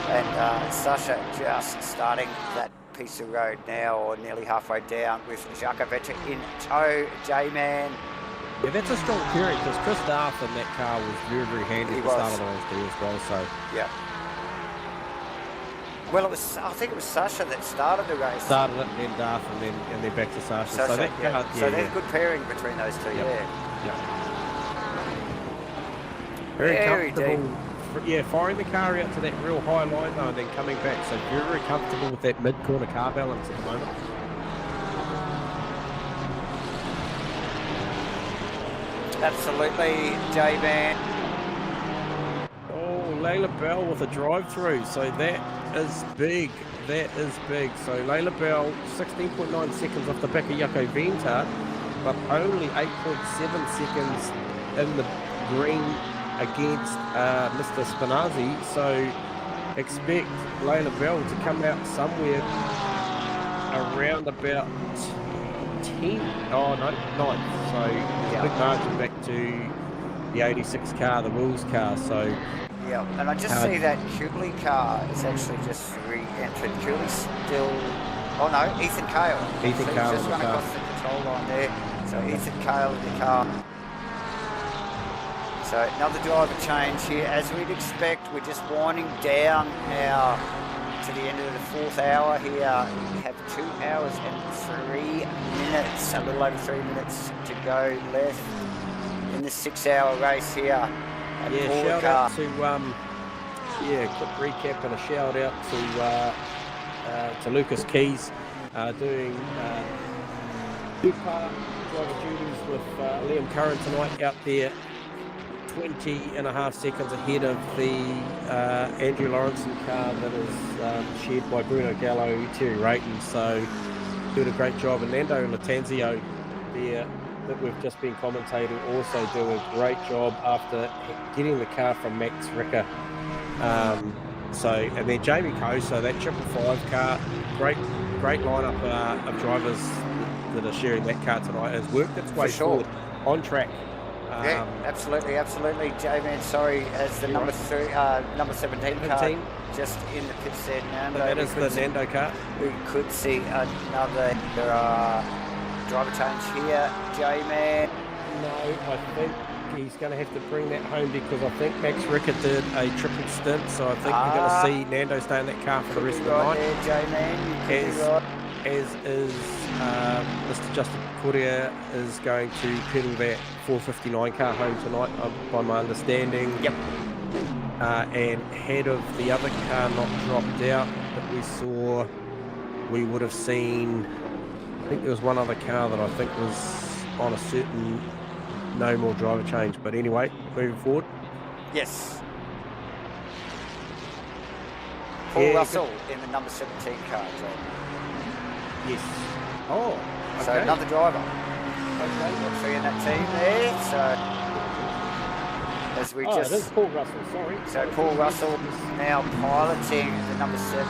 And Sasha just starting that piece of road now, or nearly halfway down, with Jaco Venter in tow, J-Man. Yeah, that's a strong period, because Chris Darth in that car was very, very handy at the start of the race too as well, so... Yeah. Well, I think it was Sasha that started the race. Started it, then Darth, and then back to Sasha. So that car, so there's good pairing between those two, Yep. yeah. Very deep. Yeah, firing the car out to that real high line though, and then coming back. So very, very comfortable with that mid-corner car balance at the moment. Absolutely, J-Man. Oh, Layla Bell with a drive-through. So that is big. That is big. So Layla Bell, 16.9 seconds off the back of Jaco Venter, but only 8.7 seconds in the green against Mr. Spinazzi, so expect Layla Bell to come out somewhere around about 9th, so a big margin back to the 86 car, the Wills car, so... Yeah, and I just see that Cooley car is actually just re-entered. Cooley's still... Oh no, Ethan Cale. Ethan Cale just run across the control line there, so Ethan Cale in the car. So another driver change here, as we'd expect. We're just winding down now to the end of the 4th hour here. We have 2 hours and 3 minutes, a little over 3 minutes to go left in the 6-hour race here. Shout out to quick recap and a shout out to Lucas Keys doing two-part driver duties with Liam Curran tonight out there. 20.5 seconds ahead of the Andrew Lawrenson car that is shared by Bruno Gallo, Terry Rayton, so doing a great job. And Nando Lattanzio there that we've just been commentating also do a great job after getting the car from Max Ricker. And then Jamie Kosa, that 555 car, great lineup of drivers that are sharing that car tonight, has worked its way forward on track Yeah, absolutely. J-Man, sorry, as the number 17 car just in the pits there. Nando, that is the Nando car. We could see another driver change here. J-Man. No, I think he's going to have to bring that home because I think Max Ricard did a triple stint, so I think we're going to see Nando stay in that car for the rest of the night. There, J-Man. As is Mr. Justin Correa is going to pedal that 459 car home tonight, by my understanding. Yep. And had of the other car not dropped out that we saw, we would have seen, I think there was one other car that I think was on a certain no more driver change. But anyway, moving forward. Yes. Paul Russell in the number 17 car, John. Yes. Oh, okay. So another driver. Okay, got three in that team there. So as we it is Paul Russell, sorry. So Paul Russell now piloting the number 17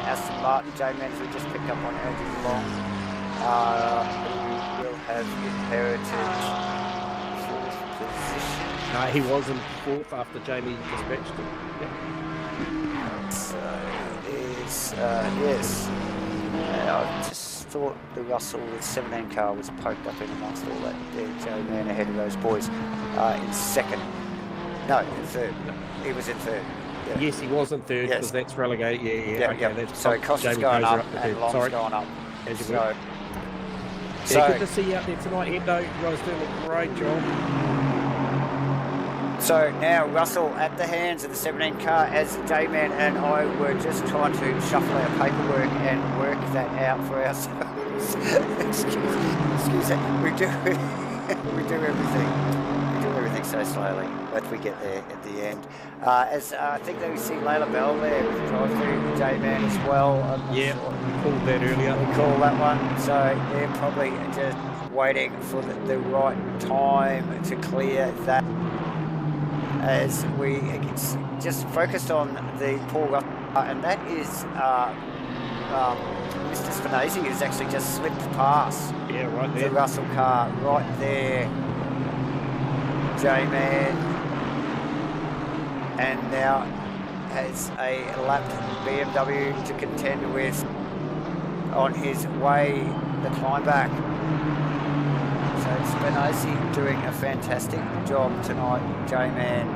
Aston Martin. J-Man, we just picked up on Andrew Long. Who will have inherited fourth position. No, he was in fourth after Jamie dispatched him. Yep. So it is, yes. I just thought the Russell with 17 car was poked up in amongst all that. J-Man ahead of those boys in second. No, in third. He was in third. Yeah. Yes, he was in third because that's relegated. Yeah. Okay, that's so Costa's going up and Long's going up. So good to see you out there tonight, Endo. You guys doing a great job. So now Russell at the hands of the 17 car as J-Man and I were just trying to shuffle our paperwork and work that out for ourselves. excuse me. We do everything so slowly, but we get there at the end. As I think that we see Layla Bell there with the drive-through J-Man as well. Yeah, we called that earlier. We called that one. So they're probably just waiting for the right time to clear that. As we just focused on the Paul Russell, and that is Mr. Spinazzi, who's actually just slipped past right there. The Russell car right there. J-Man, and now has a lapped BMW to contend with on his way the climb back. So Spinazzi doing a fantastic job tonight, J-Man.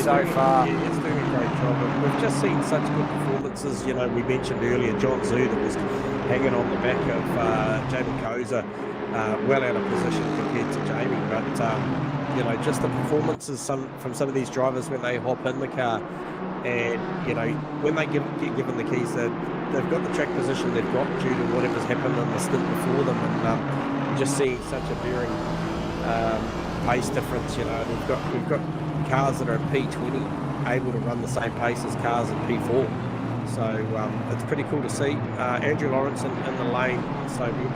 So far. Yeah, he's doing a great job. We've just seen such good performances. You know, we mentioned earlier John Zhu that was hanging on the back of Jamie Koza, well out of position compared to Jamie. But, you know, just the performances from some of these drivers when they hop in the car. And, you know, when they get given the keys, they've got the track position they've got due to whatever's happened in the stint before them. And just seeing such a varying pace difference, you know. We've got cars that are at P20 able to run the same pace as cars at P4. So it's pretty cool to see. Andrew Lawrence in the lane, so we'll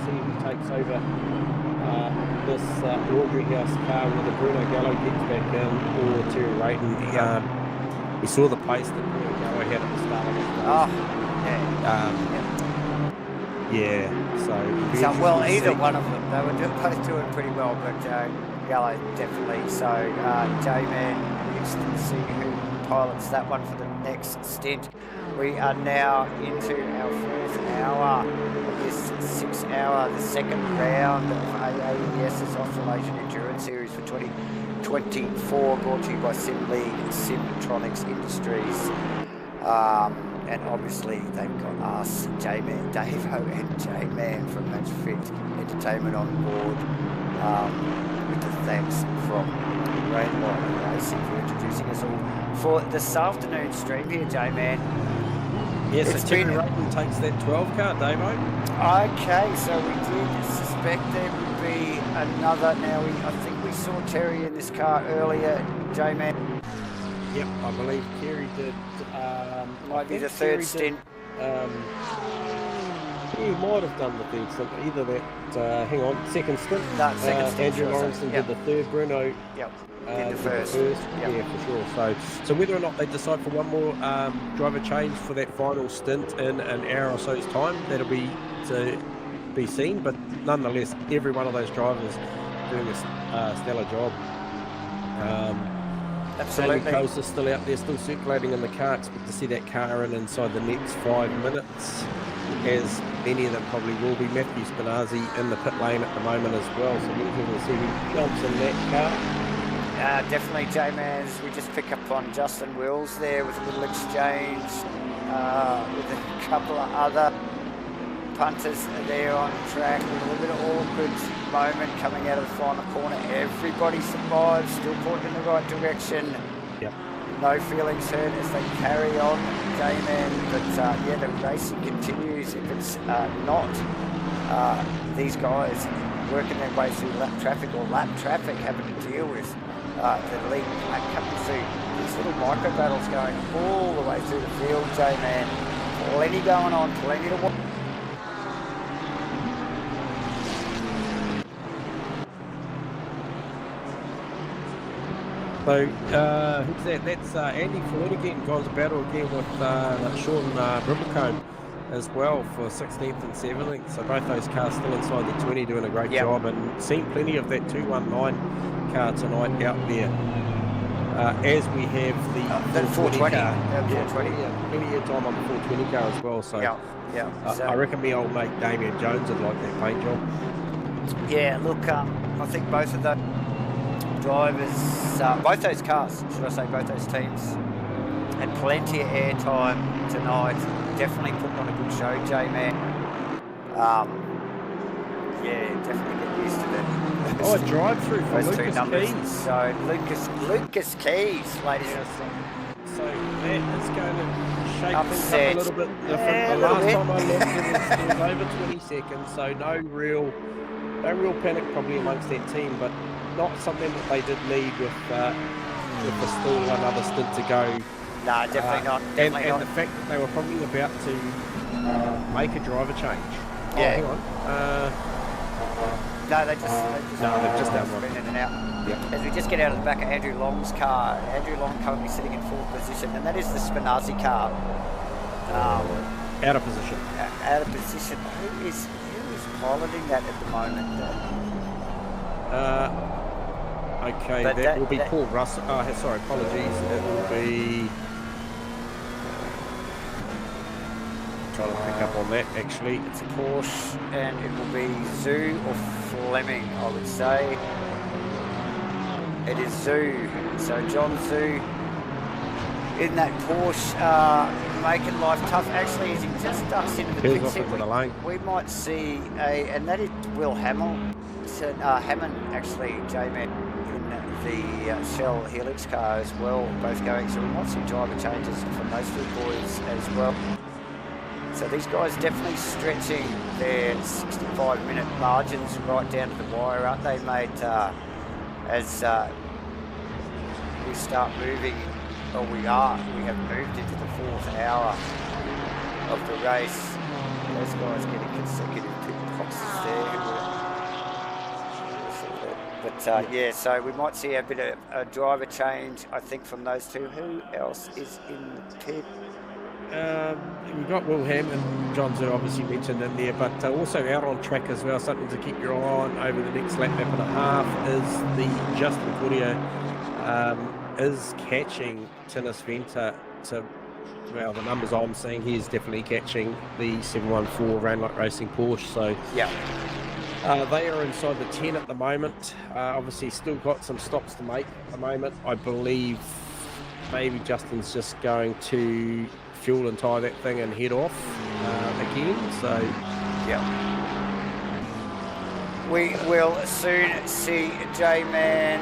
see who takes over this Audrey House car, whether Bruno Gallo gets back in or Terry Rayton. We saw the pace that Bruno Gallo had at the start of the So well, either one of them, they were both doing pretty well, but Gallo definitely. So J-Man, interested to see who pilots that one for the next stint. We are now into our fourth hour of this 6 hour, the second round of AAES's Australasian Endurance Series for 2024, brought to you by Sim League, Simtronics Industries. And obviously they've got us, J-Man, Davo and J-Man from Match Fit Entertainment on board, with the thanks from Rainbow Racing for introducing us all for this afternoon stream here, J-Man. Yes, so Terry Rayton takes that 12 car, Davo. Okay, so we did suspect there would be another. Now, I think we saw Terry in this car earlier, J-Man. Yep, I believe Terry did. Might be the third stint. He might have done the third stint, either that, hang on, second stint. No, second stint. Andrew Lawrence did the third, Bruno. Yep. Did the first. Yep. Yeah, for sure. So whether or not they decide for one more driver change for that final stint in an hour or so's time, that'll be to be seen, but nonetheless, every one of those drivers doing a stellar job. Absolutely. Coast is still out there, still circulating in the car. Expect to see that car inside the next 5 minutes, as many of them probably will be. Matthew Spinazzi in the pit lane at the moment as well, so we're going to see who jumps in that car. Definitely, J-Mans. We just pick up on Justin Wills there with a little exchange with a couple of other punters there on track. A little bit of awkward moment coming out of the final corner. Everybody survives, still pointing in the right direction. Yep. No feelings hurt as they carry on, J-Man. But yeah, the racing continues. If it's not these guys working their way through lap traffic having to deal with the lead coming through these little micro battles going all the way through the field, J-Man. Plenty going on, plenty to watch. So, who's that? That's Andy Floyd again, goes to battle again with Sean Bribblecombe as well for 16th and 17th. So both those cars still inside the 20 doing a great job, and seen plenty of that 219 car tonight out there. As we have the 420 car. Yeah, plenty of time on the 420 car as well. So, I reckon me old mate Damien Jones would like that paint job. Yeah, look, I think both of those drivers, both those cars, should I say, both those teams, had plenty of airtime tonight. Definitely putting on a good show, J-Man. Yeah, definitely get used to that. Oh, a drive-through for those Lucas two numbers. Keys. So, Lucas Keys, ladies and gentlemen. So that is going to shake Upset. things up a little bit different. Yeah, The a little last bit. time I looked, it was over 20 seconds, so no real panic probably amongst that team, but not something that they did need with still another stint to go. No, definitely not. And Definitely not. the fact that they were probably about to make a driver change. Oh, Yeah. hang on. No, they've just done one. been in and out. Yep. As we just get out of the back of Andrew Long's car, Andrew Long currently sitting in fourth position, and that is the Spinazzi car. Out of position. Out of position. Who is piloting that at the moment? Okay, But that will be Paul Russell. Sorry, apologies. It will be. Trying to pick up on that actually. It's a Porsche, and it will be Zhu or Fleming, I would say. It is Zhu. So John Zhu in that Porsche, making life tough. Actually, as he just ducks into the He's pits off into the lane. we might see and that is Will Hammond actually, J-Man, in the Shell Helix car as well, both going. So we might see driver changes from those two boys as well. So these guys definitely stretching their 65-minute margins right down to the wire, aren't they, mate? As we start moving, or we have moved into the fourth hour of the race. Those guys getting consecutive pit boxes there. But yeah, so we might see a bit of a driver change, I think, from those two. Who else is in the pit? We've got Will Ham and John Zhu obviously mentioned in there, but also out on track as well, something to keep your eye on over the next lap and a half is the Justin Cordio is catching Tinnis Venter to, well, the numbers I'm seeing, he is definitely catching the 714 Rainlight Racing Porsche, so yeah. They are inside the 10 at the moment. Obviously still got some stops to make at the moment. I believe maybe Justin's just going to fuel and tie that thing and head off again, so yeah, we will soon see J-Man.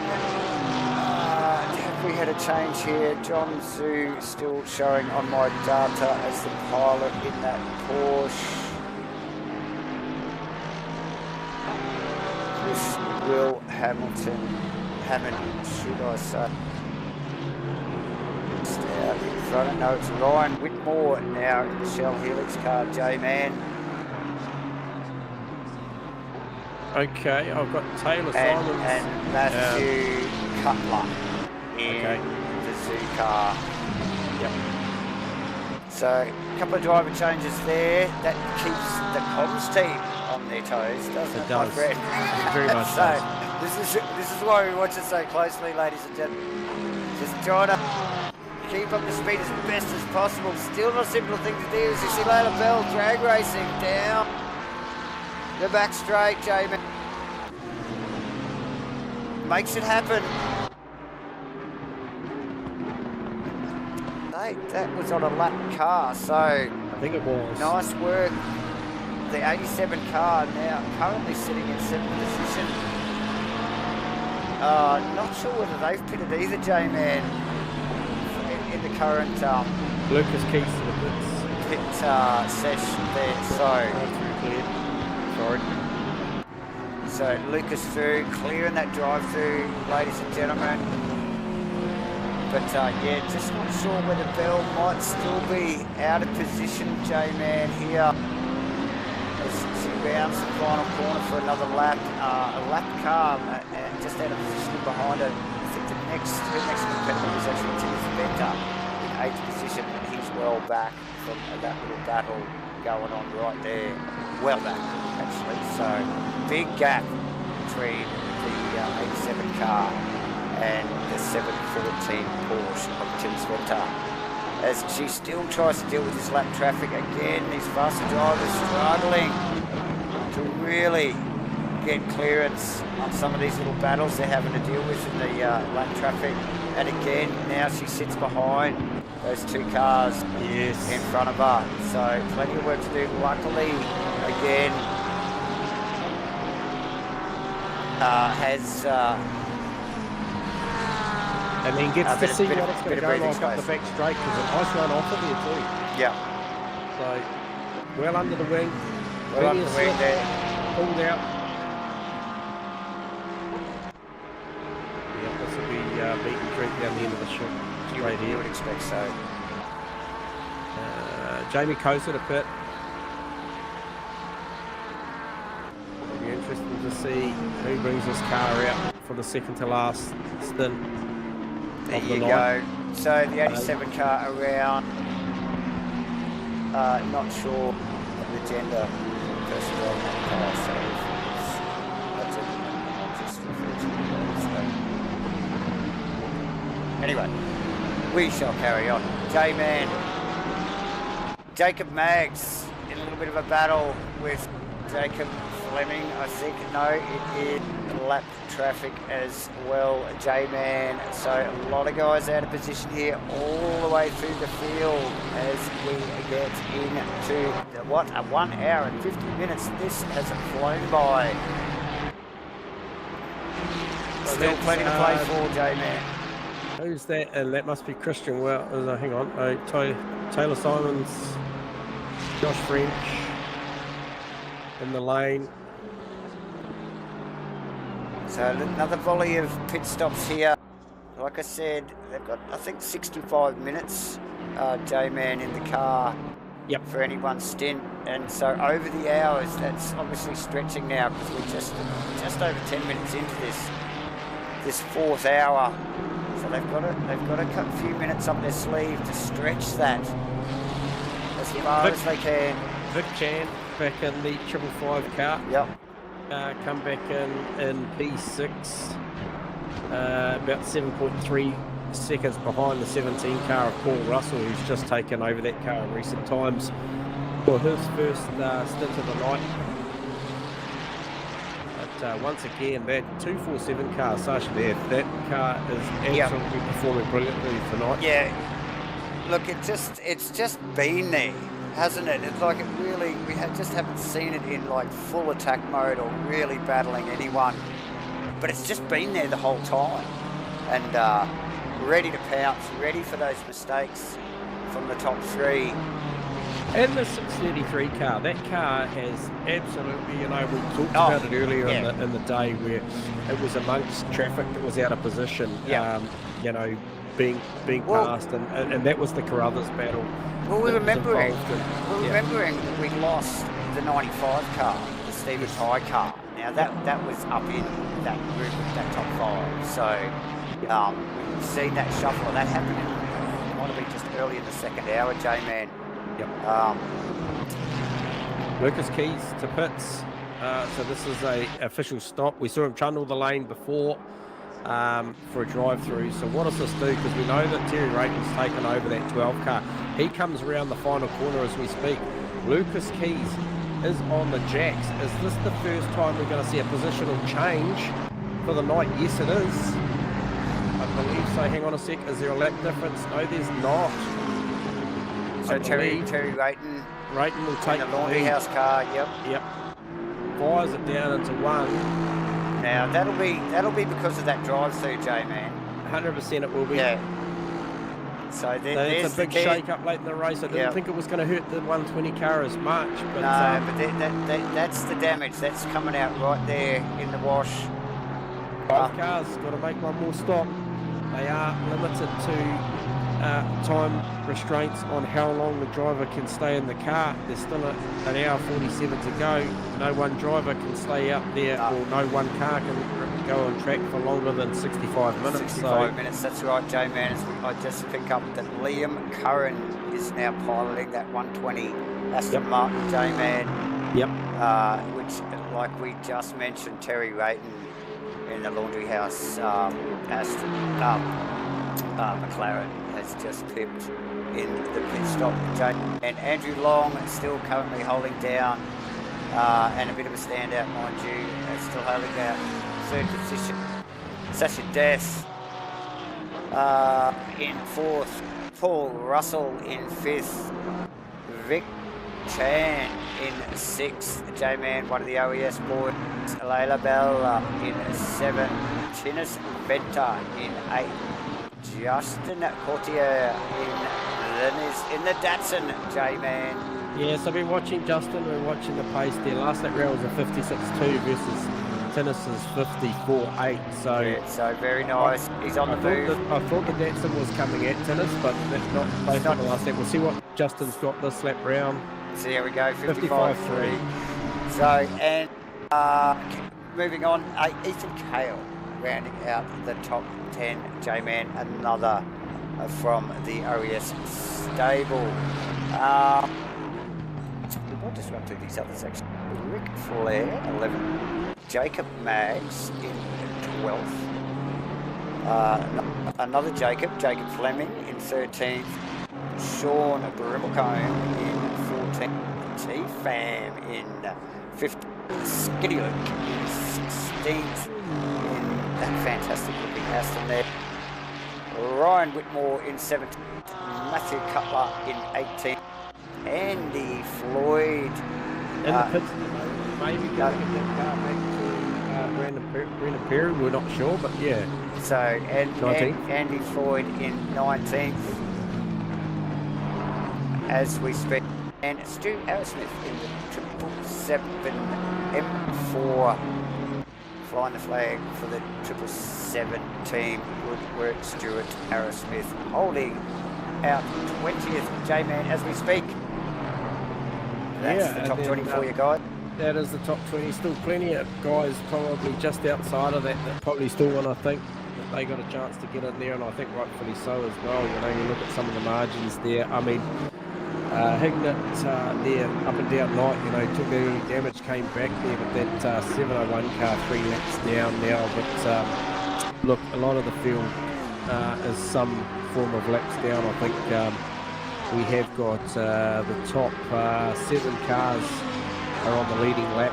Have we had a change here? John Zhu still showing on my data as the pilot in that Porsche. This Will Hammond, should I say? Out in front. No, it's Ryan Whitmore now in the Shell Helix car, J-Man. okay, I've got Taylor Simons and Matthew Cutler in the Zoo car. Yep. So a couple of driver changes there. That keeps the comms team on their toes, doesn't it, It does. my friend? It very much So, does. this is why we watch it so closely, ladies and gentlemen. Just trying to keep up the speed as best as possible. Still not a simple thing to do. As you see Layla Bell drag racing down the back straight, Jamie. Makes it happen. Hey, that was on a lap car, so I think it was. nice work. The 87 car now currently sitting in 7th position. Not sure whether they've pitted either, J-Man, in the current Lucas Keys to the pits. pit session there. Sorry. So Lucas through, clearing that drive through, ladies and gentlemen. But yeah, just not sure whether Bell might still be out of position, J-Man, here. As she rounds the final corner for another lap. A lap car just out of position behind her. I think her next competitor was actually Timothy Venter in 8th position, and he's well back from that little battle going on right there. Well back, actually. So big gap between the 87 car and the 714 Porsche of Tim Venter, as she still tries to deal with this lap traffic again. These faster drivers struggling to really get clearance on some of these little battles they're having to deal with in the lap traffic. And again, now she sits behind those two cars in front of her. So plenty of work to do. Luckily, again, has And then gets to see bit what of- it's going bit to of go breathing like up the space. back straight, because a nice run off of there too. yeah, So, well under the wing. well up plenty the of wing slip, there. pulled out. Yeah, this will be meat and drink down the end of the straight You here. would expect so. Jamie Kosa to pit. It'll be interesting to see who brings this car out for the second to last stint. There of the you night. go. So the 87 car around. Not sure of the gender of the person driving that car, so that's it. I'll just refer to it. So. Anyway, we shall carry on. J-Man, Jacob Maggs in a little bit of a battle with Jacob Fleming, I think. No, it is lap traffic as well, J-Man. So a lot of guys out of position here all the way through the field as we get into what, a 1 hour and 50 minutes. This has flown by. Still plenty to play for, J-Man. Who's that? And that must be Christian. Well, hang on. Taylor Simons, Josh French in the lane. So another volley of pit stops here. Like I said, they've got, I think, 65 minutes, J-Man in the car. Yep. For any one stint, and so over the hours, that's obviously stretching now because we're just over 10 minutes into this fourth hour. So they've got a few minutes up their sleeve to stretch that as far as they can. Vic Chan back in the 555 car. Yep. Come back in P6. About 7.3 seconds behind the 17 car of Paul Russell, who's just taken over that car in recent times for his first stint of the night. But once again, that 247 car, Sasha there, that car is absolutely performing brilliantly tonight. Yeah. Look, it's just been there, hasn't it? It's like we just haven't seen it in like full attack mode or really battling anyone. But it's just been there the whole time. And ready to pounce, ready for those mistakes from the top three. And the 633 car, that car has absolutely, we talked about it earlier in the day where it was amongst traffic that was out of position, being passed, and that was the Carruthers battle. Well, we're remembering that we lost the 95 car, the Stephen High car. Now that was up in that group of that top five, so we've seen that shuffle, and that happened it might have been just early in the second hour, J-Man. Yep. Lucas Keys to pits. So this is a official stop. We saw him trundle the lane before for a drive-through. So what does this do? Because we know that Terry Rayton's taken over that 12 car. He comes around the final corner as we speak. Lucas Keys is on the jacks. Is this the first time we're going to see a positional change for the night? Yes, it is. I believe so. Hang on a sec. Is there a lap difference? No, there's not. So Terry Rayton will take the laundry house car. Yep. Fires it down into one. Now that'll be because of that drive-through, J-Man. 100% it will be. Yeah. So there's a big shake-up late in the race. I didn't think it was going to hurt the 120 car as much. But, that's the damage. That's coming out right there in the wash. Both cars got to make one more stop. They are limited to time restraints on how long the driver can stay in the car. There's still an hour 47 to go. No one driver can stay out there, or no one car can go on track for longer than 65 minutes. 65 minutes, that's right, J-Man. I just pick up that Liam Curran is now piloting that 120 Aston Martin, J-Man. Yep. Which, like we just mentioned, Terry Rayton in the laundry house, McLaren has just clipped in the pit stop, and Andrew Long is still currently holding down, and a bit of a standout, mind you, still holding down third position. Such a death in fourth, Paul Russell in fifth, Vic Chan in sixth, J-Man, one of the OES boys, Layla Bell in seventh, Tinnis Venter in eighth, Justin Courtier in the Datsun, J-Man. Yes, I've been watching Justin. We're watching the pace there. Last lap round was a 56.2 versus Tinnis's 54.8. So very nice. He's on the move. I thought the Datsun was coming at Tinnis, but that's not based on the last lap. We'll see what Justin's got this lap round. So there we go, 55.3. So, and moving on, Ethan Cale rounding out the top 10, J-Man, another from the OES stable. We'll just run through these others actually. Rick Flair, 11. Jacob Maggs in 12th. Another Jacob Fleming in 13th. Sean Brimmelcombe in 14th. T-Fam in 15th. Skiddy Luke in 16th. That fantastic looking Aston there. Ryan Whitmore in 17th, Matthew Cutler in 18th, Andy Floyd in the pits at the moment. Maybe going to get that car back to Brandon Perry, we're not sure, but yeah. So Andy Floyd in 19th as we speak, and Stu Arrowsmith in the 777 M4. Flying the flag for the 777 team. Good work, Stuart Arrowsmith, holding out 20th, J-Man, as we speak. That's the top 20 for you guys. That is the top 20. Still plenty of guys probably just outside of that probably still want to think that they got a chance to get in there, and I think rightfully so as well. You know, you look at some of the margins there. I mean, Hignett there up and down night, you know, took the early damage, came back there with that 701 car 3 laps down now, but look, a lot of the field is some form of laps down. I think we have got the top 7 cars are on the leading lap,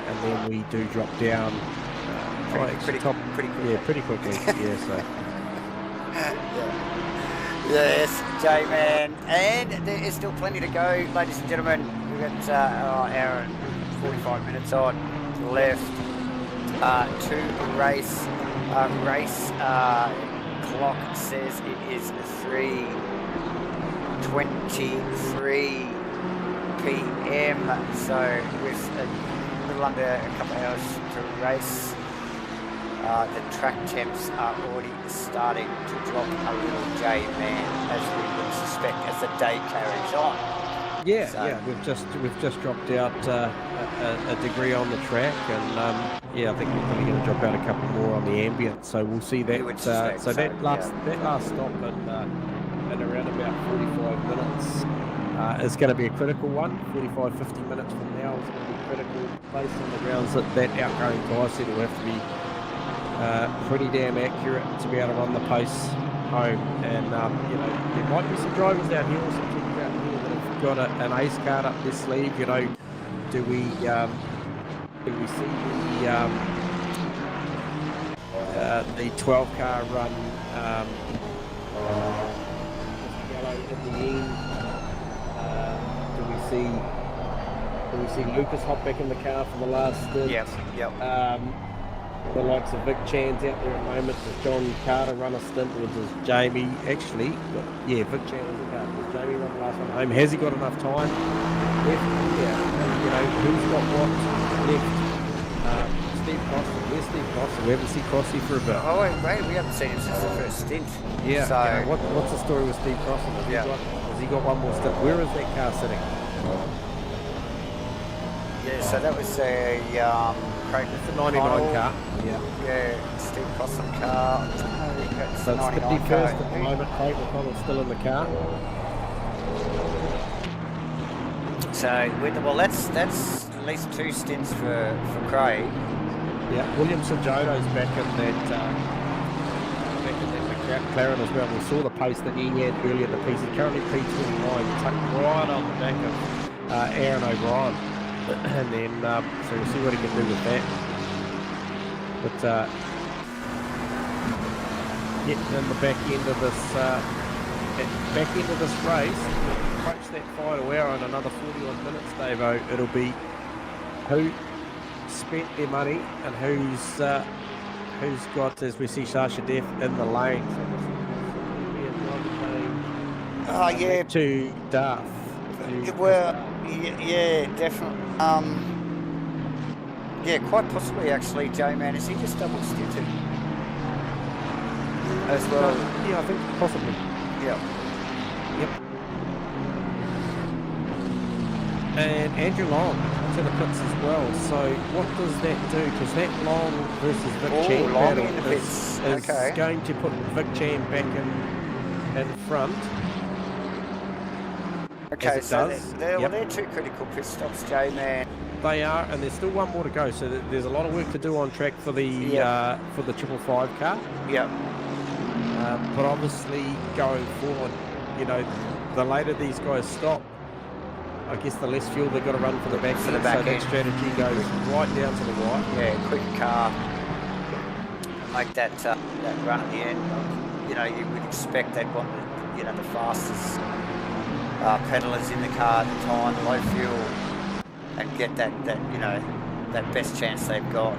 and then we do drop down pretty quickly. Yeah, pretty quickly. Yeah, so. Yes, J-Man, and there is still plenty to go, ladies and gentlemen. We've got an hour and 45 minutes on left to race. Race clock says it is 3:23 p.m. So with a little under a couple of hours to race. The track temps are already starting to drop a little, J-Man, as we would suspect as the day carries on. Yeah, so, yeah, we've just dropped out a degree on the track, and yeah, I think we're probably going to drop out a couple more on the ambient. So we'll see that. That last stop at around about 45 minutes. is going to be a critical one. 45, 50 minutes from now is going to be critical based on the grounds that outgoing tyre set will have to be pretty damn accurate to be able to run the pace home. And you know, there might be some drivers out here, some teams out here that have got an ace card up their sleeve. You know, do we see the 12 car run yellow in the end? Do we see Lucas hop back in the car for the last stint? Yep. The likes of Vic Chan's out there at the moment. Does John Carter run a stint, or does Jamie actually? Yeah, Vic Chan is a car. Does Jamie run the last one home? Has he got enough time left? Yeah. You know, who's got what left? Steve Crossy. Where's Steve Crossy? We haven't seen Crossy for a bit. Oh, wait, we haven't seen him since the first stint. Yeah. So, you know, what's the story with Steve Crossy? Has he got one more stint? Where is that car sitting? yeah, so that was a Craig. It's a 99 car. Yeah, Steve Crossum car. So it's 51st at the moment. Craig McConnell's still in the car. So, well, that's at least 2 stints for Craig. Yeah, William Sajoto's back in that McLaren as well. We saw the pace that he had earlier in the piece. He's currently P29, tucked right on the back of Aaron O'Brien. And then, so we'll see what he can do with that. But getting in the back end of this race, approach that final hour in another 41 minutes, Davo. It'll be who spent their money and who's got, as we see, Sasha Def in the lane. So this is to Duff. Well, yeah, definitely. Yeah, quite possibly actually, J-Man. Is he just double stinted as well? Yeah, I think possibly. Yeah. Yep. And Andrew Long to the pits as well. So what does that do? Because that Long versus Vic Chan battle is going to put Vic Chan back in front. Okay, so they're 2 critical pit stops, J-Man. They are, and there's still one more to go. So there's a lot of work to do on track for the 555 car. Yeah. But obviously going forward, you know, the later these guys stop, I guess the less fuel they've got to run for the back end. So that strategy goes right down to the right. Yeah, quick car. Make that run at the end. You know, you would expect they'd want the fastest pedalers in the car at the time, low fuel, and get that best chance they've got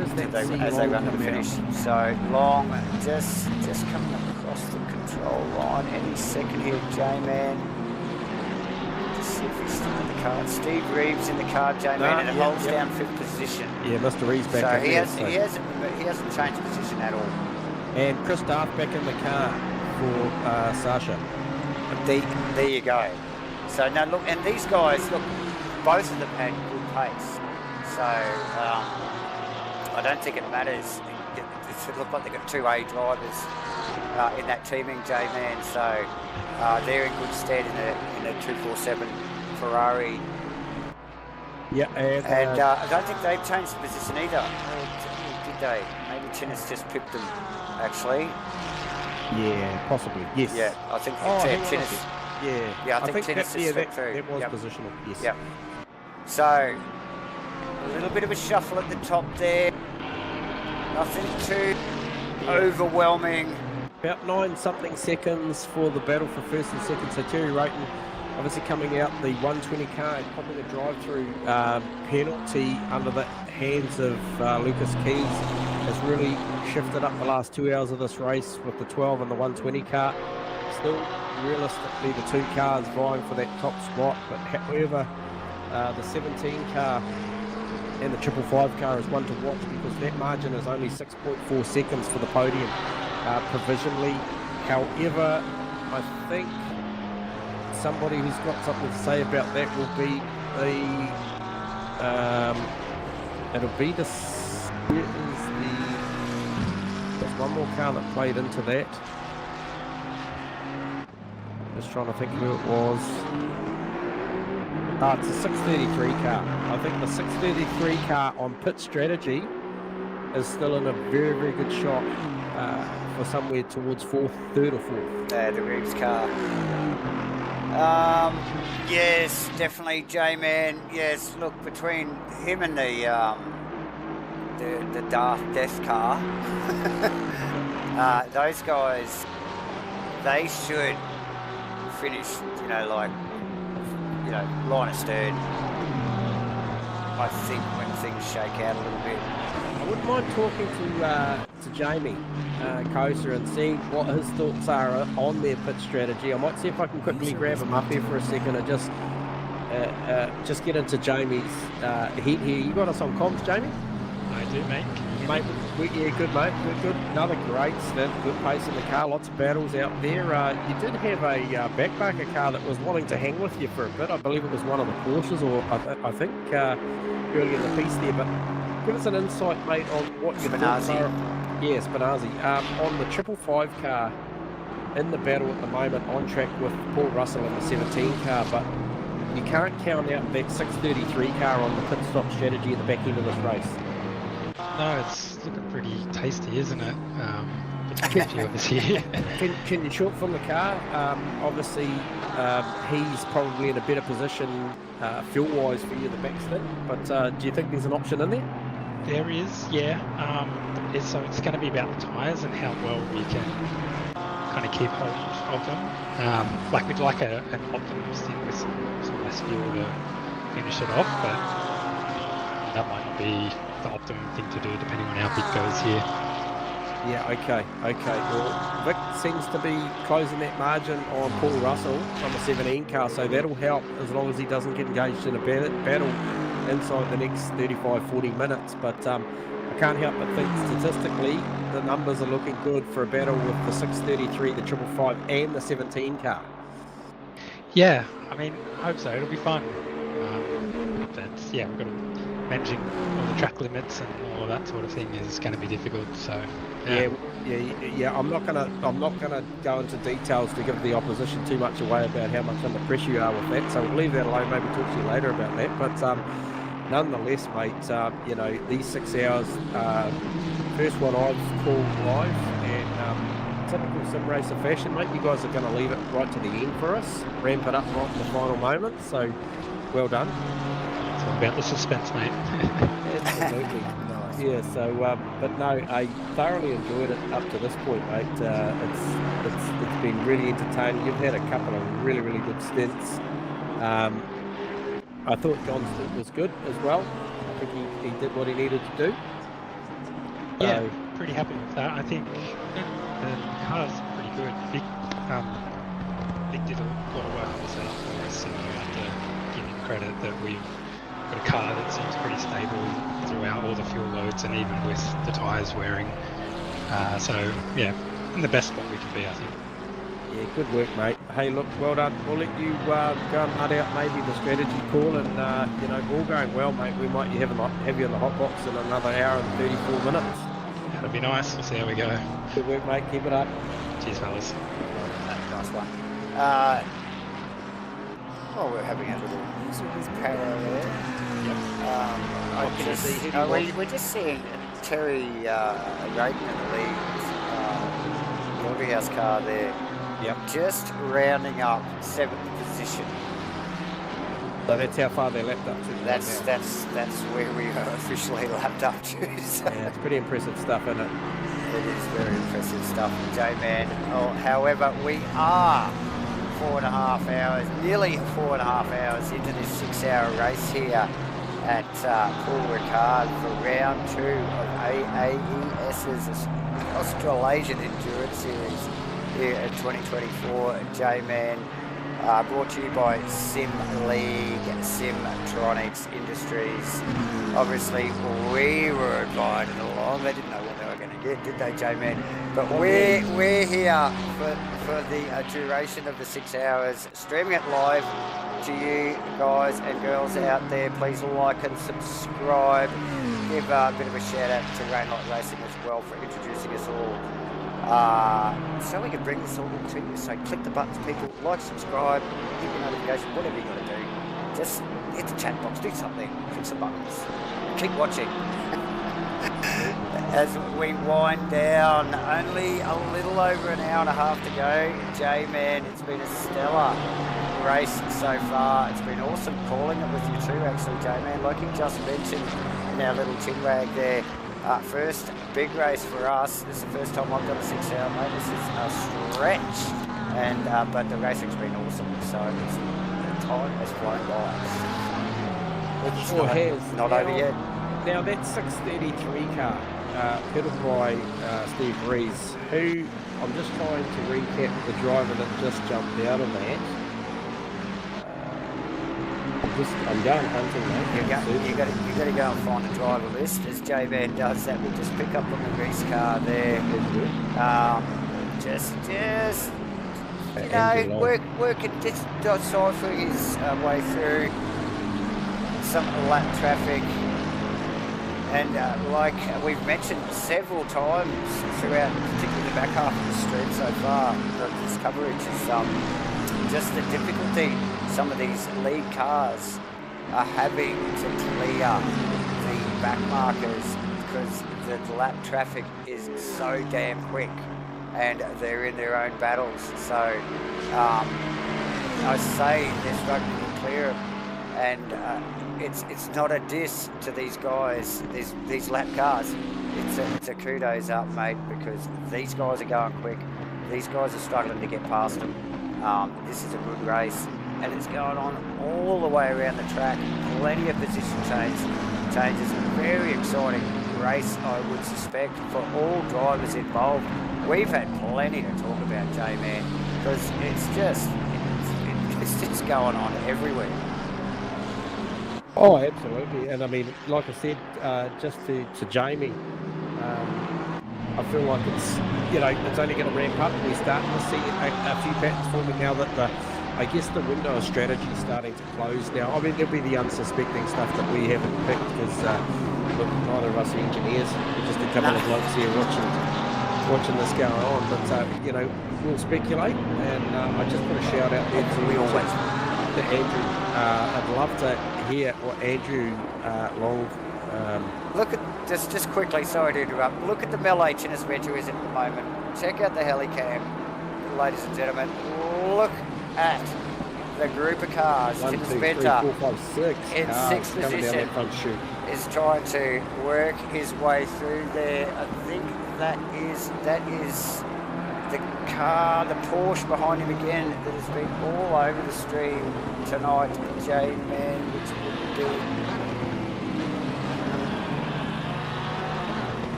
as they run to the finish. So Long just coming up across the control line any second here, J-Man. Just see if he's still in the car. Steve Reeves in the car, J-Man, and it holds down 5th position. Yeah, Mr. Reeves back. So he hasn't changed position at all. And Chris Darth back in the car for Sasha. There you go. So now look, and these guys, look, both of them had good pace. So I don't think it matters. It looked like they've got 2 A drivers in that teaming, J-Man. So they're in good stead in a 247 Ferrari. Yeah, and I don't think they've changed the position either. Did they? Maybe Tinnis just pipped them, actually. Yeah, possibly. Yes. Yeah, I think Tinnis. Yeah, I think Tinnis is that was positional. Yes. Yep. So a little bit of a shuffle at the top there. Nothing too overwhelming. About 9-something seconds for the battle for first and second. So Terry Wroten obviously coming out the 120 car and popping a drive-through penalty under the hands of Lucas Keys has really shifted up the last 2 hours of this race with the 12 and the 120 car. Still, realistically, the 2 cars vying for that top spot, but however, the 17 car and the 555 car is one to watch because that margin is only 6.4 seconds for the podium provisionally. However, I think somebody who's got something to say about that will be there's one more car that played into that. Just trying to think who it was. It's a 633 car. I think the 633 car on pit strategy is still in a very, very good shot for somewhere towards third or fourth. The Reeves car. Yes, definitely, J-Man. Yes, look, between him and the Darth Death car, those guys, they should finish, line of stern. I think when things shake out a little bit. I wouldn't mind talking to Jamie Kosa and seeing what his thoughts are on their pit strategy. I might see if I can quickly grab him up here for a second and just get into Jamie's head here. You got us on comms, Jamie? I do, mate. Mate, yeah, good, mate. Good. Another great stint. Good pace in the car. Lots of battles out there. You did have a backmarker car that was wanting to hang with you for a bit. I believe it was one of the Porsches, or I think early in the piece there. But give us an insight, mate, on what your thoughts are. Yeah, Spinazzi. On the 555 car in the battle at the moment, on track with Paul Russell in the 17 car, but you can't count out that 633 car on the pit stop strategy at the back end of this race. No, it's looking pretty tasty, isn't it? It's a few of us here. Can you short from the car? Obviously, he's probably in a better position fuel-wise for you the back stint, but do you think there's an option in there? There is, yeah. So it's going to be about the tyres and how well we can kind of keep hold of them. We'd like an optimum stint with some less fuel to finish it off, but that might not be the optimum thing to do depending on how big goes here. Yeah, okay. Well, Vic seems to be closing that margin on Paul Russell on the 17 car, so that'll help as long as he doesn't get engaged in a battle inside the next 35-40 minutes. But I can't help but think statistically the numbers are looking good for a battle with the 633, the 555 and the 17 car. Yeah, I mean, I hope so. It'll be fun. But yeah, we've got to managing all the track limits and all of that sort of thing is going to be difficult. So yeah. I'm not gonna go into details to give the opposition too much away about how much under pressure you are with that. So we'll leave that alone. Maybe talk to you later about that. But nonetheless, mate, these 6 hours, first one I've called live, and typical sim racer fashion, mate. You guys are going to leave it right to the end for us, ramp it up right in the final moments. So well done. It's all about the suspense, mate. Absolutely. Yeah, so, but no, I thoroughly enjoyed it up to this point, mate. It's been really entertaining. You've had a couple of really, really good stints. I thought John's stint was good as well. I think he did what he needed to do. Yeah, pretty happy with that. I think the car's pretty good. Vic did a lot of work on the setup for us, and we have to give him credit that we've got a car that seems pretty stable throughout all the fuel loads and even with the tyres wearing. So yeah, in the best spot we can be, I think. Yeah, good work, mate. Hey, look, well done. We'll let you go and nut out maybe the strategy call, and all going well, mate. We might have you in the hot box in another hour and 34 minutes. That'd be nice. We'll see how we go. Good work, mate. Keep it up. Cheers, fellas. Nice one. We're having a little parallel there. We're just seeing Terry Raiden in the lead, House car there. Yep. Just rounding up 7th position. So that's how far they lapped up to. That's where we are officially lapped up to. So. Yeah, it's pretty impressive stuff, isn't it? It is very impressive stuff, J-Man. However, we are 4.5 hours, nearly 4.5 hours into this 6-hour race here at Paul Ricard for round 2 of AAES's Australasian Endurance Series here at 2024. J-Man, brought to you by Sim League, Simtronics Industries. Obviously, we were invited along. They didn't know what they were going to get, did they, J-Man? But we're here for the duration of the 6 hours, streaming it live to you guys and girls out there. Please like and subscribe. Give a bit of a shout out to Rainlight Racing as well for introducing us all so we can bring this all to you. So click the buttons, people, like, subscribe, hit the notification, whatever you got to do. Just hit the chat box, do something, click some buttons, keep watching. As we wind down, only a little over an hour and a half to go. J-Man, it's been a stellar race so far. It's been awesome calling it with you too, actually, J-Man. Like you just mentioned in our little chin wag there. First big race for us. This is the first time I've done a 6 hour, mate. This is a stretch. And but the racing's been awesome, so the time has flown by. It's not over yet. Now that 633 car, pedalled by Steve Rees, who I'm just trying to recap the driver that just jumped out of that. I'm going hunting, mate. You got to go and find a driver list. As J-Man does that, we'll just pick up on the Rees car there. Just you know, working, just deciphering his way through some of the lap traffic. And like we've mentioned several times throughout, particularly the back half of the street so far, this coverage is just the difficulty some of these lead cars are having to clear the back markers because the lap traffic is so damn quick and they're in their own battles. So I say they're struggling to clear them, and it's not a diss to these guys, these lap cars. It's a kudos up, mate, because these guys are going quick. These guys are struggling to get past them. This is a good race, and it's going on all the way around the track. Plenty of position changes. Very exciting race, I would suspect, for all drivers involved. We've had plenty to talk about, J-Man, because it's just going on everywhere. Oh, absolutely. And I mean, like I said, just to Jamie, I feel like it's only going to ramp up. We're starting to see a few patterns forming now that I guess the window of strategy is starting to close now. I mean, there'll be the unsuspecting stuff that we haven't picked because neither of us are engineers. We're just a couple of blokes here watching this going on. But we'll speculate, and I just put a shout out there to Andrew. I'd love to hear what Andrew Long. Look at just quickly. Sorry to interrupt. Look at the Melee Chinnis Venture is at the moment. Check out the helicam, ladies and gentlemen. Look at the group of cars. Chinnis Venture in sixth position is trying to work his way through there. I think that is the car, the Porsche behind him again, that has been all over the stream tonight, J-Man, which would be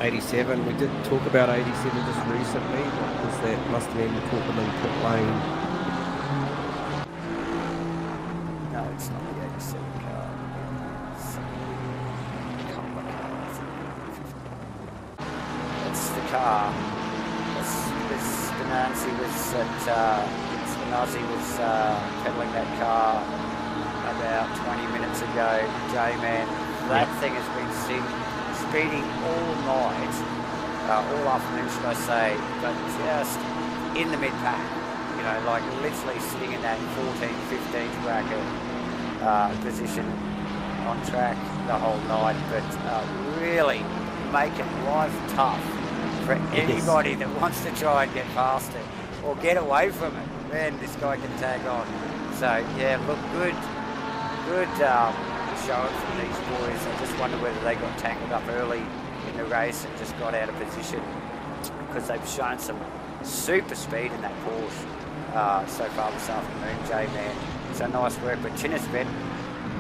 87. We did talk about 87 just recently. What was that? Must have been talking in pit lane. No, it's not the 87 car. It's the car. Spinazzi was peddling that car about 20 minutes ago. J-Man, that thing has been speeding all night, all afternoon should I say, but just in the mid-pack, like literally sitting in that 14th, 15th bracket position on track the whole night, but really making life tough for anybody that wants to try and get past it or get away from it. Man, this guy can tag on. So yeah, look, good showing from these boys. I just wonder whether they got tangled up early in the race and just got out of position, because they've shown some super speed in that Porsche so far this afternoon, J-Man. So nice work, but Chinnis Vet,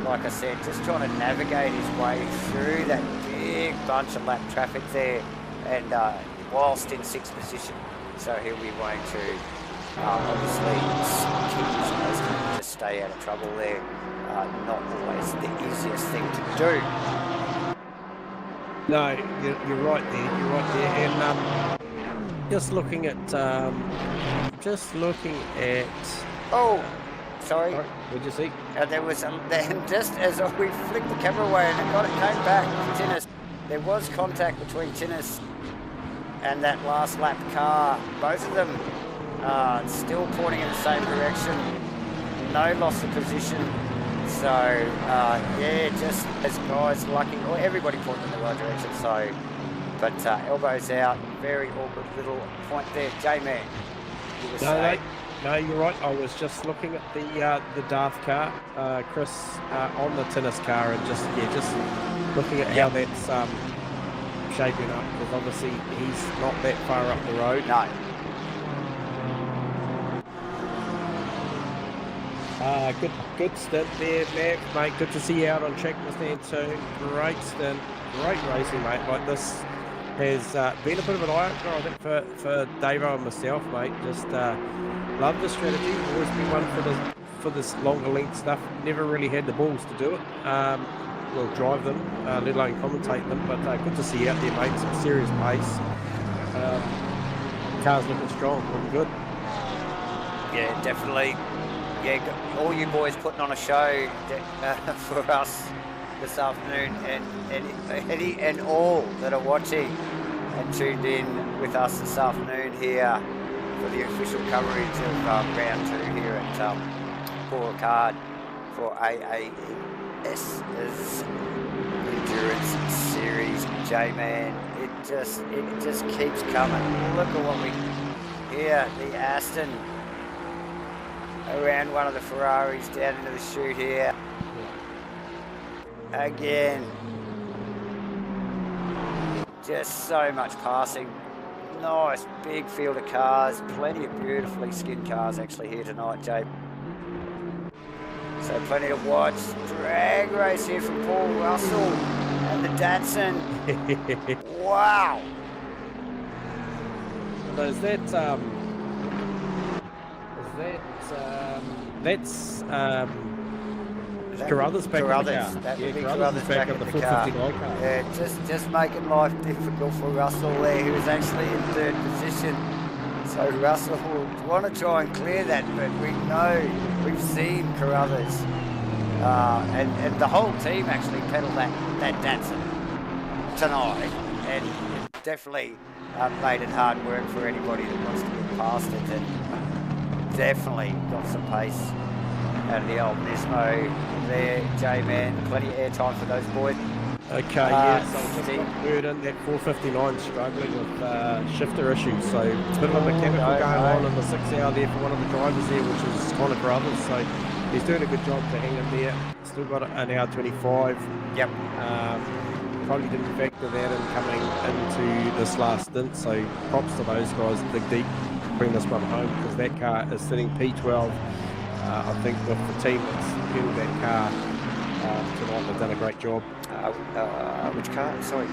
like I said, just trying to navigate his way through that big bunch of lap traffic there, and whilst in sixth position. So he'll be wanting to obviously keep his nose clean to stay out of trouble there. Not always the easiest thing to do. No, you're right there. And just looking at. Oh, sorry. What'd you see? There was just as we flicked the camera away and it came back. Chinnis. There was contact between Chinnis and that last lap car, both of them still pointing in the same direction. No loss of position. So, yeah, just as guys lucky, or everybody pointing in the right direction. So, but elbows out, very awkward little point there. J-Man, you were saying? No, you're right. I was just looking at the Darth car, Chris, on the tennis car, and just looking at how that's shaping up, because obviously he's not that far up the road. No. Good stint there, Matt, mate. Good to see you out on track with them too. Great stint, great racing, mate. Like, this has been a bit of an eye-opener, I think, for Davo and myself, mate. Just love the strategy. Always been one for this longer length stuff. Never really had the balls to do it. Well, drive them, let alone commentate them. But good to see you out there, mate. Some serious pace. Car's looking strong, looking good. Yeah, definitely. Yeah, all you boys putting on a show for us this afternoon, and Eddie and all that are watching and tuned in with us this afternoon here for the official coverage of round 2 here at Paul Ricard for AAS's Endurance Series. J-Man, it just keeps coming. Look at what we hear, the Aston around one of the Ferraris down into the chute here. Again, just so much passing. Nice big field of cars, plenty of beautifully skinned cars actually here tonight, Jay. So plenty to watch. Drag race here from Paul Russell and the Datsun. Wow. So that's Carruthers back in the car. That would be Carruthers back in the 459 car. Yeah, just making life difficult for Russell there, who was actually in 3rd position. So Russell will want to try and clear that, but we know, we've seen Carruthers and the whole team actually pedal that Datsun tonight, and it definitely made it hard work for anybody that wants to get past it, and definitely got some pace out of the old Nismo there, J-Man. Plenty of airtime for those boys. Okay, yeah, so just got word in that 459 struggling with shifter issues, so it's a bit of a mechanical going on in the 6th hour there for one of the drivers there, which is Connor Brothers, so he's doing a good job to hang in there. Still got an hour 25. Yep. Probably didn't factor that in coming into this last stint, so props to those guys, dig deep, bring this one home, because that car is sitting P12. I think with the team that's built that car tonight, they've done a great job. Which car? Sorry.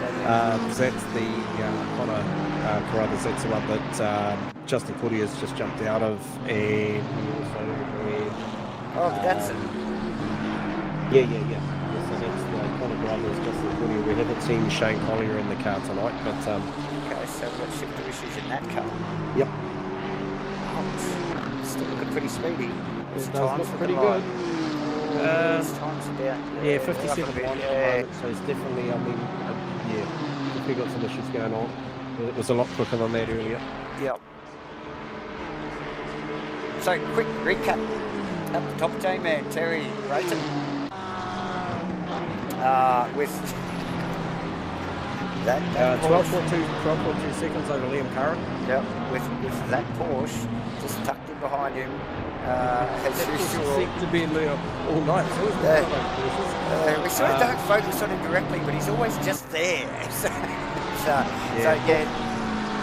That's the Connor Carruthers. That's the one that Justin Courtier's just jumped out of, and also that's it. Yeah. So that's the Connor Carruthers, Justin Courtier. We haven't seen Shane Collier in the car tonight, but okay, so we've got shifter issues in that car. Yep. Still looking pretty speedy. It does look pretty good. Times about, yeah, 57 at the moment, so it's definitely, definitely got some issues going on. It was a lot quicker than that earlier. Yep. So, quick recap. Up the top, J-Man, Terry Brayton. With that 12.2 seconds over Liam Curran. Yep, with that Porsche just tucked in behind him. As usual. Seemed to be in Liam all night. We sort of don't focus on him directly, but he's always just there. So again,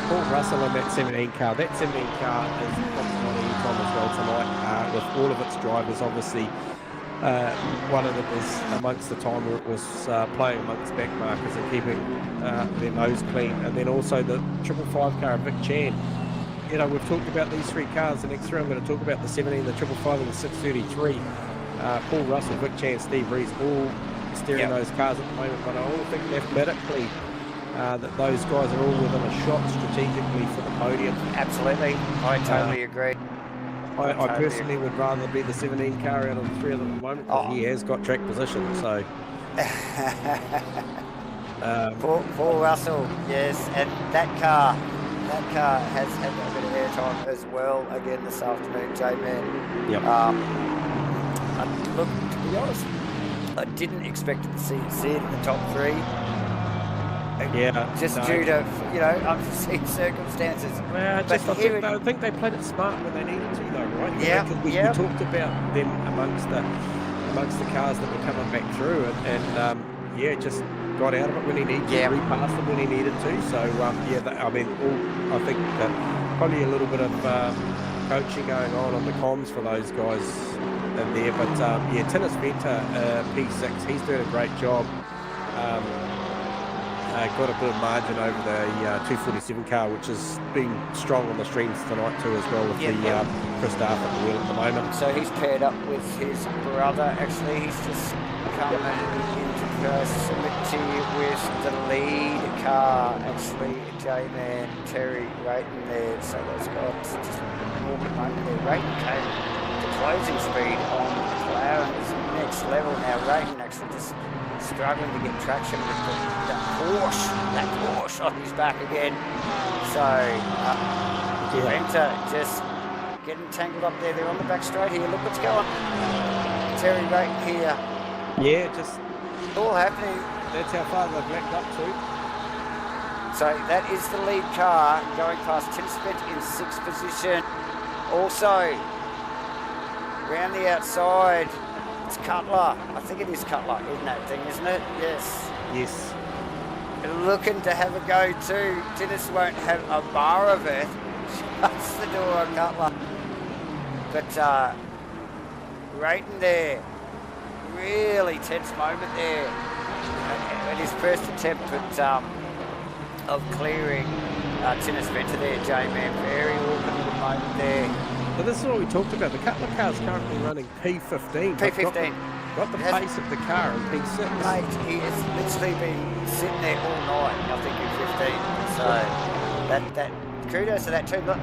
Paul Russell in that 17 car. That 17 car is probably on e-com as well tonight, with all of its drivers, obviously. One of them was amongst the time where it was playing amongst back markers and keeping their nose clean, and then also the 555 car of Vic Chan. You know, we've talked about these 3 cars. The next 3 I'm going to talk about the 17, the 555 and the 633. Paul Russell, Vic Chan, Steve Rees, all steering those cars at the moment, but I all think mathematically that those guys are all within a shot strategically for the podium. Absolutely, I totally agree. I personally would rather be the 17 car out of the 3 of them at the moment, because he has got track position, so... Paul Russell, yes, and that car has had a bit of airtime as well again this afternoon, J-Man. Yep. Look, to be honest, I didn't expect to see it in the top 3. Yeah. Just due to, unforeseen circumstances. Well, But here I think they played it smart when they needed to, though, right? Yeah, We talked about them amongst the cars that were coming back through, and just got out of it when he needed to, repassed them when he needed to. So I think that probably a little bit of coaching going on the comms for those guys in there. But Tinnis Venter, P6, he's doing a great job. Got a bit of margin over the 247 car, which has been strong on the streams tonight too, as well, with Chris Staff at the wheel at the moment. So he's paired up with his brother. Actually, he's just coming into proximity with the lead car. Actually, J-Man, Terry Rayton there. So those guys just walking over there. Rayton came to closing speed on McLaren. It's next level now. Rayton actually just struggling to get traction with that Porsche on his back again. So Venter just getting tangled up there. They're on the back straight here. Look what's going. Terry Rayton here. Yeah, just all happening. That's how far they've backed up to. So that is the lead car going past Tim Spence in 6th position. Also, round the outside, it's Cutler. I think it is Cutler in that thing, isn't it? Yes. Yes. Looking to have a go too. Tinnis won't have a bar of it. Shuts the door on Cutler. But Rayton there. Really tense moment there. At his first attempt of clearing Tinnis Venter there, J-Man. Very awkward little moment there. But this is what we talked about. The Cutler car is currently running P15. P15. Got the pace of the car in P6. Mate, he has literally been sitting there all night, I think, in 15. So that kudos to that too. Like I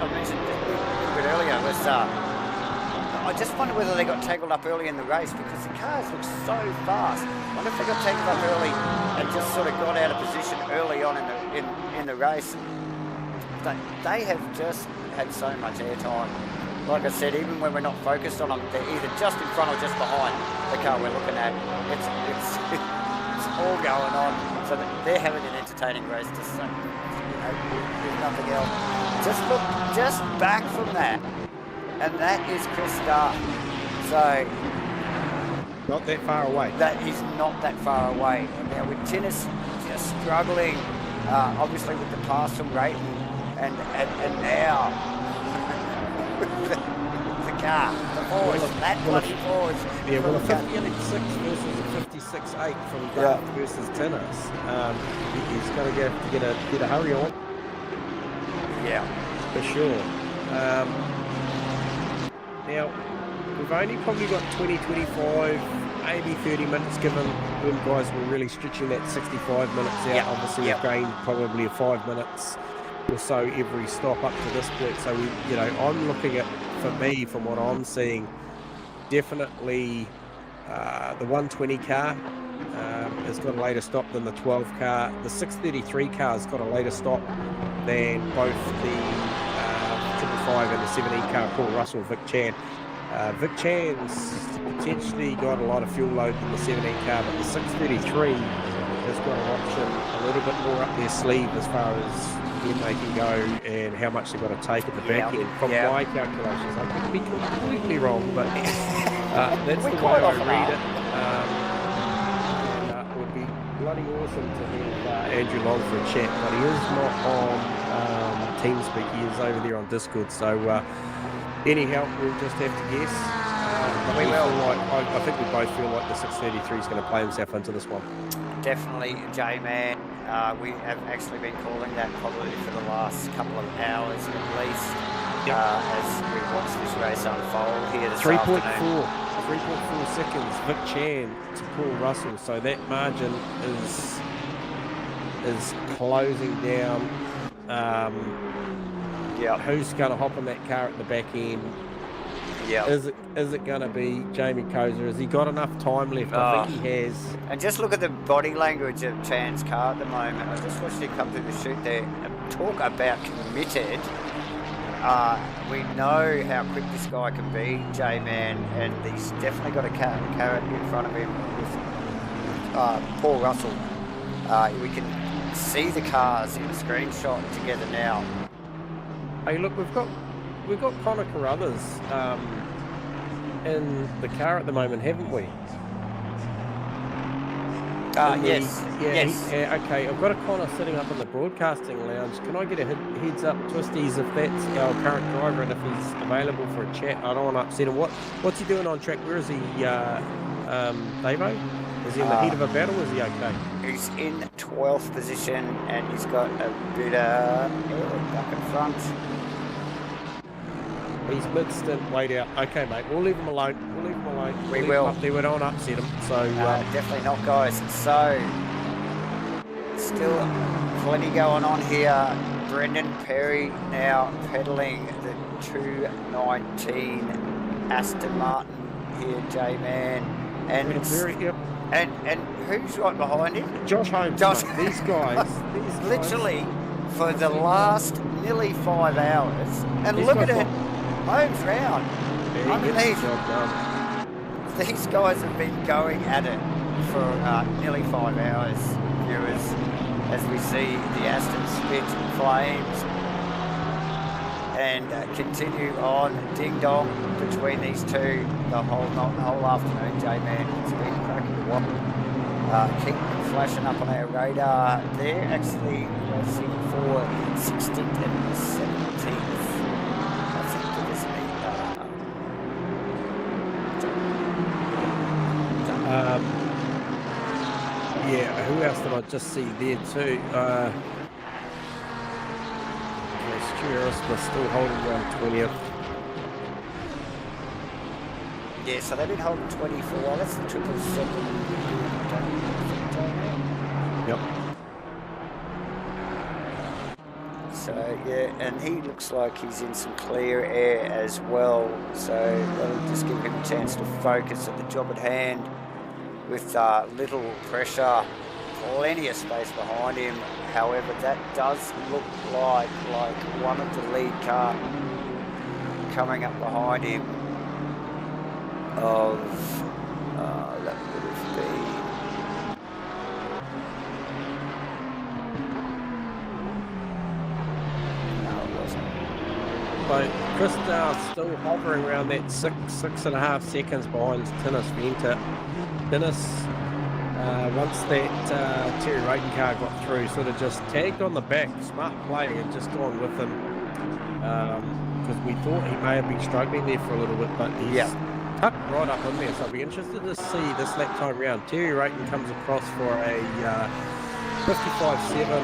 mentioned a little bit earlier, was I just wonder whether they got tangled up early in the race, because the cars look so fast. I wonder if they got tangled up early and just sort of got out of position early on in the race. They have just had so much airtime. Like I said, even when we're not focused on them, they're either just in front or just behind the car we're looking at. It's all going on. So they're having an entertaining race. Just there's nothing else. Just back from that, and that is Chris Starr. So not that far away. That is not that far away. Now with Tinnis just struggling, obviously with the pass from Rayton, and now. the car, the Force, that bloody Force. Yeah, well, a 58.6 versus a 56.8 from Garth versus Tinnis. He's going to get a hurry on. Yeah, for sure. Now, we've only probably got 20, 25, maybe 30 minutes, given when guys were really stretching that 65 minutes out. Yep. Obviously, we've gained probably 5 minutes or so every stop up to this point. So I'm looking at, for me, from what I'm seeing, definitely the 120 car has got a later stop than the 12 car. The 633 car has got a later stop than both the 555 and the 17 car. Paul Russell, Vic Chan. Vic Chan's potentially got a lot of fuel load than the 17 car, but the 633 has got an option a little bit more up their sleeve as far as when they can go and how much they've got to take at the back end. From my calculations, I could be completely wrong, but that's the way I read it. It would be bloody awesome to have Andrew Long for a chat, but he is not on TeamSpeak. He is over there on Discord. So anyhow, we'll just have to guess. We will. I think we both feel like the 633 is going to play himself into this one. Definitely, J-Man. We have actually been calling that probably for the last couple of hours at least, as we watch this race unfold here this afternoon. 3.4 seconds, Vic Chan to Paul Russell. So that margin is closing down. Who's going to hop on that car at the back end? Yeah. Is it going to be Jamie Kozer? Has he got enough time left? I think he has. And just look at the body language of Chan's car at the moment. I just watched him come through the chute there. And talk about committed. We know how quick this guy can be, J-Man, and he's definitely got a carrot in front of him with Paul Russell. We can see the cars in the screenshot together now. Hey, look, we've got Connor Carruthers in the car at the moment, haven't we? Yes. Okay, I've got a Connor sitting up in the broadcasting lounge. Can I get a heads up, Twisties, if that's our current driver and if he's available for a chat? I don't want to upset him. What's he doing on track? Where is he, Davo? Is he in the heat of a battle? Is he okay? He's in 12th position and he's got a bit of air back in front. He's mid-stint, wait out. Okay, mate, we'll leave him alone. We will. We don't want to upset him. So definitely not, guys. So, still plenty going on here. Brendan Perry now pedaling the 219 Aston Martin here, J-Man. And who's right behind him? Josh Holmes. Mate. These guys. Literally, for the last nearly 5 hours. And look at it. Holmes round. Underneath. These guys have been going at it for nearly 5 hours, viewers, as we see the Aston spit flames and continue on ding dong between these two the whole afternoon. J-Man, it's been cracking what keep flashing up on our radar. They're actually racing for 16th and 17th. Who else did I just see there too? Stuart still holding around 20th. Yeah, so they've been holding 24. That's the 777. Yep. So, yeah, and he looks like he's in some clear air as well. So that'll just give him a chance to focus at the job at hand with little pressure, plenty of space behind him. However, that does look like one of the lead car coming up behind him of that would have been But Chris Dow's still hovering around that 6.5 seconds behind Tinnis Venter. Tinnis, once that Terry Raiden car got through, sort of just tagged on the back, smart play, and just gone with him. Because we thought he may have been struggling there for a little bit, but he's tucked right up in there. So I'll be interested to see this lap time round. Terry Raiden comes across for a 55.7.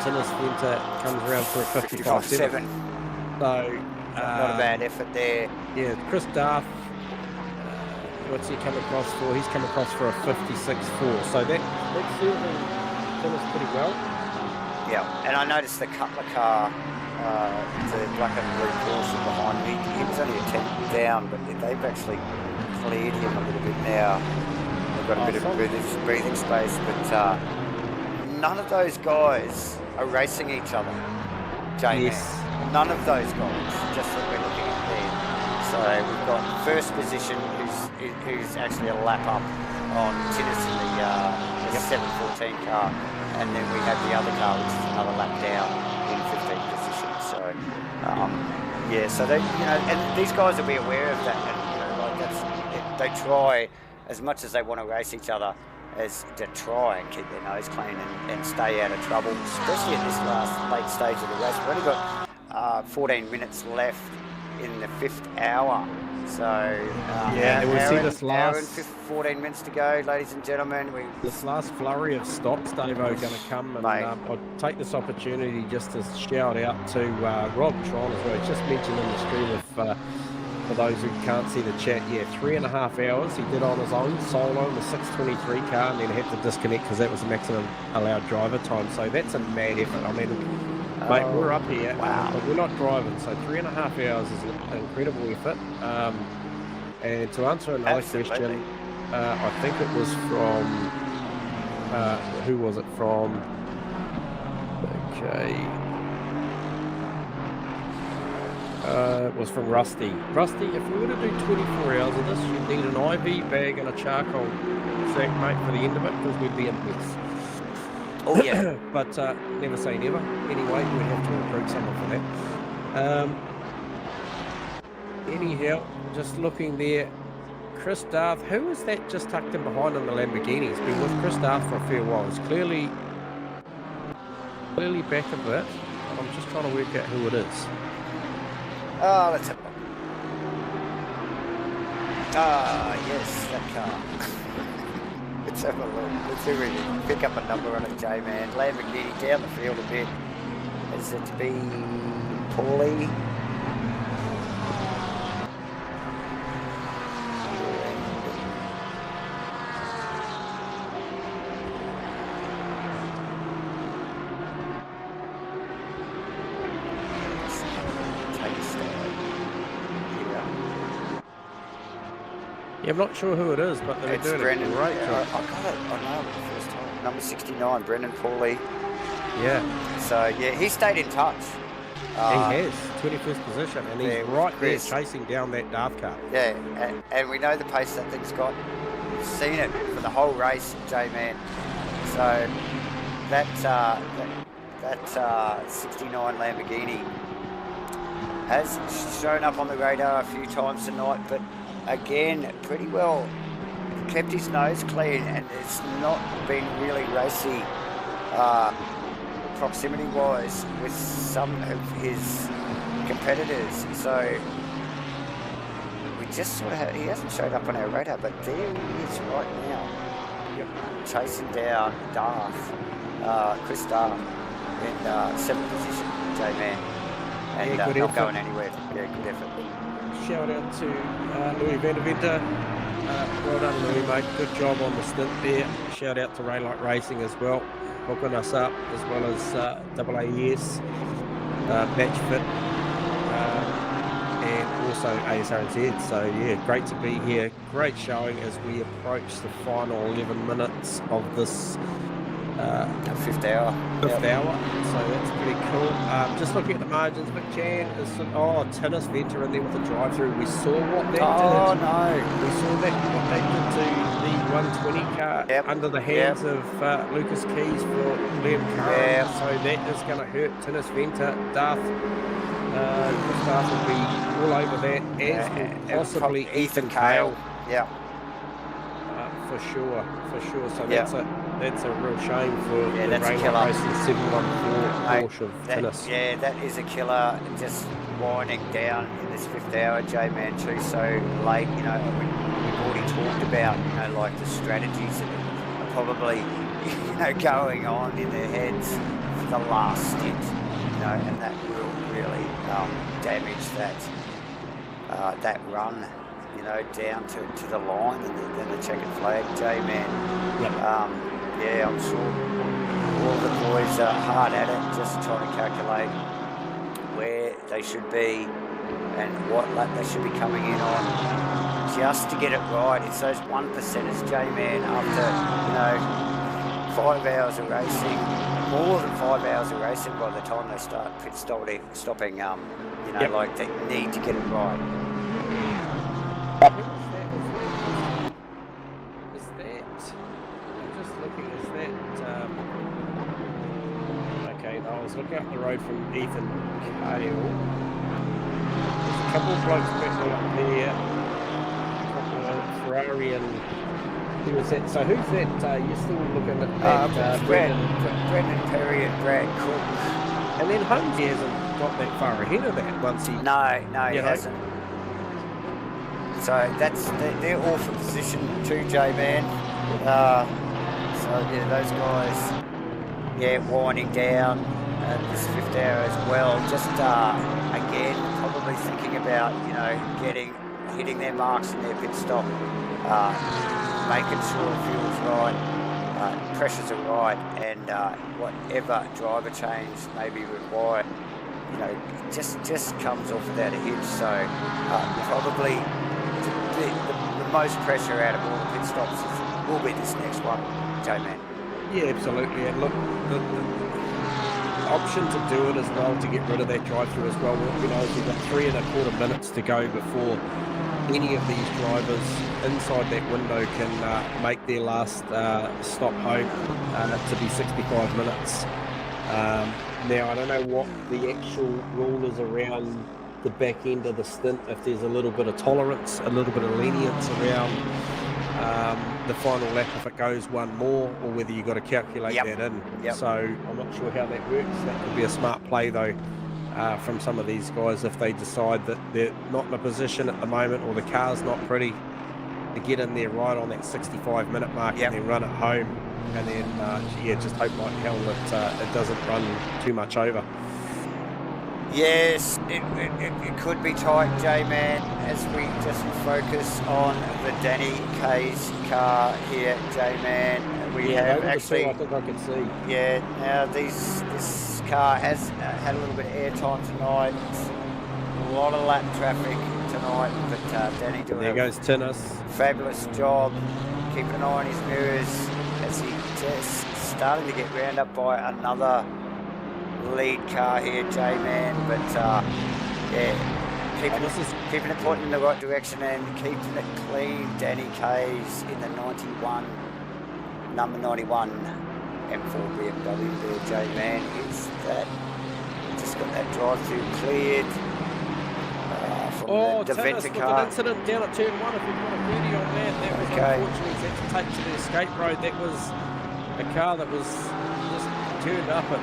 Tinnis Venter comes around for a 55.7. So not a bad effort there. Yeah, Chris Darth, what's he come across for? He's come across for a 56.4. So that's certainly Tinnis pretty well. Yeah, and I noticed the Cutler car, the black and blue Porsche behind me, he was only a 10 down, but they've actually cleared him a little bit now. They've got a bit of breathing space, but none of those guys are racing each other, Jamie. Yes. None of those guys, just that we're looking at there. So we've got first position, who's actually a lap up on Tinnis in the 714 car, and then we have the other car, which is another lap down in 15th position. So so they, and these guys will be aware of that, and they try as much as they want to race each other as to try and keep their nose clean and stay out of trouble, especially at this late stage of the race. We've only got 14 minutes left in the 5th hour. So, we see this hour and 14 minutes to go, ladies and gentlemen. This last flurry of stops, Dave, are going to come. And I'll take this opportunity just to shout out to Rob Tron as well. Just mentioned in the stream for those who can't see the chat, 3.5 hours he did on his own, solo in the 623 car, and then had to disconnect because that was the maximum allowed driver time. So that's a mad effort. I mean, Mate, we're up here, Wow. but we're not driving, so 3.5 hours is an incredible effort. And to answer another question, I think it was from, who was it from? Okay. It was from Rusty. Rusty, if we were to do 24 hours of this, you'd need an IV bag and a charcoal sack, mate, for the end of it, because we'd be in mess. Oh, yeah. But never say never. Anyway, we'd have to recruit someone for that. Anyhow, just looking there, Chris Darth, who is that just tucked in behind in the Lamborghini? He's been with Chris Darth for a fair while. He's clearly back a bit. I'm just trying to work out who it is. Oh, let's have a look. Ah, yes, that car. Let's have a look. Let's see if we can pick up a number on it, J-Man. Lamborghini down the field a bit. Is it to be Paulie? Yeah, I'm not sure who it is, but they're doing Brendan. a great job. I got it. I know it the first time. Number 69, Brendan Paulie. Yeah. So, yeah, he stayed in touch. He has, 21st position, and he's yeah, right there Chris. chasing down that Darth car. Yeah, and we know the pace that thing's got. We've seen it for the whole race, J-Man. So that 69 Lamborghini has shown up on the radar a few times tonight, but again, pretty well kept his nose clean, and it's not been really racy proximity-wise with some of his competitors. So we just sort of he hasn't showed up on our radar, but there he is right now. Yep. Chasing down Darth, Chris Darth in 7th position, J-Man. And Yeah, good not effort. going anywhere. Yeah, good effort. Shout out to Louis Van der Venter. Well done, Louis, mate. Good job on the stint there. Shout out to Raylight Racing as well, hooking us up, as well as AAES, Match Fit, and also ASRZ. So yeah, great to be here. Great showing as we approach the final 11 minutes of this Fifth hour. hour. So that's pretty cool. Just looking at the margins, McCann is Tinnis Venter in there with a drive-through. We saw what that did. Oh no! We saw that what they did to the 120 car under the hands of Lucas Keys for Liam Curran. So that is going to hurt Tinnis Venter. Darth, Chris Darth will be all over that, as will possibly Ethan Cale. Yeah. For sure. So that's a real shame for the Raylight Racing 714 Porsche of Tinnis. Yeah, that is a killer. Just winding down in this 5th hour, J-Man too, so late. You know, we've already talked about, you know, like the strategies that are probably, you know, going on in their heads for the last stint, you know, and that will really damage that run, you know, down to the line and then the checkered flag, J-Man. Yep. Yeah, I'm sure all the boys are hard at it, just trying to calculate where they should be and what lap they should be coming in on, just to get it right. It's those 1%ers, J-Man, after, you know, 5 hours of racing, more than 5 hours of racing by the time they start pit stopping, you know, like they need to get it right. I was looking up the road from Ethan Cale. There's a couple of blokes back up there. A couple of Ferrari and who was that? So who's that? You're still looking at that? Brendan Perry and Brad Cook. And then Holmesy hasn't got that far ahead of that once he... No, he hasn't. So that's they're all for position 2, J-Man. So yeah, those guys, winding down this 5th hour as well. Just again, probably thinking about, you know, hitting their marks in their pit stop, making sure it feels right. pressures are right, and whatever driver change may be required, you know, just comes off without a hitch. So probably the most pressure out of all the pit stops will be this next one, J-Man. Yeah, absolutely. And look, the option to do it as well, to get rid of that drive-through as well, you know, we've got 3.25 minutes to go before any of these drivers inside that window can make their last stop home to be 65 minutes. Now, I don't know what the actual rule is around the back end of the stint, if there's a little bit of tolerance, a little bit of lenience around the final lap if it goes one more, or whether you've got to calculate that in. So I'm not sure how that works. That could be a smart play though from some of these guys if they decide that they're not in a position at the moment, or the car's not pretty to get in there right on that 65-minute mark and then run it home, and then just hope like hell that it doesn't run too much over. Yes, it could be tight, J-Man, as we just focus on the Danny K's car here, J-Man. We have actually, I think I can see. Yeah, now this car has had a little bit of airtime tonight. A lot of lap traffic tonight, but Danny doing there goes Tinnis. Fabulous job, keeping an eye on his mirrors as he just starting to get round up by another lead car here, J-Man, but keeping it pointing in the right direction and keeping it clean. Danny K's in the number 91 M4 BMW there, J-Man. Is that just got that drive-through cleared from the Venta car? An incident down at turn 1. If you've got a video on that was unfortunately had to take to the escape road. That was a car that was just turned up at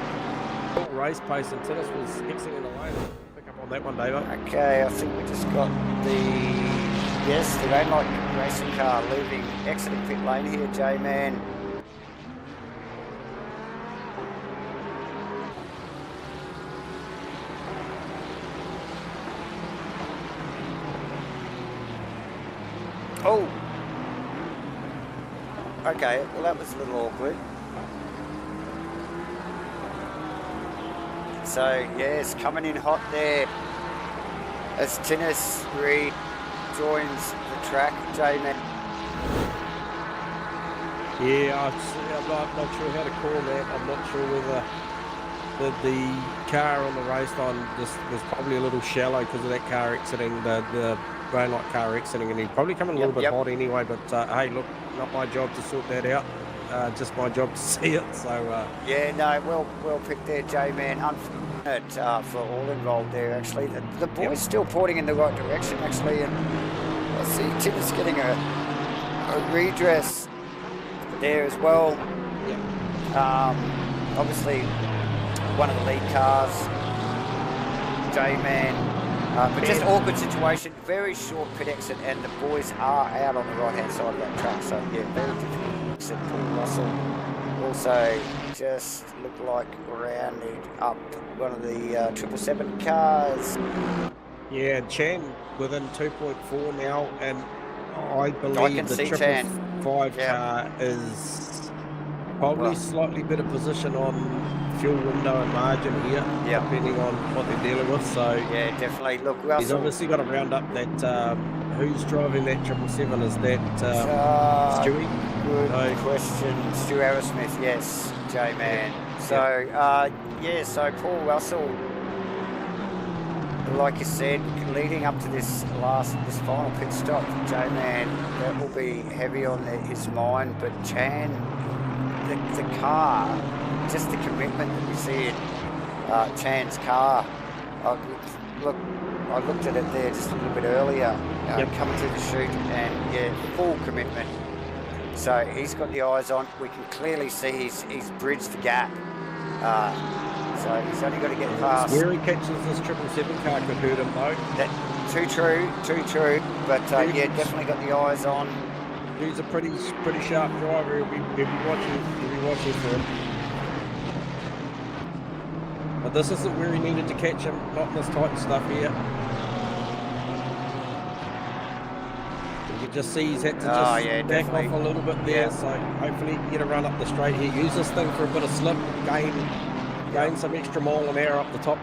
race pace, and Tinnis was exiting away. Pick up on that one, Dave. Okay, I think we just got the Rainlight racing car exiting pit lane here, J-Man. Oh! Okay, well that was a little awkward. So, yes, coming in hot there as Tinnis rejoins the track, J-Man. Yeah, I'm not sure how to call that. I'm not sure whether the car on the race line just was probably a little shallow because of that car exiting, the Rainlight car exiting, and he'd probably come in a little bit hot anyway, but hey, look, not my job to sort that out. Just my job to see it. So yeah, no, well picked there, J-Man. Unfortunate for all involved there. Actually, the boy's still pointing in the right direction. Actually, and I see Tinnis getting a redress there as well. Obviously, one of the lead cars, J-Man. But just awkward situation. Very short pit exit, and the boys are out on the right hand side of that track. So yeah, very difficult. Paul Russell also just looked like rounded up one of the 777 cars. Yeah, Chan within 2.4 now, and I believe the 555 car is probably slightly better position on fuel window and margin here, depending on what they're dealing with. So yeah, definitely. Look, Russell, he's obviously got to round up that. Who's driving that 777? Is that Stewie? Good question. Stu Arrowsmith, yes, J-Man. So, so Paul Russell, like you said, leading up to this final pit stop, J-Man, that will be heavy on his mind. But Chan, the car, just the commitment that we see in Chan's car. Look, I looked at it there just a little bit earlier, coming through the chute, and full commitment. So he's got the eyes on. We can clearly see he's bridged the gap. So he's only got to get past. Where he catches this 777 car could hurt him though. Too true. But definitely got the eyes on. He's a pretty sharp driver. He'll be watching for him. But this isn't where he needed to catch him. Not in this tight stuff here. just see he's had to Oh, just yeah, back off definitely. a little bit there. Yeah. So hopefully he can get a run up the straight here. Use this thing for a bit of slip, gain some extra mile an hour up the top.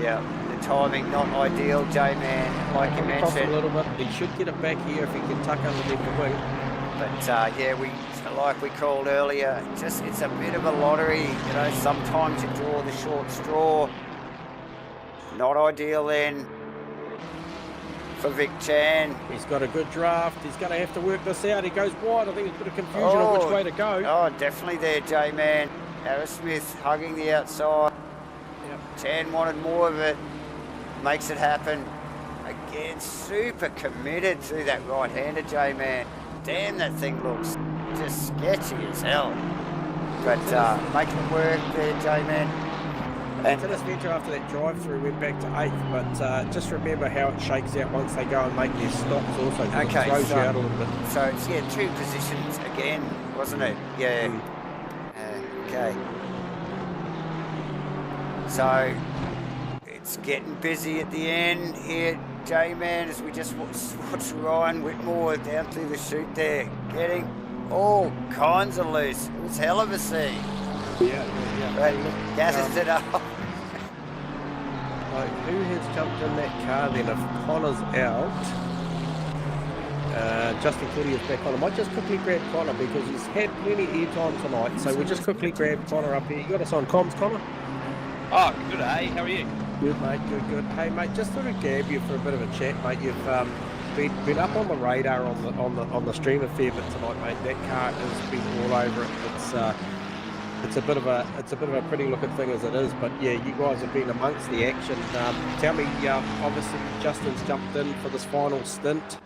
Yeah, the timing not ideal, J-Man, like you Across a mentioned. little bit. He should get it back here if he can tuck underneath the wing. But yeah, like we called earlier, just it's a bit of a lottery. You know, sometimes you draw the short straw. Not ideal then for Vic Chan. He's got a good draft. He's going to have to work this out. He goes wide. I think there's a bit of confusion on which way to go. Oh, definitely there, J-Man. Harris Smith hugging the outside. Yep. Chan wanted more of it. Makes it happen. Again, super committed through that right-hander, J-Man. Damn, that thing looks just sketchy as hell. But making it work there, J-Man. And Tennis Venture after that drive-through went back to 8th, but just remember how it shakes out once they go and make their stops also, 'cause Okay, it throws so- you out a little bit. so it's, yeah, 2 positions again, wasn't it? Yeah. Okay. So it's getting busy at the end here, J-Man, as we just watch Ryan Whitmore down through the chute there, getting all kinds of loose. It was hell of a scene. Yeah. But gathers it up. Like, who has jumped in that car then? If Connor's out, Justin Cootie is back on. I might just quickly grab Connor because he's had plenty of airtime tonight, so we'll just quickly grab Connor up here. You got us on comms, Connor? Oh, good, hey, how are you? Good, mate, good. Hey, mate, just thought I'd grab you for a bit of a chat, mate. You've been up on the radar on the stream a fair bit tonight, mate. That car has been all over it. It's a bit of a pretty looking thing as it is, but yeah, you guys have been amongst the action. Tell me, obviously Justin's jumped in for this final stint,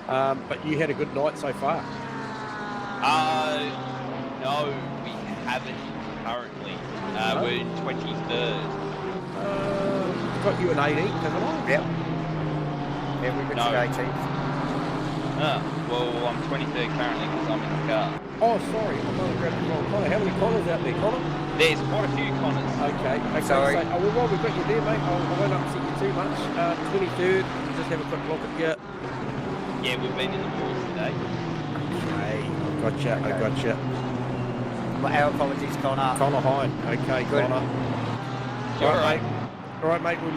but you had a good night so far. No, we haven't currently. We're 23rd. Got you an 18th, haven't I? Yep. Yeah, we got No. you 18th. Well, I'm 23rd currently because I'm in the car. Oh, sorry, I might have grabbed the wrong Connor. How many Connors out there, Connor? There's quite a few Connors. Okay. Sorry. So, well, we've got you there, mate. I won't upset you too much. 23rd, just have a quick look at you. Yeah, we've been in the wars today. Okay, I gotcha. Well, our apologies, Connor. Connor Hine. Okay, Good. Connor. You're All right, right. mate. All right, mate. Well,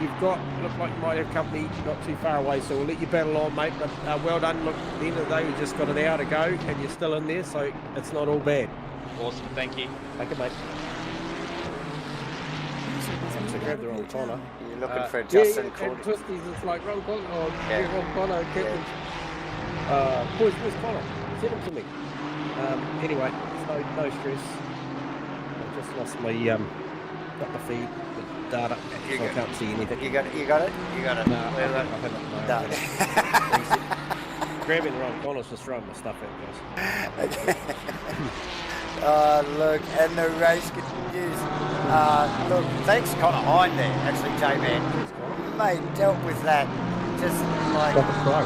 look like you might have company not too far away, so we'll let you battle on, mate. But well done. Look, at the end of the day, we just got an hour to go, and you're still in there, so it's not all bad. Awesome, thank you. Take it, mate. So grab the wrong Connor. You're looking for Justin and Cootie. Twisties, it's like wrong Connor. Oh, Yeah. yeah, wrong Connor. Boys, where's Connor? Send him to me. Anyway, no stress. I just lost my got the feed, the data, You so I got- can't see anything. You got it? You got it? No, I Where haven't. No. Grabbing the wrong Connor's just throwing my stuff out, guys. Look, and the race continues. Look, thanks Connor Hine there, actually, J-Man. Mate, dealt with that just like Like a pro. a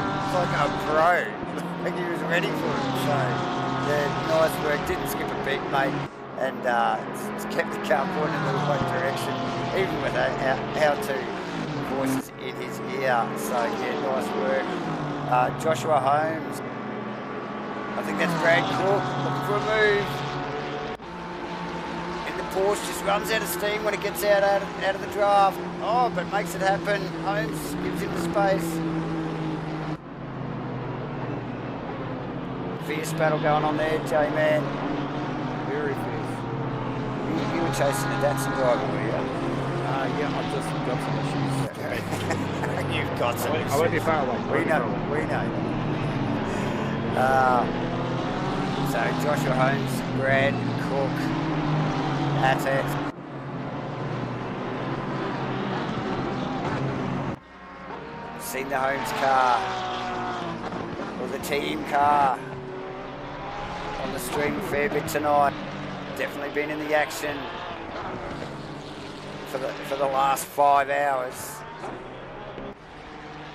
pro. Like he was ready for it. So, yeah, nice work. Didn't skip a beat, mate. And it's kept the car pointing in the right direction, even with how to voices in his ear. So, yeah, nice work. Joshua Holmes. I think that's Brad Cook looking for a move. And the Porsche just runs out of steam when it gets out of the draft. Oh, but makes it happen. Holmes gives him the space. Fierce battle going on there, J-Man. Very fierce. You were chasing the Datsun driver, were you? Yeah, I've just got some issues. You've got some I won't be far away. We know. So Joshua Holmes, Brad Cook at it. Seen the Holmes car or the team car on the stream a fair bit tonight. Definitely been in the action for the last 5 hours.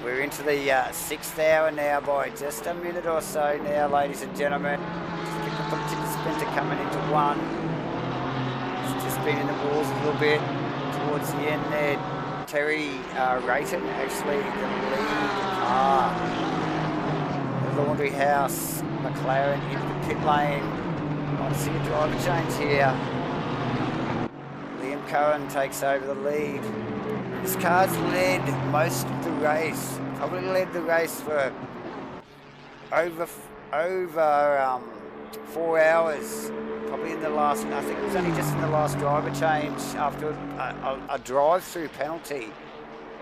We're into the 6th hour now by just a minute or so now, ladies and gentlemen. Just picked up a tip sprinter coming into one. It's just been in the walls a little bit towards the end there. Terry Rayton, actually the lead car. It Laundry House, McLaren into the pit lane. I see a driver change here. Liam Curran takes over the lead. This car's led most of the race. Probably led the race for over 4 hours. Probably in the last, I think it was only just in the last driver change after a drive-through penalty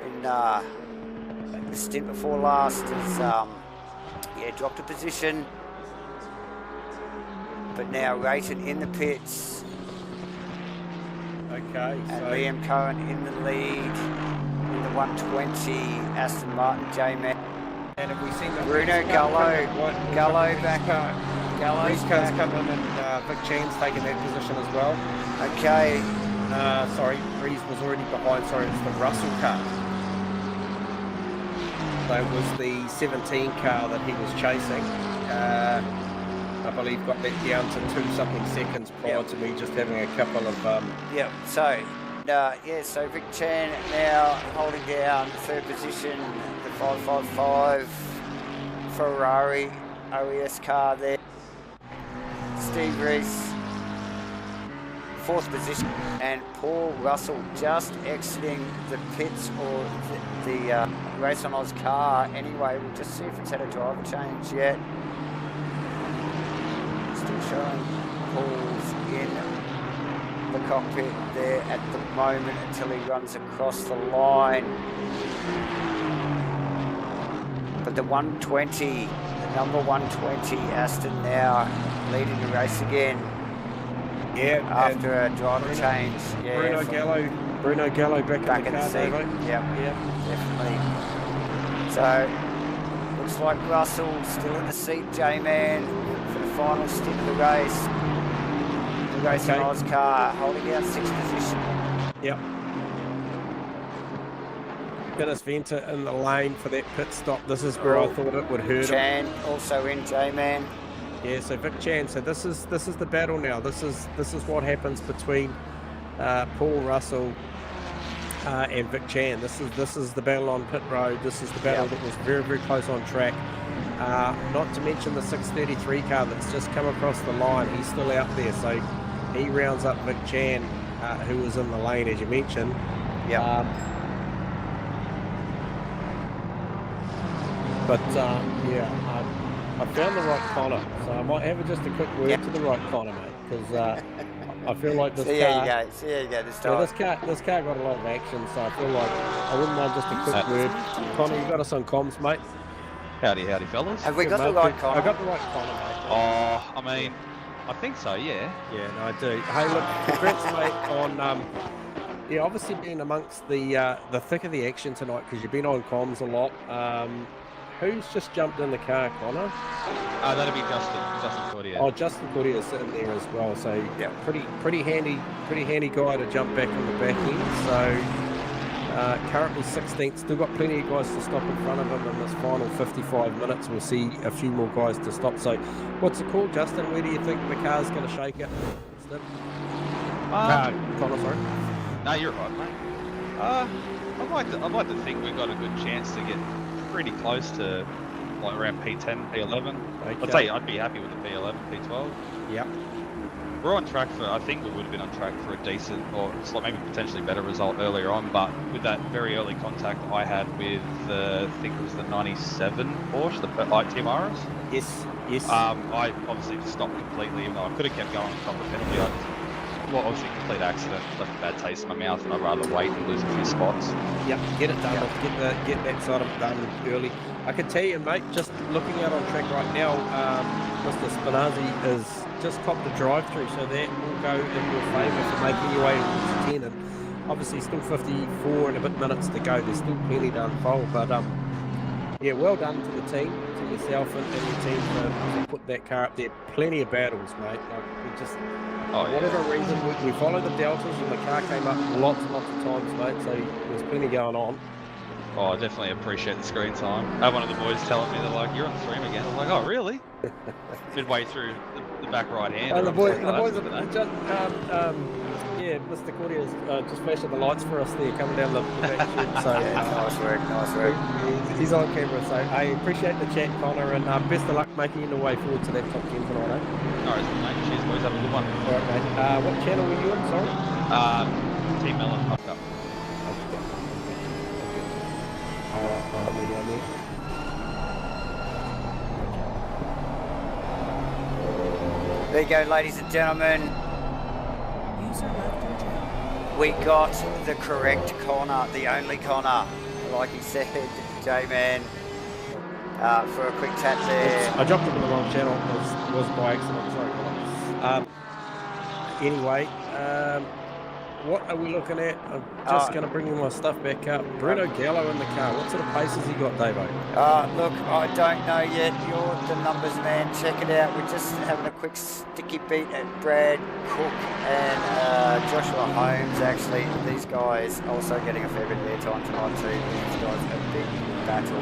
in the stint before last has dropped a position. But now Rayton in the pits. Okay. And Liam Curran in the lead in the 120 Aston Martin J-Man. And have we seen the Bruno Gallo back up. Gallo's Ricard's come in and Vic Chan's taken that position as well. Okay. Sorry, Rees was already behind. Sorry, it's the Russell car. That was the 17 car that he was chasing. I believe got that down to 2-something seconds prior to me just having a couple of... So Vic Chan now holding down third position, the 555 Ferrari OES car there. Steve Rees, fourth position, and Paul Russell just exiting the pits or the Race on Oz car anyway. We'll just see if it's had a driver change yet. Still showing Paul's in the cockpit there at the moment until he runs across the line. But the 120, the number 120 Aston now leading the race again. Yeah, after a driver change. Yeah, Bruno Gallo back in the car, seat. Yeah, definitely. So looks like Russell still in the seat, J-Man, for the final stint of the race. The race on Oz car holding out sixth position. Yep. Dennis Venter in the lane for that pit stop. This is where I thought it would hurt Chan also in, J-Man. Yeah, so Vic Chan. So this is the battle now. This is what happens between Paul Russell and Vic Chan. This is the battle on pit road. This is the battle that was very, very close on track. Not to mention the 633 car that's just come across the line. He's still out there, so he rounds up Vic Chan, who was in the lane as you mentioned. I found the right corner, so I might have just a quick word to the right corner, mate, because I feel like this car. There you go. This car got a lot of action, so I feel like I wouldn't mind just a quick word. Connor, you got us on comms, mate. Howdy, fellas. Have we got the right corner? I got the right corner, mate. Oh, I mean, I think so, yeah. Yeah, no, I do. Hey, look, congrats, mate, on obviously being amongst the thick of the action tonight, because you've been on comms a lot. Who's just jumped in the car, Connor? That'd be Justin Cordier. Oh, Justin Cordier is sitting there as well. So pretty handy guy to jump back on the back end. So currently 16th. Still got plenty of guys to stop in front of him in this final 55 minutes. We'll see a few more guys to stop. So what's it called, Justin? Where do you think the car's going to shake it? Connor, sorry. No, you're right, mate. I'd like to think we've got a good chance to get pretty close to like around P10, P11. Okay. I'd be happy with the P11, P12. Yep. We're on track for, I think we would have been on track for a decent or maybe potentially better result earlier on, but with that very early contact I had with I think it was the 97 Porsche, the Team Iris. Yes. I obviously just stopped completely, even though I could have kept going on top of the penalty. Obviously complete accident, left a bad taste in my mouth, and I'd rather wait and lose a few spots. Yep, get it done. Get that side of it done early. I can tell you, mate, just looking out on track right now, Mr. Spinazzi has just copped a drive-through, so that will go in your favour for making your way to 10. And obviously, still 54 and a bit minutes to go. There's still plenty to unfold, but well done to the team, to yourself and your team to put that car up there. Plenty of battles, mate. We just. Whatever reason, we followed the deltas and the car came up lots and lots of times, mate, so there's plenty going on. Oh, I definitely appreciate the screen time. I had one of the boys telling me, they're like, you're on the stream again. I was like, oh, really? Midway through the back right hand. And the boys are just, Mr. Cordia is just flashing the lights for us there, coming down the back shed. So Nice work, nice work. he's on camera. So I appreciate the chat, Connor, and best of luck making your way forward to that top 10 tonight. Eh? No worries, mate. Cheers, boys. Have a good one. All right, mate. What channel were you on? Sorry. Team Melon popped up. I'll be down there. There you go, ladies and gentlemen. We got the correct corner, the only corner, like he said, J-Man, for a quick tap there. I jumped into the wrong channel. It was by accident. Sorry. Anyway, what are we looking at? I'm just going to bring my stuff back up. Bruno Gallo in the car. What sort of pace has he got, Davo? Look, I don't know yet. You're the numbers man. Check it out. We're just having a quick sticky beat at Brad Cook and Joshua Holmes, actually. These guys also getting a fair bit of airtime tonight too. These guys a big battle.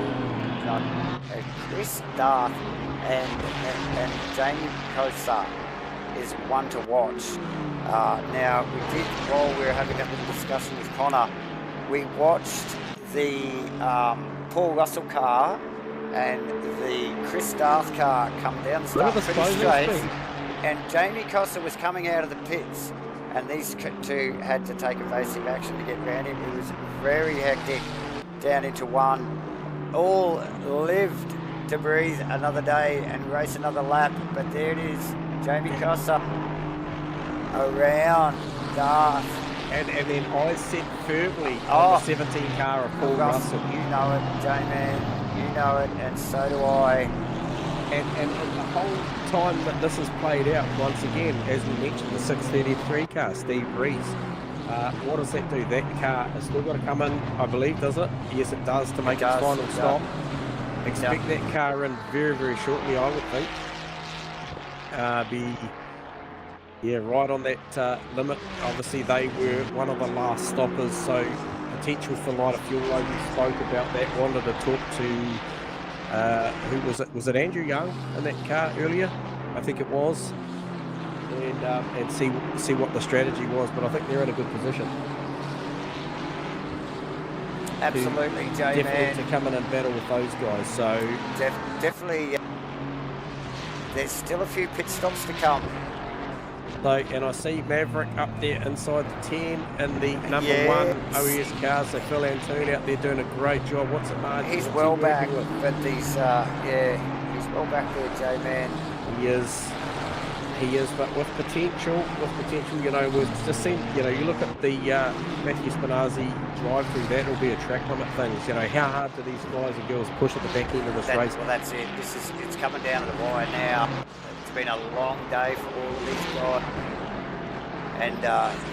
Chris Darth and Jamie Kosa is one to watch. Now, we did, while we were having a little discussion with Connor, we watched the Paul Russell car and the Chris Darth car come down the start pretty straight, and Jamie Costa was coming out of the pits, and these two had to take evasive action to get around him. It was very hectic down into one. All lived to breathe another day and race another lap, but there it is, Jamie Costa around Darth. And then I set firmly on the 17 car of Paul Russell. You know it, J-Man, you know it, and so do I. And the whole time that this has played out, once again, as we mentioned, the 633 car, Steve Rees, what does that do? That car has still got to come in, I believe, does it? Yes, it does, to make its final stop. Expect that car in very, very shortly, I would think. Right on that limit. Obviously, they were one of the last stoppers, so potential for lighter fuel load. We spoke about that. Wanted to talk to who was it? Was it Andrew Young in that car earlier? I think it was, and see what the strategy was. But I think they're in a good position. Absolutely, J-Man. Definitely to come in and battle with those guys. So definitely, there's still a few pit stops to come. So, and I see Maverick up there inside the 10 and the number 1 OES car. So Phil Antoon out there doing a great job. What's the margin? He's well back, but these, he's well back there, J-Man. He is, but with potential, you know, we've just seen, you know, you look at the Matthew Spinazzi drive through, that'll be a track limit things. You know, how hard do these guys and girls push at the back end of this race? Well, that's it. It's coming down to the wire now. It's been a long day for all of these guys. And,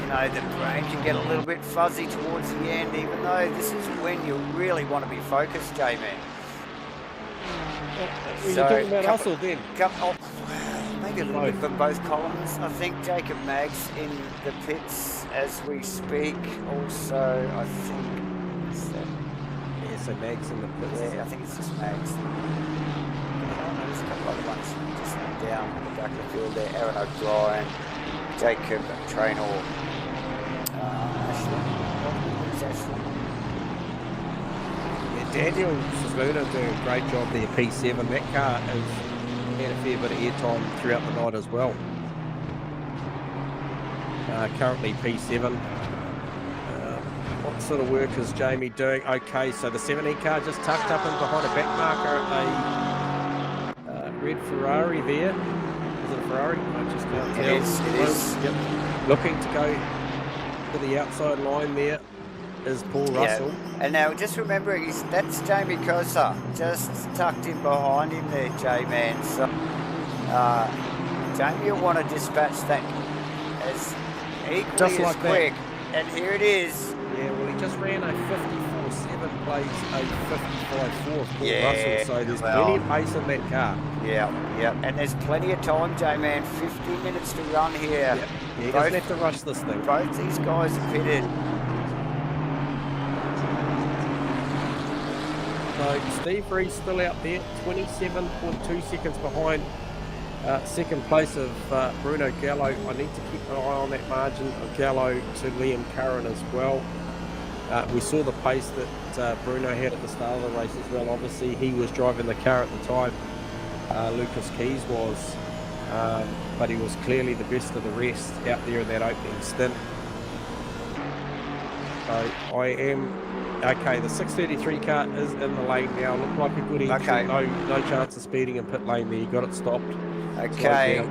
you know, the brain can get a little bit fuzzy towards the end, even though this is when you really want to be focused, J-Man. Were you talking about Russell then? Maybe a little bit from both columns. I think Jacob Maggs in the pits as we speak. Also, I think... Yeah, so Maggs in the pits. Yeah, I think it's just Maggs. There's a couple other ones just down the back of the field there. Aaron O'Brien, Jacob Traynor, Ashley. Daniel Sasluda doing a great job there, P7. That car has had a fair bit of airtime throughout the night as well. Currently P7. What sort of work is Jamie doing? Okay, so the 17 car just tucked up in behind a back marker, a red Ferrari there. Is it a Ferrari? I just can't tell. It is. Yep. Looking to go to the outside line there is Paul Russell. And now just remember, that's Jamie Kosa, just tucked in behind him there, J-Man. So Jamie will want to dispatch that as equally just like as quick. That. And here it is. Yeah, well, he just ran a 54.7, plays a 55.4 for Paul Russell, so there's plenty of pace in that car. Yeah. And there's plenty of time, J-Man. 15 minutes to run here. Yep. Yeah, he doesn't have to rush this thing. Both these guys are pitted. So Steve Rees still out there, 27.2 seconds behind Second place of Bruno Gallo. I need to keep an eye on that margin of Gallo to Liam Curran as well. We saw the pace that Bruno had at the start of the race as well. Obviously, he was driving the car at the time. Lucas Keys was, but he was clearly the best of the rest out there in that opening stint. So I am okay. The 633 car is in the lane now. Looked like a good entry. Okay. No chance of speeding in pit lane there. You got it stopped. Okay.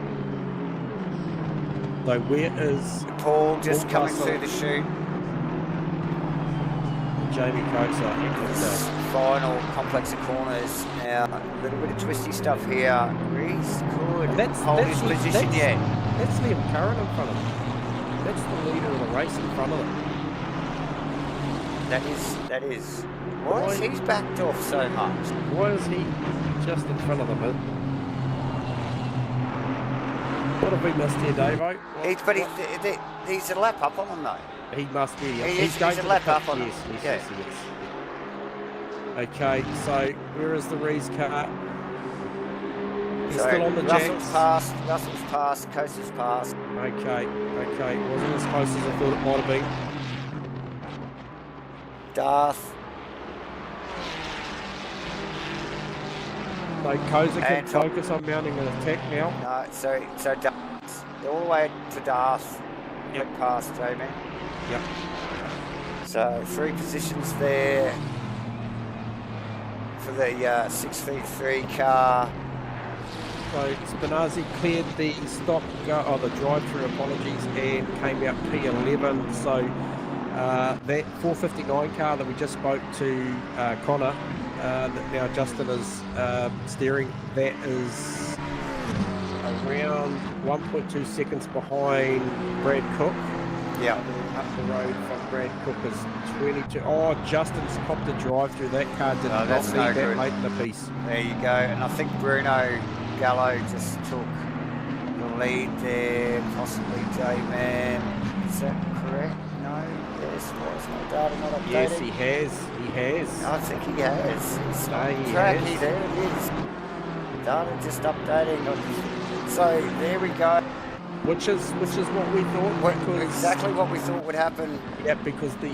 So where is Paul just Paul coming Castle? through the chute? Jamie Coaxer. This final complex of corners. Now, a little bit of twisty stuff here. Reese could hold his position yet. That's Liam Curran in front of him. That's the leader of the race in front of them. That is. Why is he's backed off so much? Why is he just in front of them? What have we missed here, Davo? He's a lap up on him though. He must be. He's going a to lap the up pit. on him. Yes. Okay, so where is the Rees car? He's still on the jacks. Russell's passed, Coaster's passed. Okay. It wasn't as close as I thought it might have been. Darth. So Koza can And focus on mounting an attack now. No, so Darth. All the way to Darth. Yep. Went past Jamie. Yep. So 3 positions there for the 633 car. So Spinazzi cleared the stop, the drive-through, apologies, and came out P11. So that 459 car that we just spoke to Connor, that now Justin is steering, that is around 1.2 seconds behind Brad Cook. Yeah. Up the road from Brad Cook is 22. Oh, Justin's popped a drive-through. That car did not need that late in the piece. There you go. And I think Bruno Gallo just took the lead there, possibly J-Man. Is that correct? No? Yes, was my data not updated? Yes, he has. I think he has. He's on he track. has. There it is. Data just updating. So there we go. Which is what we thought. Exactly what we thought would happen. Yeah, because the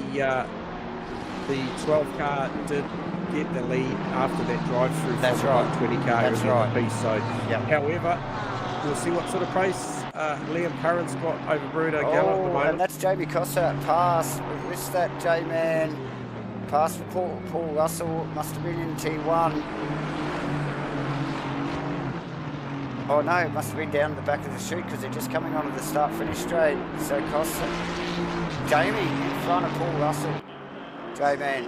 12 car did get the lead after that drive-through. That's from right. 20 car That's right. piece. So, Yep. However, we'll see what sort of pace Liam Curran's got over Bruno Gallo at the moment. And that's Jamie Costa pass. We missed that J-Man. Pass for Paul Russell. Must have been in T1. Oh no, it must have been down the back of the chute because they're just coming onto the start-finish straight. So Costa, Jamie in front of Paul Russell. J-Man.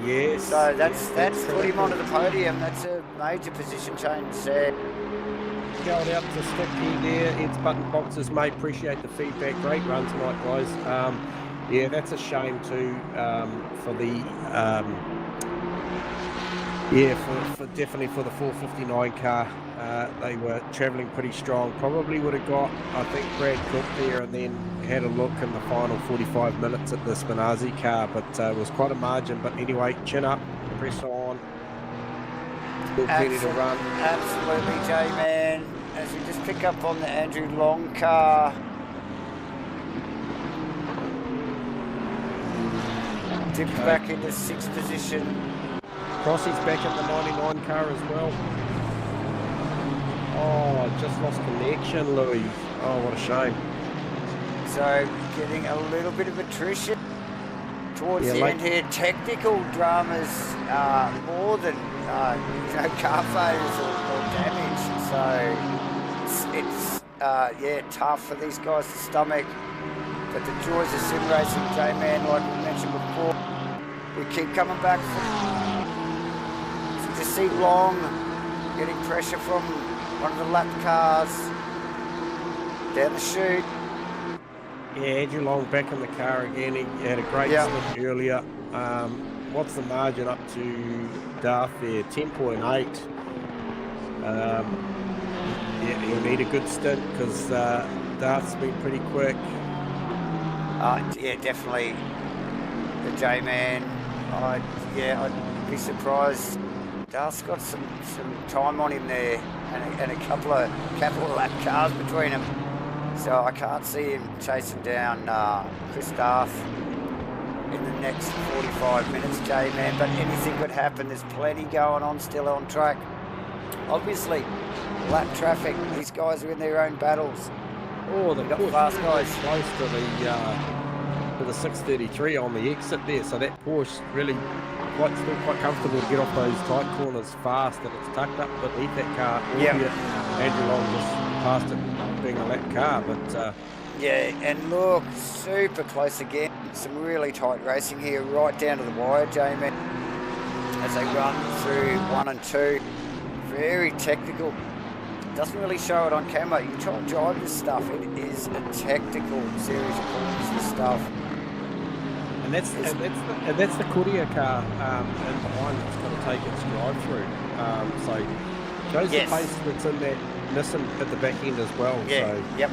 Yes. So that's put him correct. onto the podium. That's a major position change there. Going out to Sticky there. Ed's button boxes, mate. Appreciate the feedback. Great run tonight, guys. Yeah, that's a shame too for the for definitely for the 459 car. They were travelling pretty strong. Probably would have got, I think, Brad Cook there and then had a look in the final 45 minutes at the Spinazzi car, but it was quite a margin. But anyway, chin up, press on. Still plenty to run. Absolutely, J-Man. As we just pick up on the Andrew Long car. Dips back into 6th position. Crossy's back in the 99 car as well. Oh, just lost connection, Louis. Oh, what a shame. So getting a little bit of attrition towards the end here. Technical dramas more than car failures or damage. So it's tough for these guys to stomach. But the joys of sim racing, J-Man, like we mentioned before, we keep coming back. So you just see Long getting pressure from one of the lap cars down the chute. Yeah, Andrew Long back in the car again. He had a great slip earlier. What's the margin up to Darth there? 10.8. Yeah, he'll need a good stint because Darth's been pretty quick. Yeah, definitely the J-Man. I'd be surprised Darth's got some time on him there, and a couple of capital lap cars between them. So I can't see him chasing down Chris Darth in the next 45 minutes, J-Man, but anything could happen. There's plenty going on still on track. Obviously, lap traffic, these guys are in their own battles. Oh, the got Porsche fast really guys. close to the 633 on the exit there, so that Porsche really still quite comfortable to get off those tight corners fast, and it's tucked up beneath that car. Yep. Andrew Long just passed it being a lap car, but yeah, and look, super close again. Some really tight racing here, right down to the wire, J-Man, as they run through 1 and 2. Very technical. Doesn't really show it on camera. You try and drive this stuff, it is a technical series of corners, this stuff. And that's the Courier car, and behind it's going to take its drive through. So shows Yes. the pace that's in that Nissan at the back end as well. Yeah, So. yep.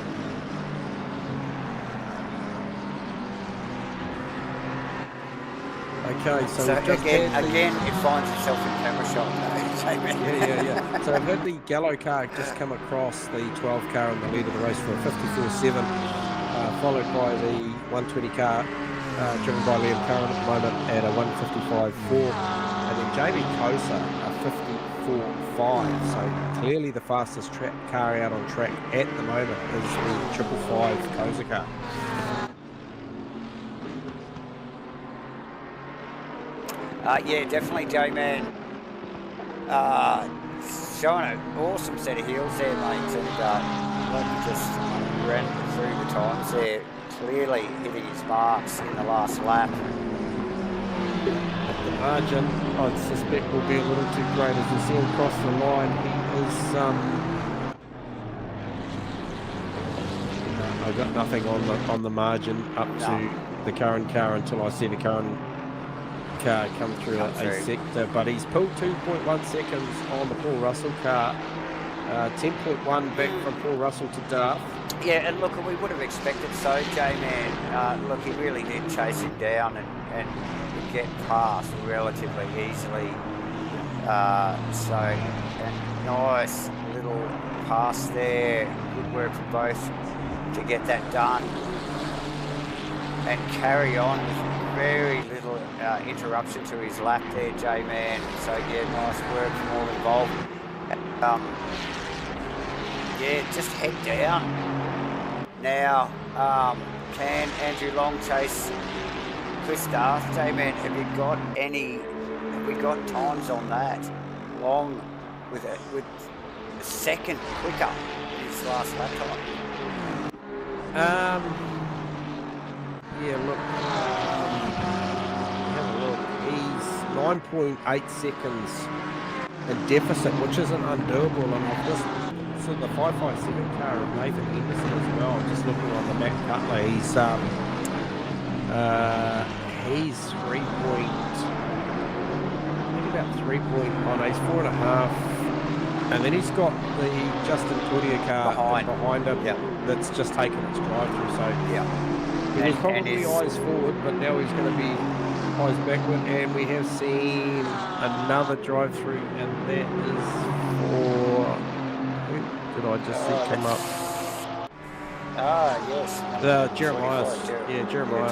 Okay, so So we've just again, had the, it finds itself in camera shot. yeah. So I've had the yellow car just come across the 12 car in the lead of the race for a 54.7, followed by the 120 car driven by Liam Curran at the moment at a 155.4, and then Jamie Kosa a 54.5. So clearly the fastest car out on track at the moment is the 555 Kosa car. Yeah, definitely, J-Man. Showing an awesome set of heels there, mate, and like you just ran through the times there, clearly hitting his marks in the last lap. The margin, I suspect, will be a little too great as you see him cross the line. He is, I've got nothing on the margin up to the current car until I see the current car come through a sector, but he's pulled 2.1 seconds on the Paul Russell car, 10.1 back from Paul Russell to Darth. Yeah, and look, we would have expected so, J-Man. Look, he really did chase him down and get past relatively easily. So, a nice little pass there. Good work for both to get that done and carry on with very little interruption to his lap there, J-Man. So yeah, nice work from all involved. Yeah, just head down. Now, can Andrew Long chase Chris Darth? J-Man, have we got times on that? Long with a second quicker in his last lap time. Yeah, look, have a look. He's 9.8 seconds in deficit, which isn't undoable. And I've just seen the 557 car of Nathan Henderson as well. Just looking on the Matt Cutler, he's 3 point, maybe about 3 point, oh no, he's 4.5. And then he's got the Justin Courier car behind him that's just taken its drive through. So yeah. He was probably eyes forward, but now he's going to be eyes backward, and we have seen another drive-through, and that is for... Who did I just see come up? Yes. The Jeremiah. Jeremiah.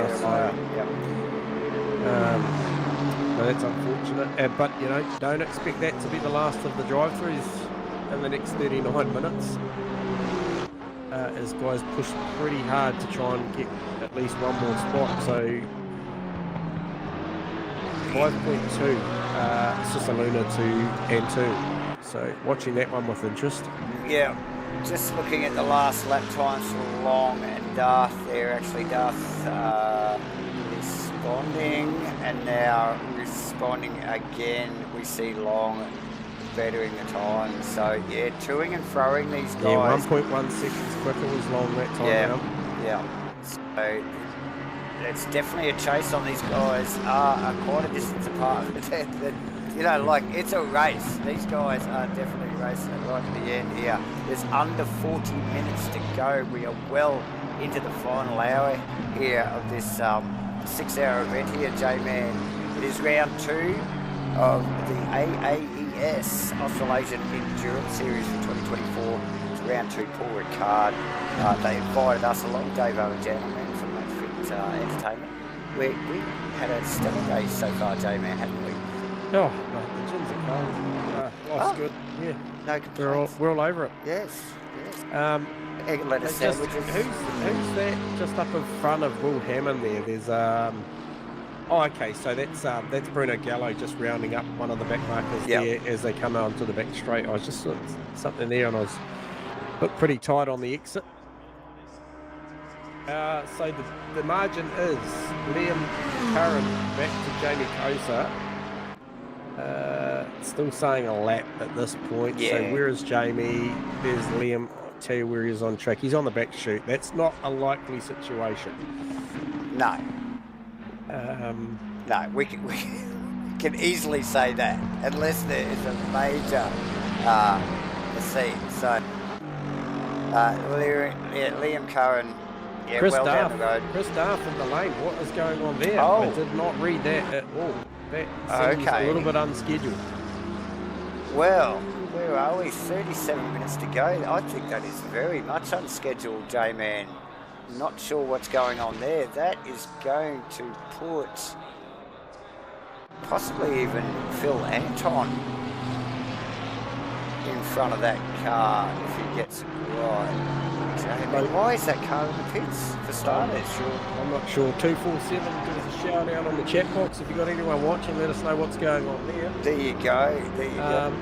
So that's unfortunate, but you know, don't expect that to be the last of the drive-throughs in the next 39 minutes. As guys push pretty hard to try and get at least one more spot. So 5.2, Cisaluna 2 and 2. So watching that one with interest. Yeah, just looking at the last lap times for Long and Darth there. Actually, Darth responding, and now responding again. We see Long bettering the time. So yeah, toing and froing these guys. Yeah, 1.1 seconds quicker was Long that time out. Yeah. So it's definitely a chase on these guys. Are quite a distance apart. You know, like, it's a race. These guys are definitely racing it right to the end here. There's under 40 minutes to go. We are well into the final hour here of this 6-hour event here, J-Man. It is round 2 of the AAE AES, Australasian Endurance Series for 2024. It's round 2, Paul Ricard. They invited us along, Dave and gentlemen from Fit Entertainment. We had a stellar day so far, J-Man, haven't we? Oh, mate, the gins are cold. Life's good. Yeah, No complaints. we're all over it. Yes. Egg and lettuce Just, sandwiches. who's that just up in front of Will Hammond there? There's oh, okay, so that's Bruno Gallo just rounding up one of the back markers there as they come onto the back straight. I was just something there, and I was looked pretty tight on the exit. So the margin is Liam Curran back to Jamie Kosa. Still saying a lap at this point. Yeah. So where is Jamie? There's Liam. I'll tell you where he is on track. He's on the back chute. That's not a likely situation. No. No, we can easily say that, unless there is a major scene. So, Liam Curran, Chris well Darth, down the road. Chris Darth in the lane. What is going on there? Oh. I did not read that at all. That seems a little bit unscheduled. Well, where are we? 37 minutes to go. I think that is very much unscheduled, J-Man. Not sure what's going on there. That is going to put possibly even Phil Anton in front of that car if he gets it right. J-Man, why is that car in the pits for starters? I'm not sure. 247, give us a shout out on the chat box if you've got anyone watching. Let us know what's going on there. There you go. There you go.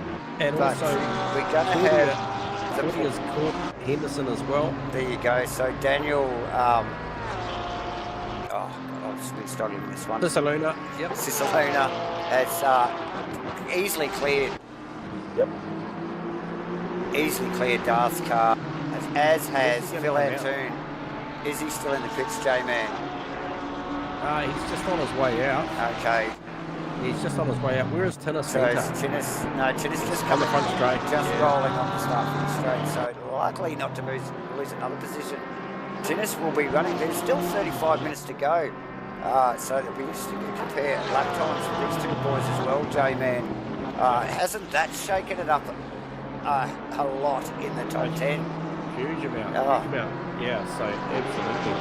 And But also, we're going to have Claudia's caught Henderson as well. There you go. So Daniel, oh God, I've just been struggling with this one. Cisaluna, yep. Cisaluna has easily cleared. Yep. Easily cleared Darth's car, as has Phil Phil Antoon. Is he still in the pits, J-Man? He's just on his way out. Okay. He's just on his way out. Where is Tinnis? So Tinnis just on coming the front straight. just rolling on the start from the straight, so likely not to lose another position. Tinnis will be running. There's still 35 minutes to go, so it'll be interesting to compare lap times for these two boys as well, J-Man. Hasn't that shaken it up a lot in the top 10? Huge amount. Oh. Huge amount. Yeah, so absolutely.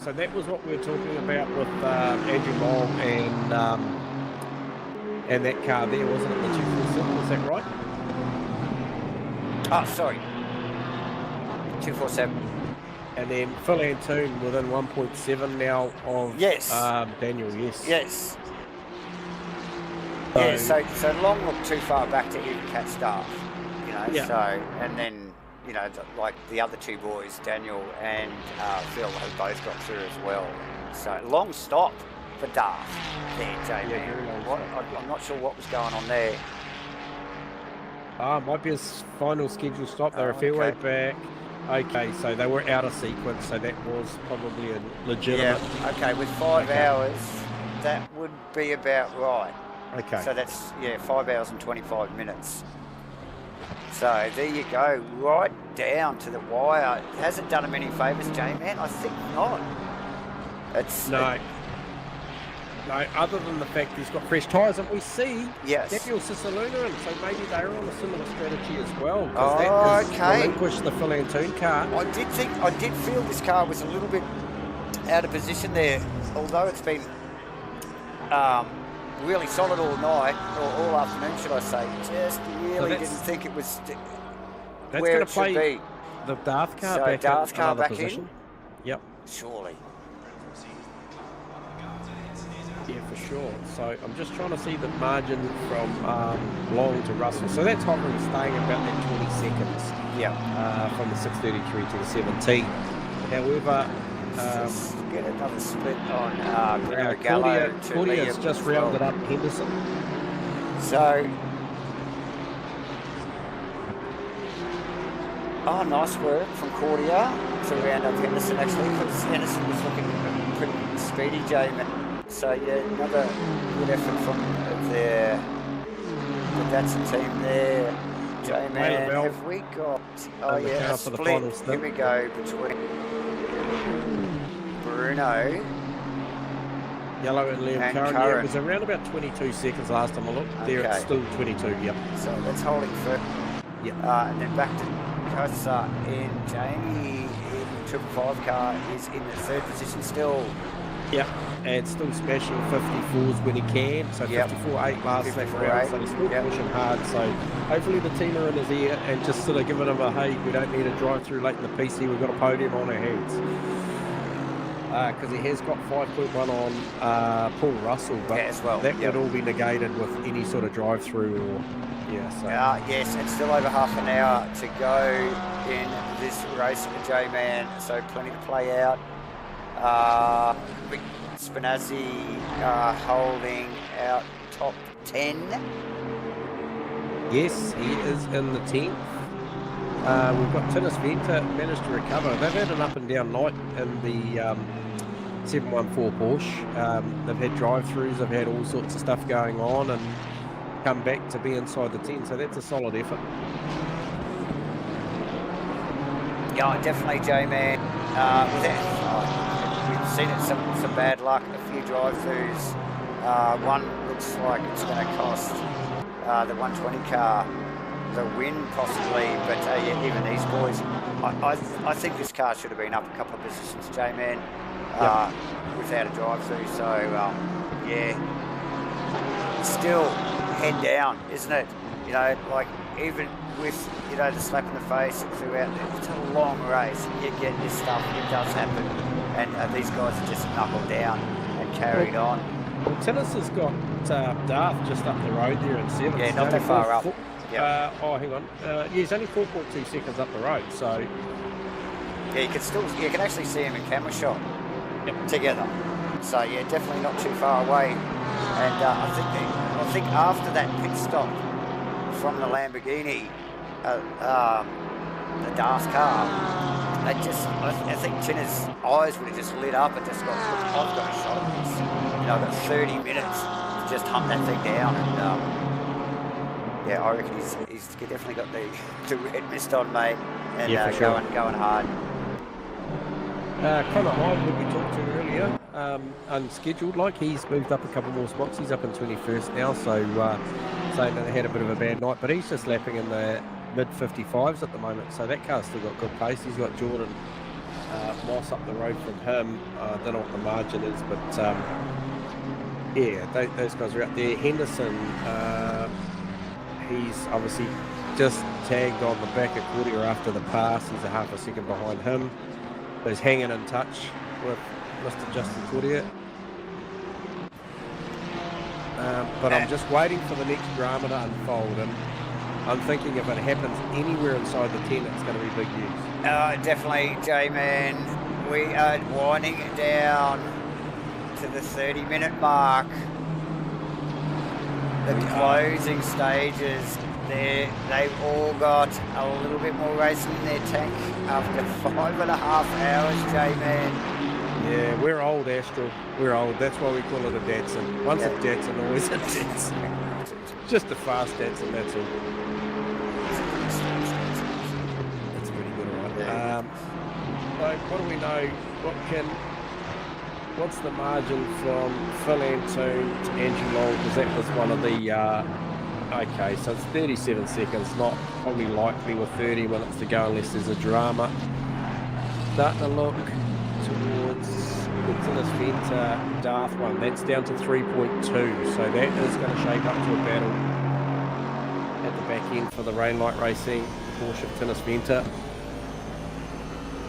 So that was what we were talking about with Andrew Moll and that car there, wasn't it? The 247, was that right? Oh, sorry. 247. And then Phil Antoon within 1.7 now of Daniel, yes. Yes. Yeah, so Long looked too far back to even catch Darth, you know. Yeah. So, and then, you know, like the other two boys, Daniel and Phil, have both got through as well. So long stop for Darth there, Jamie. Yeah, very long stop. I'm not sure what was going on there. Might be his final scheduled stop. They're a fair way back. Okay, so they were out of sequence, so that was probably a legitimate. Yeah. Okay, with 5 hours, that would be about right. Okay. So that's 5 hours and 25 minutes. So there you go, right down to the wire. It hasn't done him any favours, J-Man. I think not. No, other than the fact he's got fresh tyres, and we see Yes. Daniel Cisaluna, and so maybe they're on a similar strategy as well. Oh, that okay. relinquished the Phil Antoon car. I did feel this car was a little bit out of position there, although it's been really solid all night, or all afternoon, should I say. Just really didn't think it was That's where going it to should play be. the Darth car So back Darth in car another back position. in? Yep. Surely. Yeah, for sure. So I'm just trying to see the margin from Long to Russell. So that's hovering, staying about that 20 seconds. Yeah. From the 6:33 to the 17. However, Let's get another split on Bruno Gallo to Claudia's Liam just as well. rounded up Henderson. So, nice work from Cordia to round up Henderson actually, because Henderson was looking pretty speedy, J-Man. So yeah, another good effort from the Datsun team there. J-Man, well. have we got, And the a car for the final split, stint. here we go, between Bruno Yellow and Liam And Curran. Yeah, it Curran. was around about 22 seconds last time I looked. There it's Okay. still 22, yep. So that's holding Firth. Yep. And then back to Kosa and Jamie in 555 car is in the third position still. Yep, and still smashing 54s when he can. So Yep. 54.8 last lap 54.8, round, so he's still yep. pushing hard. So hopefully the team are in his ear and just sort of giving him a, hey, we don't need a drive-through late in the PC, we've got a podium on our hands. Because he has got 5.1 on Paul Russell, but Yeah, as well, that yep. would all be negated with any sort of drive-through or, yeah, so. Yes, and still over half an hour to go in this race for J-Man, so plenty to play out. Rick Spinazzi holding out top 10. Yes, he is in the 10th. We've got Tinnis Venter managed to recover. They've had an up and down night in the 714 Porsche. They've had drive-throughs, they've had all sorts of stuff going on and come back to be inside the 10, so that's a solid effort. Yeah, definitely J-Man. We've seen it, some bad luck, a few drive-throughs. One looks like it's going to cost the 120 car the win possibly, but yeah, even these boys, I think this car should have been up a couple of positions, J-Man, without a drive-through. So yeah, still head down, isn't it? You know, like even with, you know, the slap in the face throughout, it's a long race. You get this stuff, it does happen, and these guys are just knuckled down and carried on. Well, Tinnis has got Darth just up the road there in 7th. Yeah, not that far up. Yep. Oh, hang on. Yeah, he's only 4.2 seconds up the road, so... Yeah, you can actually see him in camera shot together. So yeah, definitely not too far away. And I think after that pit stop from the Lamborghini, the Darth car, I think Tinner's eyes would have just lit up and just got, I've got a shot of this. You know, I've got 30 minutes to just hunt that thing down. And yeah, I reckon he's definitely got the red mist on, mate, and yeah, for sure. going hard. Connor Hyde, who we talked to earlier, unscheduled, like he's moved up a couple more spots. He's up in 21st now, so saying that they had a bit of a bad night, but he's just lapping in the mid 55s at the moment, so that car's still got good pace. He's got Jordan Moss up the road from him. I don't know what the margin is, but yeah, those guys are out there. Henderson, he's obviously just tagged on the back of Cordier after the pass. He's a half a second behind him. But he's hanging in touch with Mr. Justin Cordier. But I'm just waiting for the next drama to unfold, and I'm thinking if it happens anywhere inside the 10, it's going to be big news. Definitely, J-Man. We are winding it down to the 30-minute mark. The closing stages, they've all got a little bit more racing in their tank after 5.5 hours, J-Man. Yeah, we're old, Astral. We're old. That's why we call it a Datsun. Once a Datsun, always a Datsun. Just a fast Datsun, that's all. That's pretty good, all right. Yeah. So what do we know? What's the margin from Phil Antoon to Andrew Long? Because that was one of the... okay, so it's 37 seconds. Not probably likely with 30 minutes to go unless there's a drama. Starting to look towards the Tinnis Venter Darth one. That's down to 3.2. So that is going to shape up to a battle at the back end for the Rainlight Racing Porsche Tinnis Venter.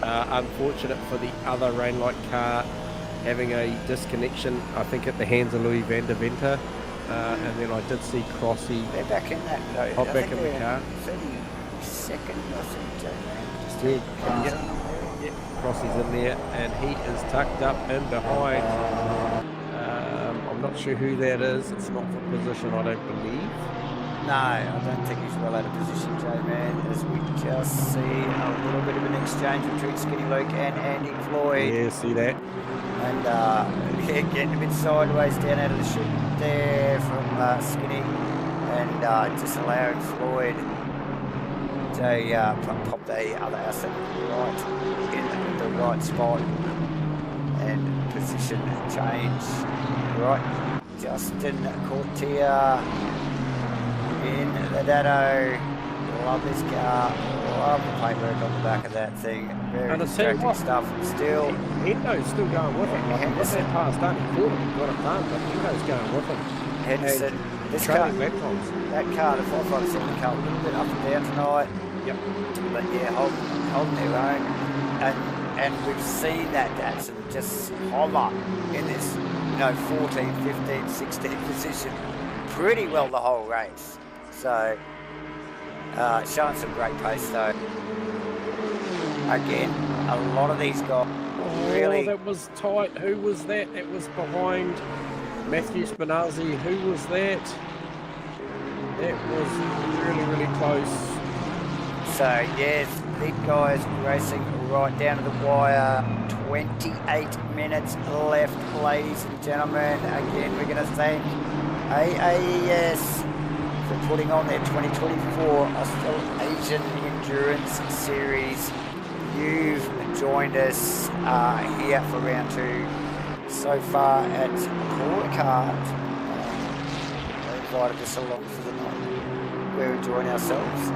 Unfortunate for the other Rainlight car having a disconnection, I think at the hands of Louis van der Venter. And then I did see Crossy They're back in that, though. hop back in the car. 32nd, I think, J-Man. Yeah, Crossy's in there, and he is tucked up in behind. I'm not sure who that is. It's not for position, I don't believe. No, I don't think he's well out of position, J-Man, as we just see a little bit of an exchange between Skinny Luke and Andy Floyd. Yeah, see that? And yeah, getting a bit sideways down out of the chute there from Skinny, and just allowing Floyd to pop the other asset right in the right spot. And position change. Right, Justin Cortia in the Dado. Love this car. Love the paintwork on the back of that thing. Very distracting stuff. Still, Hendo's still going with him. Like, with that pass done, he thought he got it done, but Hendo's going with him. Henderson, this car, that car, the 557 car, a little bit up and down tonight. Yep. But yeah, holding their own. And we've seen that Datsun just hover in this, 14, 15, 16 position pretty well the whole race. So, showing some great pace though. Again, a lot of these guys really... that was tight. Who was that? It was behind Matthew Spinazzi. Who was that? That was really, really close. So, yes, these guys racing right down to the wire. 28 minutes left, ladies and gentlemen. Again, we're going to thank AAES for putting on their 2024 Australasian Endurance Series. You've joined us here for round 2 so far at Paul Ricard. They invited us along for the night. We're enjoying ourselves.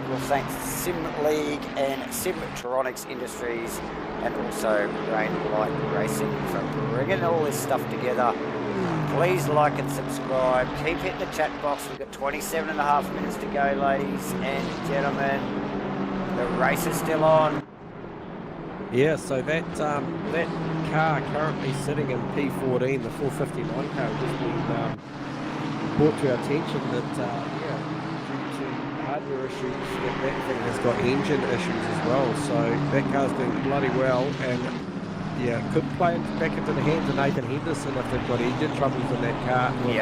We'll thank Sim League and Simtronics Industries and also Rain Light Racing for bringing all this stuff together. Please like and subscribe. Keep hitting the chat box. We've got 27.5 minutes to go, ladies and gentlemen. The race is still on. Yeah, so that car currently sitting in P14, the 459 car, has been brought to our attention that due to hardware issues, that thing has got engine issues as well. So that car's doing bloody well, and could play back into the hands of Nathan Henderson if they've got engine troubles in that car with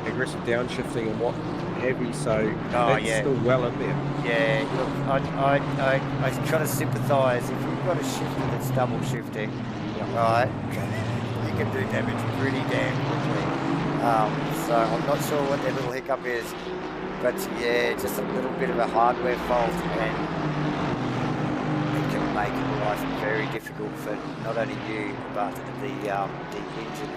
aggressive downshifting and what have you. So that's still well in there. Yeah, look, I kind of sympathise. If you've got a shifter that's double shifting, right, you can do damage pretty damn quickly. So I'm not sure what their little hiccup is, but yeah, just a little bit of a hardware fault, and make life very difficult for not only you but the engine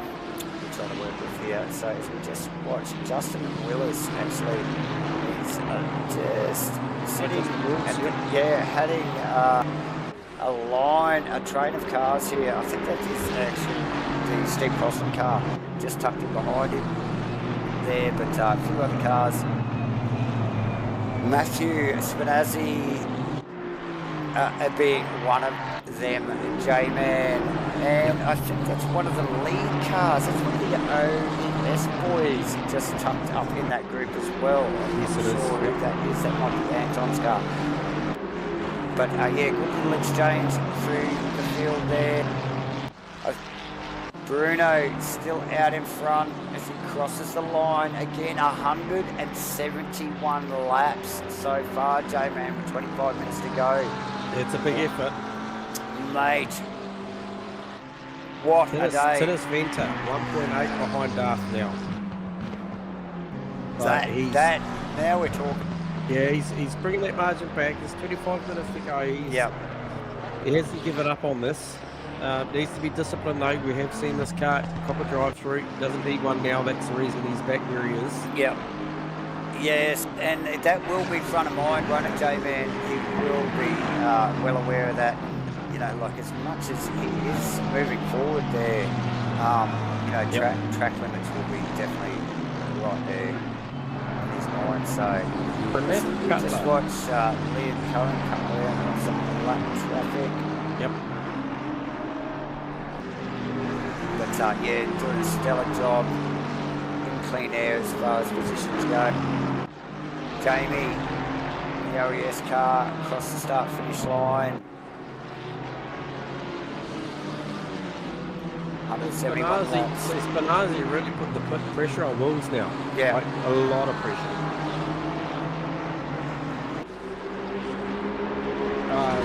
we're trying to work with here. So if we just watch Justin Willis, actually he's just sitting and heading a train of cars here. I think that is actually the Steve Crossland car just tucked in behind him there, but a few other cars. Matthew Spinazzi being one of them, J-Man, and I think that's one of the lead cars. That's one of the OS boys just tucked up in that group as well. I'm not sure who that is. That might be Anton's car. But good little exchange through the field there. Bruno still out in front as he crosses the line. Again, 171 laps so far, J-Man, with 25 minutes to go. It's a big effort. Mate, what a day. Titus Venter, 1.8 behind Darth now. That, now we're talking. Yeah, he's bringing that margin back. There's 25 minutes to go. He hasn't given up on this. Needs to be disciplined though. We have seen this car cop a drive through. Doesn't need one now. That's the reason he's back where he is. Yep. Yes, and that will be front of mind, won't it, J-Man? He will be well aware of that. Like as much as he is moving forward there, track limits will be definitely right there in his mind. So just watch Liam Cohen come around on some lap traffic. Yep. But doing a stellar job in clean air as far as positions go. Jamie, the OES car across the start-finish line. 171 laps. Spinazzi really put the pressure on Wills now. Yeah. Like, a lot of pressure.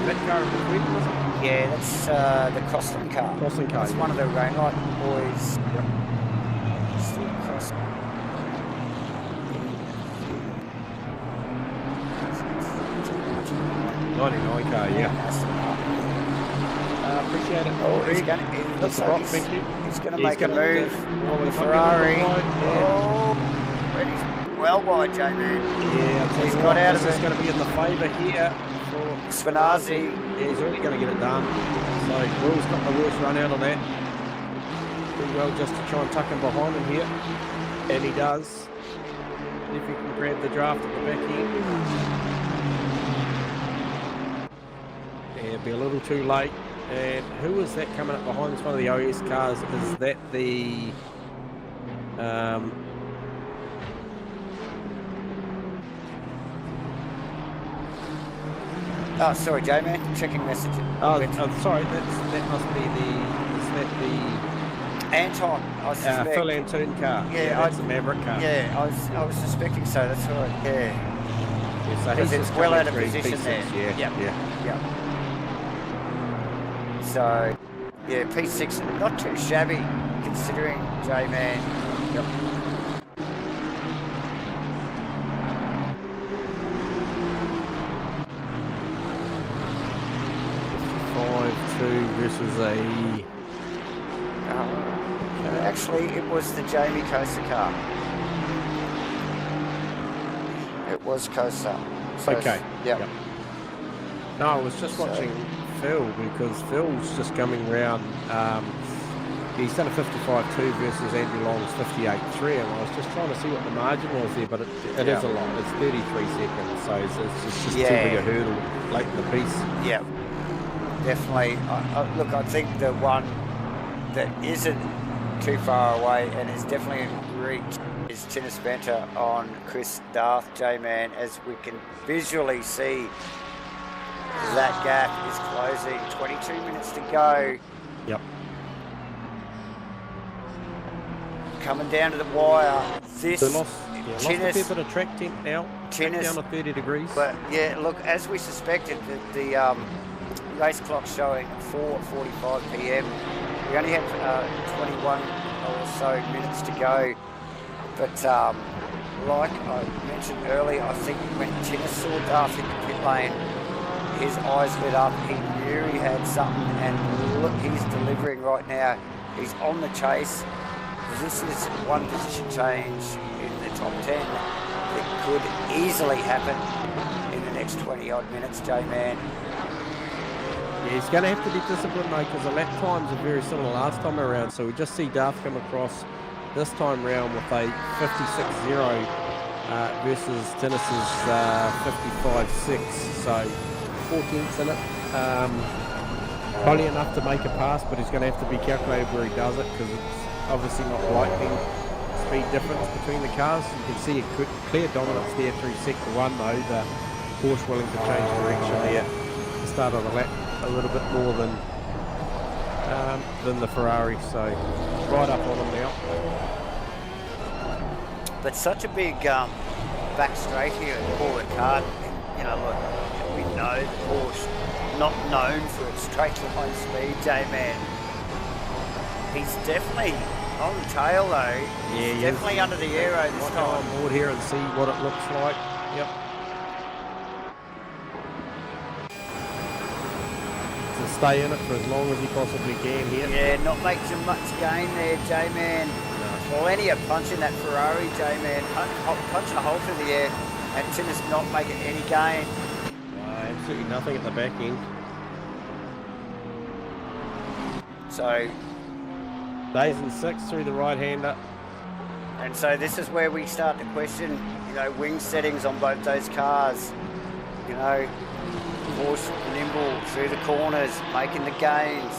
That car in between, was it? Yeah, that's the Crossland car. Crossland car. That's one of the Rainlight boys. Yep. Still cross. 99 car, yeah. Appreciate it. Oh, he's Greg. going to. That's a rock, thank you. He's going to Yeah, make a move. well, The he might be a little Ferrari. bit wide, yeah. Oh, but he's well wide, J-Man. Yeah, I'll tell He's you got what, out this of is it. going to be in the favour here for Spinazzi. Yeah, he's already going to get it done. So Will's got the worst run out of that. Do well just to try and tuck him behind him here. And he does. If he can grab the draft at the back end. Yeah, it'll be a little too late. And who is that coming up behind? It's one of the OS cars. Is that the... Oh, sorry, J-Man. Checking message. Oh, sorry. That must be the... Is that the... Anton, I suspect. Phil Antoon car. Yeah, That's the Maverick car. Yeah, I was suspecting so. That's right. Yeah. Yeah, so Because he's it's just well coming out of through position P6, there. Yeah, Yep. yeah. So, yeah, P6, not too shabby considering J-Man. Yep. 5-2 versus a... Actually, it was the Jamie Kosa car. It was Kosa. So, Okay. Yep. No, I was just watching Phil because Phil's just coming round. He's done a 55.2 versus Andrew Long's 58.3, and I was just trying to see what the margin was there, but it is a lot. It's 33 seconds, so it's just too big a hurdle late in the piece. Yeah, definitely. Look, I think the one that isn't too far away and is definitely in reach is Tinnis Venter on Chris Darth, J-Man, as we can visually see that gap is closing. 22 minutes to go. Yep. Coming down to the wire. This Lost a fair bit of track temp now. Tinnis down to 30 degrees. But yeah, look, as we suspected, the race clock's showing 4:45 p.m. We only have 21 or so minutes to go. But like I mentioned earlier, I think when Tinnis saw Darth in the pit lane, his eyes lit up. He knew he had something, and look, he's delivering right now. He's on the chase. This is one position change in the top 10 that could easily happen in the next 20-odd minutes, J-Man. Yeah, he's going to have to be disciplined, though, because the lap times are very similar last time around. So we just see Darth come across this time round with a 56.0 versus Tinnis's 55.6. So 4 tenths in it. Probably enough to make a pass, but he's going to have to be calculated where he does it, because it's obviously not lightning speed difference between the cars. You can see a clear dominance there through sector 1, though. The Porsche willing to change direction there at the start of the lap a little bit more than the Ferrari, so right up on them now. But such a big back straight here at Paul Ricard. You know, look, we know the Porsche not known for its straight line speed, J-Man. He's definitely on the tail though. Yeah, He's definitely under the aero this Might go time. on board here and see what it looks like. Yep. To stay in it for as long as he possibly can here. Yeah, not making much gain there, J-Man. Plenty of punch in that Ferrari, J-Man. Punching a hole through the air, and Tinnis not making any gain. Absolutely nothing at the back end. So, Days and 6 through the right-hander. and so this is where we start to question, you know, wing settings on both those cars. You know, Porsche nimble through the corners, making the gains.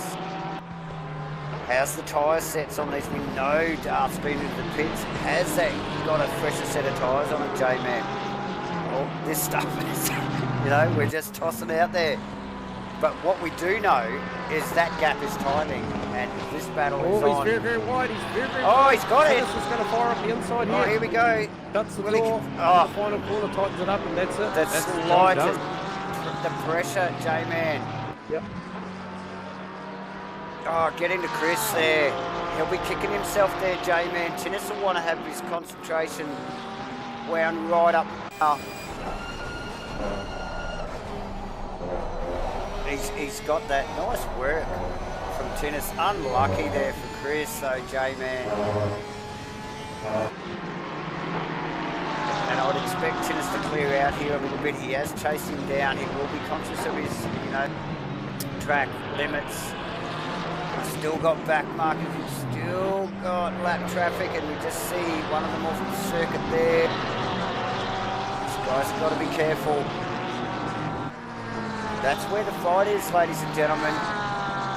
How's the tyre sets on these? We know Darth's been into the pits. Has that got a fresher set of tyres on it, J-Man? Well, this stuff is, you know, we're just tossing out there. But what we do know is that gap is timing, and this battle is on. Oh, he's very, very wide. He's very, very Oh, wide. he's got it. This is going to fire up the inside Oh, here. here we go. Cuts the Will he- door. oh. The final corner tightens it up, and that's it. That's the job slight done. the pressure, J-Man. Yep. Oh, get into Chris there. He'll be kicking himself there, J-Man. Tinnis will want to have his concentration wound right up. he's got that nice work from Tinnis. Unlucky there for Chris, so J-Man. And I would expect Tinnis to clear out here a little bit. He has chased him down. He will be conscious of his, track limits. He's still got back markers. He's still got lap traffic, and we just see one of them off the circuit there. This guy's got to be careful. That's where the fight is, ladies and gentlemen.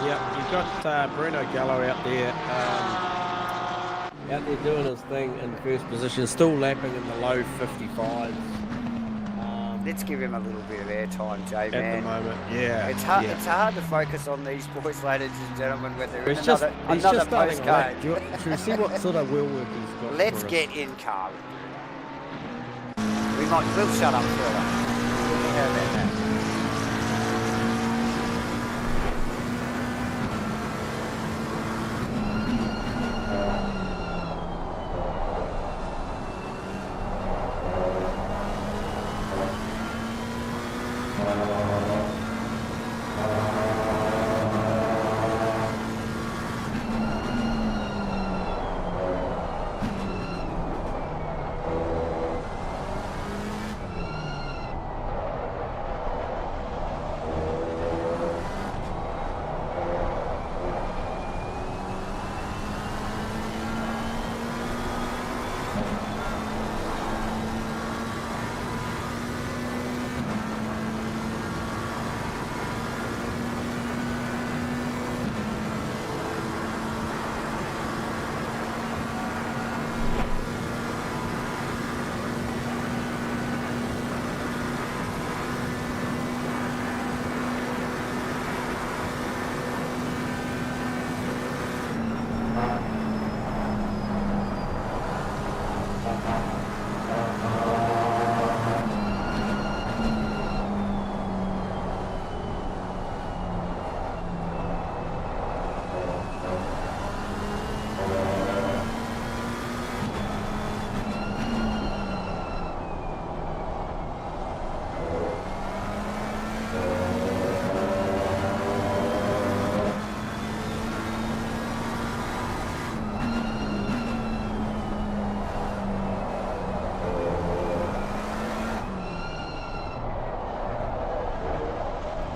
Yep, you've got Bruno Gallo out there doing his thing in first position, still lapping in the low 55s. Let's give him a little bit of airtime, J-Man. At the moment, yeah. It's hard. Yeah. It's hard to focus on these boys, ladies and gentlemen, when they're in He's another just starting a lap. postcode. Should we see what sort of wheel work he's got? Let's for us? get in car. We'll shut up further. How about that?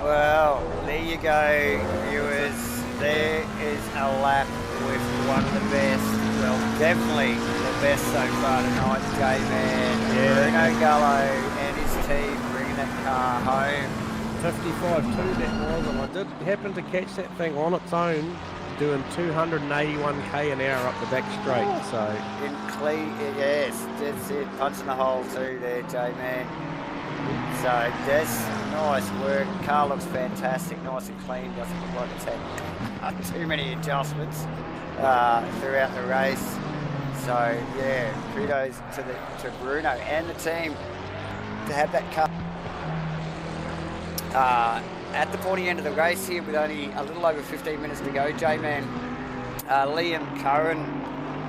Well, there you go, viewers. There is a lap with one of the best, well, definitely the best so far tonight, J-Man. Yeah. Bruno Gallo and his team bringing that car home. 55.2 that was, and I did happen to catch that thing on its own, doing 281k an hour up the back straight. So In clean, yes, that's it. Punching the hole too there, J-Man. So that's nice work. Car looks fantastic, nice and clean. Doesn't look like it's had too many adjustments throughout the race. So yeah, kudos to Bruno and the team to have that car at the pointy end of the race here with only a little over 15 minutes to go. J-Man, Liam Curran,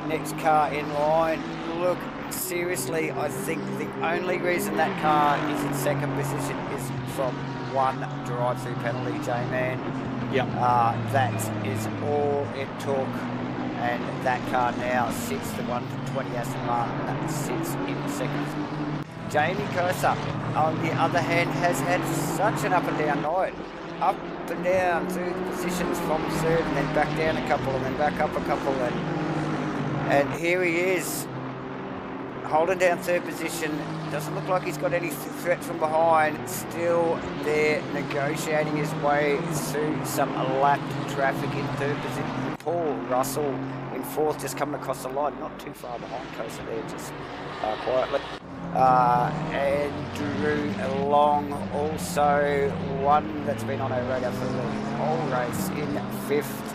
next car in line. Look, seriously, I think the only reason that car is in second position is from one drive-through penalty, J-Man. yep. That is all it took, and that car now sits, the 120 Aston Martin, that sits in second. Jamie Kerser, on the other hand, has had such an up and down night. Up and down through the positions from third, and then back down a couple, and then back up a couple, and here he is, holding down third position. Doesn't look like he's got any threat from behind. Still there, negotiating his way through some lapped traffic in third position. Paul Russell in fourth, just coming across the line, not too far behind Kosa there, just quietly. Andrew Long, also one that's been on our radar for the whole race, in fifth.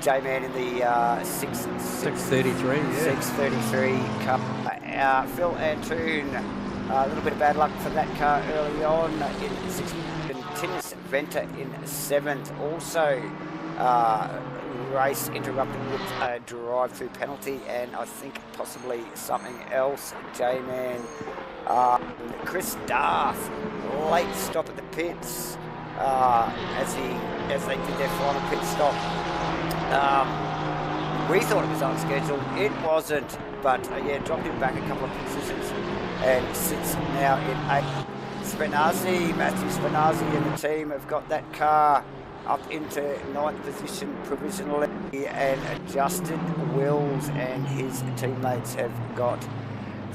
J-Man in the 633. Yeah. 633 car. Phil Antoon, a little bit of bad luck for that car early on in sixth. And Tinnis Venter in seventh. Also, race interrupted with a drive-through penalty, and I think possibly something else. J-Man, Chris Darth, late stop at the pits. as they did their final pit stop. We thought it was unscheduled. It wasn't, but yeah, dropped him back a couple of positions and sits now in 8th. Matthew Spinazzi and the team have got that car up into 9th position provisionally, and Justin Wills and his teammates have got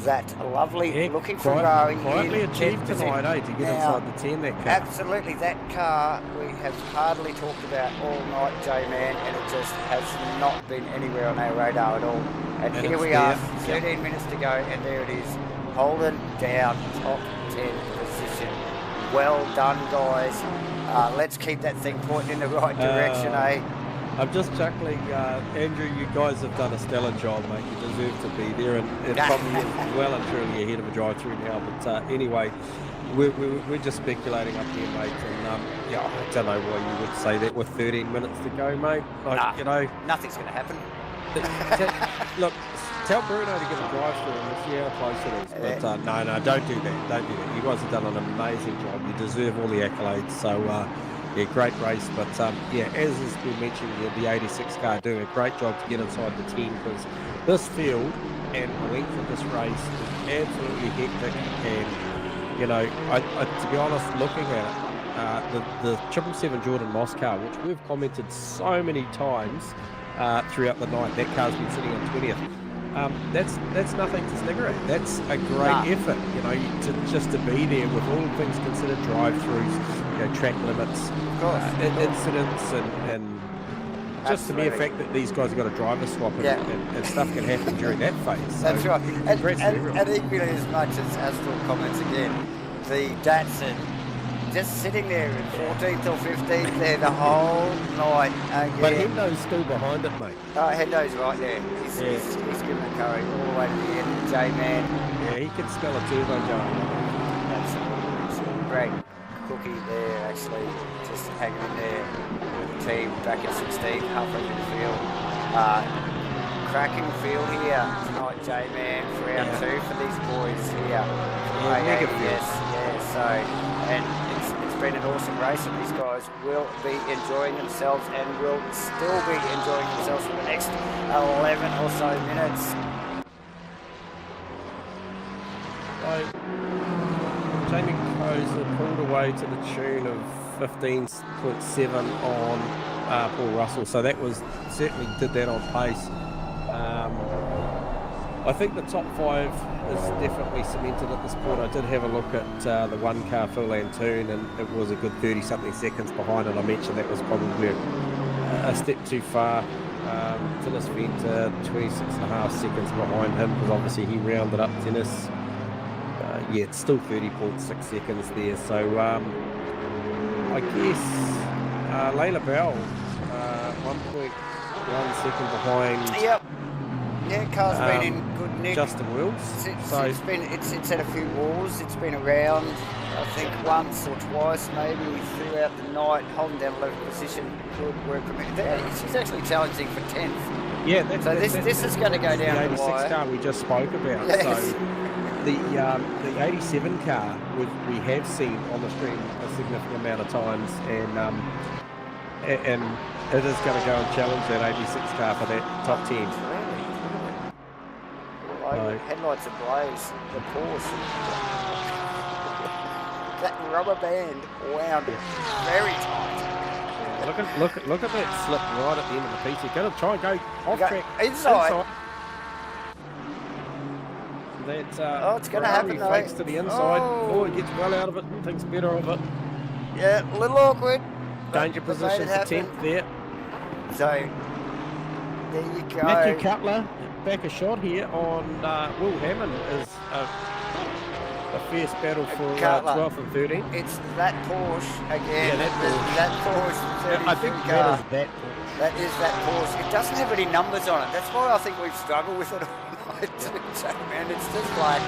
that lovely looking Ferrari quietly in achieved 10th tonight, eh, to get now, inside the 10, that car. Absolutely, that car we have hardly talked about all night, J-Man, and it just has not been anywhere on our radar at all. And here we are, 13 minutes to go, and there it is, holding down top 10 position. Well done, guys. Let's keep that thing pointing in the right direction, eh? I'm just chuckling, Andrew, you guys have done a stellar job, mate. You deserve to be there, and it probably is well and truly ahead of a drive-through now. But anyway, we're just speculating up here, mate. And yeah, I don't know why you would say that with 13 minutes to go, mate. Like, you know, nothing's going to happen. Look, tell Bruno to get a drive-through and we'll see how close it is. But no, don't do that. Don't do that. You guys have done an amazing job. You deserve all the accolades. So. Yeah, great race, but yeah, as has been mentioned, the 86 car doing a great job to get inside the 10, because this field and the length of this race is absolutely hectic. And you know, I to be honest, looking at it, the 777 Jordan Moss car, which we've commented so many times throughout the night, that car's been sitting on 20th. That's nothing to snigger at. That's a great effort, you know, to be there with all things considered, drive-throughs, you know, track limits, incidents, and just the mere fact that these guys have got a driver swap and stuff can happen during that phase. So that's right. And equally as much as Astral comments again, the Datsun just sitting there in 14th or 15th there the whole night. But Hendo's still behind it, mate. Hendo's right there. He's giving the curry all the way to the end. J-Man. Yeah, he can smell a turbo going. Absolutely. Great cookie there, actually, just hanging in there with the team back at 16th, halfway through the field. Cracking field here tonight, J-Man, for round 2 for these boys here. So, and it's been an awesome race, and these guys will be enjoying themselves and will still be enjoying themselves for the next 11 or so minutes. Jamie Koser pulled away to the tune of 15.7 on Paul Russell, so that was certainly did that on pace. I think the top 5 is definitely cemented at this point. I did have a look at the one car, Phil Lantoon, and it was a good 30-something seconds behind, and I mentioned that was probably a step too far. Dennis Venter, 26.5 seconds behind him, because obviously he rounded up Dennis. Yeah, it's still 30.6 seconds there. So I guess Layla Bell, 1.1 second behind. Yep. Yeah, car's been in good nick. Justin Wills. It's had a few wars. It's been around, I think, once or twice maybe throughout the night, holding down 11th position. Good work from it. She's actually challenging for 10th. Yeah, this is going to go down the 86 car we just spoke about. Yes. So the 87 car we have seen on the stream a significant amount of times, and it is going to go and challenge that 86 car for that top 10. Headlights ablaze, the Porsche. That rubber band wound very tight. Yeah, look at that slip right at the end of the piece. You're going to try and go off track. Inside. That, it's going to happen, though. Fakes to the inside. Oh, he gets well out of it and thinks better of it. Yeah, a little awkward. Danger position for 10th there. So, there you go. Matthew Cutler. Back a shot here on Will Hammond is a fierce battle for 12th and 13th. It's that Porsche again. Yeah, that Porsche. I think that is that Porsche. That is that Porsche. It doesn't have any numbers on it. That's why I think we've struggled with it all night too, man. It's just like,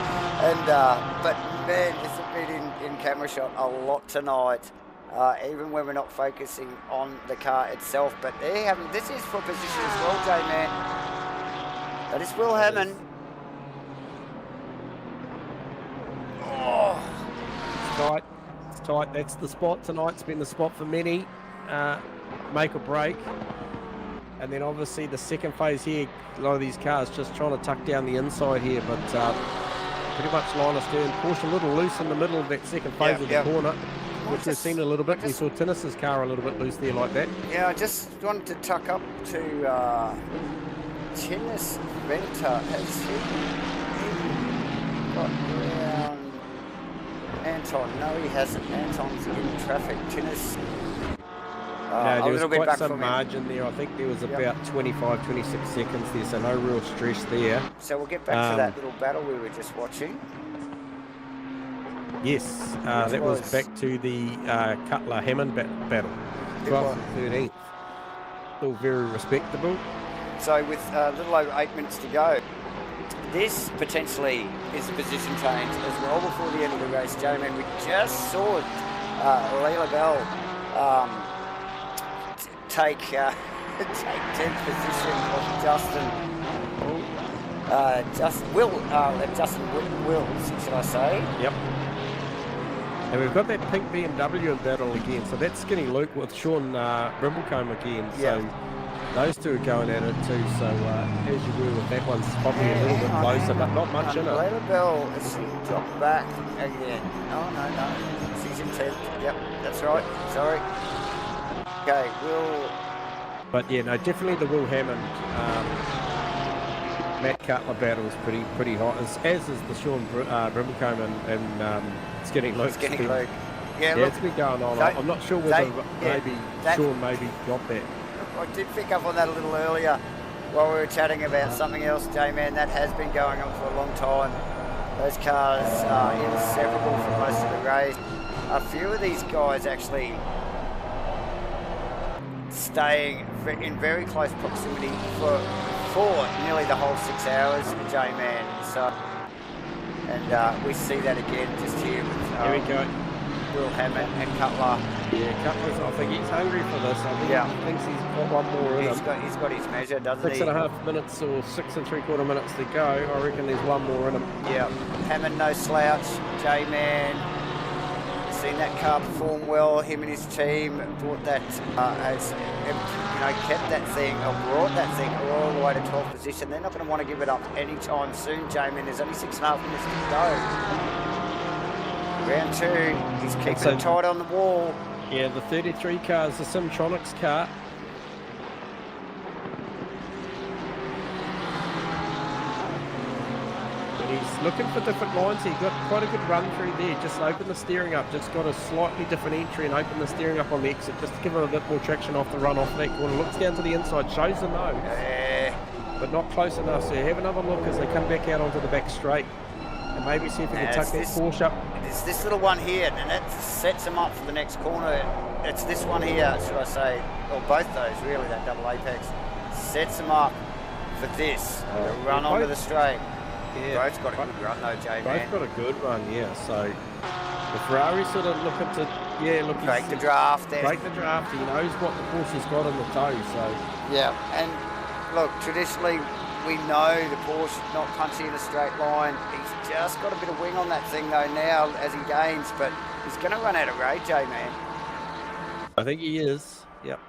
but man, it's been in camera shot a lot tonight. Even when we're not focusing on the car itself, but they haven't. This is for position as well, J-Man. That is Will Hammond. Oh, tight. That's the spot tonight. It's been the spot for many. Make or break. And then obviously the second phase here, a lot of these cars just trying to tuck down the inside here, but pretty much line of stern. Porsche a little loose in the middle of that second phase of the corner, which we've seen a little bit. We saw Tinnis's car a little bit loose there like that. Yeah, I just wanted to tuck up to Tinnis Venter. Has he got around Anton? No, he hasn't. Anton's in traffic. Tinnis. No, there was quite some margin there. I think there was about 25, 26 seconds there, so no real stress there. So we'll get back to that little battle we were just watching. Yes, that was back to the Cutler-Hammond battle, 12th and 13th. Still very respectable. So with a little over 8 minutes to go, this potentially is a position change as well before the end of the race, J-Man. We just saw Leila Bell take 10th position of Justin Wills, should I say? Yep. And we've got that pink BMW in battle again, so that's Skinny Luke with Sean Brimblecombe again. So those two are going at it too. So as you were with that one's probably a little bit closer, but not much in it. Leila Bell has dropped back again. No. She's in 10th. Yep, that's right. Sorry. Okay, But yeah, no, definitely the Will Hammond, Matt Cutler battle is pretty hot, as is the Sean Brimblecombe and Skinny Luke. Yeah, it's been going on. I'm not sure whether Sean maybe got that. I did pick up on that a little earlier while we were chatting about something else, J-Man. That has been going on for a long time. Those cars are inseparable for most of the race. A few of these guys actually staying in very close proximity for nearly the whole 6 hours, J-Man. So, and we see that again just here with here we go. Will Hammond and Cutler. Yeah, Cutler's, I think he's hungry for this. I think he thinks he's got one more in him. He's got his measure, doesn't he? 6.5 minutes or 6 3/4 minutes to go. I reckon there's one more in him. Yeah, Hammond no slouch, J-Man. Seen that car perform well. Him and his team brought that kept that thing, or brought that thing all the way to 12th position. They're not going to want to give it up anytime soon, J-Man. There's only 6.5 minutes to go. Round 2, he's keeping it tight on the wall. Yeah, the 33 car is the Simtronics car. He's looking for different lines. He got quite a good run through there. Just open the steering up. Just got a slightly different entry and open the steering up on the exit just to give him a bit more traction off the run off that corner. Looks down to the inside, shows the nose, but not close enough. So have another look as they come back out onto the back straight and maybe see if we can tuck that Porsche up. It's this little one here, and that sets him up for the next corner. It's this one here, should I say, or both those really, that double apex. Sets him up for this, the run onto the straight. Yeah, both got a good run though, J-Man. Both got a good run, yeah. So the Ferrari sort of looking to, break the draft there. Break the draft. He knows what the Porsche's got in the toe, so. Yeah, and look, traditionally we know the Porsche not punching in a straight line. He's just got a bit of wing on that thing though now as he gains, but he's going to run out of rage, J-Man. I think he is. Yep.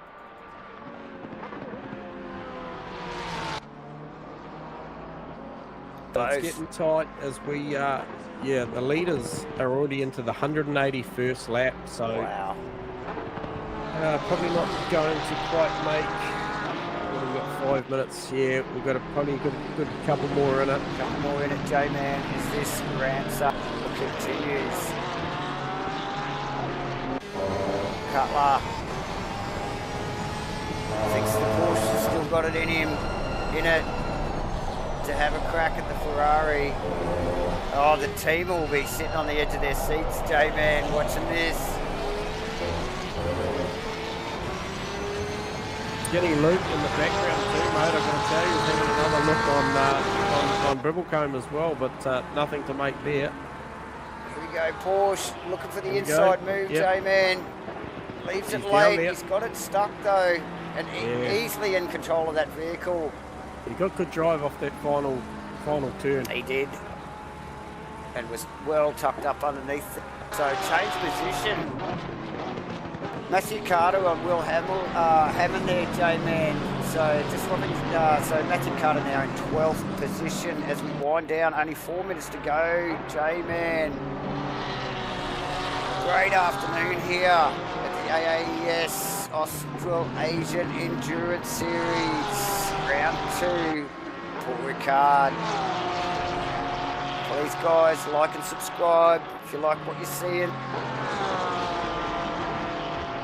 It's getting tight as we, the leaders are already into the 181st lap, so probably not going to quite make. We've got 5 minutes. Yeah, we've got probably a good couple more in it. Couple more in it, J-Man. As this ramps up, continues. Cutler thinks the Porsche's still got it in it. To have a crack at the Ferrari. Oh, the team will be sitting on the edge of their seats, J-Man, watching this. Getting Luke in the background too, mate. I'm going to tell you, he's having another look on Brimblecombe as well, but nothing to make there. Here we go, Porsche looking for the inside move, J-Man. Leaves it late. He's got it stuck though, and easily in control of that vehicle. He got good drive off that final turn. He did. And was well tucked up underneath So change position. Matthew Carter and Will Hammond there, J-Man. So just wanting, so Matthew Carter now in 12th position as we wind down. Only 4 minutes to go, J-Man. Great afternoon here at the AAES Australasian Endurance Series. Round 2, Paul Ricard. Please guys, like and subscribe if you like what you're seeing.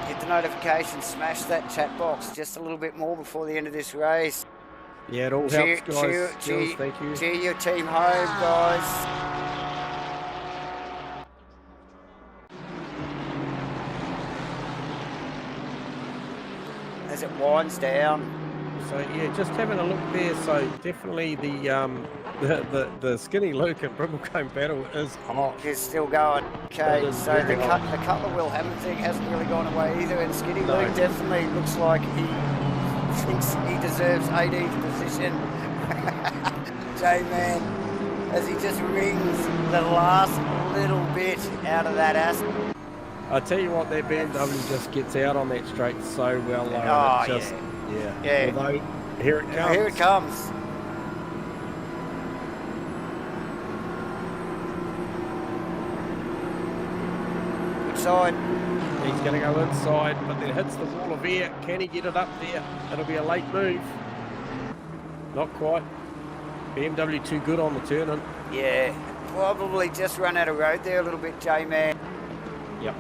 Hit the notification, smash that chat box just a little bit more before the end of this race. Yeah, it all helps, guys. Cheers, thank you. Cheer your team home, guys. As it winds down. So yeah, just having a look there. So definitely the Skinny Luke and Brimblecombe battle is hot. It's still going. Okay, so the Cutler Will Hammond thing hasn't really gone away either, and Skinny Luke definitely looks like he thinks he deserves 18th position. J-Man, as he just wrings the last little bit out of that ass. I tell you what, that BMW just gets out on that straight so well. Oh, just, yeah. Although, here it comes. Here it comes. Inside. He's going to go inside, but then hits the wall of air. Can he get it up there? It'll be a late move. Not quite. BMW too good on the turn-in. Yeah, probably just run out of road there a little bit, J-Man. Yep.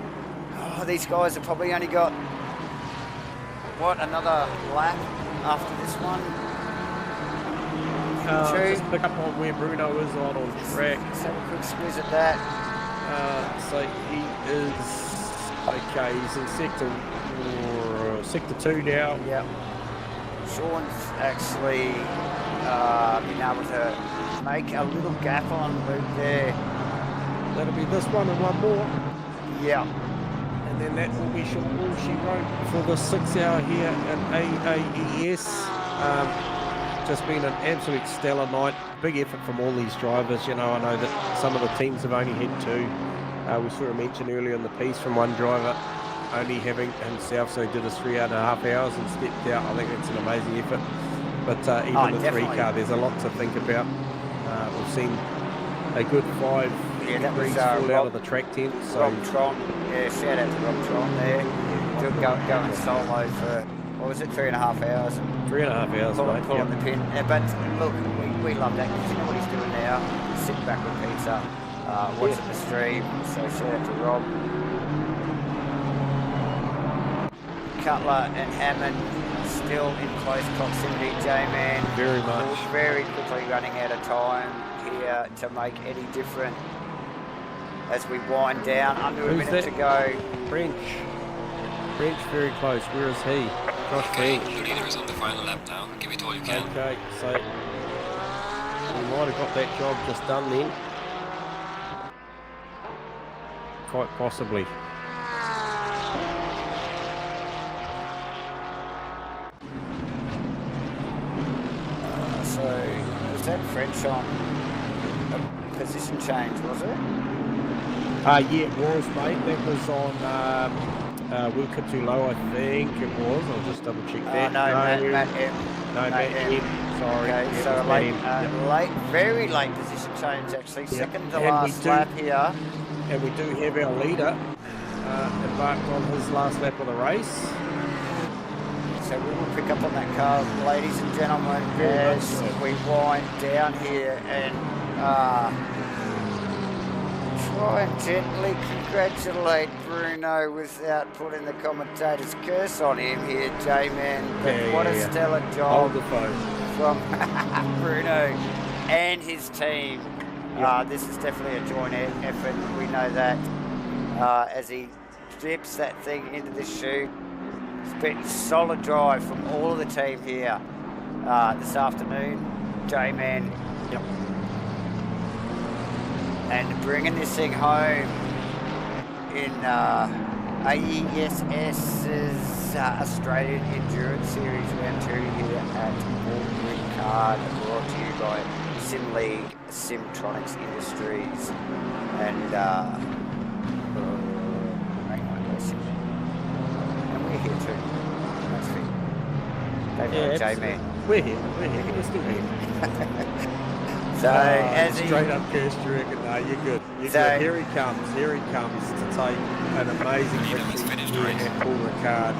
Oh, these guys have probably only got, what, another lap after this one? Just pick up on where Bruno is on track. Let's have a quick squeeze at that. So he is, okay, he's in sector 2 now. Yep. Sean's actually been able to make a little gap on Luke there. That'll be this one and one more. Yeah. And then that will be all she wrote for the 6 hour here at AAES. Just been an absolute stellar night. Big effort from all these drivers. You know, I know that some of the teams have only had 2. We saw a mention earlier in the piece from one driver only having himself, so he did his 3.5 hours and stepped out. I think that's an amazing effort. But even the 3 car, there's a lot to think about. We've seen a good 5 degrees fall out of the track tent. So Rob Tron, shout out to Rob Tron there. Going solo for, what was it, 3.5 hours? 3.5 hours, mate. Pull on the pin. But look, we love that because you know what he's doing now. He's sitting back with pizza, watching the stream. So shout out to Rob. Cutler and Hammond still in close proximity, J-Man. Very much. Very quickly running out of time here to make any difference as we wind down. Under a minute to go. French very close. Where is he? Josh French. The leader is on the final lap now. Give it all you can. Okay, so we might have got that job just done then. Quite possibly. So was that French on a position change, was it? Yeah, it was, mate. That was on Wilka too low, I think it was. I'll just double check that. No, Matt M. No, Matt M. Sorry. Okay, yeah, so very late position change actually. Yep. Second to last lap here. And we do have our leader embarked on his last lap of the race. So we will pick up on that car, ladies and gentlemen, as we wind down here and try and gently congratulate Bruno without putting the commentator's curse on him here, J-Man. But what a stellar job from Bruno and his team. This is definitely a joint effort, we know that, as he dips that thing into the chute. It's been solid drive from all of the team here this afternoon, J-Man. Yep. And bringing this thing home in AESS's Australian Endurance Series Round 2 here at Ricard, brought to you by Sim League, Simtronics Industries, and J-Man. We're here. You're still here. So as straight up curse, you reckon? No, you're good. Good. Here he comes to take an amazing victory at Paul Ricard.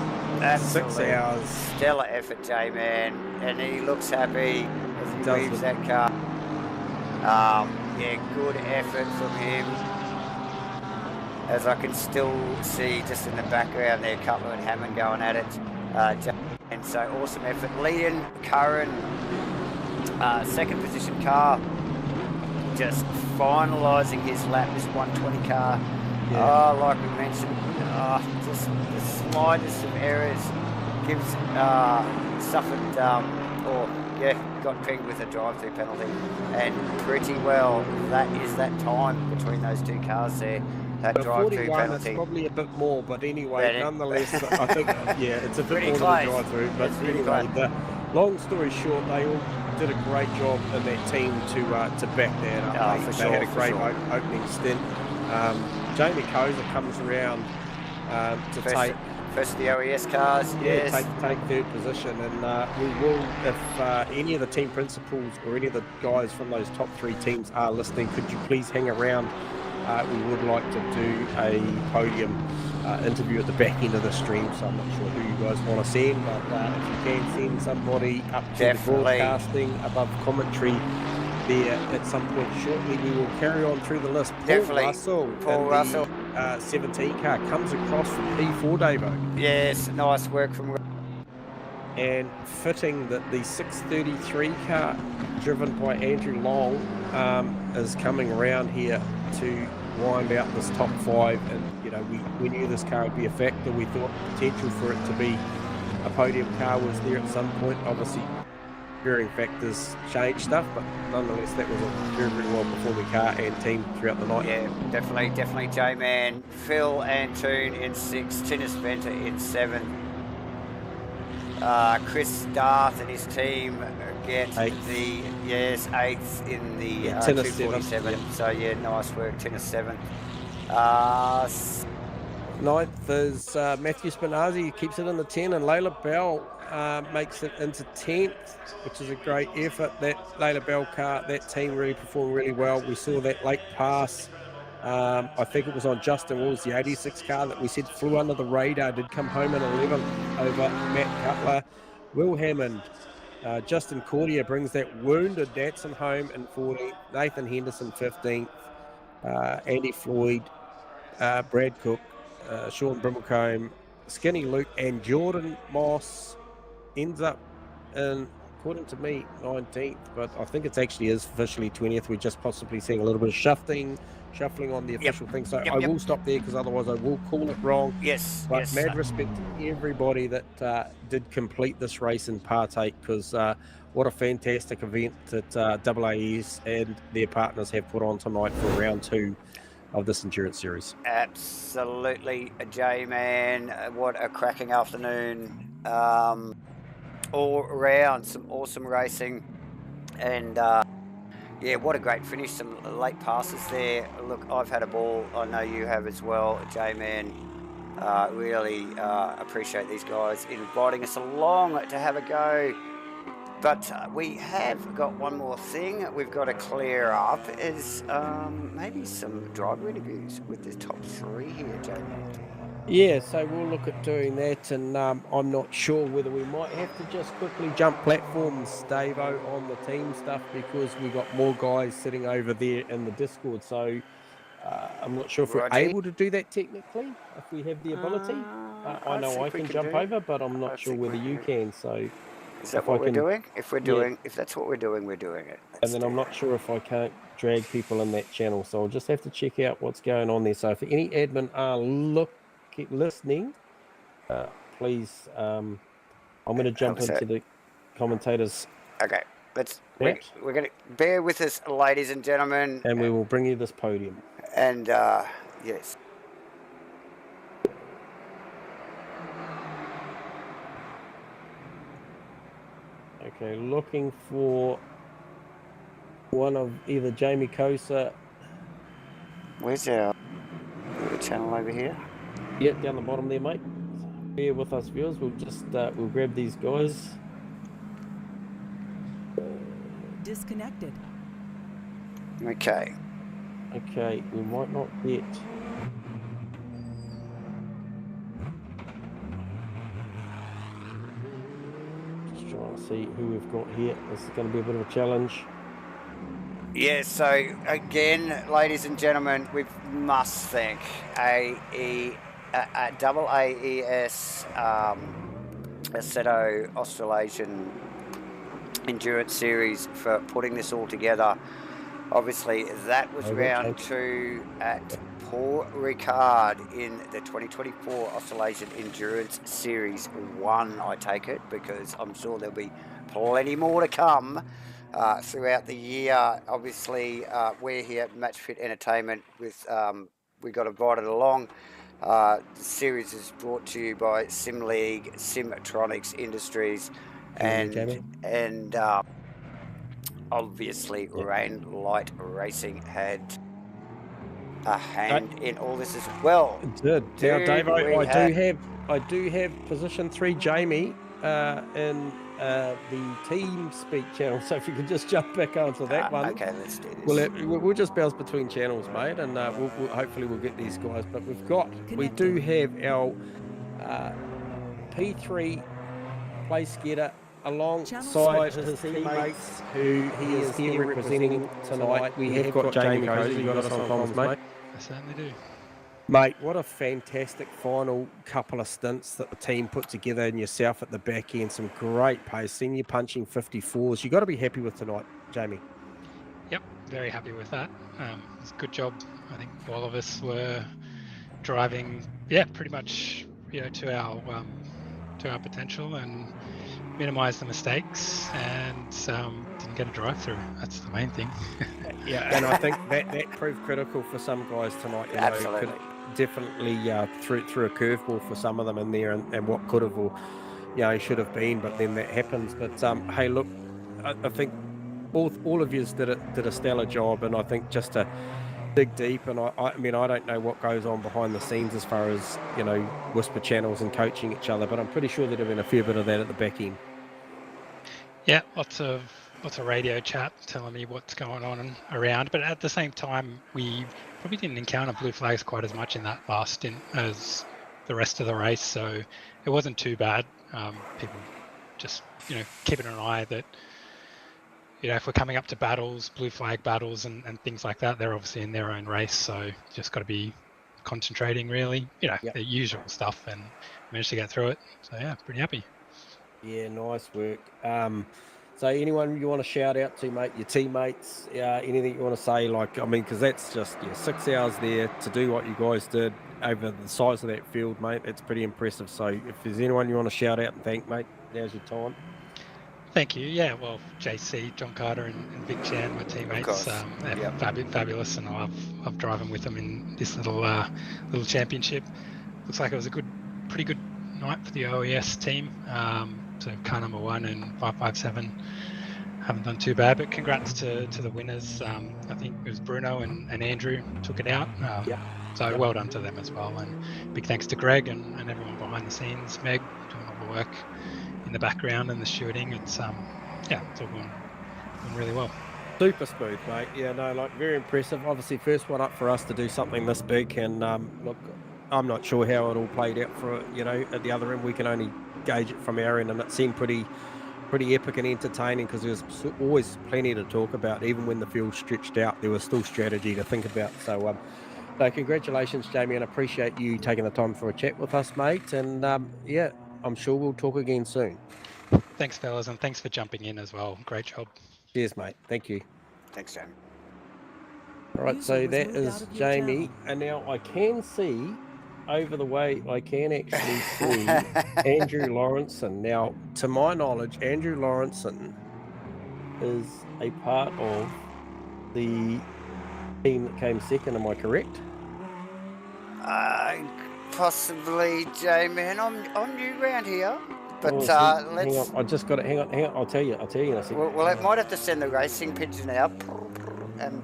6 hours. Stellar effort, J-Man, and he looks happy as he leaves that car. Good effort from him. As I can still see just in the background there, Cutler and Hammond going at it. And so awesome effort. Liam Curran, second position car, just finalising his lap, this 120 car. Yeah. Like we mentioned, just the slightest of errors gives suffered got pinged with a drive-through penalty, and pretty well that is that time between those two cars there. That drive-through penalty. It's probably a bit more, but anyway, nonetheless, I think it's a bit more than a drive-through. But anyway, long story short, they all did a great job in that team to back that up. They had a great opening stint. Jamie Koza comes around to take first of the OES cars. Take third position, and we will, if any of the team principals or any of the guys from those top 3 teams are listening, could you please hang around? We would like to do a podium interview at the back end of the stream, so I'm not sure who you guys want to send, but if you can send somebody up to the broadcasting above commentary there at some point shortly, we will carry on through the list. Paul Russell, 17 car comes across from P4, Davo. Yes, nice work from. And fitting that the 633 car driven by Andrew Long is coming around here to wind out this top 5, and we knew this car would be a factor. We thought potential for it to be a podium car was there at some point. Obviously varying factors change stuff, but nonetheless that was a very, very well performing car and team throughout the night. Yeah, definitely J-Man. Phil Antoon in 6, Tinnis Venter in 7. Chris Darth and his team get 8th in the 247. So nice work, Tinnis 7. 9th is Matthew Spinazzi, he keeps it in the 10, and Layla Bell makes it into 10th, which is a great effort. That Layla Bell car, that team really performed really well. We saw that late pass. I think it was on Justin Walls, the 86 car that we said flew under the radar, did come home in 11th over Matt Cutler. Will Hammond, Justin Cordier brings that wounded Datsun home in 14th. Nathan Henderson 15th. Andy Floyd, Brad Cook, Sean Brimmelcombe, Skinny Luke, and Jordan Moss ends up in, according to me, 19th, but I think it actually is officially 20th. We're just possibly seeing a little bit of shuffling on the official thing. So I will stop there because otherwise I will call it wrong. Yes. But mad respect to everybody that did complete this race and partake, because what a fantastic event that AAS and their partners have put on tonight for round 2 of this endurance series. Absolutely, J-Man. What a cracking afternoon. All around, some awesome racing, and what a great finish. Some late passes there. Look, I've had a ball. I know you have as well, J-Man. Really appreciate these guys inviting us along to have a go. But we have got one more thing we've got to clear up, is maybe some driver interviews with the top 3 here, J-Man. Yeah, so we'll look at doing that, and I'm not sure whether we might have to just quickly jump platforms, Davo, on the team stuff, because we got more guys sitting over there in the Discord. So I'm not sure if we're able to do that technically, if we have the ability. I know I can jump over, but I'm not sure whether you can. So is that what we're doing? If that's what we're doing, we're doing it. And then I'm not sure if I can't drag people in that channel, so I'll just have to check out what's going on there. So if any admin are listening, please, I'm going to jump into the commentators. Okay, we're going to bear with us, ladies and gentlemen, and we will bring you this podium. And yes. Okay, looking for one of either Jamie Kosa. Where's our channel over here? Yeah, down the bottom there, mate. Bear with us, viewers. We'll just we'll grab these guys. disconnected. Okay. Okay, we might not get. Just trying to see who we've got here. This is going to be a bit of a challenge. Yeah, so again, ladies and gentlemen, we must thank double AES Assetto Australasian Endurance Series for putting this all together. Obviously, that was round 2 at Paul Ricard in the 2024 Australasian Endurance Series 1, I take it, because I'm sure there'll be plenty more to come throughout the year. Obviously, we're here at Match Fit Entertainment with, we got invited along. The series is brought to you by Sim League, Simtronics Industries, and obviously Rain Light Racing had a hand in all this as well. It did. Now, Dave, I do have position 3 Jamie in the team speak channel. So if you could just jump back onto that one. Okay, let's do this. We'll just bounce between channels, mate, and hopefully we'll get these guys. But we do have our P3 place getter alongside his teammates who he is here representing tonight. We have got Jamie Cozy. You got us on comms, mate? I certainly do. Mate, what a fantastic final couple of stints that the team put together, and yourself at the back end. Some great pace. Seeing you punching 54s. You got to be happy with tonight, Jamie. Yep, very happy with that. It's a good job. I think all of us were driving, pretty much, to our potential and minimise the mistakes, and didn't get a drive-through. That's the main thing. And I think that proved critical for some guys tonight. Absolutely. Definitely threw a curveball for some of them in there, and what could have or should have been, but then that happens. But hey, look, I think all of you did a stellar job, and I think just to dig deep, and I mean I don't know what goes on behind the scenes as far as whisper channels and coaching each other, but I'm pretty sure there'd have been a fair bit of that at the back end. Yeah, lots of radio chat telling me what's going on and around, but at the same time we probably didn't encounter blue flags quite as much in that last stint as the rest of the race, so it wasn't too bad. People just keeping an eye that if we're coming up to battles, blue flag battles and things like that, they're obviously in their own race, so just got to be concentrating really, the usual stuff, and managed to get through it. So yeah, pretty happy. Yeah, nice work. So anyone you want to shout out to, mate, your teammates, anything you want to say, because that's just 6 hours there to do what you guys did over the size of that field, mate. It's pretty impressive. So if there's anyone you want to shout out and thank, mate, now's your time. Thank you. Yeah, well, JC, John Carter, and Vic Chan, my teammates, they're fabulous, and I've driven with them in this little championship. Looks like it was a pretty good night for the OES team. So car number 1 and 557 haven't done too bad, but congrats to the winners. I think it was Bruno and Andrew took it out. So well done to them as well, and big thanks to Greg and everyone behind the scenes, Meg doing all the work in the background and the shooting. It's it's all going really well. Super smooth, mate. Very impressive. Obviously first one up for us to do something this big, and look, I'm not sure how it all played out for at the other end. We can only gauge it from our end, and it seemed pretty epic and entertaining, because there was always plenty to talk about. Even when the field stretched out, there was still strategy to think about. So congratulations, Jamie, and I appreciate you taking the time for a chat with us, mate, and I'm sure we'll talk again soon. Thanks, fellas, and thanks for jumping in as well. Great job. Cheers, mate. Thank you. Thanks, Jamie. All right, so that is Jamie, and now I can see over the way, I can actually see Andrew Lawrenson. Now, to my knowledge, Andrew Lawrenson is a part of the team that came second. Am I correct? Possibly, Jamie, and I'm new around here. But let's. Hang on. I just got it. Hang on. I'll tell you in a second. Well, it might have to send the racing pigeon out and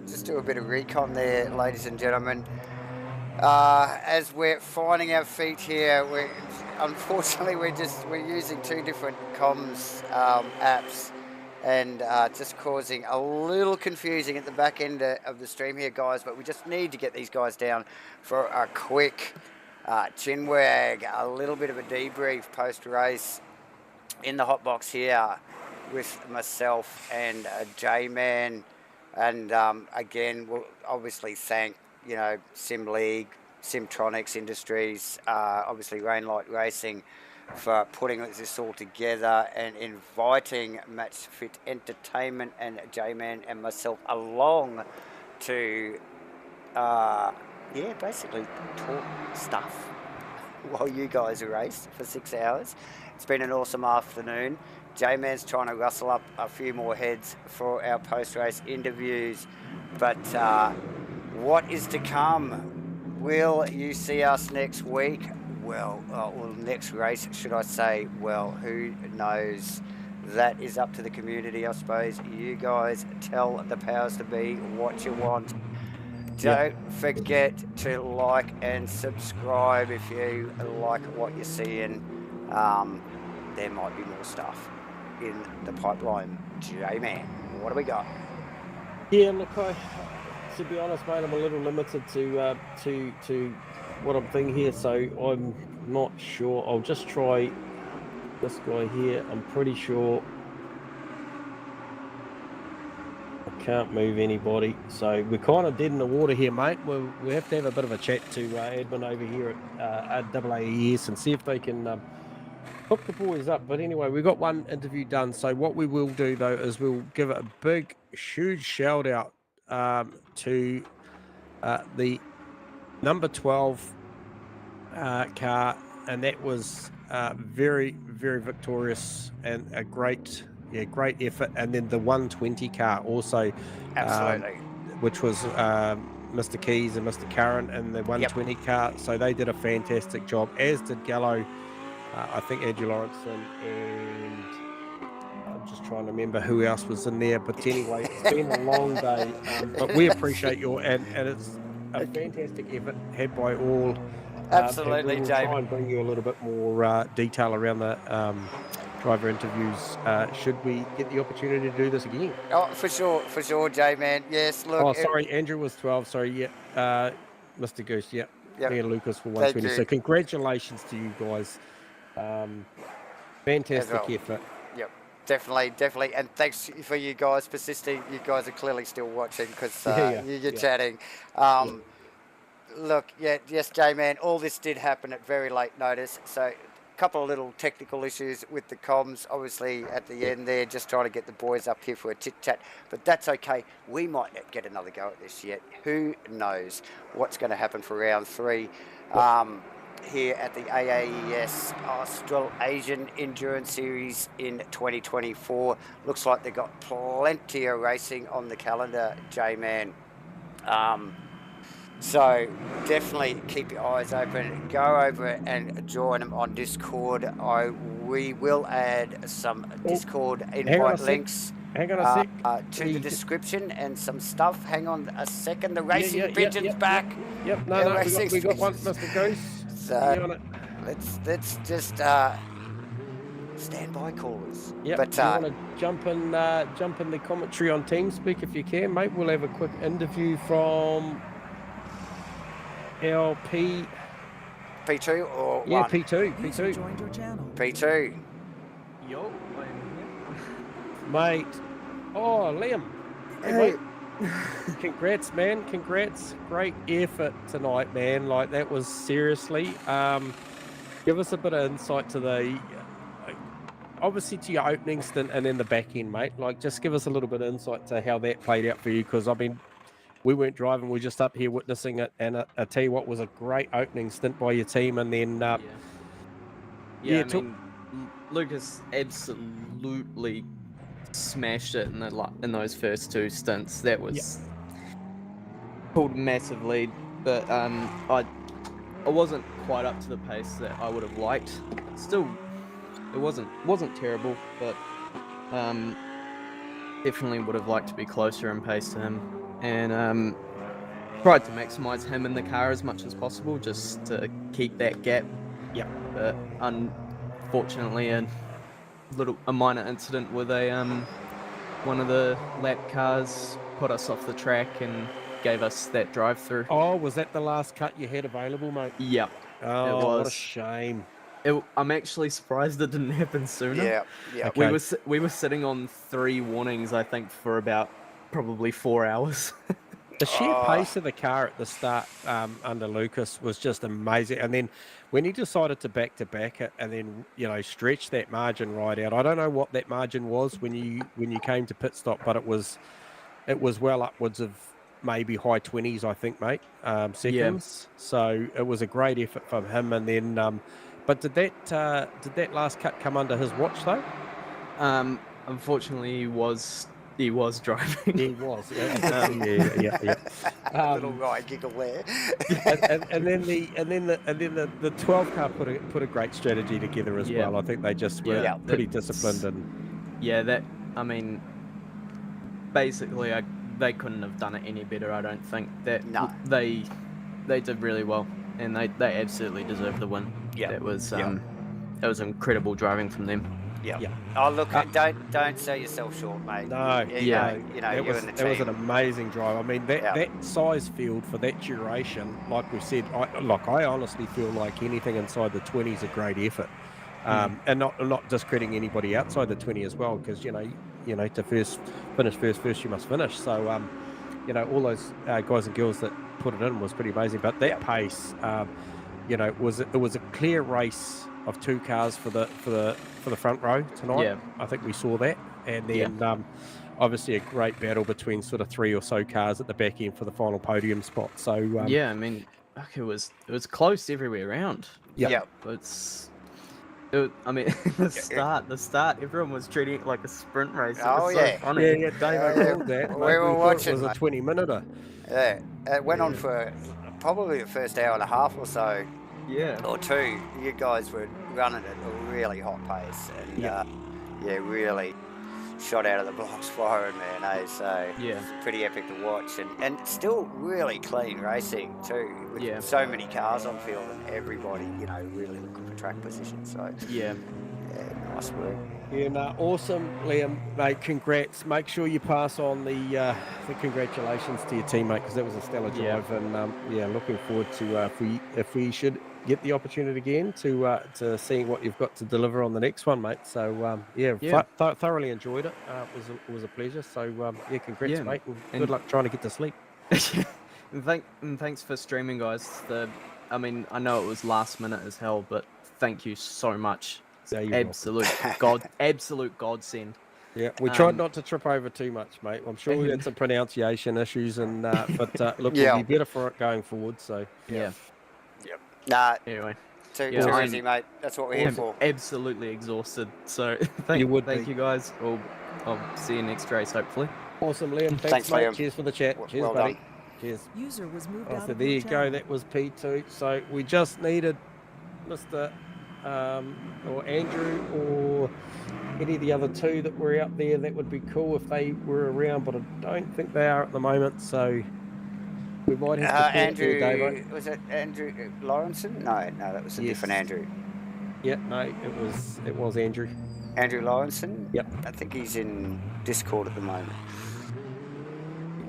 just do a bit of recon there, ladies and gentlemen. As we're finding our feet here, unfortunately we're using 2 different comms apps, and just causing a little confusing at the back end of the stream here, guys. But we just need to get these guys down for a quick chin wag, a little bit of a debrief post-race in the hot box here with myself and J-Man. And again, we'll obviously thank, Sim League, Simtronics Industries, obviously Rainlight Racing, for putting this all together and inviting Match Fit Entertainment and J-Man and myself along to, basically talk stuff while you guys race for 6 hours. It's been an awesome afternoon. J-Man's trying to rustle up a few more heads for our post-race interviews, but what is to come? Will you see us next week? Well, next race, should I say? Well, who knows? That is up to the community, I suppose. You guys tell the powers to be what you want. Don't forget to like and subscribe if you like what you're seeing. There might be more stuff in the pipeline. J-Man, what do we got? Yeah, look, to be honest, mate, I'm a little limited to what I'm thinking here, so I'm not sure. I'll just try this guy here. I'm pretty sure I can't move anybody, so we're kind of dead in the water here, mate. We have to have a bit of a chat to admin over here at AAES and see if they can hook the boys up. But anyway, we've got one interview done, so what we will do though is we'll give a big, huge shout out to the number 12 car, and that was very, very victorious and a great effort. And then the 120 car also, absolutely, which was Mr. Keys and Mr. Curran and the 120 car. So they did a fantastic job, as did Gallo. I think Andrew Lawrenson, and I'm just trying to remember who else was in there. But anyway, it's been a long day, but we appreciate your and it's a fantastic effort had by all. Absolutely, James. Jay. Try and bring you a little bit more detail around the driver interviews. Should we get the opportunity to do this again? Oh, for sure, J-Man. Yes, look. Oh, sorry, Andrew was 12. Sorry, Mr. Goose, me and Lucas for 120. So congratulations to you guys. Fantastic effort. Yep, definitely, and thanks for you guys persisting. You guys are clearly still watching because you're chatting. Look, yes, J-Man, all this did happen at very late notice, so a couple of little technical issues with the comms, obviously at the end there, just trying to get the boys up here for a chit-chat, but that's okay. We might not get another go at this yet. Who knows what's going to happen for round 3. Here at the AAES Australasian Endurance Series in 2024. Looks like they've got plenty of racing on the calendar, J-Man. So definitely keep your eyes open. Go over and join them on Discord. We will add some Discord invite links Hang on a sec. To the description and some stuff. Hang on a second. The racing pigeon's back. Yep. No, we got one, Mr. Goose. So let's just stand by, callers. Yeah. But you want to jump in the commentary on TeamSpeak if you can, mate. We'll have a quick interview from our P2 or yeah, one? P2. Joined your channel. P2. Yo, Mate. Oh, Liam. Hey. Congrats, man. Congrats. Great effort tonight, man. Like, that was seriously. Give us a bit of insight to the, obviously to your opening stint and then the back end, mate. Like, just give us a little bit of insight to how that played out for you, because, I mean, we weren't driving. We were just up here witnessing it, and I tell you what, was a great opening stint by your team, and then... Lucas absolutely smashed it in those first 2 stints. That was pulled a massive lead, but I wasn't quite up to the pace that I would have liked. Still, it wasn't terrible, but definitely would have liked to be closer in pace to him, and tried to maximise him in the car as much as possible, just to keep that gap. But unfortunately, a minor incident with a one of the lap cars put us off the track and gave us that drive-through. Oh, was that the last cut you had available, mate? Yep. Oh, was. what a shame. I'm actually surprised it didn't happen sooner. Yeah. Okay. We were sitting on 3 warnings, I think, for about probably 4 hours. The sheer pace of the car at the start under Lucas was just amazing. And then when he decided to back it and then, stretch that margin right out, I don't know what that margin was when you came to pit stop, but it was well upwards of maybe high 20s, I think, mate, seconds. Yeah. So it was a great effort from him. And then, but did that last cut come under his watch though? Unfortunately, he was driving. He was. Yeah. Little right giggle there. and then the 12 car put a great strategy together as well. I think they just were pretty disciplined and. Basically, they couldn't have done it any better. I don't think that they did really well, and they absolutely deserved the win. Yeah, it was incredible driving from them. Yeah. Oh, look, don't sell yourself short, mate. No. It was an amazing drive. I mean, that size field for that duration, like we said, I honestly feel like anything inside the 20 is a great effort. And not discrediting anybody outside the 20 as well, because to finish first you must finish. So all those guys and girls that put it in was pretty amazing. But that pace, it was a clear race of 2 cars for the front row tonight. Yeah. I think we saw that, and then obviously a great battle between sort of 3 or so cars at the back end for the final podium spot. So I mean, it was close everywhere around. Yeah. The start, everyone was treating it like a sprint race. Oh, so funny. Yeah, Dave called that. We were watching. It was a 20-minute. Yeah, it went on for probably the first hour and a half or so. Yeah. Or 2. You guys were running at a really hot pace, and really shot out of the blocks firing, man. So it's pretty epic to watch, and still really clean racing too, with so many cars on field and everybody, really looking for track position. So nice work. Yeah, awesome, Liam, mate. Congrats. Make sure you pass on the congratulations to your teammate, because that was a stellar drive, and looking forward to if we should get the opportunity again to seeing what you've got to deliver on the next one, mate. So thoroughly enjoyed it. It was a pleasure. So congrats, mate, and good luck trying to get to sleep. and thanks for streaming, guys. I know it was last minute as hell, but thank you so much. Absolute godsend. Yeah, we tried not to trip over too much, mate. I'm sure we had some pronunciation issues, and but look, we'll be better for it going forward. So Nah. Anyway, too easy, mate. That's what we're here for. Absolutely exhausted. So thank you guys. I'll see you next race, hopefully. Awesome, Liam. Thanks, mate. Liam. Cheers for the chat. Cheers, well buddy. Done. Cheers. User was moved out So of there the you go. That was P2. So we just needed Mr. Or Andrew or any of the other 2 that were out there. That would be cool if they were around, but I don't think they are at the moment. So we might have to Andrew, Dave. was it Andrew Lawrenson? No, that was a different Andrew. Yeah, no, it was Andrew. Andrew Lawrenson? Yep. I think he's in Discord at the moment.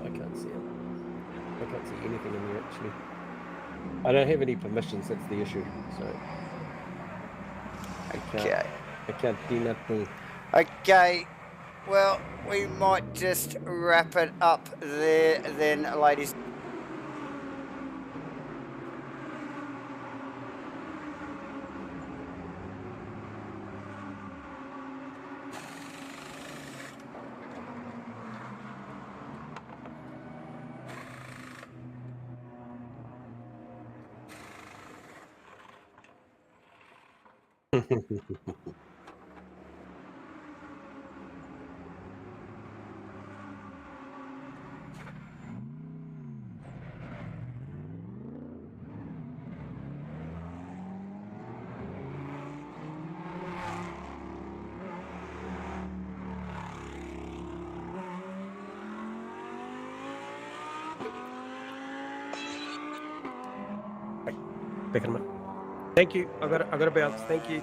I can't see him. I can't see anything in there, actually. I don't have any permissions, that's the issue. So I can't do nothing. Okay. Well, we might just wrap it up there then, ladies. Back in a minute. Thank you. I got to bounce. Thank you.